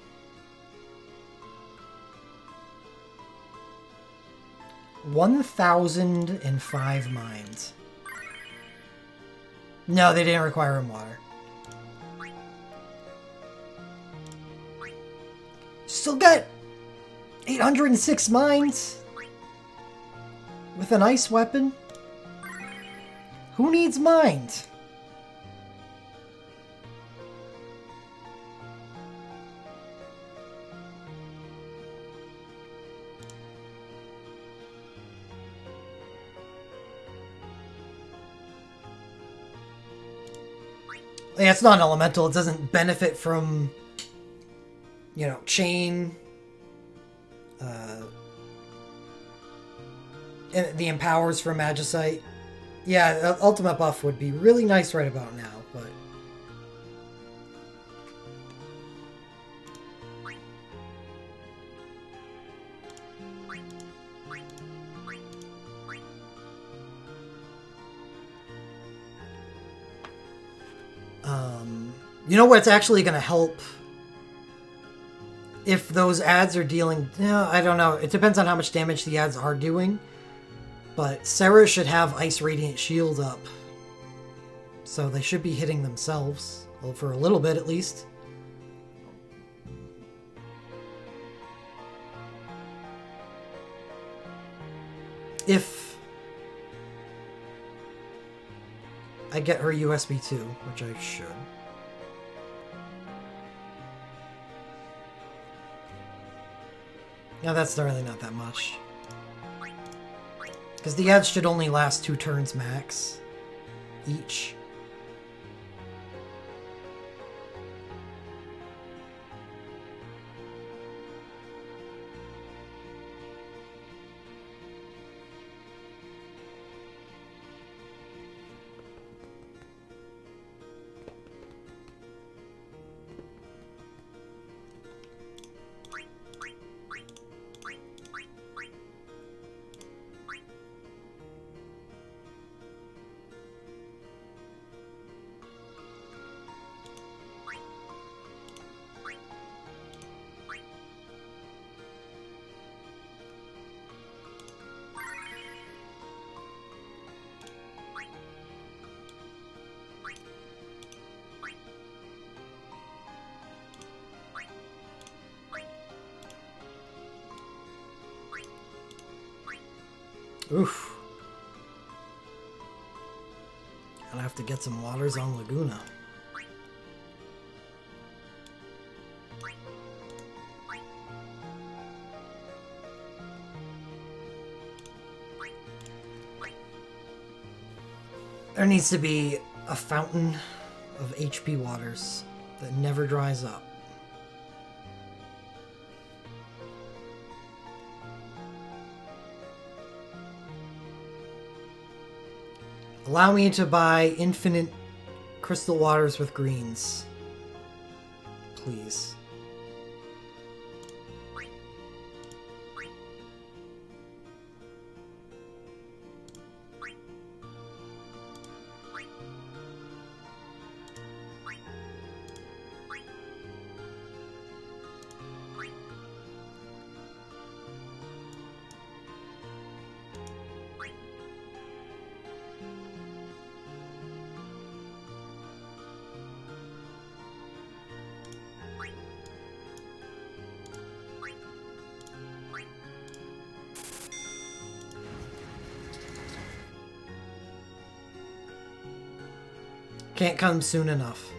$1,005 mines. No, they didn't require him water. Still got 806 mines with an ice weapon. Who needs mines? Yeah, it's not an elemental. It doesn't benefit from, you know, chain. And the empowers from Magicite. Yeah, ultimate buff would be really nice right about now, but... You know what's actually going to help if those ads are dealing... I don't know. It depends on how much damage the ads are doing. But Sarah should have Ice Radiant Shield up. So they should be hitting themselves. Well, for a little bit at least. If I get her USB 2, which I should. No, that's really not that much. Because the ads should only last 2 turns max. Each. Oof. I'll have to get some waters on Laguna. There needs to be a fountain of HP waters that never dries up. Allow me to buy infinite crystal waters with greens. Please. Can't come soon enough.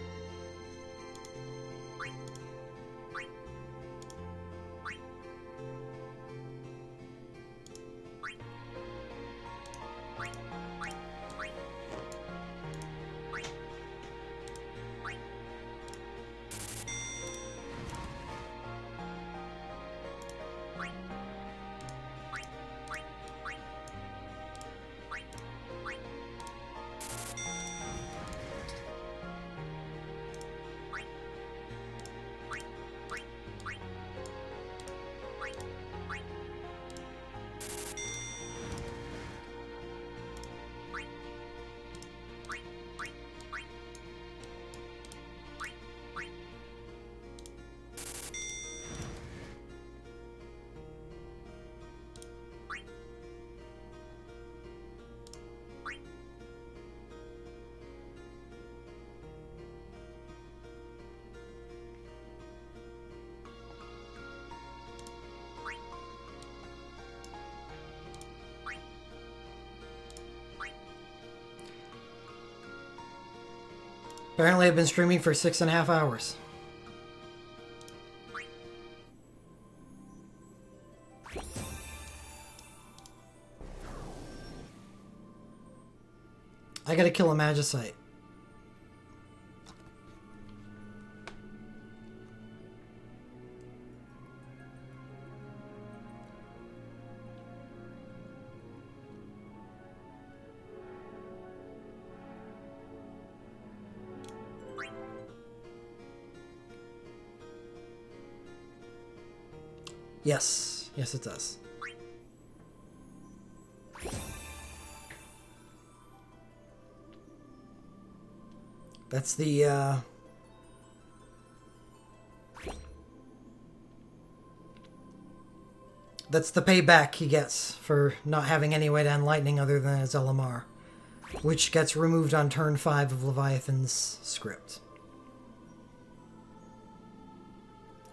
Apparently I've been streaming for 6.5 hours. I gotta kill a Magicite. Yes. Yes, it does. That's the, that's the payback he gets for not having any way to end lightning other than his LMR, which gets removed on turn 5 of Leviathan's script.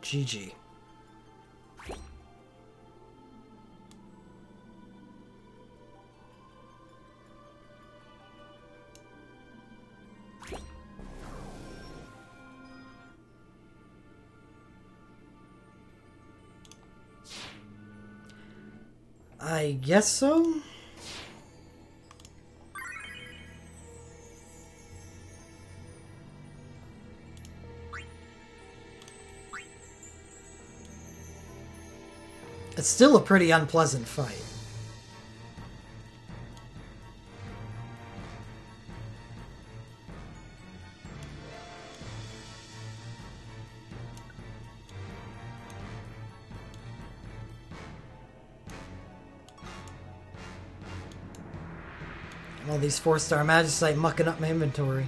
GG. I guess so. It's still a pretty unpleasant fight. All these 4-star Magicite mucking up my inventory.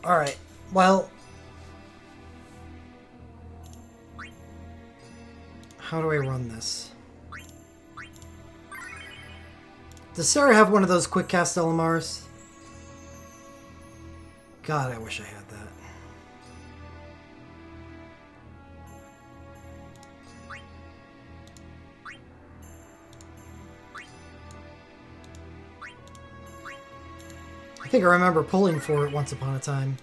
Alright, well... How do I run this? Does Sarah have one of those quick cast LMRs? God, I wish I had that. I think I remember pulling for it once upon a time.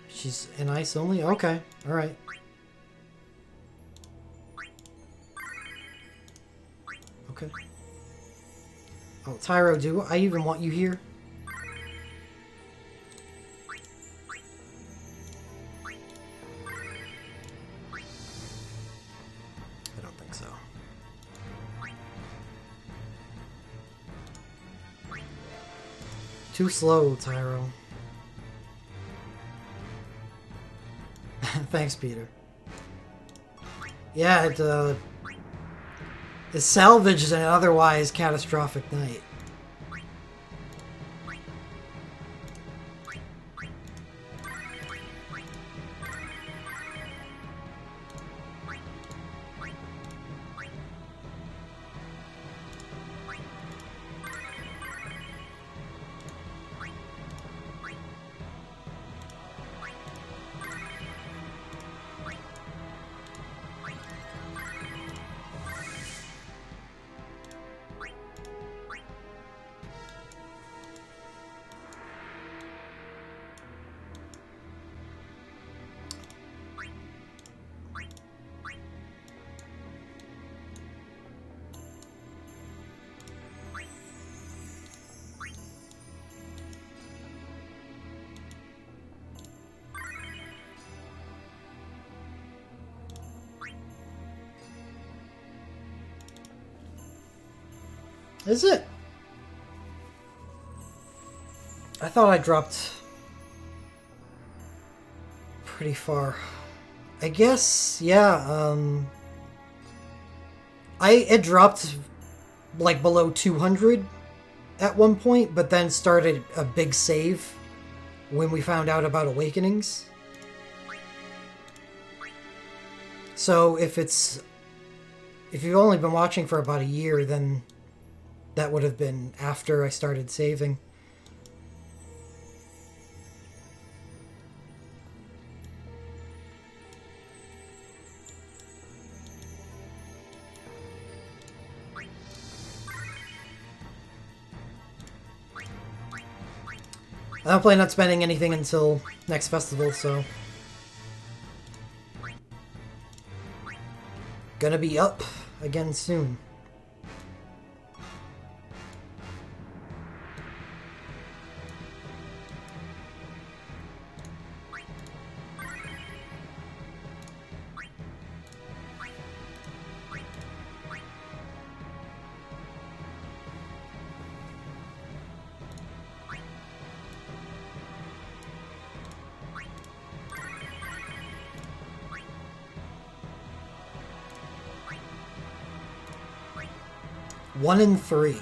She's an ice only? Okay, alright. Okay. Oh, Tyro, do I even want you here? I don't think so. Too slow, Tyro. Thanks, Peter. Yeah, it salvaged an otherwise catastrophic night. Is it? I thought I dropped pretty far. I guess, yeah, it dropped like below 200 at one point, but then started a big save when we found out about Awakenings. So if you've only been watching for about a year, then that would have been after I started saving. I don't plan on spending anything until next festival, so... Gonna be up again soon. One in 3.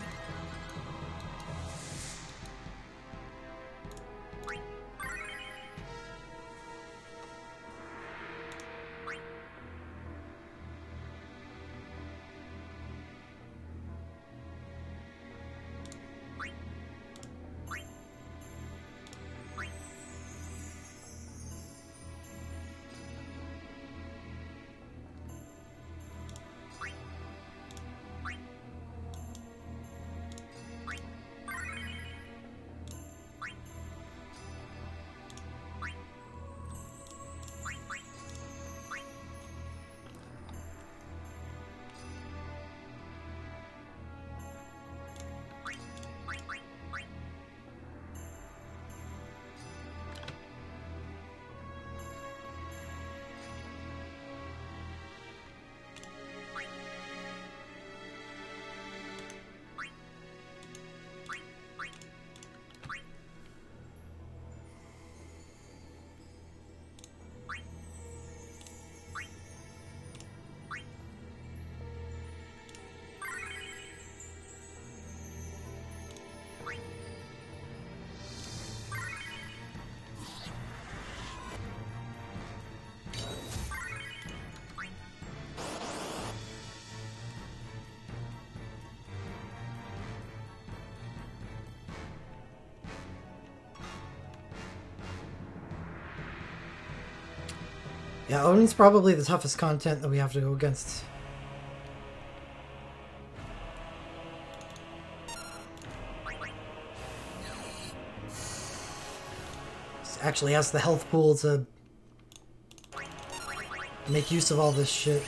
Yeah, Odin's probably the toughest content that we have to go against. Actually has the health pool to make use of all this shit.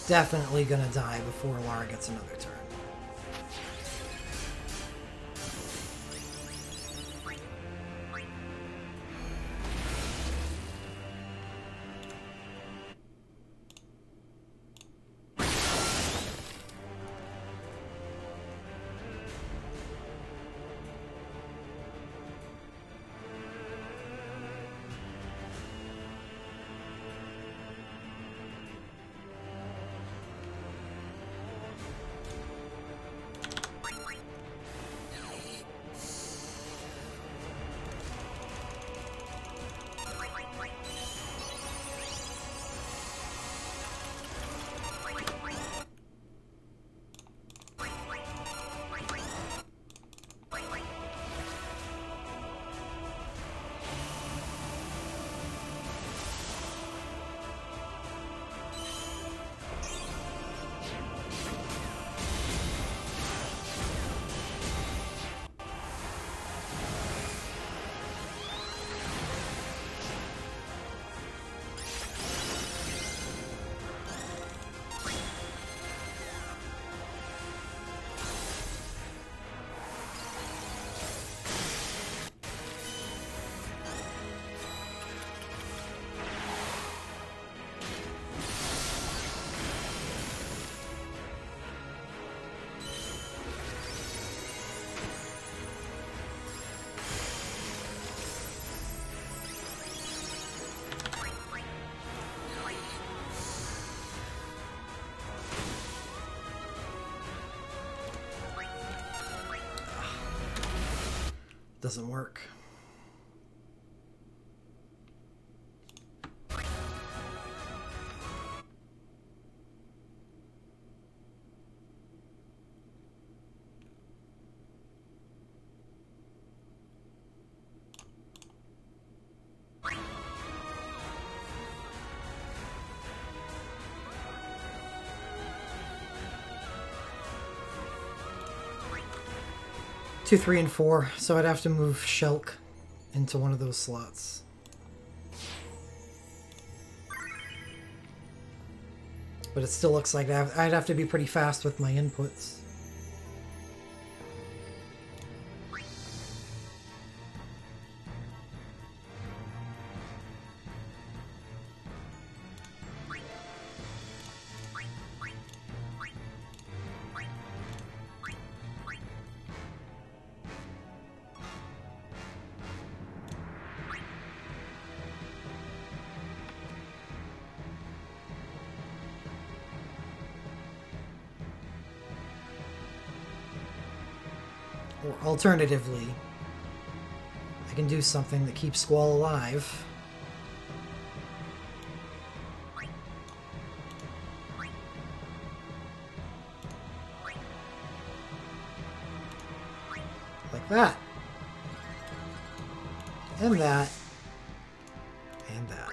Definitely gonna die before Lara gets another turn. Doesn't work. Two, 3, and 4, so I'd have to move Shulk into one of those slots. But it still looks like I'd have to be pretty fast with my inputs. Or alternatively, I can do something that keeps Squall alive. Like that. And that. And that.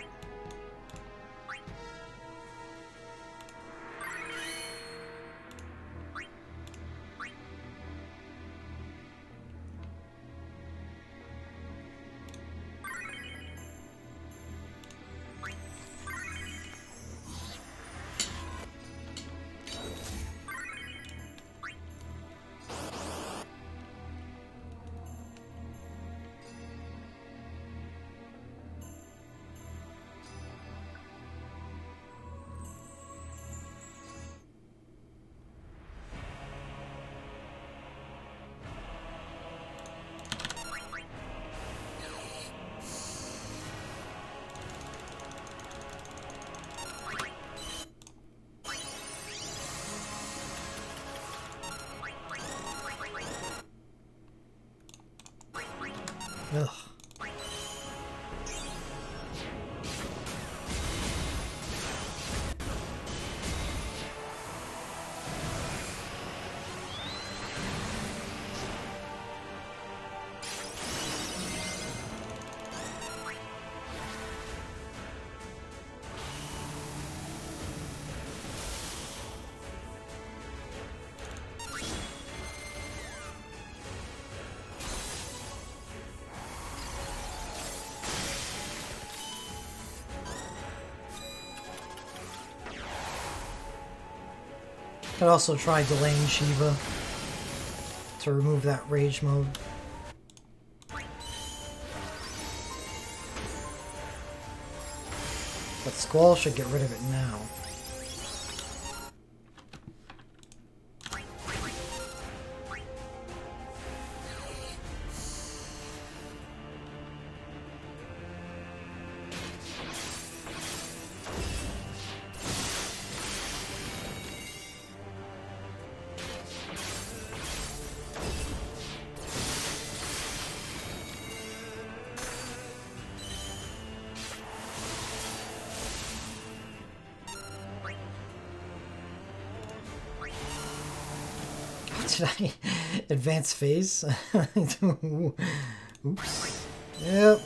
Could also try delaying Shiva to remove that rage mode. But Squall should get rid of it now. Did I advance phase? Oops. Yep.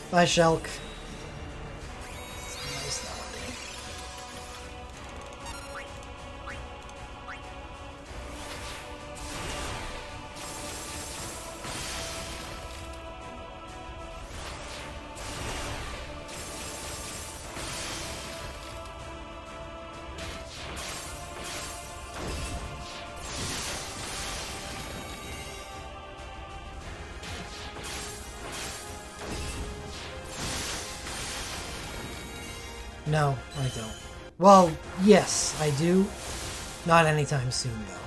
Bye, Shulk. No, I don't. Well, yes, I do. Not anytime soon, though.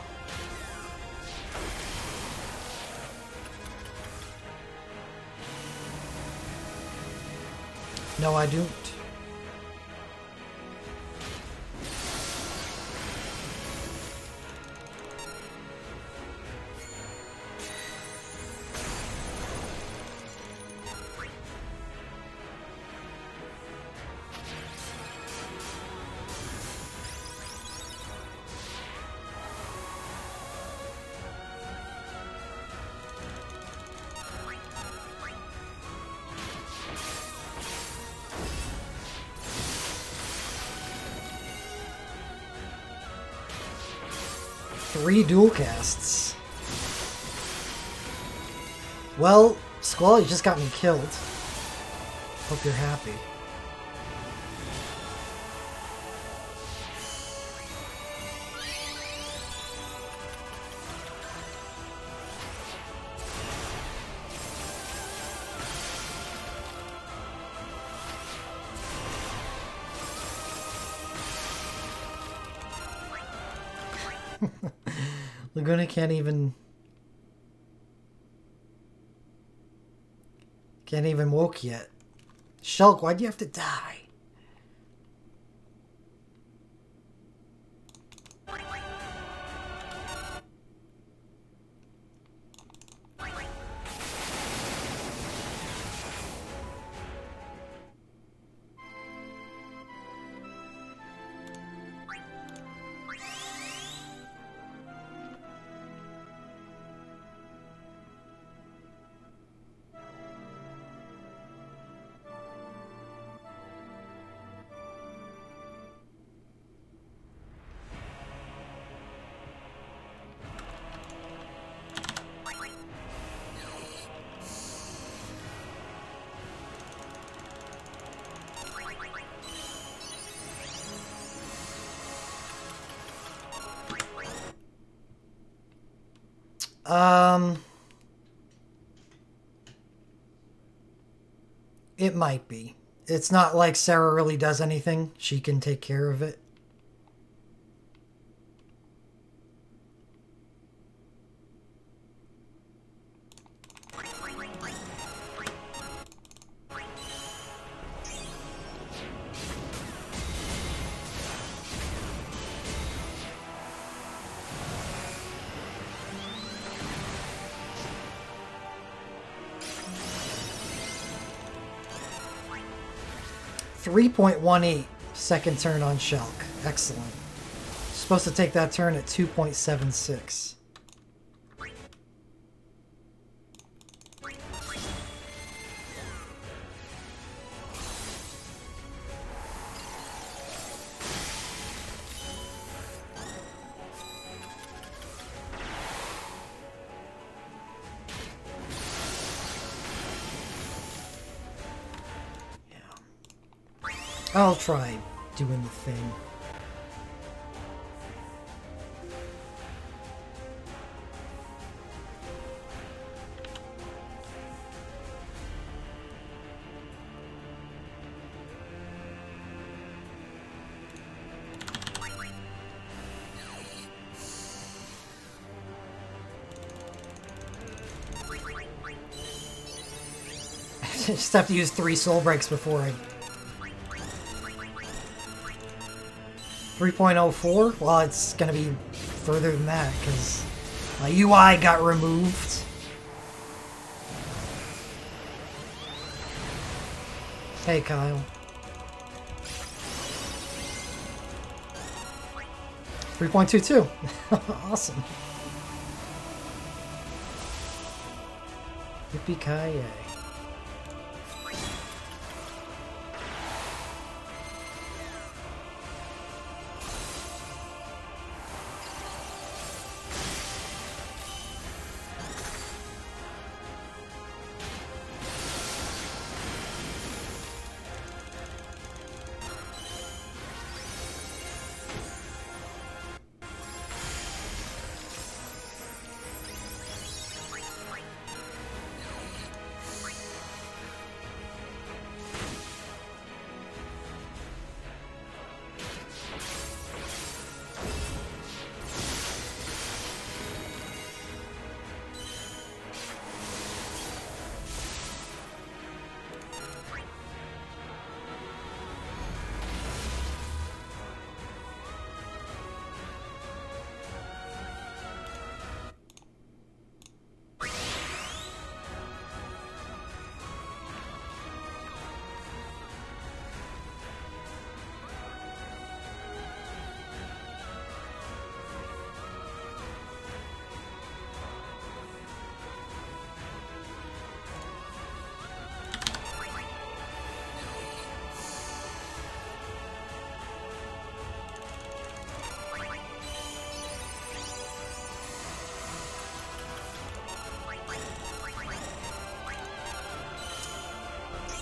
No, I don't. Three dual casts. Well, Squall, you just got me killed. Hope you're happy. Laguna can't even woke yet. Shulk, why'd you have to die? It might be. It's not like Sarah really does anything. She can take care of it. .18 second turn on Shulk. Excellent. Supposed to take that turn at 2.76. I'll try doing the thing. Just have to use 3 soul breaks before I... 3.04? Well, it's gonna be further than that, because my UI got removed. Hey, Kyle. 3.22. Awesome. Yippee-ki-yay.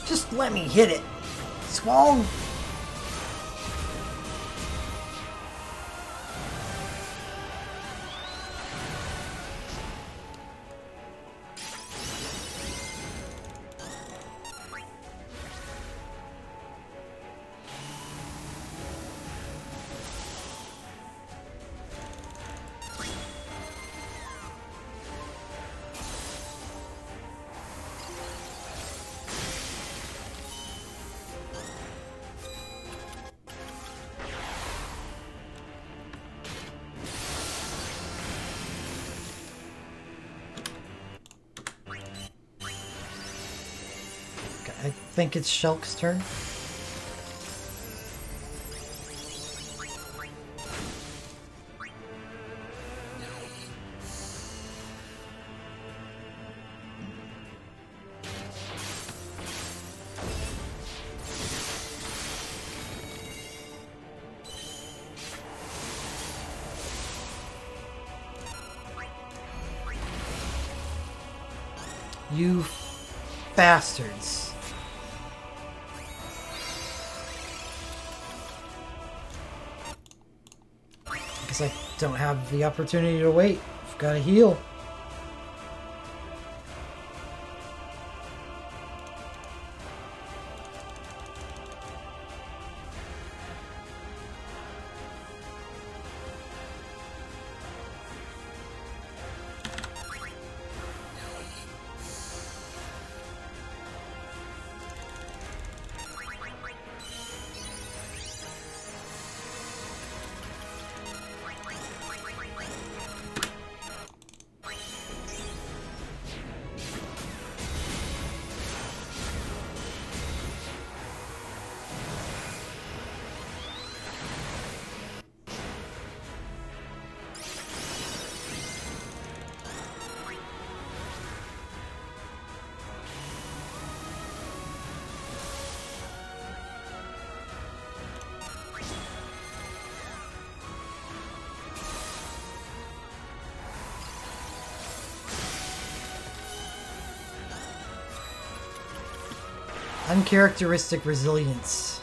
Just let me hit it. Swung. I think it's Shulk's turn. You bastards. I don't have the opportunity to wait. I've got to heal. Uncharacteristic resilience.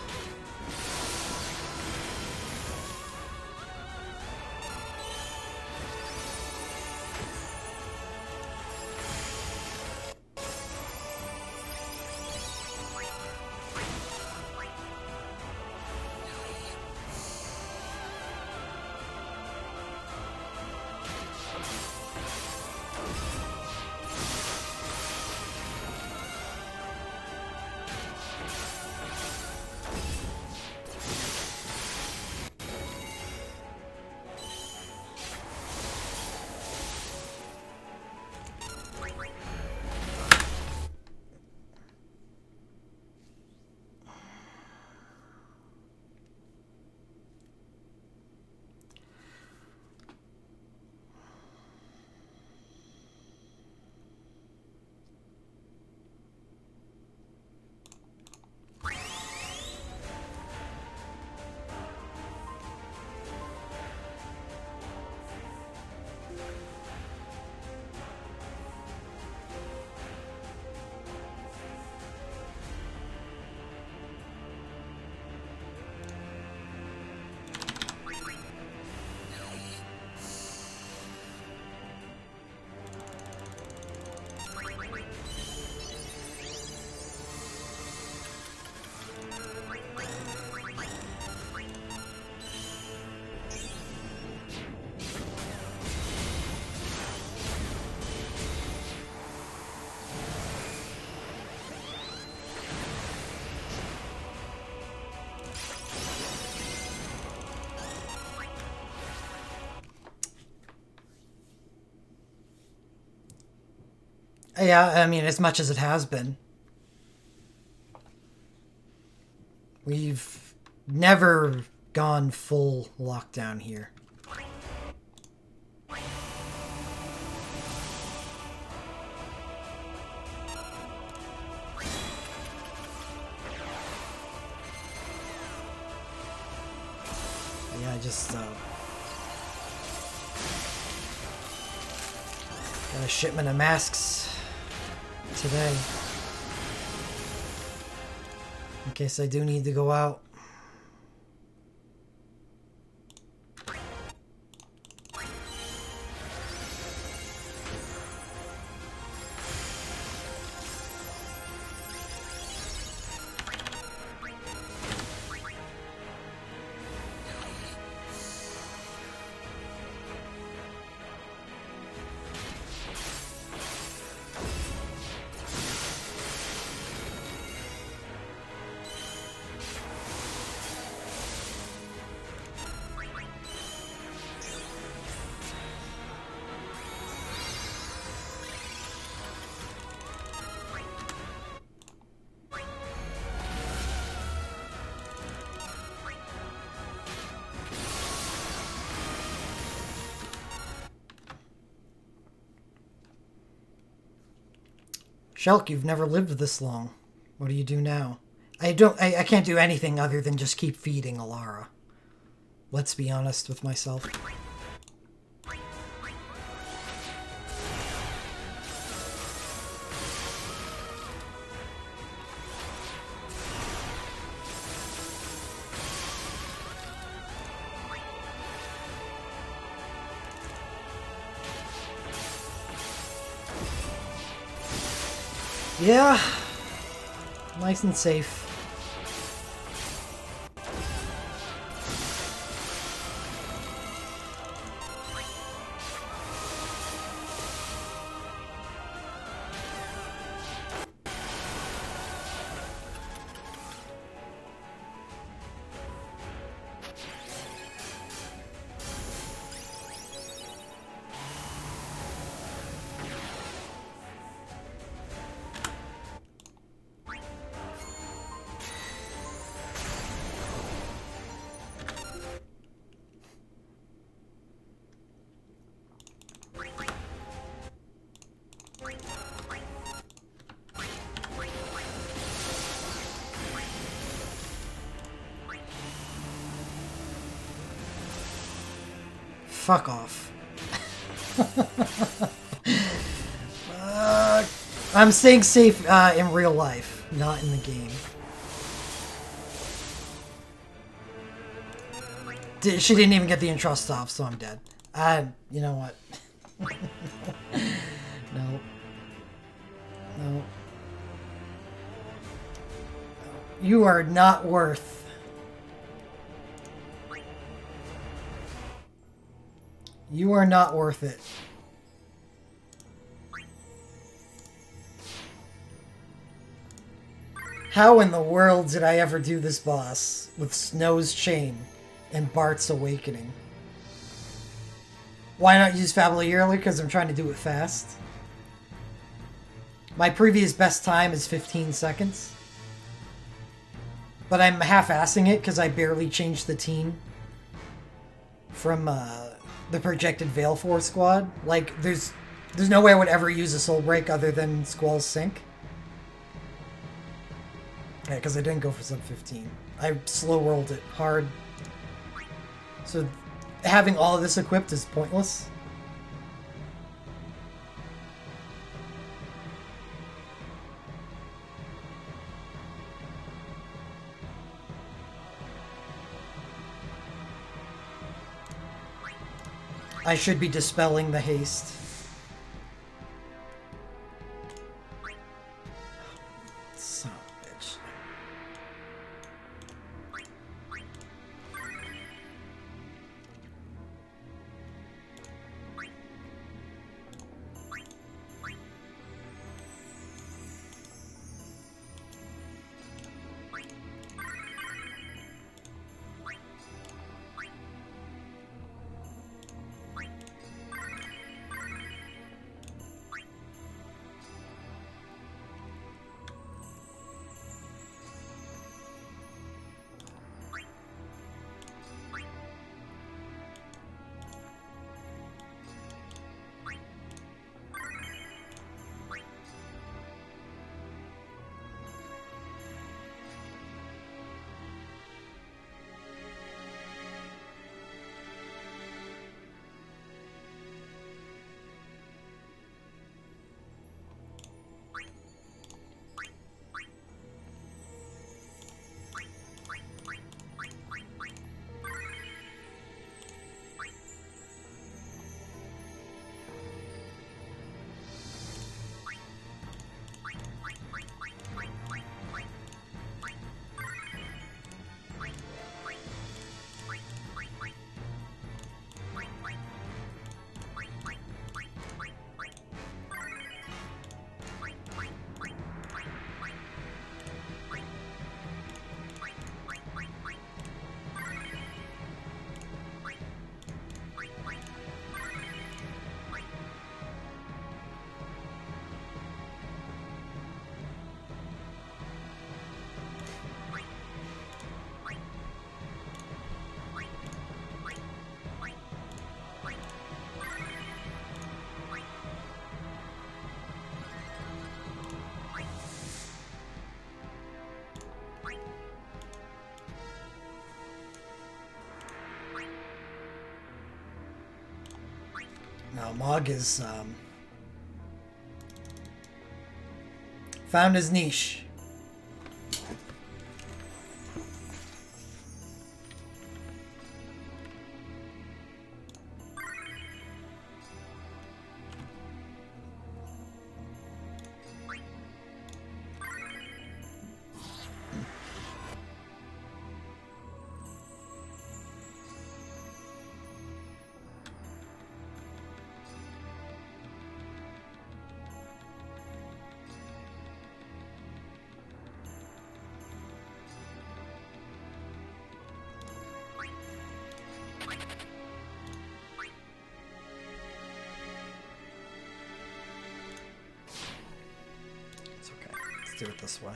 Yeah, I mean, as much as it has been. We've never gone full lockdown here. Yeah, I just got a shipment of masks today. In case I do need to go out. Shulk, you've never lived this long. What do you do now? I can't do anything other than just keep feeding Alara. Let's be honest with myself. Yeah, nice and safe. Fuck off. I'm staying safe in real life, not in the game. She didn't even get the entrust off, so I'm dead. You know what? No. No. You are not worth... You are not worth it. How in the world did I ever do this boss with Snow's Chain and Bart's Awakening? Why not use Fabula earlier? Because I'm trying to do it fast. My previous best time is 15 seconds. But I'm half-assing it because I barely changed the team from the projected Veil Force squad. Like, there's no way I would ever use a Soul Break other than Squall's Sync. Yeah, because I didn't go for sub 15. I slow rolled it hard. So having all of this equipped is pointless. I should be dispelling the haste. Son of a bitch. No, Mog is found his niche. Do it this way.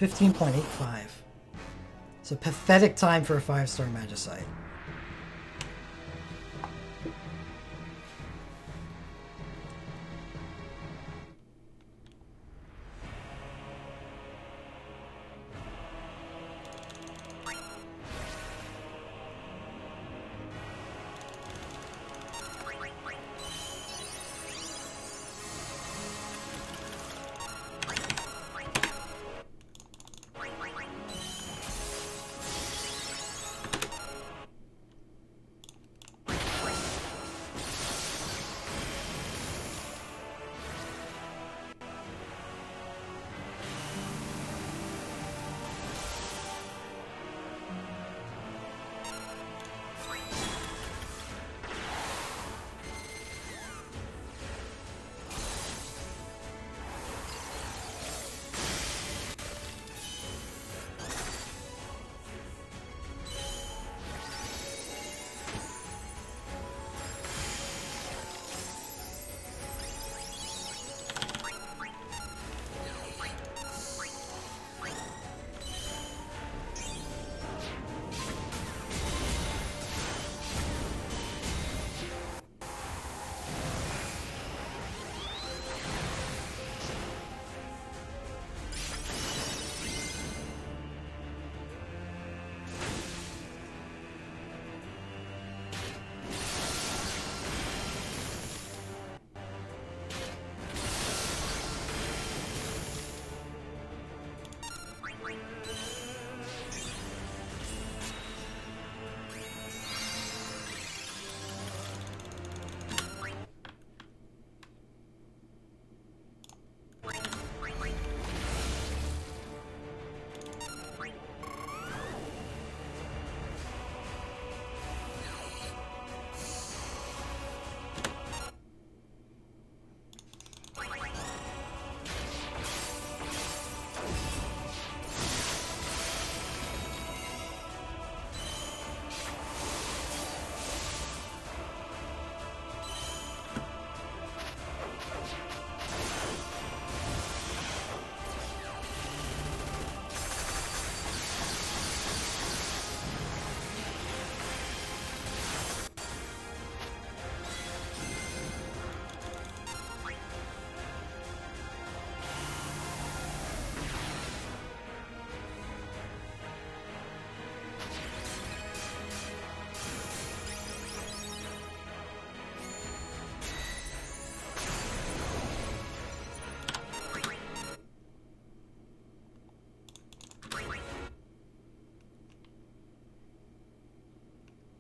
$15.85. It's a pathetic time for a 5-star Magicite.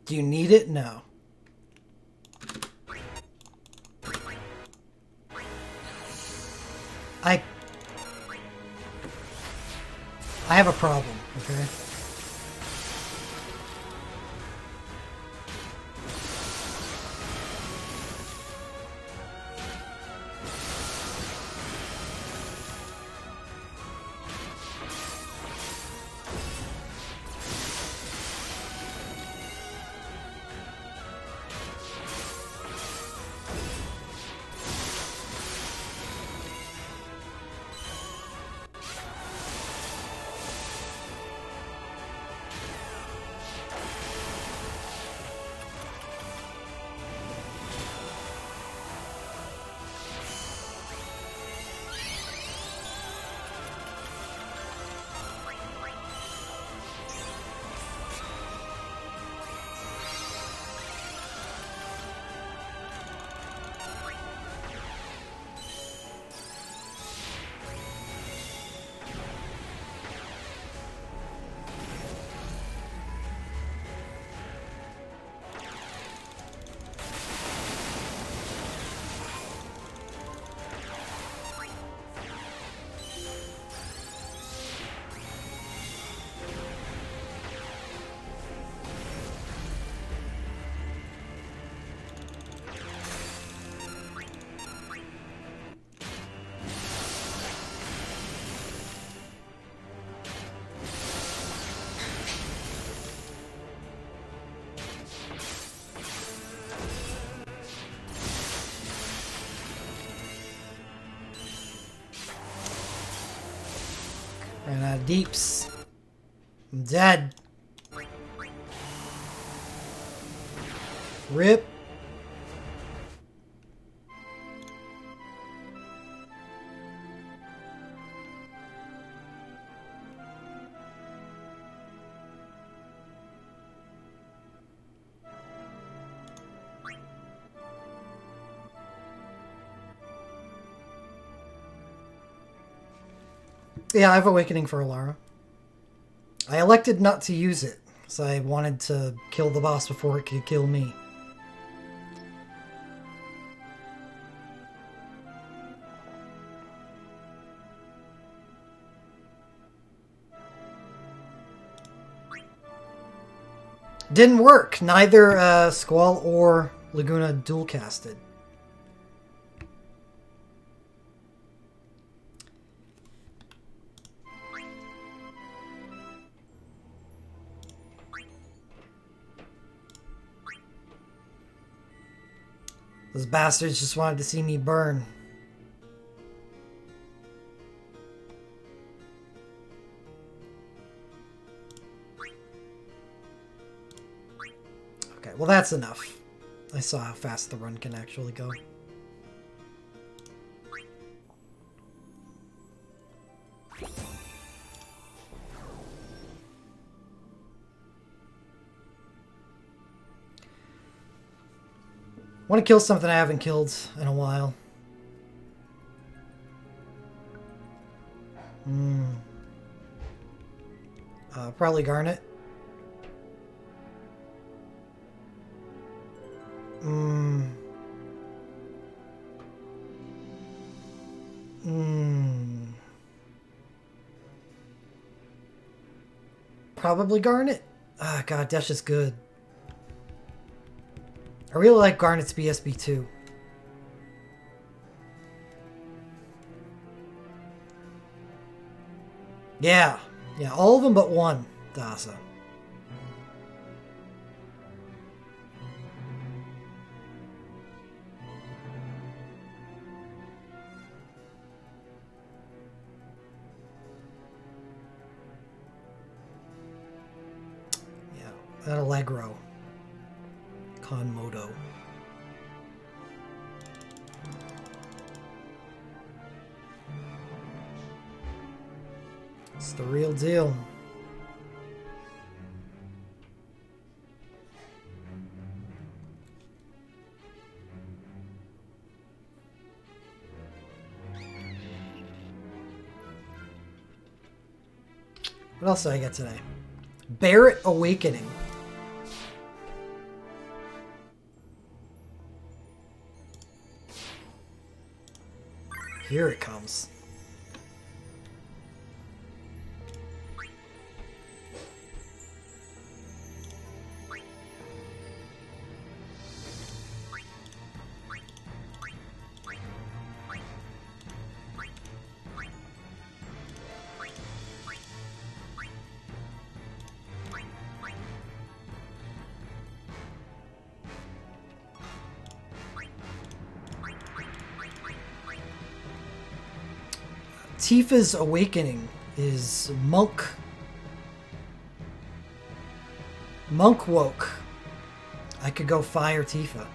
Do you need it? No. I have a problem, okay? out of deeps. I'm dead. Rip. Yeah, I have Awakening for Alara. I elected not to use it, because I wanted to kill the boss before it could kill me. Didn't work. Neither Squall or Laguna dual casted. Those bastards just wanted to see me burn. Okay, well that's enough. I saw how fast the run can actually go. Want to kill something I haven't killed in a while. Probably Garnet. Probably Garnet. Ah, God, Dash is good. I really like Garnet's BSB too. Yeah. Yeah, all of them but one, Dasa. Yeah, that Allegro. Konmodo. It's the real deal. What else did I get today? Barret Awakening. Here it comes. Tifa's Awakening is Monk. Monk woke. I could go fire Tifa.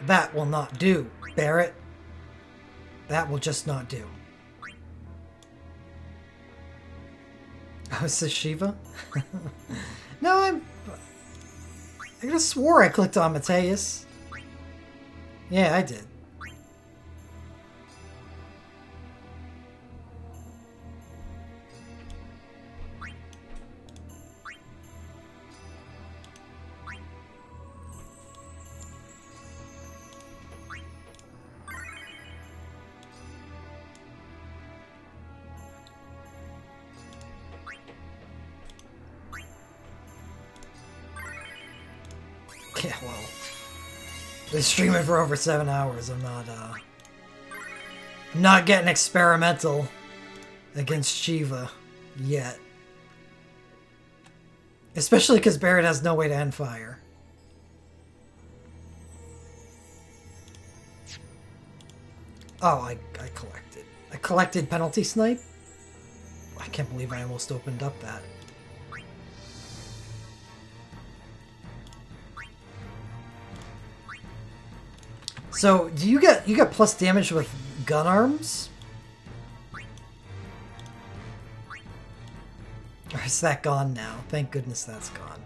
That will not do, Barret. That will just not do. Oh, is this Shiva? No, I could have swore I clicked on Mateus. Yeah, I did. Yeah, well, Been streaming for over 7 hours. I'm not getting experimental against Shiva yet. Especially because Barret has no way to end fire. Oh, I collected. I collected penalty snipe? I can't believe I almost opened up that. So, do you get plus damage with gun arms? Or is that gone now? Thank goodness that's gone.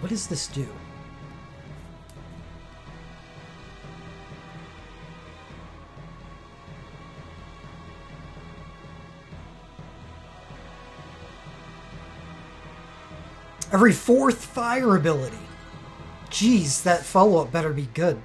What does this do? Every 4th fire ability. Jeez, that follow-up better be good.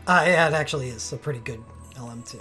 Yeah, it actually is a pretty good LM2.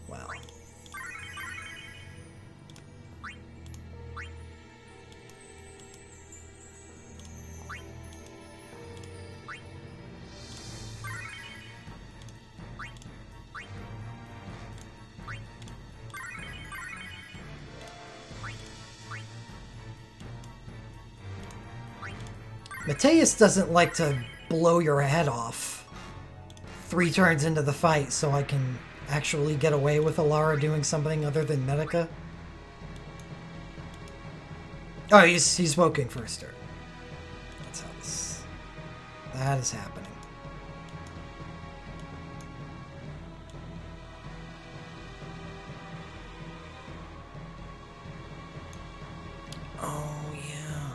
Wow. Mateus doesn't like to blow your head off 3 turns into the fight so I can actually get away with Alara doing something other than Medica. Oh, he's smoking for a start. That's how that is happening. Oh, yeah.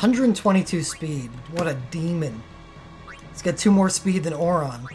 122 speed. What a demon. He's got 2 more speed than Auron.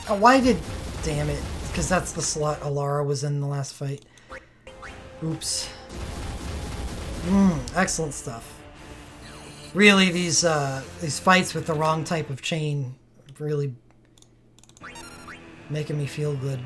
Oh, why did... Damn it. Because that's the slot Alara was in the last fight. Oops. Excellent stuff. Really, these fights with the wrong type of chain really making me feel good.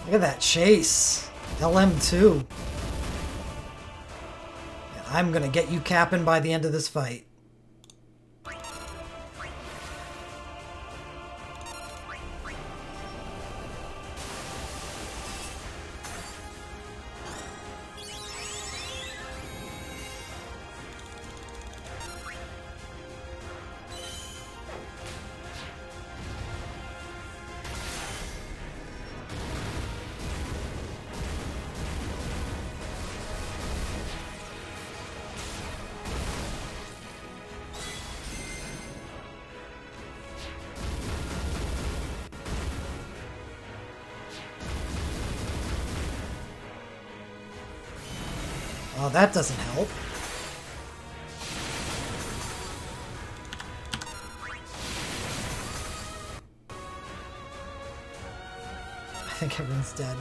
Look at that chase. LM2. I'm gonna get you capping by the end of this fight. Oh, that doesn't help. I think everyone's dead.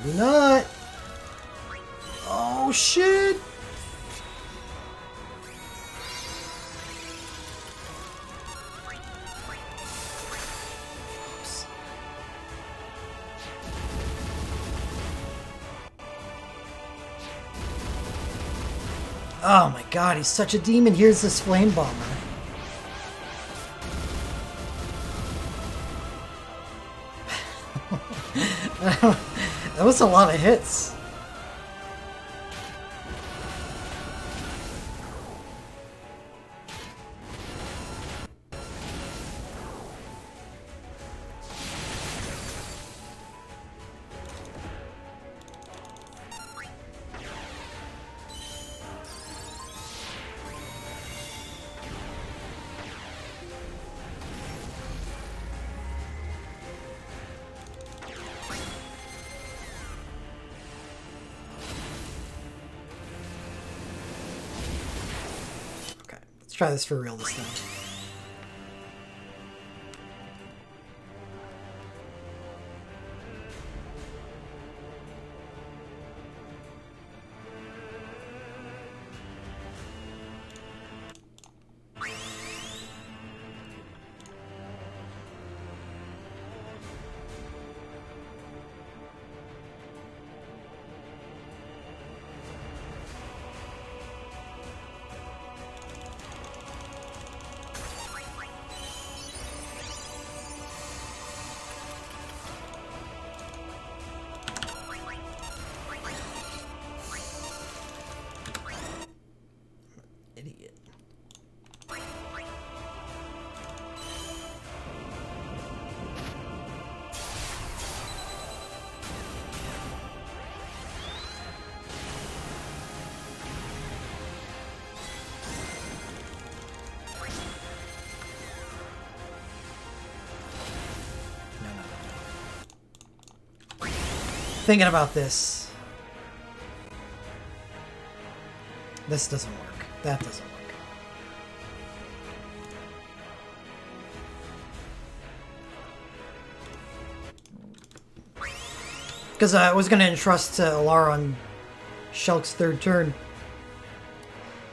Maybe not. Oh, shit. Oh my god, he's such a demon. Here's this flame bomber. That was a lot of hits. Let's try this for real this time. Idiot. No. Thinking about this. This doesn't work. That doesn't work. Because I was going to entrust Alara on Shulk's third turn.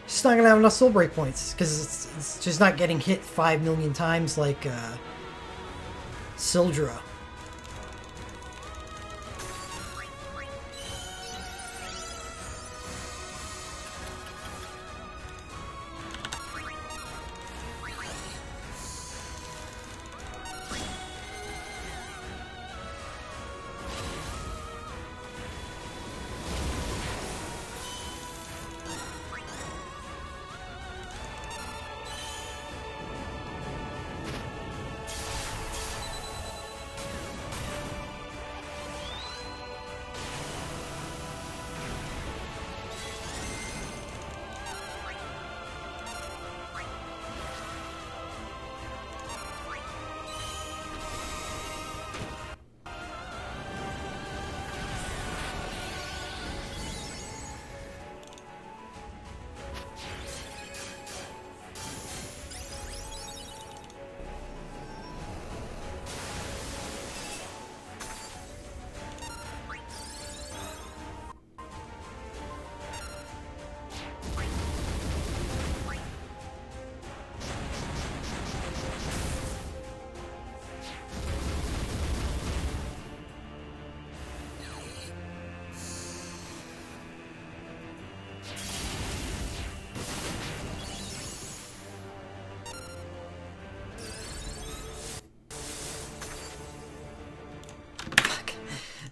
She's not going to have enough soul break points. Because it's just not getting hit 5 million times like Sildra.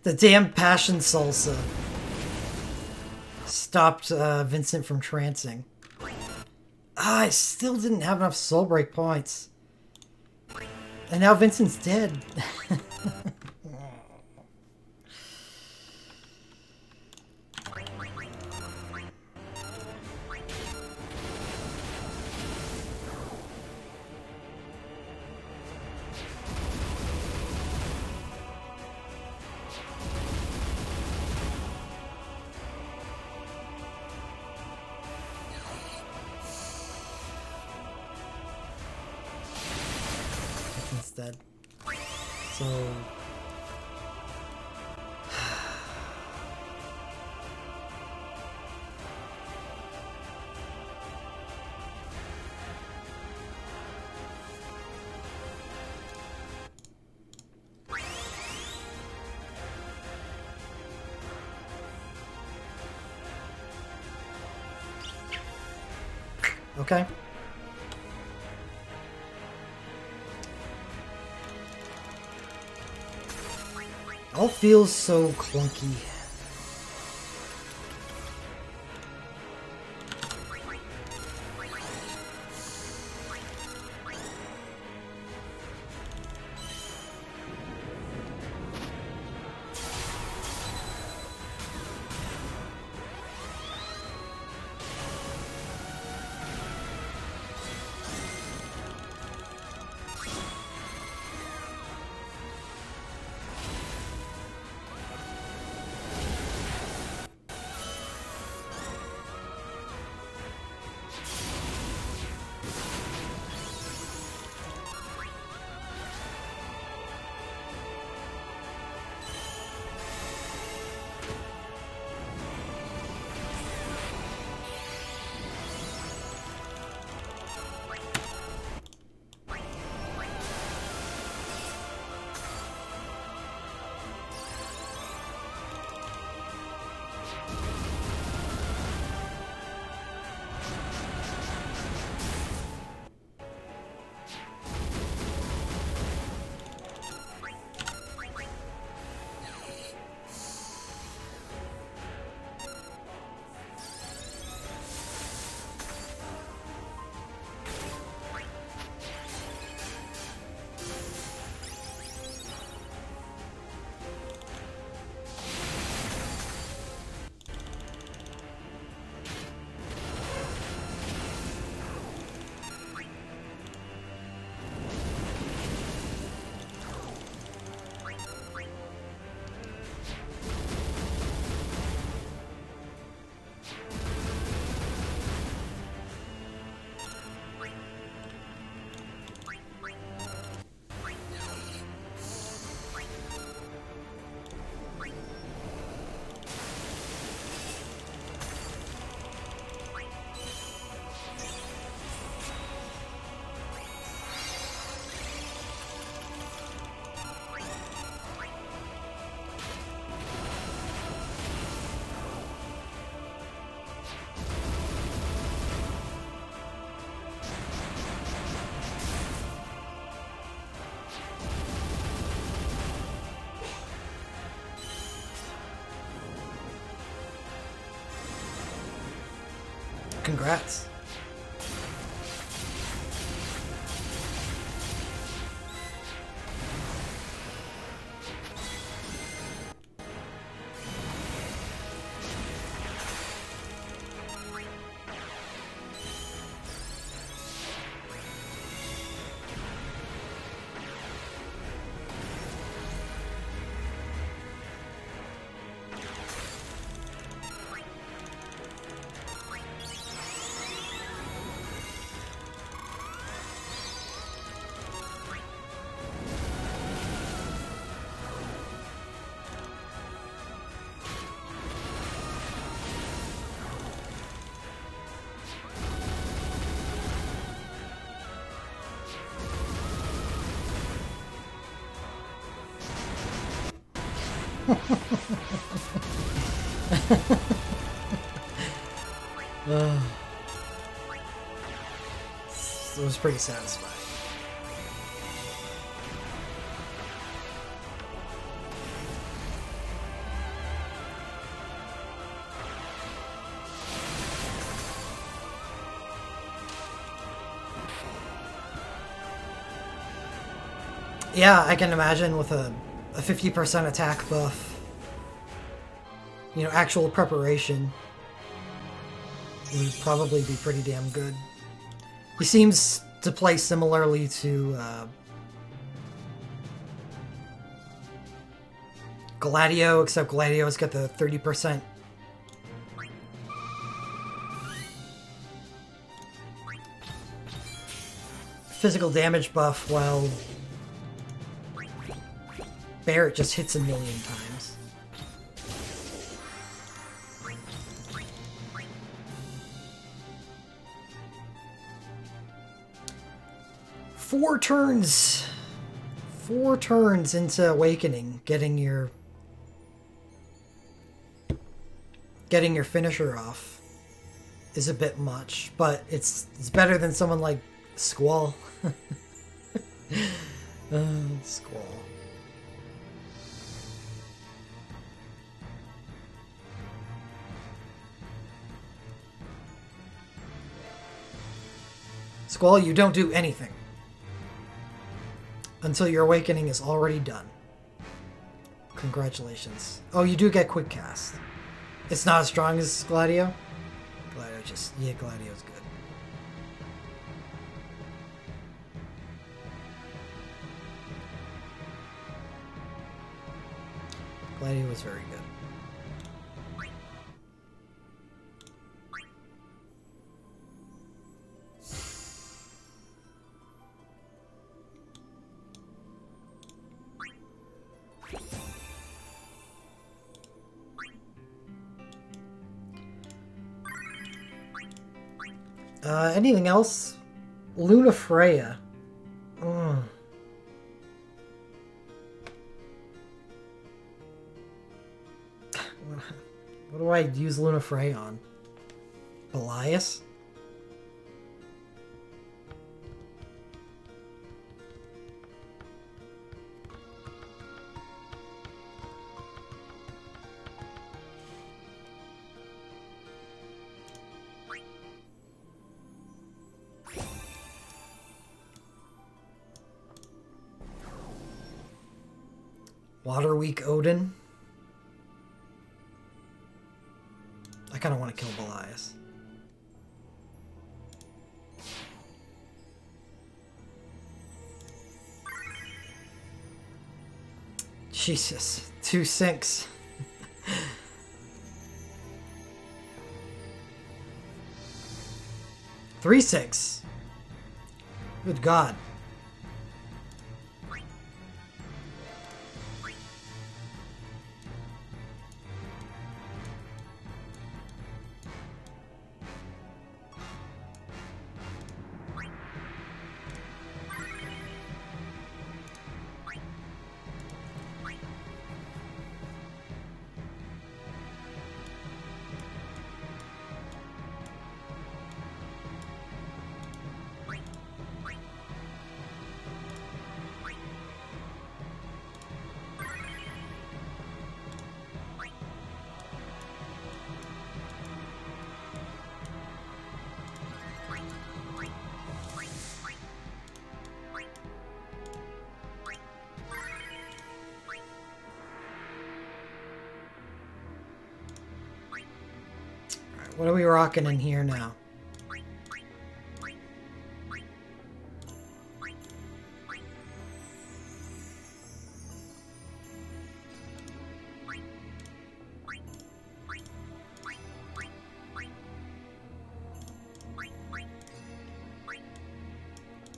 The damn Passion Salsa stopped Vincent from trancing. I still didn't have enough soul break points. And now Vincent's dead. Dead. So okay. all feels so clunky. Congrats. It was pretty satisfying. Yeah, I can imagine with a 50% attack buff, you know, actual preparation would probably be pretty damn good. He seems to play similarly to Gladio, except Gladio's got the 30% physical damage buff, while Barret just hits a million times. Four turns into Awakening, getting your finisher off is a bit much, but it's better than someone like Squall. Squall. Squall, you don't do anything until your awakening is already done. Congratulations. Oh, you do get quick cast. It's not as strong as Gladio? Yeah, Gladio's good. Gladio was very good. Anything else? Lunafreya. What do I use Lunafreya on? Elias? Waterweak Odin. I kind of want to kill Belias. Jesus, 2 sinks. 3 sinks. Good God. What are we rocking in here now?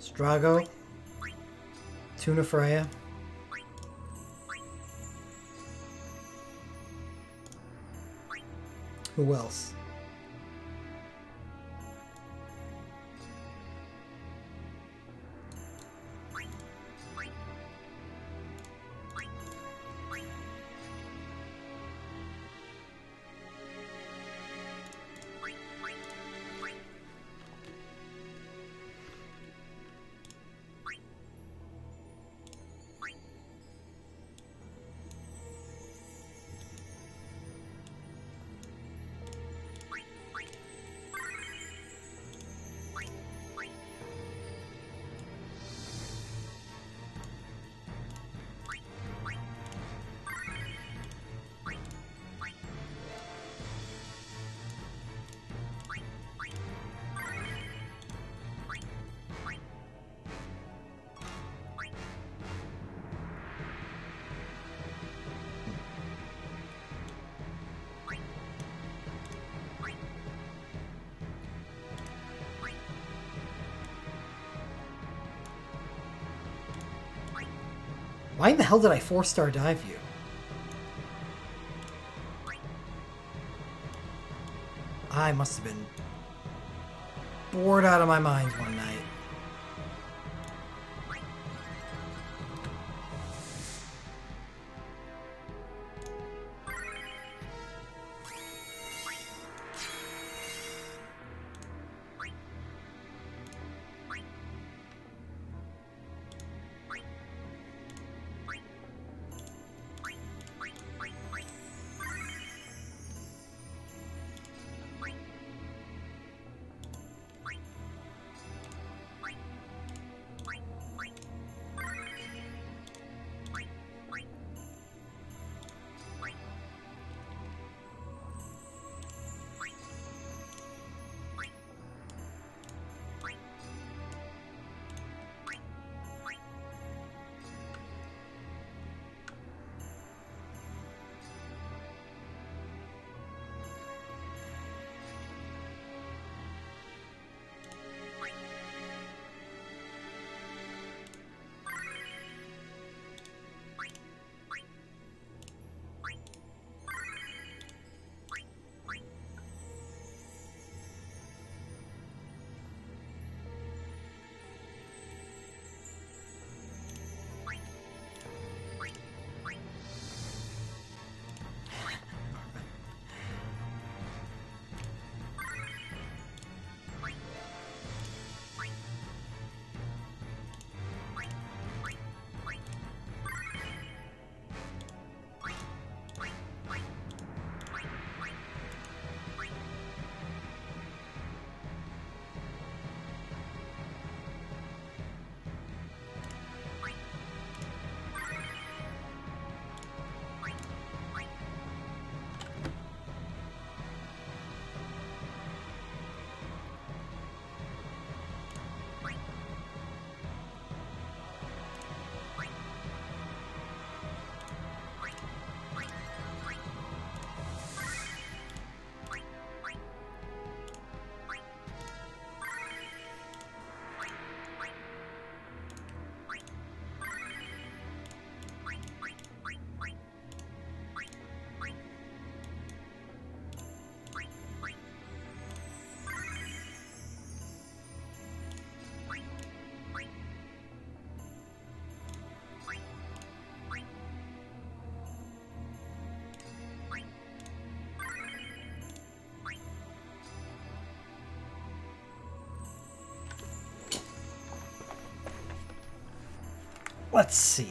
Strago, Lunafreya. Who else? Why in the hell did I 4-star dive you? I must have been bored out of my mind one night. Let's see.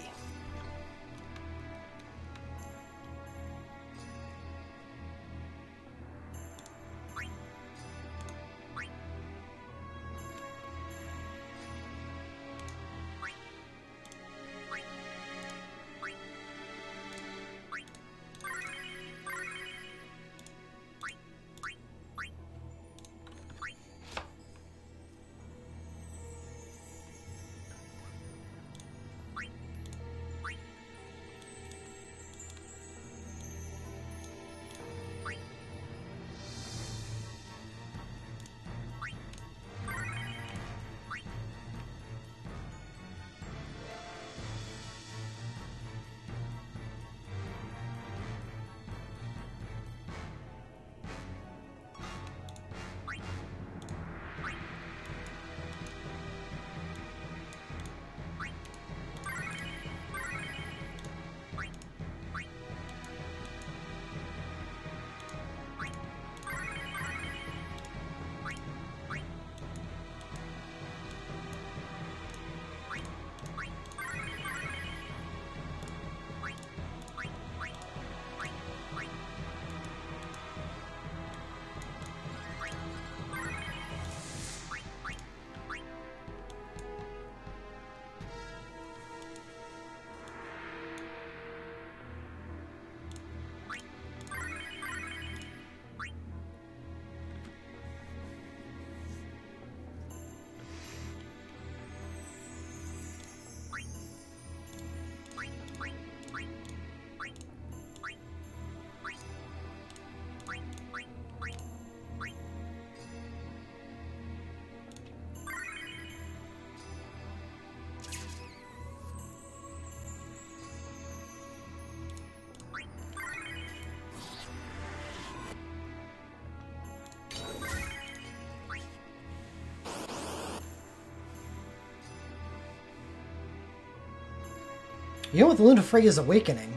You know, with Lunafreya's Awakening,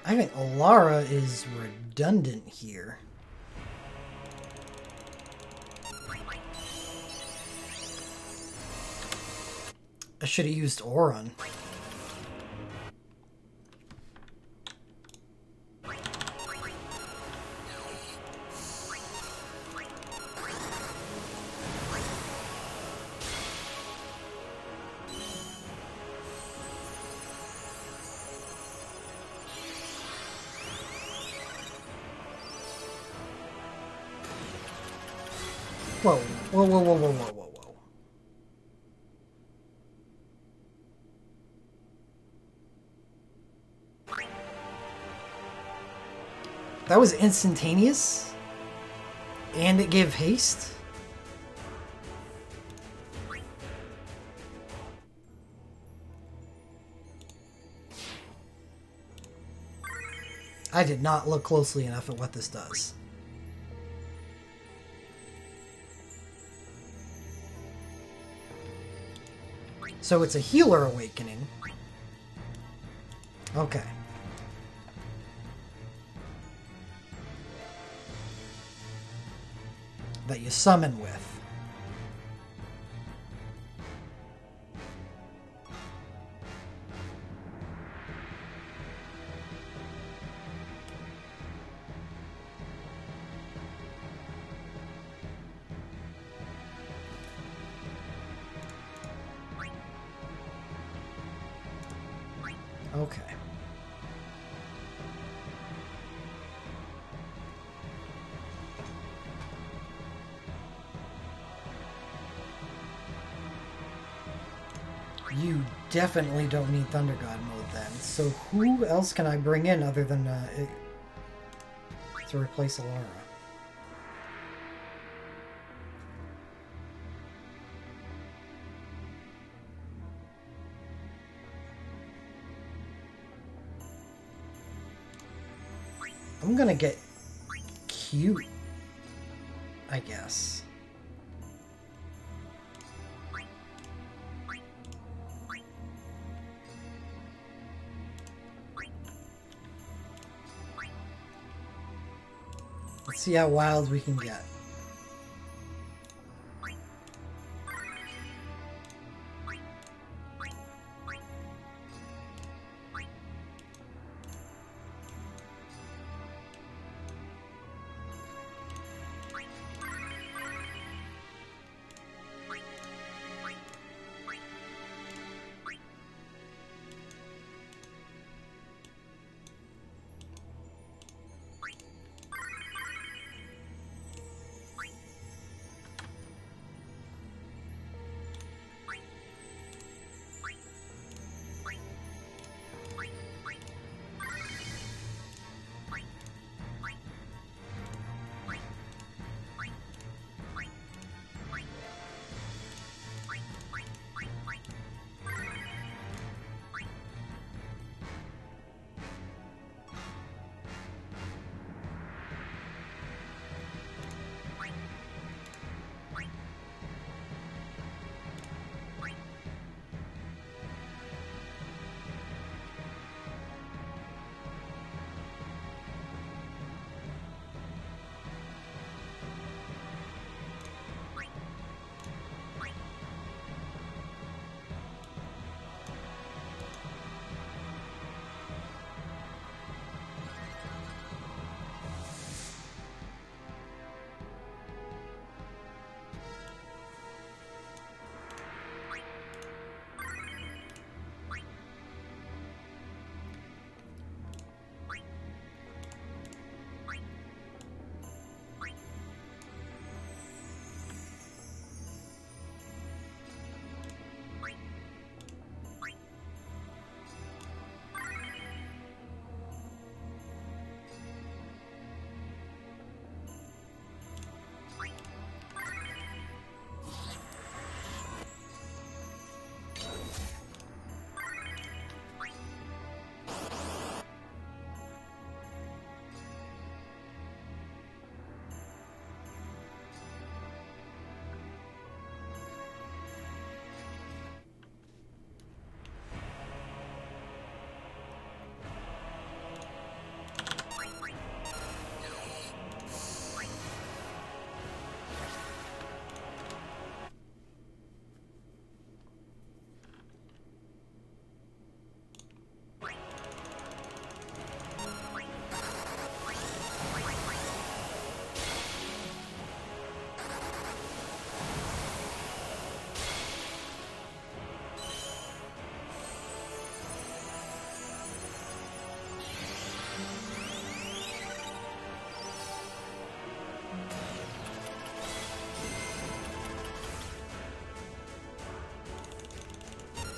I think Alara is redundant here. I should have used Auron. Whoa, whoa, whoa, whoa, whoa, whoa, whoa, whoa. That was instantaneous? And it gave haste? I did not look closely enough at what this does. So it's a healer awakening. Okay. That you summon with. Okay. You definitely don't need Thunder God mode then. So who else can I bring in other than to replace Alara? I'm gonna get cute, I guess. Let's see how wild we can get.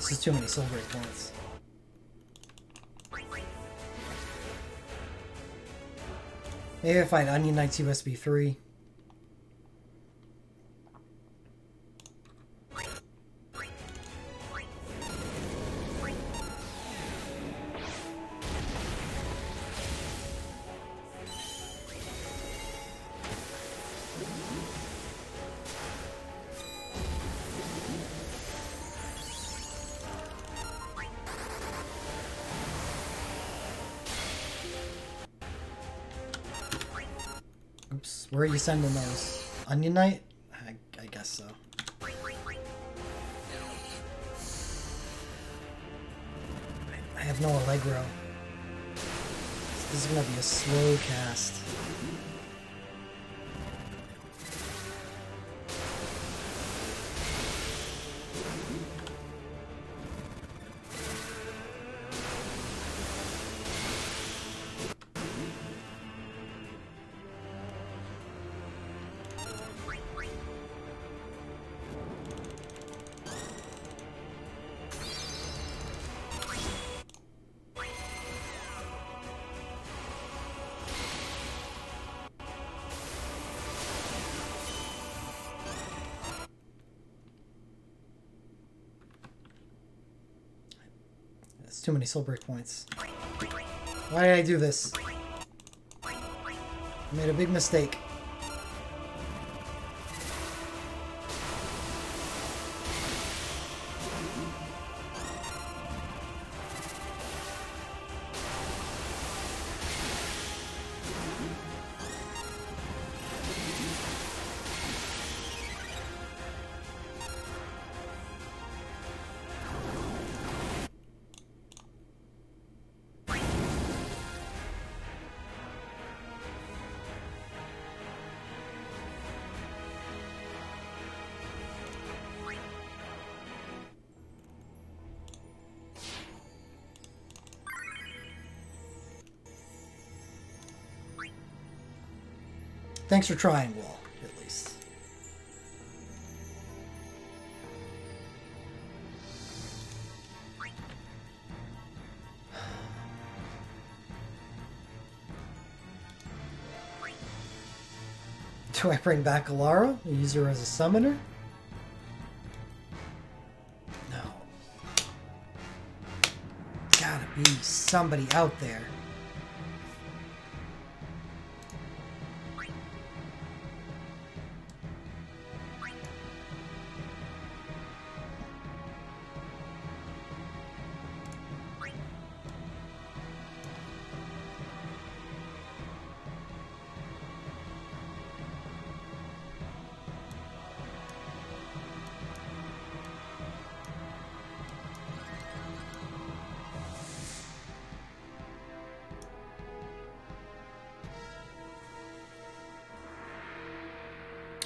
This is too many soul break points. Maybe I find Onion Knights USB 3. Oops, where are you sending those? Onion Knight? I guess so. I have no Allegro. This is gonna be a slow cast. That's too many soul break points. Why did I do this? I made a big mistake. Thanks for trying, Wall, at least. Do I bring back Alara and use her as a summoner? No. Gotta be somebody out there.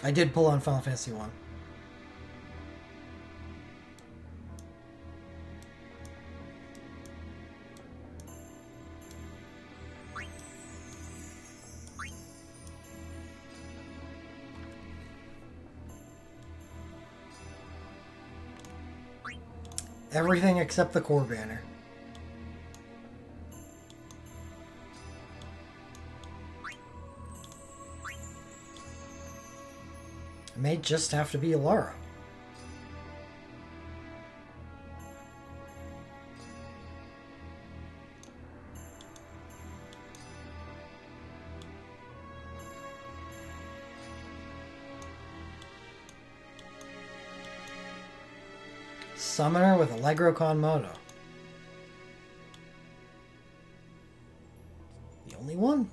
I did pull on Final Fantasy 1. Everything except the core banner. It may just have to be Alara. Summoner with Allegro Konmoto. The only one?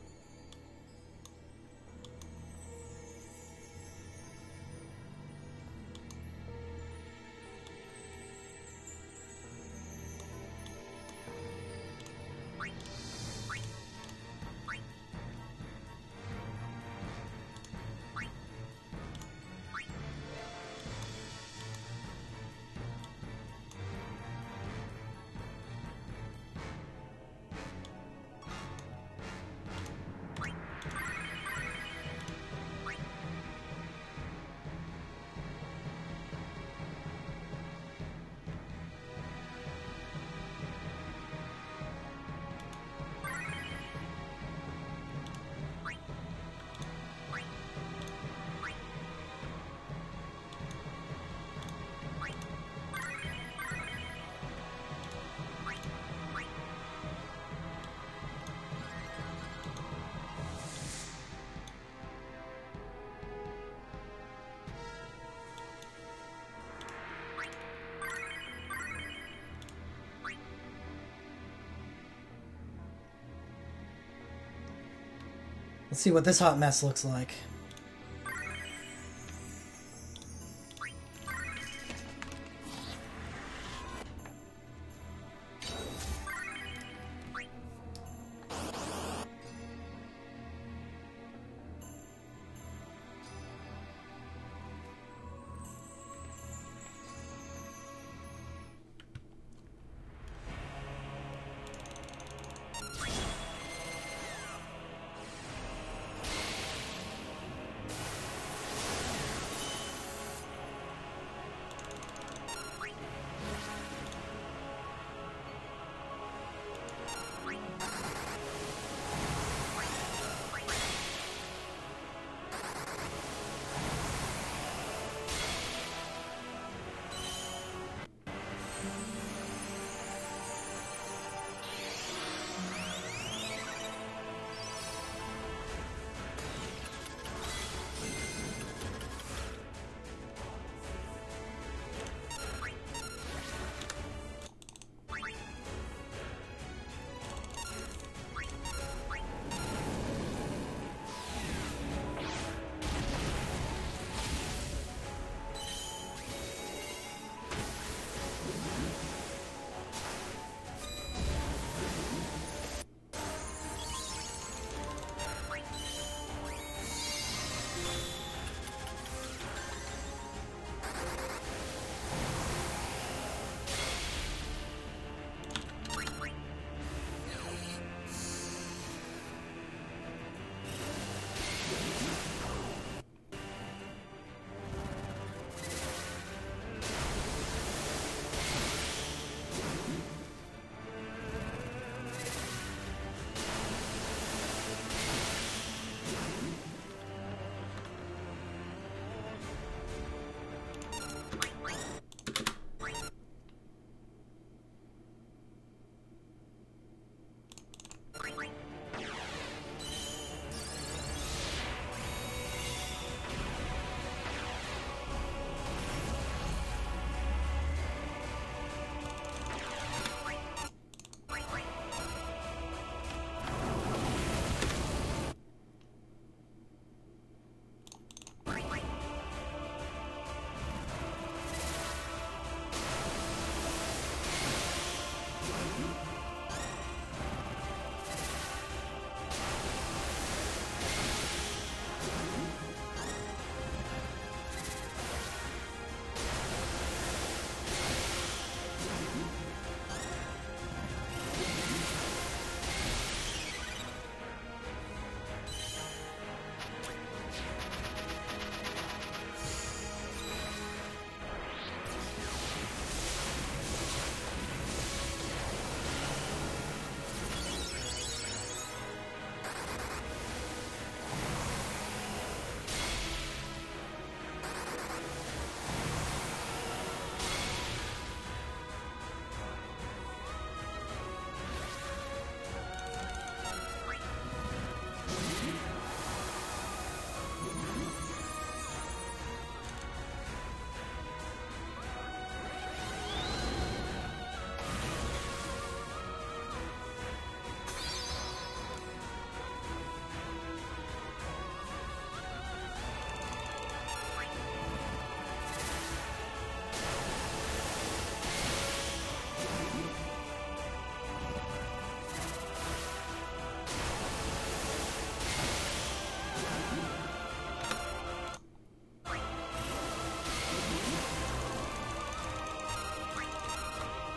Let's see what this hot mess looks like.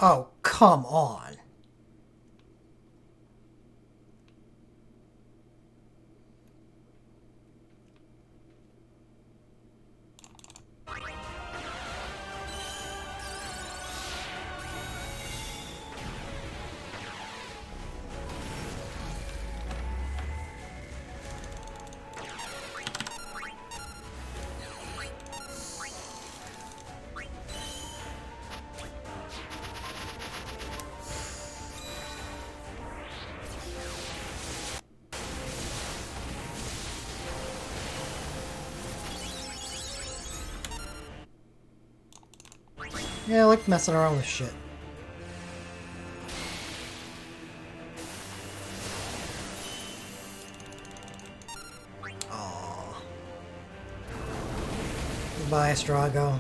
Oh, come on. Yeah, I like messing around with shit. Bye, Astrago.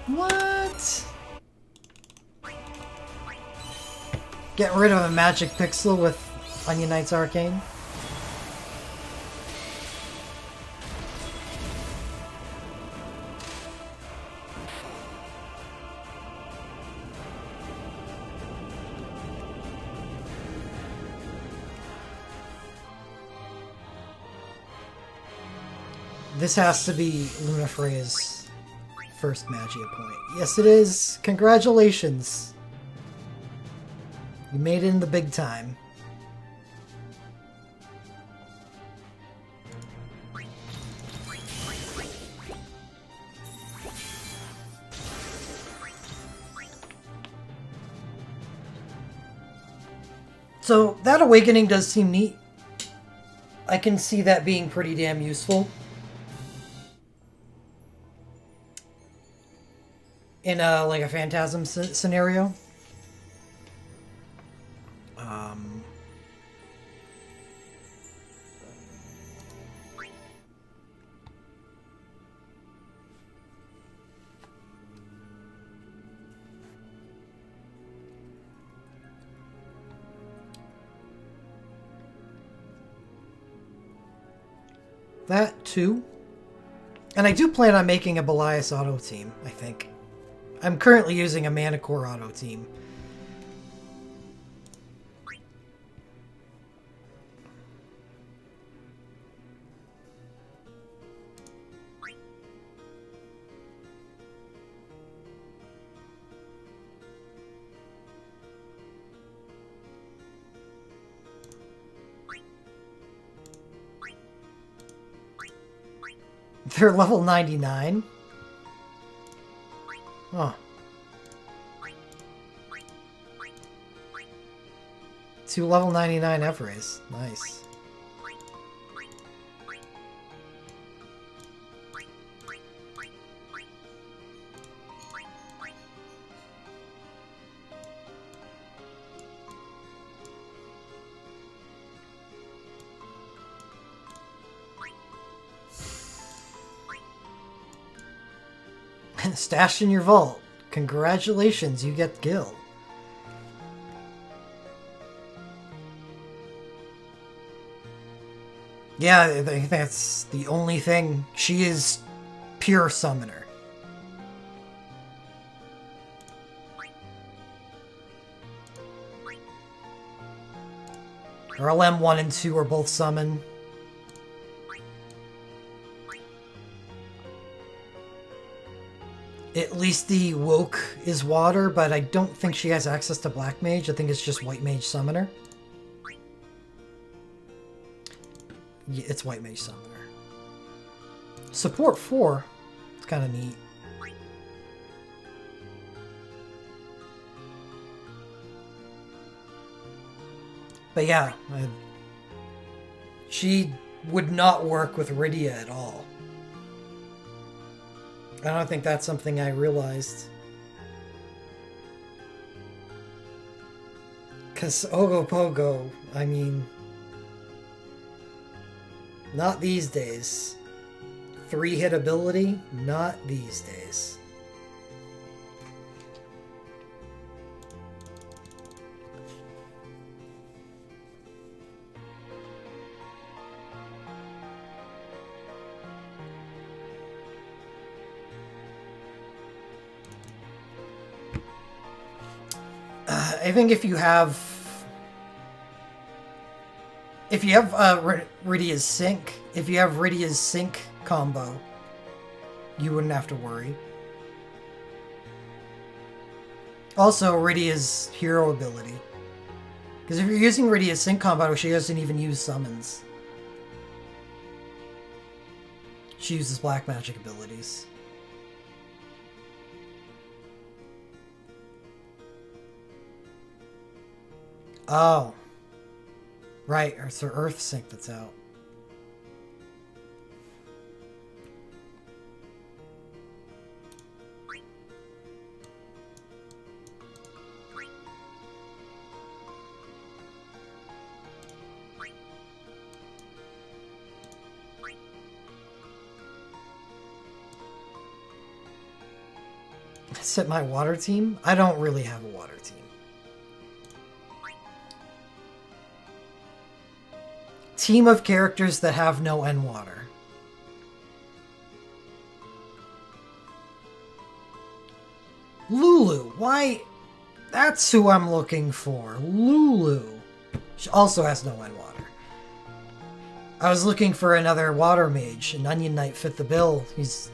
What? Get rid of a magic pixel with Onion Knight's Arcane? This has to be Lunafreya's first Magia point. Yes, it is. Congratulations. You made it in the big time. So that awakening does seem neat. I can see that being pretty damn useful. In like a Phantasm scenario. That too. And I do plan on making a Belias auto team, I think. I'm currently using a Manicore auto team. They're level 99? Huh. 2 level 99 F-Rays. Nice. Stashed in your vault. Congratulations, you get Gil. Yeah, I think that's the only thing. She is pure summoner. Her LM 1 and 2 are both summon. At least the Woke is water, but I don't think she has access to Black Mage. I think it's just White Mage Summoner. Yeah, it's White Mage Summoner. Support 4. It's kind of neat. But yeah, she would not work with Rydia at all. I don't think that's something I realized. Because Ogopogo, I mean... Not these days. 3-hit ability? Not these days. I think if you have Rydia's sync combo, you wouldn't have to worry. Also, Rydia's hero ability. Because if you're using Rydia's sync combo, she doesn't even use summons. She uses black magic abilities. Oh. Right, or it's the Earth Sync that's out. Set my water team? I don't really have a water team. Team of characters that have no N water. Lulu, why? That's who I'm looking for. Lulu. She also has no N water. I was looking for another water mage, and Onion Knight fit the bill. He's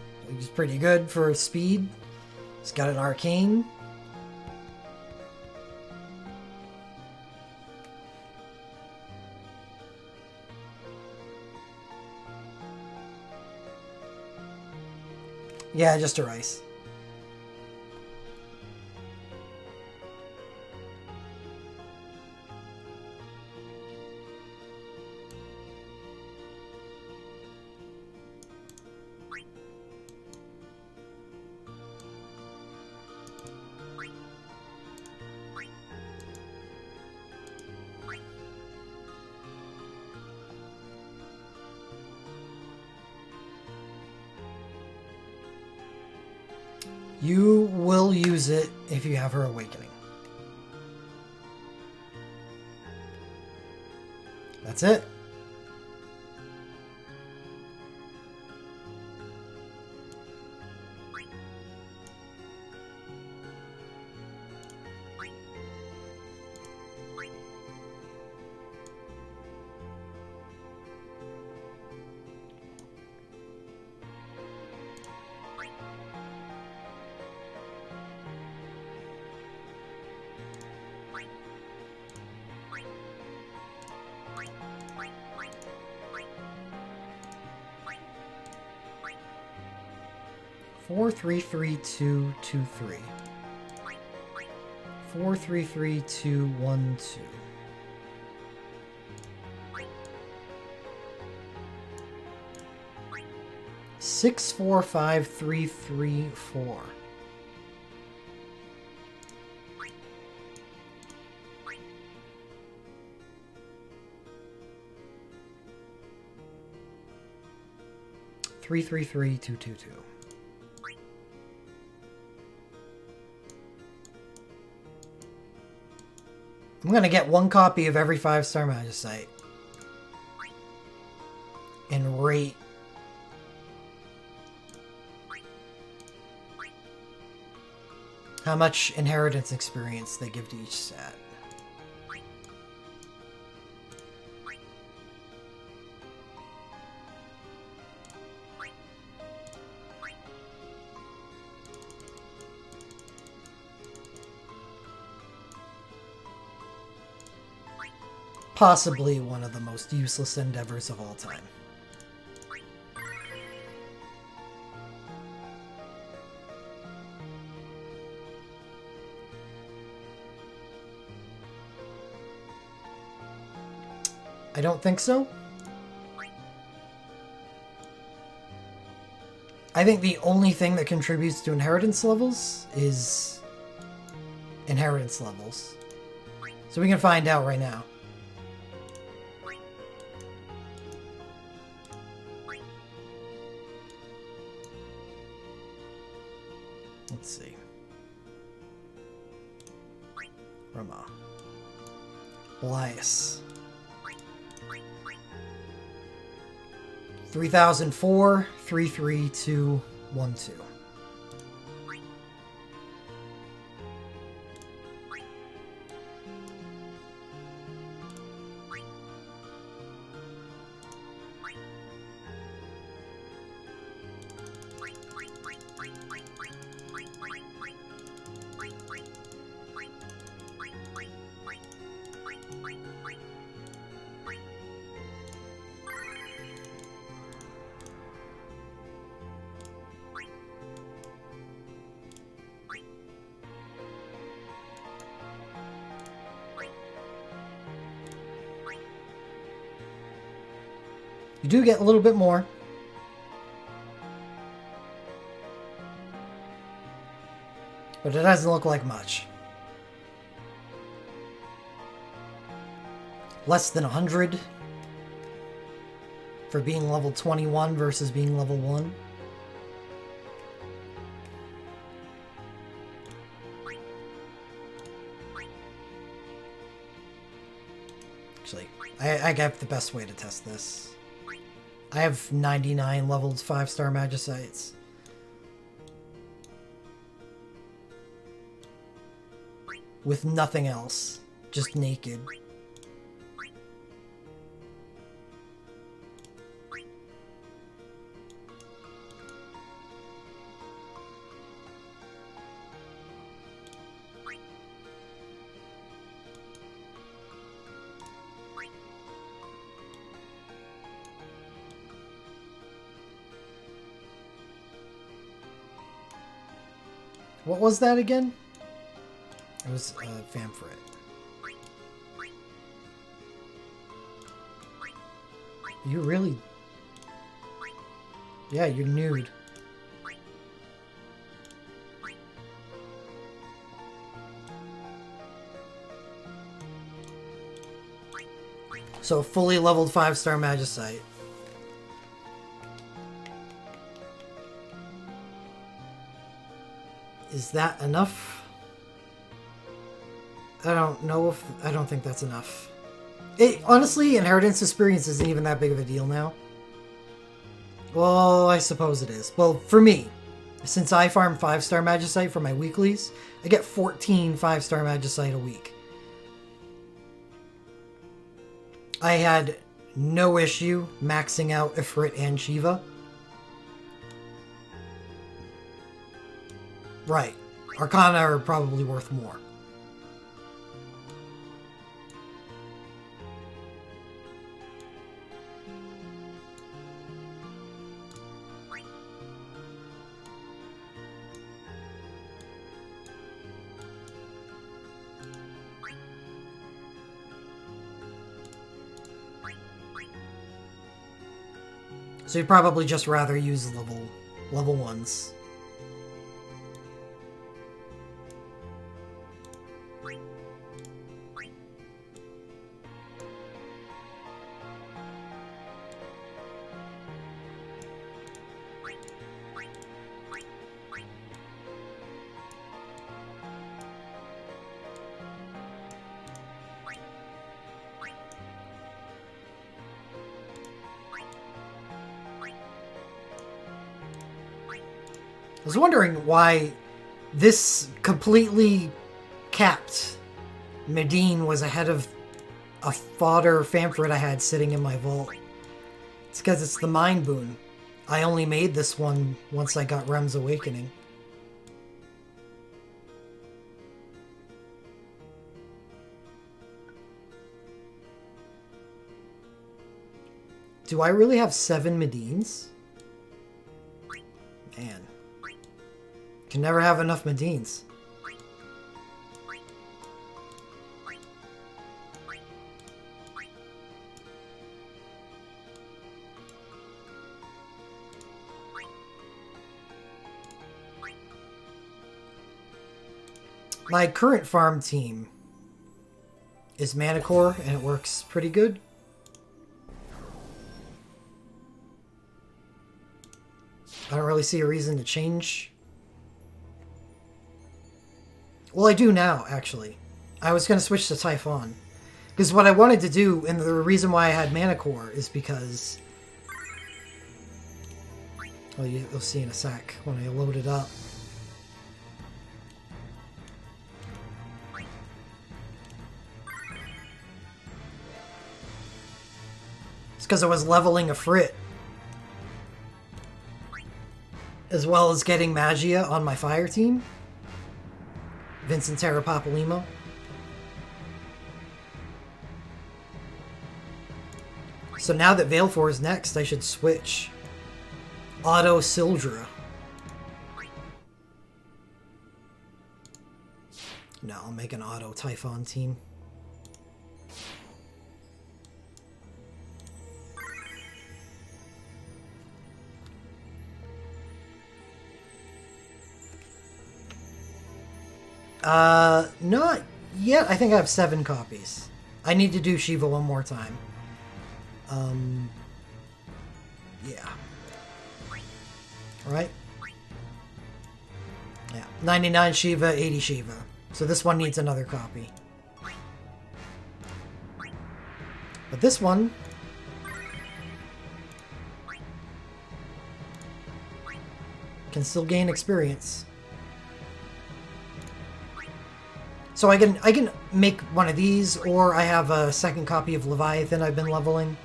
pretty good for speed. He's got an arcane. Yeah, just a rice. You will use it if you have her awakening. That's it. Four, three, three, two, two, three. 4, 3, 3, 2, 1, 2. Six, 4, 5, 3, 3, 4. Three, 3, 3, 2, 2, 2. I'm gonna get one copy of every 5-star Magicite. And rate how much inheritance experience they give to each stat. Possibly one of the most useless endeavors of all time. I don't think so. I think the only thing that contributes to inheritance levels is inheritance levels. So we can find out right now. Let's see. Rama. Elias. 3004, 33212. You do get a little bit more. But it doesn't look like much. Less than 100 for being level 21 versus being level 1. Actually, I have the best way to test this. I have 99 leveled 5-star Magicites. With nothing else. Just naked. What was that again? It was Famfrit. You really... Yeah, you're nude. So, fully leveled 5-star Magicite. Is that enough? I don't think that's enough. Honestly, Inheritance Experience isn't even that big of a deal now. Well, I suppose it is. Well, for me, since I farm 5-star Magicite for my weeklies, I get 14 5-star Magicite a week. I had no issue maxing out Ifrit and Shiva. Right. Arcana are probably worth more. So you'd probably just rather use level ones. I was wondering why this completely capped Medine was ahead of a fodder Famfrit I had sitting in my vault. It's because it's the Mind Boon. I only made this one once I got Rem's Awakening. Do I really have 7 Medines? Man. Can never have enough Medines. My current farm team is Manicore, and it works pretty good. I don't really see a reason to change. Well, I do now, actually. I was going to switch to Typhon. Because what I wanted to do, and the reason why I had Manicore, is because... Well, you'll see in a sec when I load it up. It's because I was leveling Ifrit. As well as getting Magia on my fire team. Vincent Terra Papalymo. So now that Valefor is next, I should switch. Auto Sildra. No, I'll make an auto Typhon team. Not yet. I think I have 7 copies. I need to do Shiva one more time. Yeah. Right? Yeah. 99 Shiva, 80 Shiva. So this one needs another copy. But this one... can still gain experience. So I can make one of these, or I have a second copy of Leviathan I've been leveling.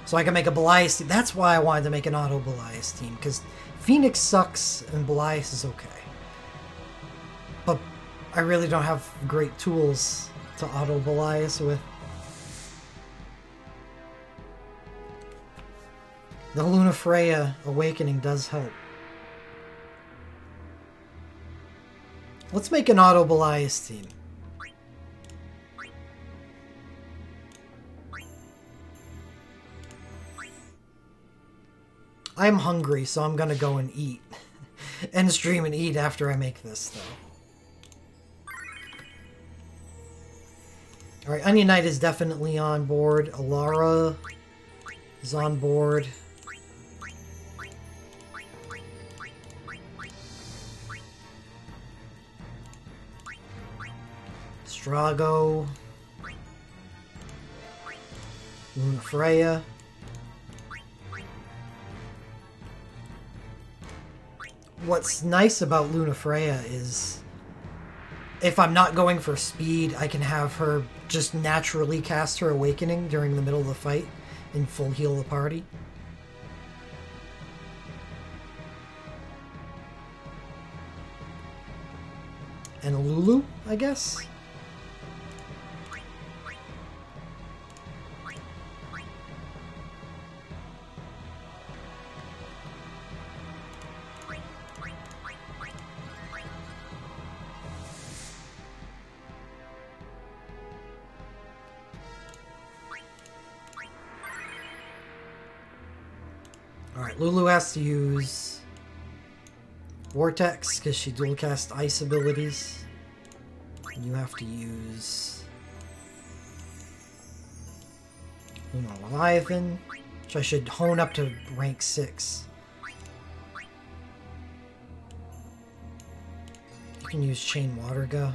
So I can make a Belias team. That's why I wanted to make an auto Belias team, because Phoenix sucks and Belias is okay. But I really don't have great tools to auto Belias with. The Lunafreya Awakening does help. Let's make an auto Belias team. I'm hungry, so I'm gonna go and eat. End stream and eat after I make this, though. Alright, Onion Knight is definitely on board. Alara is on board. Strago. Lunafreya. What's nice about Lunafreya is if I'm not going for speed, I can have her just naturally cast her Awakening during the middle of the fight and full heal the party. And a Lulu, I guess? Alright, Lulu has to use Vortex because she dual cast ice abilities. And you have to use Leviathan, which I should hone up to rank 6. You can use Chain Waterga.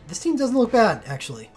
This team doesn't look bad, actually.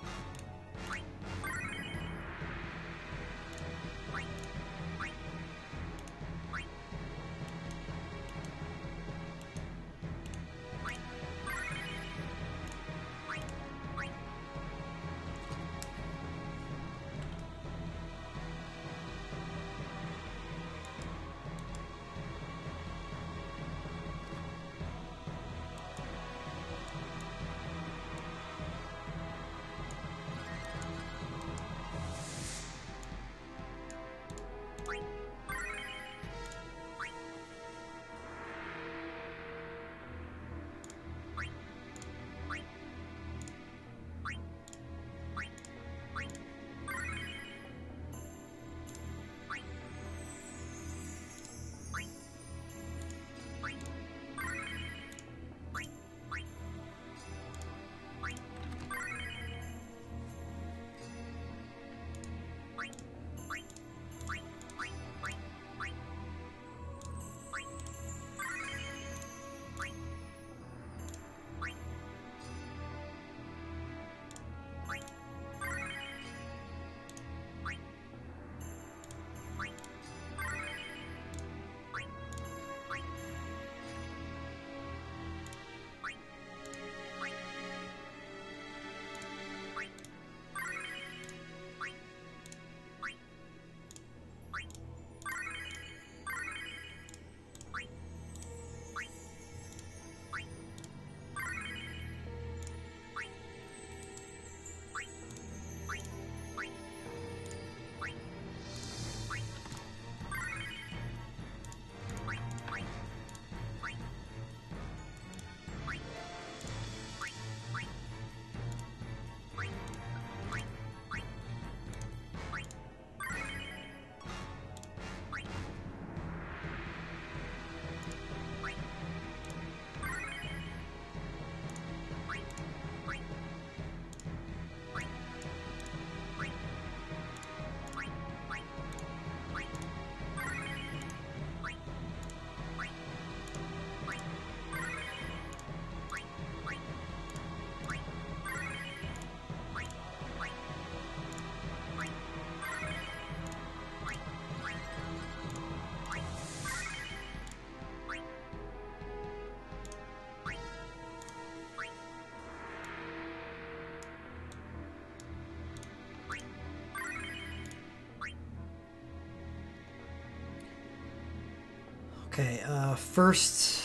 Okay, first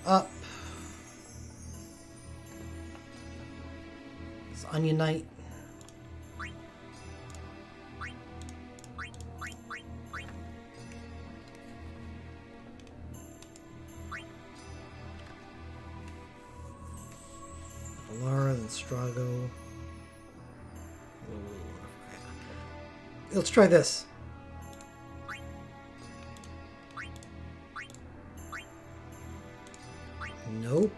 up is Onion Knight. Alara, then Strago. Let's try this. Nope.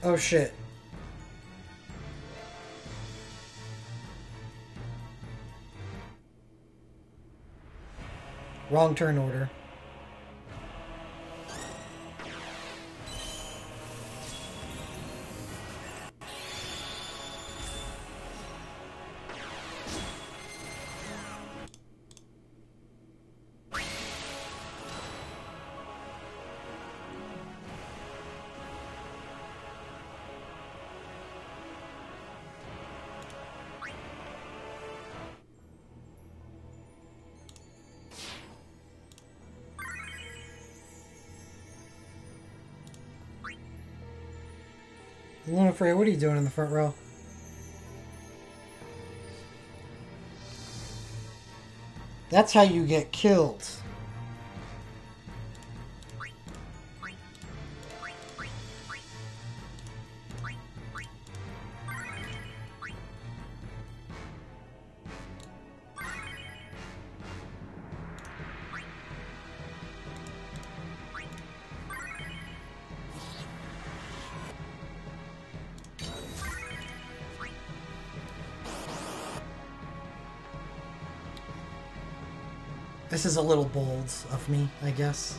Oh shit. Wrong turn order. Lunafray, what are you doing in the front row? That's how you get killed. This is a little bold of me, I guess.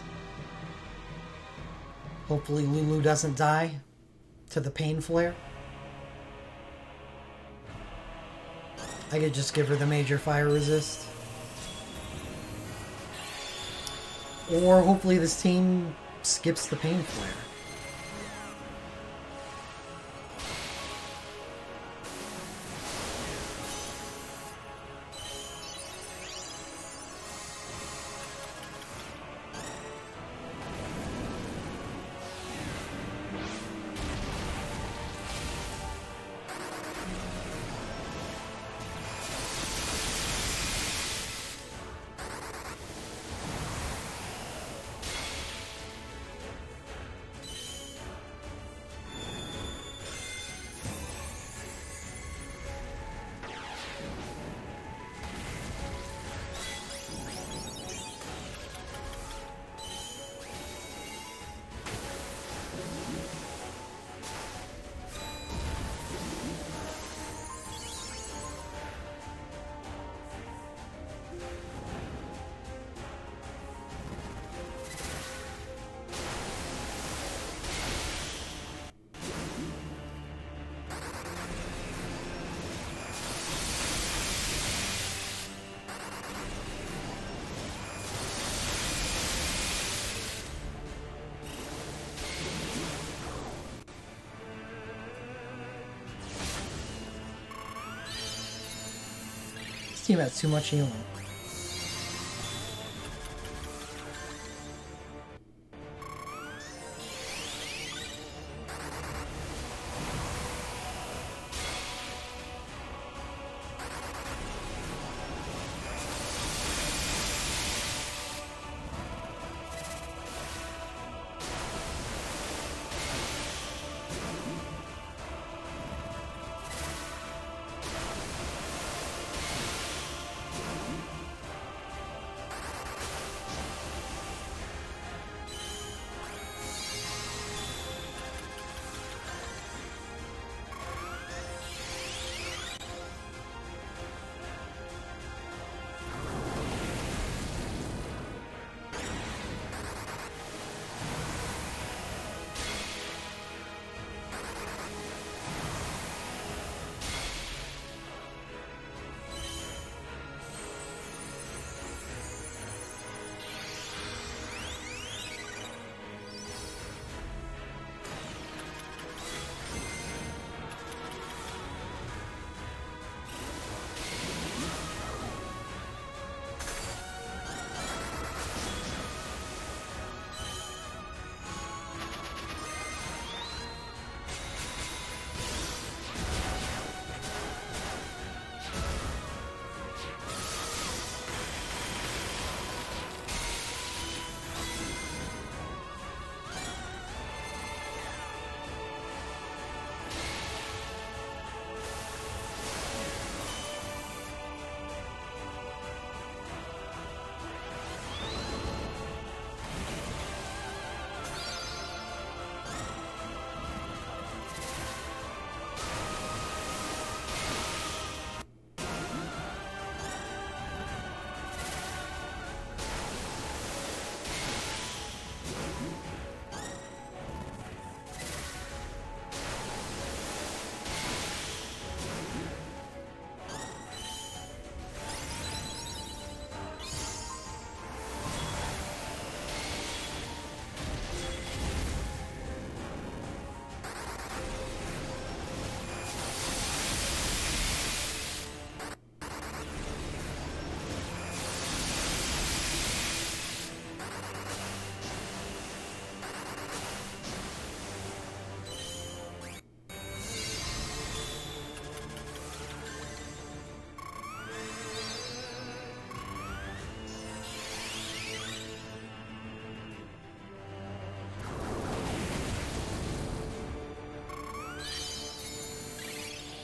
Hopefully Lulu doesn't die to the pain flare. I could just give her the major fire resist. Or hopefully this team skips the pain flare. This team has too much healing.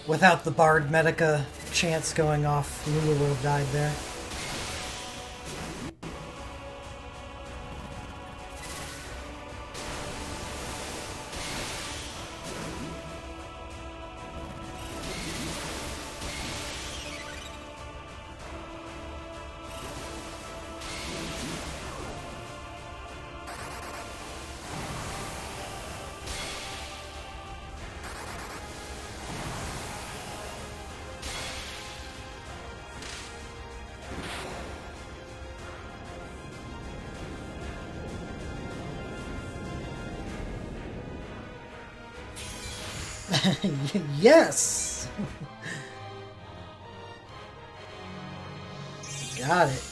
Without the Bard Medica chance going off, Lulu would have died there. Yes! Got it.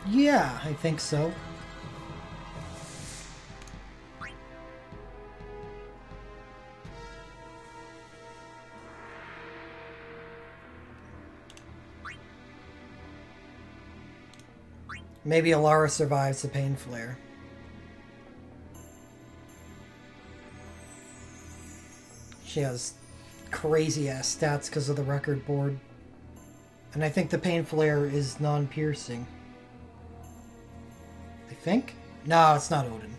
Yeah, I think so. Maybe Alara survives the Pain Flare. She has crazy-ass stats because of the record board. And I think the Pain Flare is non-piercing. I think? No, it's not Odin.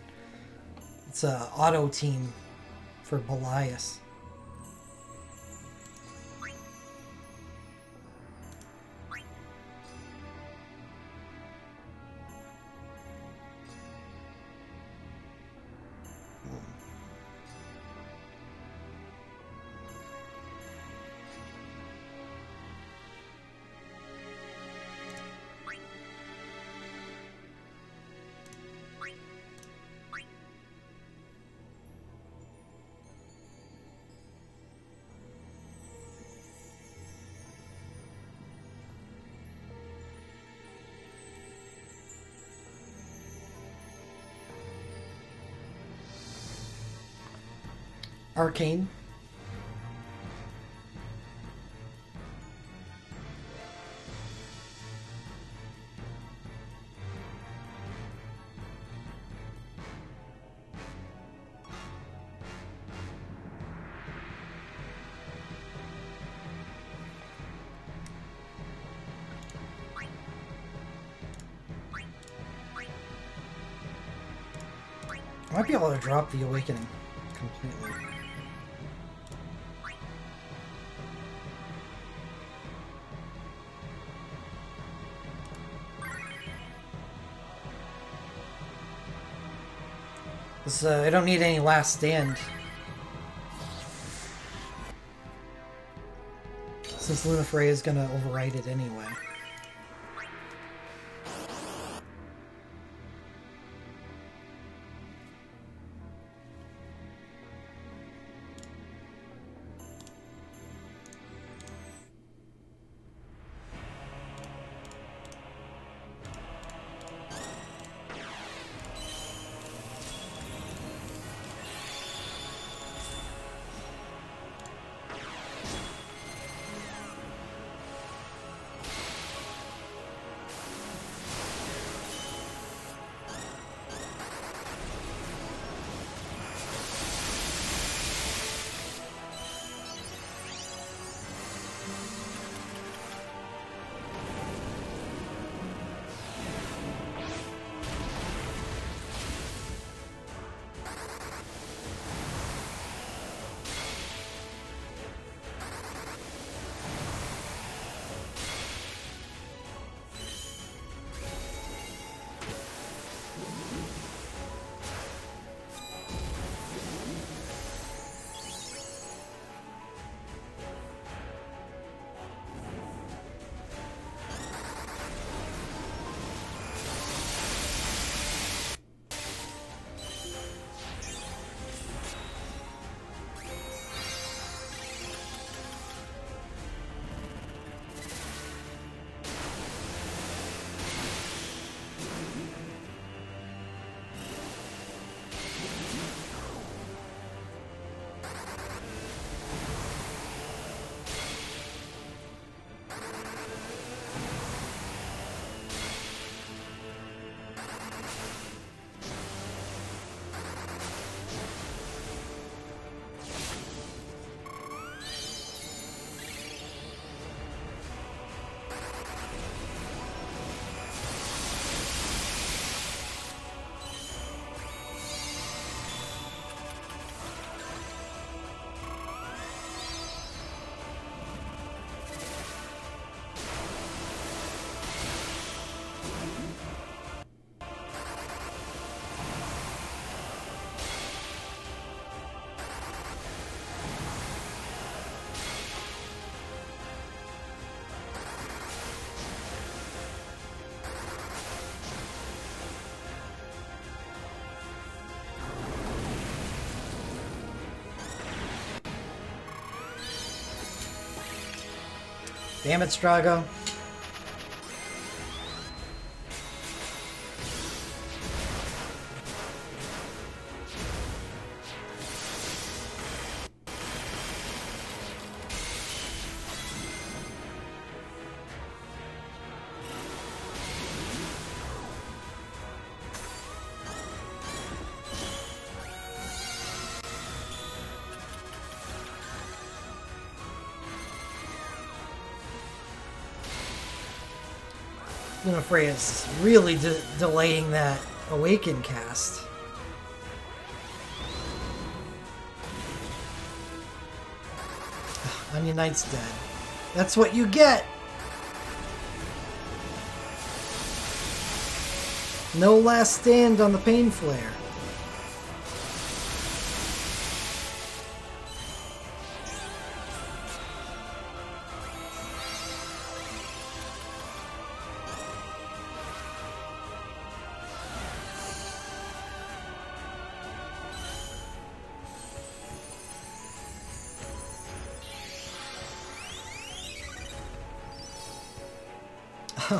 It's a auto team for Belias. Arcane. I might be able to drop the Awakening completely. I don't need any Last Stand. Since Lunafray is gonna override it anyway. Damn it, Strago. Lunafreya's really delaying that Awaken cast. Onion Knight's dead. That's what you get! No last stand on the Pain Flare.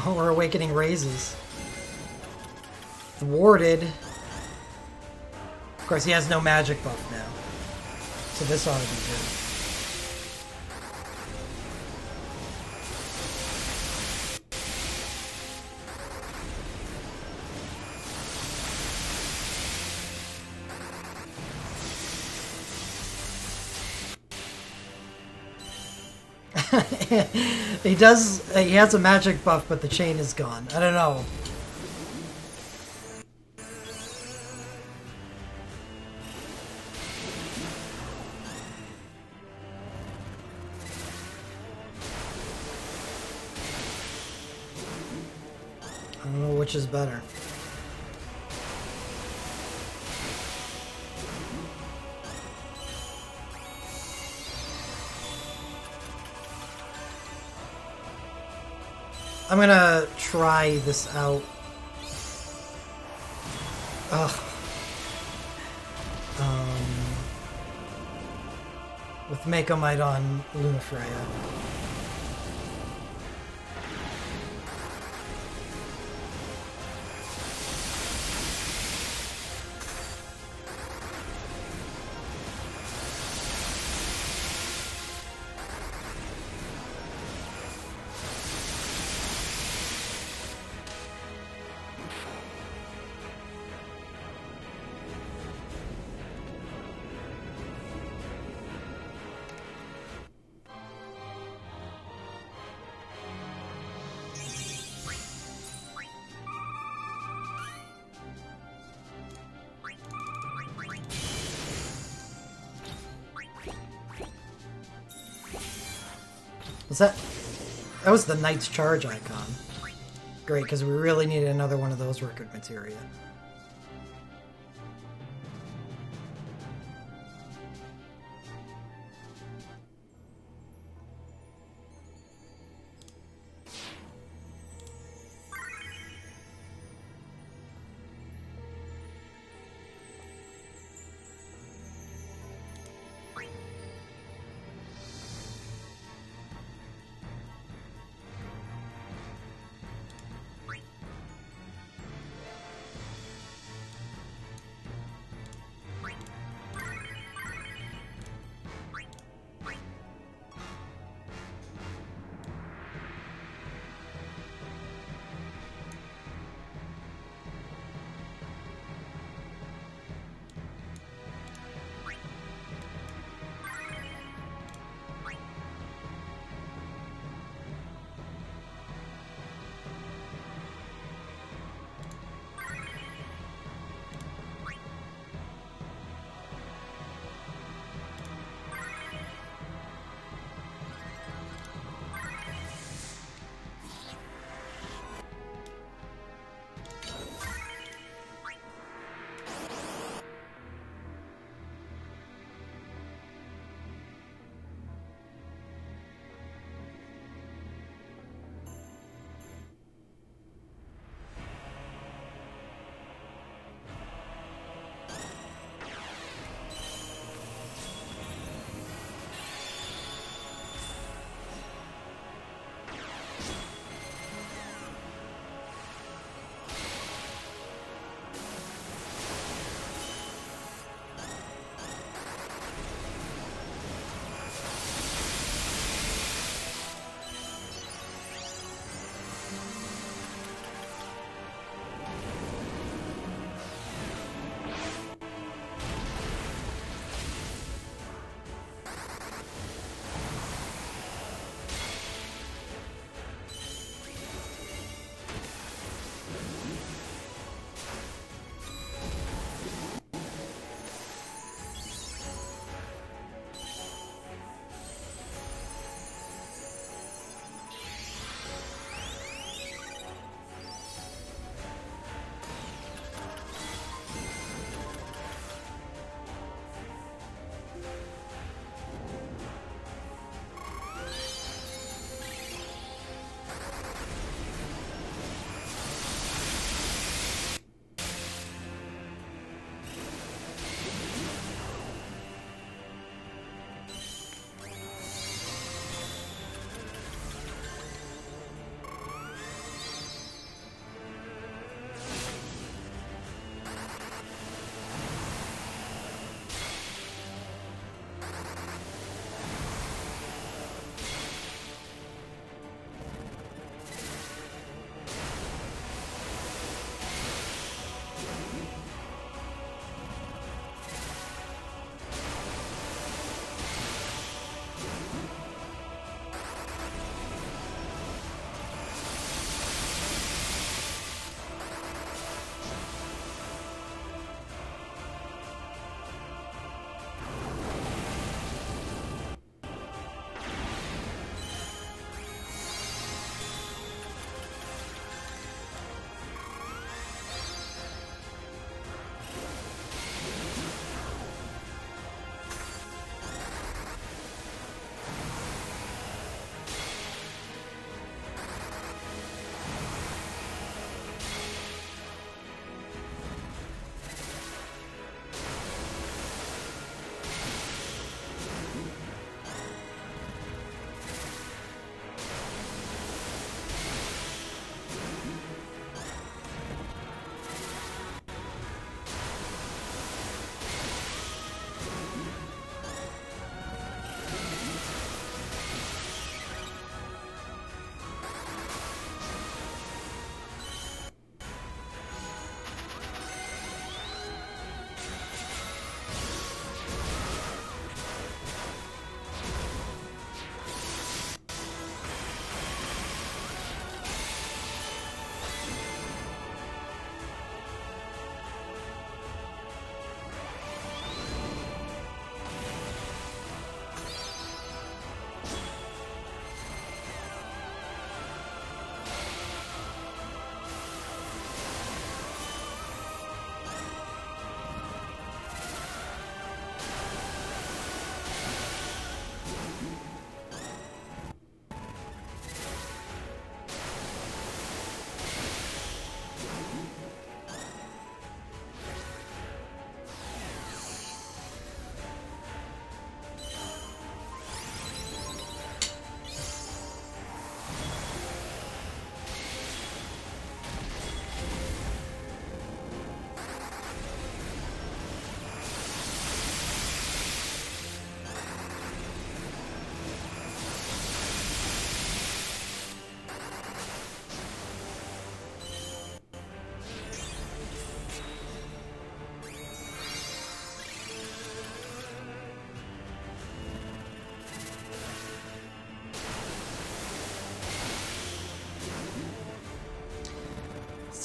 Or Awakening raises. Thwarted. Of course, he has no magic buff now. So this ought to be good. He does. He has a magic buff, but the chain is gone. I don't know. I don't know which is better. I'm gonna try this out. Ugh. With Mako Might on Lunafreya. Was that was the Knight's Charge icon. Great, because we really needed another one of those record materia.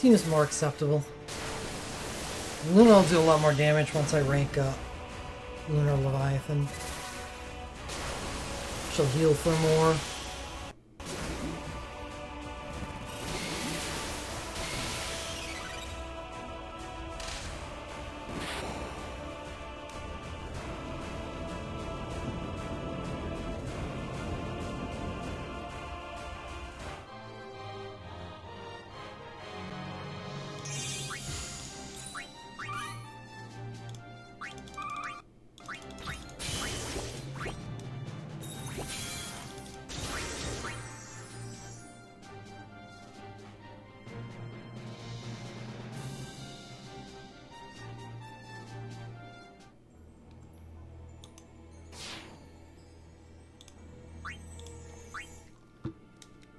Seems more acceptable. Luna will do a lot more damage once I rank up Lunar Leviathan. She'll heal for more.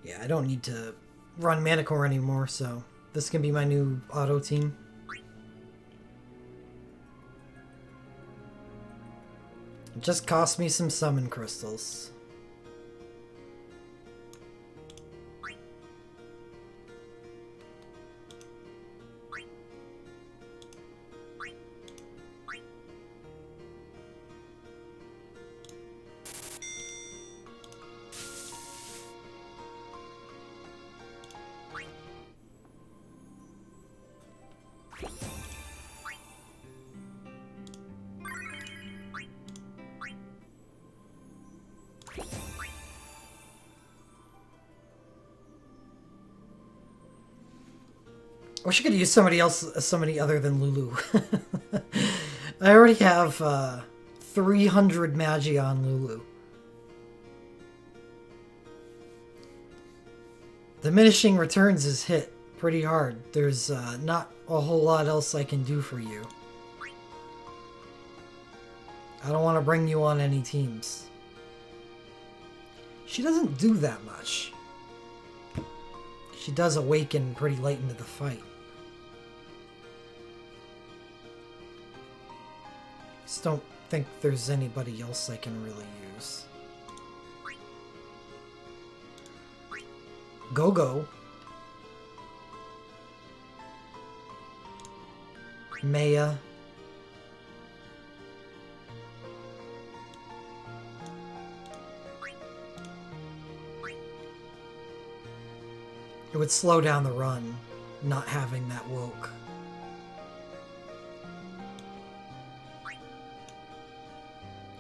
Yeah, I don't need to run Manicore anymore, so this can be my new auto team. It just cost me some summon crystals. I wish I could use somebody other than Lulu. I already have 300 Magi on Lulu. Diminishing returns is hit pretty hard. There's not a whole lot else I can do for you. I don't want to bring you on any teams. She doesn't do that much. She does awaken pretty late into the fight. Just don't think there's anybody else I can really use. Go-Go. Maya. It would slow down the run, not having that woke.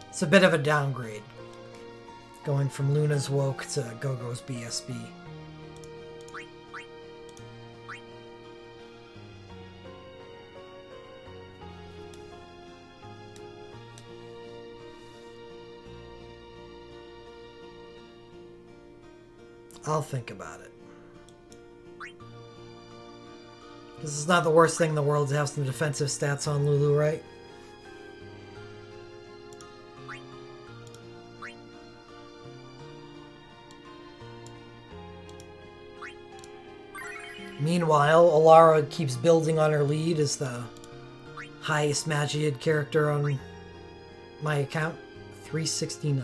It's a bit of a downgrade, going from Luna's woke to Go-Go's BSB. I'll think about it. This is not the worst thing in the world to have some defensive stats on Lulu, right? Meanwhile, Alara keeps building on her lead as the highest Magiad character on my account, 369.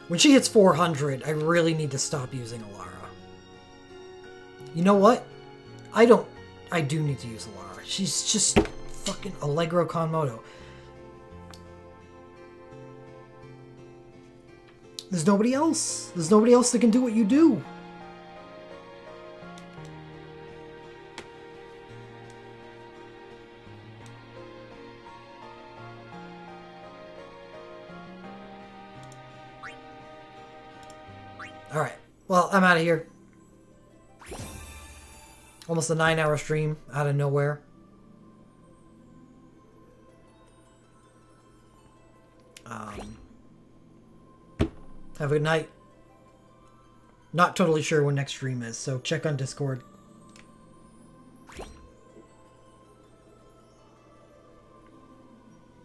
When she hits 400, I really need to stop using Alara. You know what? I do need to use Alara. She's just fucking Allegro Kanmoto. There's nobody else. There's nobody else that can do what you do. Alright. Well, I'm out of here. Almost a 9-hour stream out of nowhere. Have a good night. Not totally sure when next stream is, so check on Discord.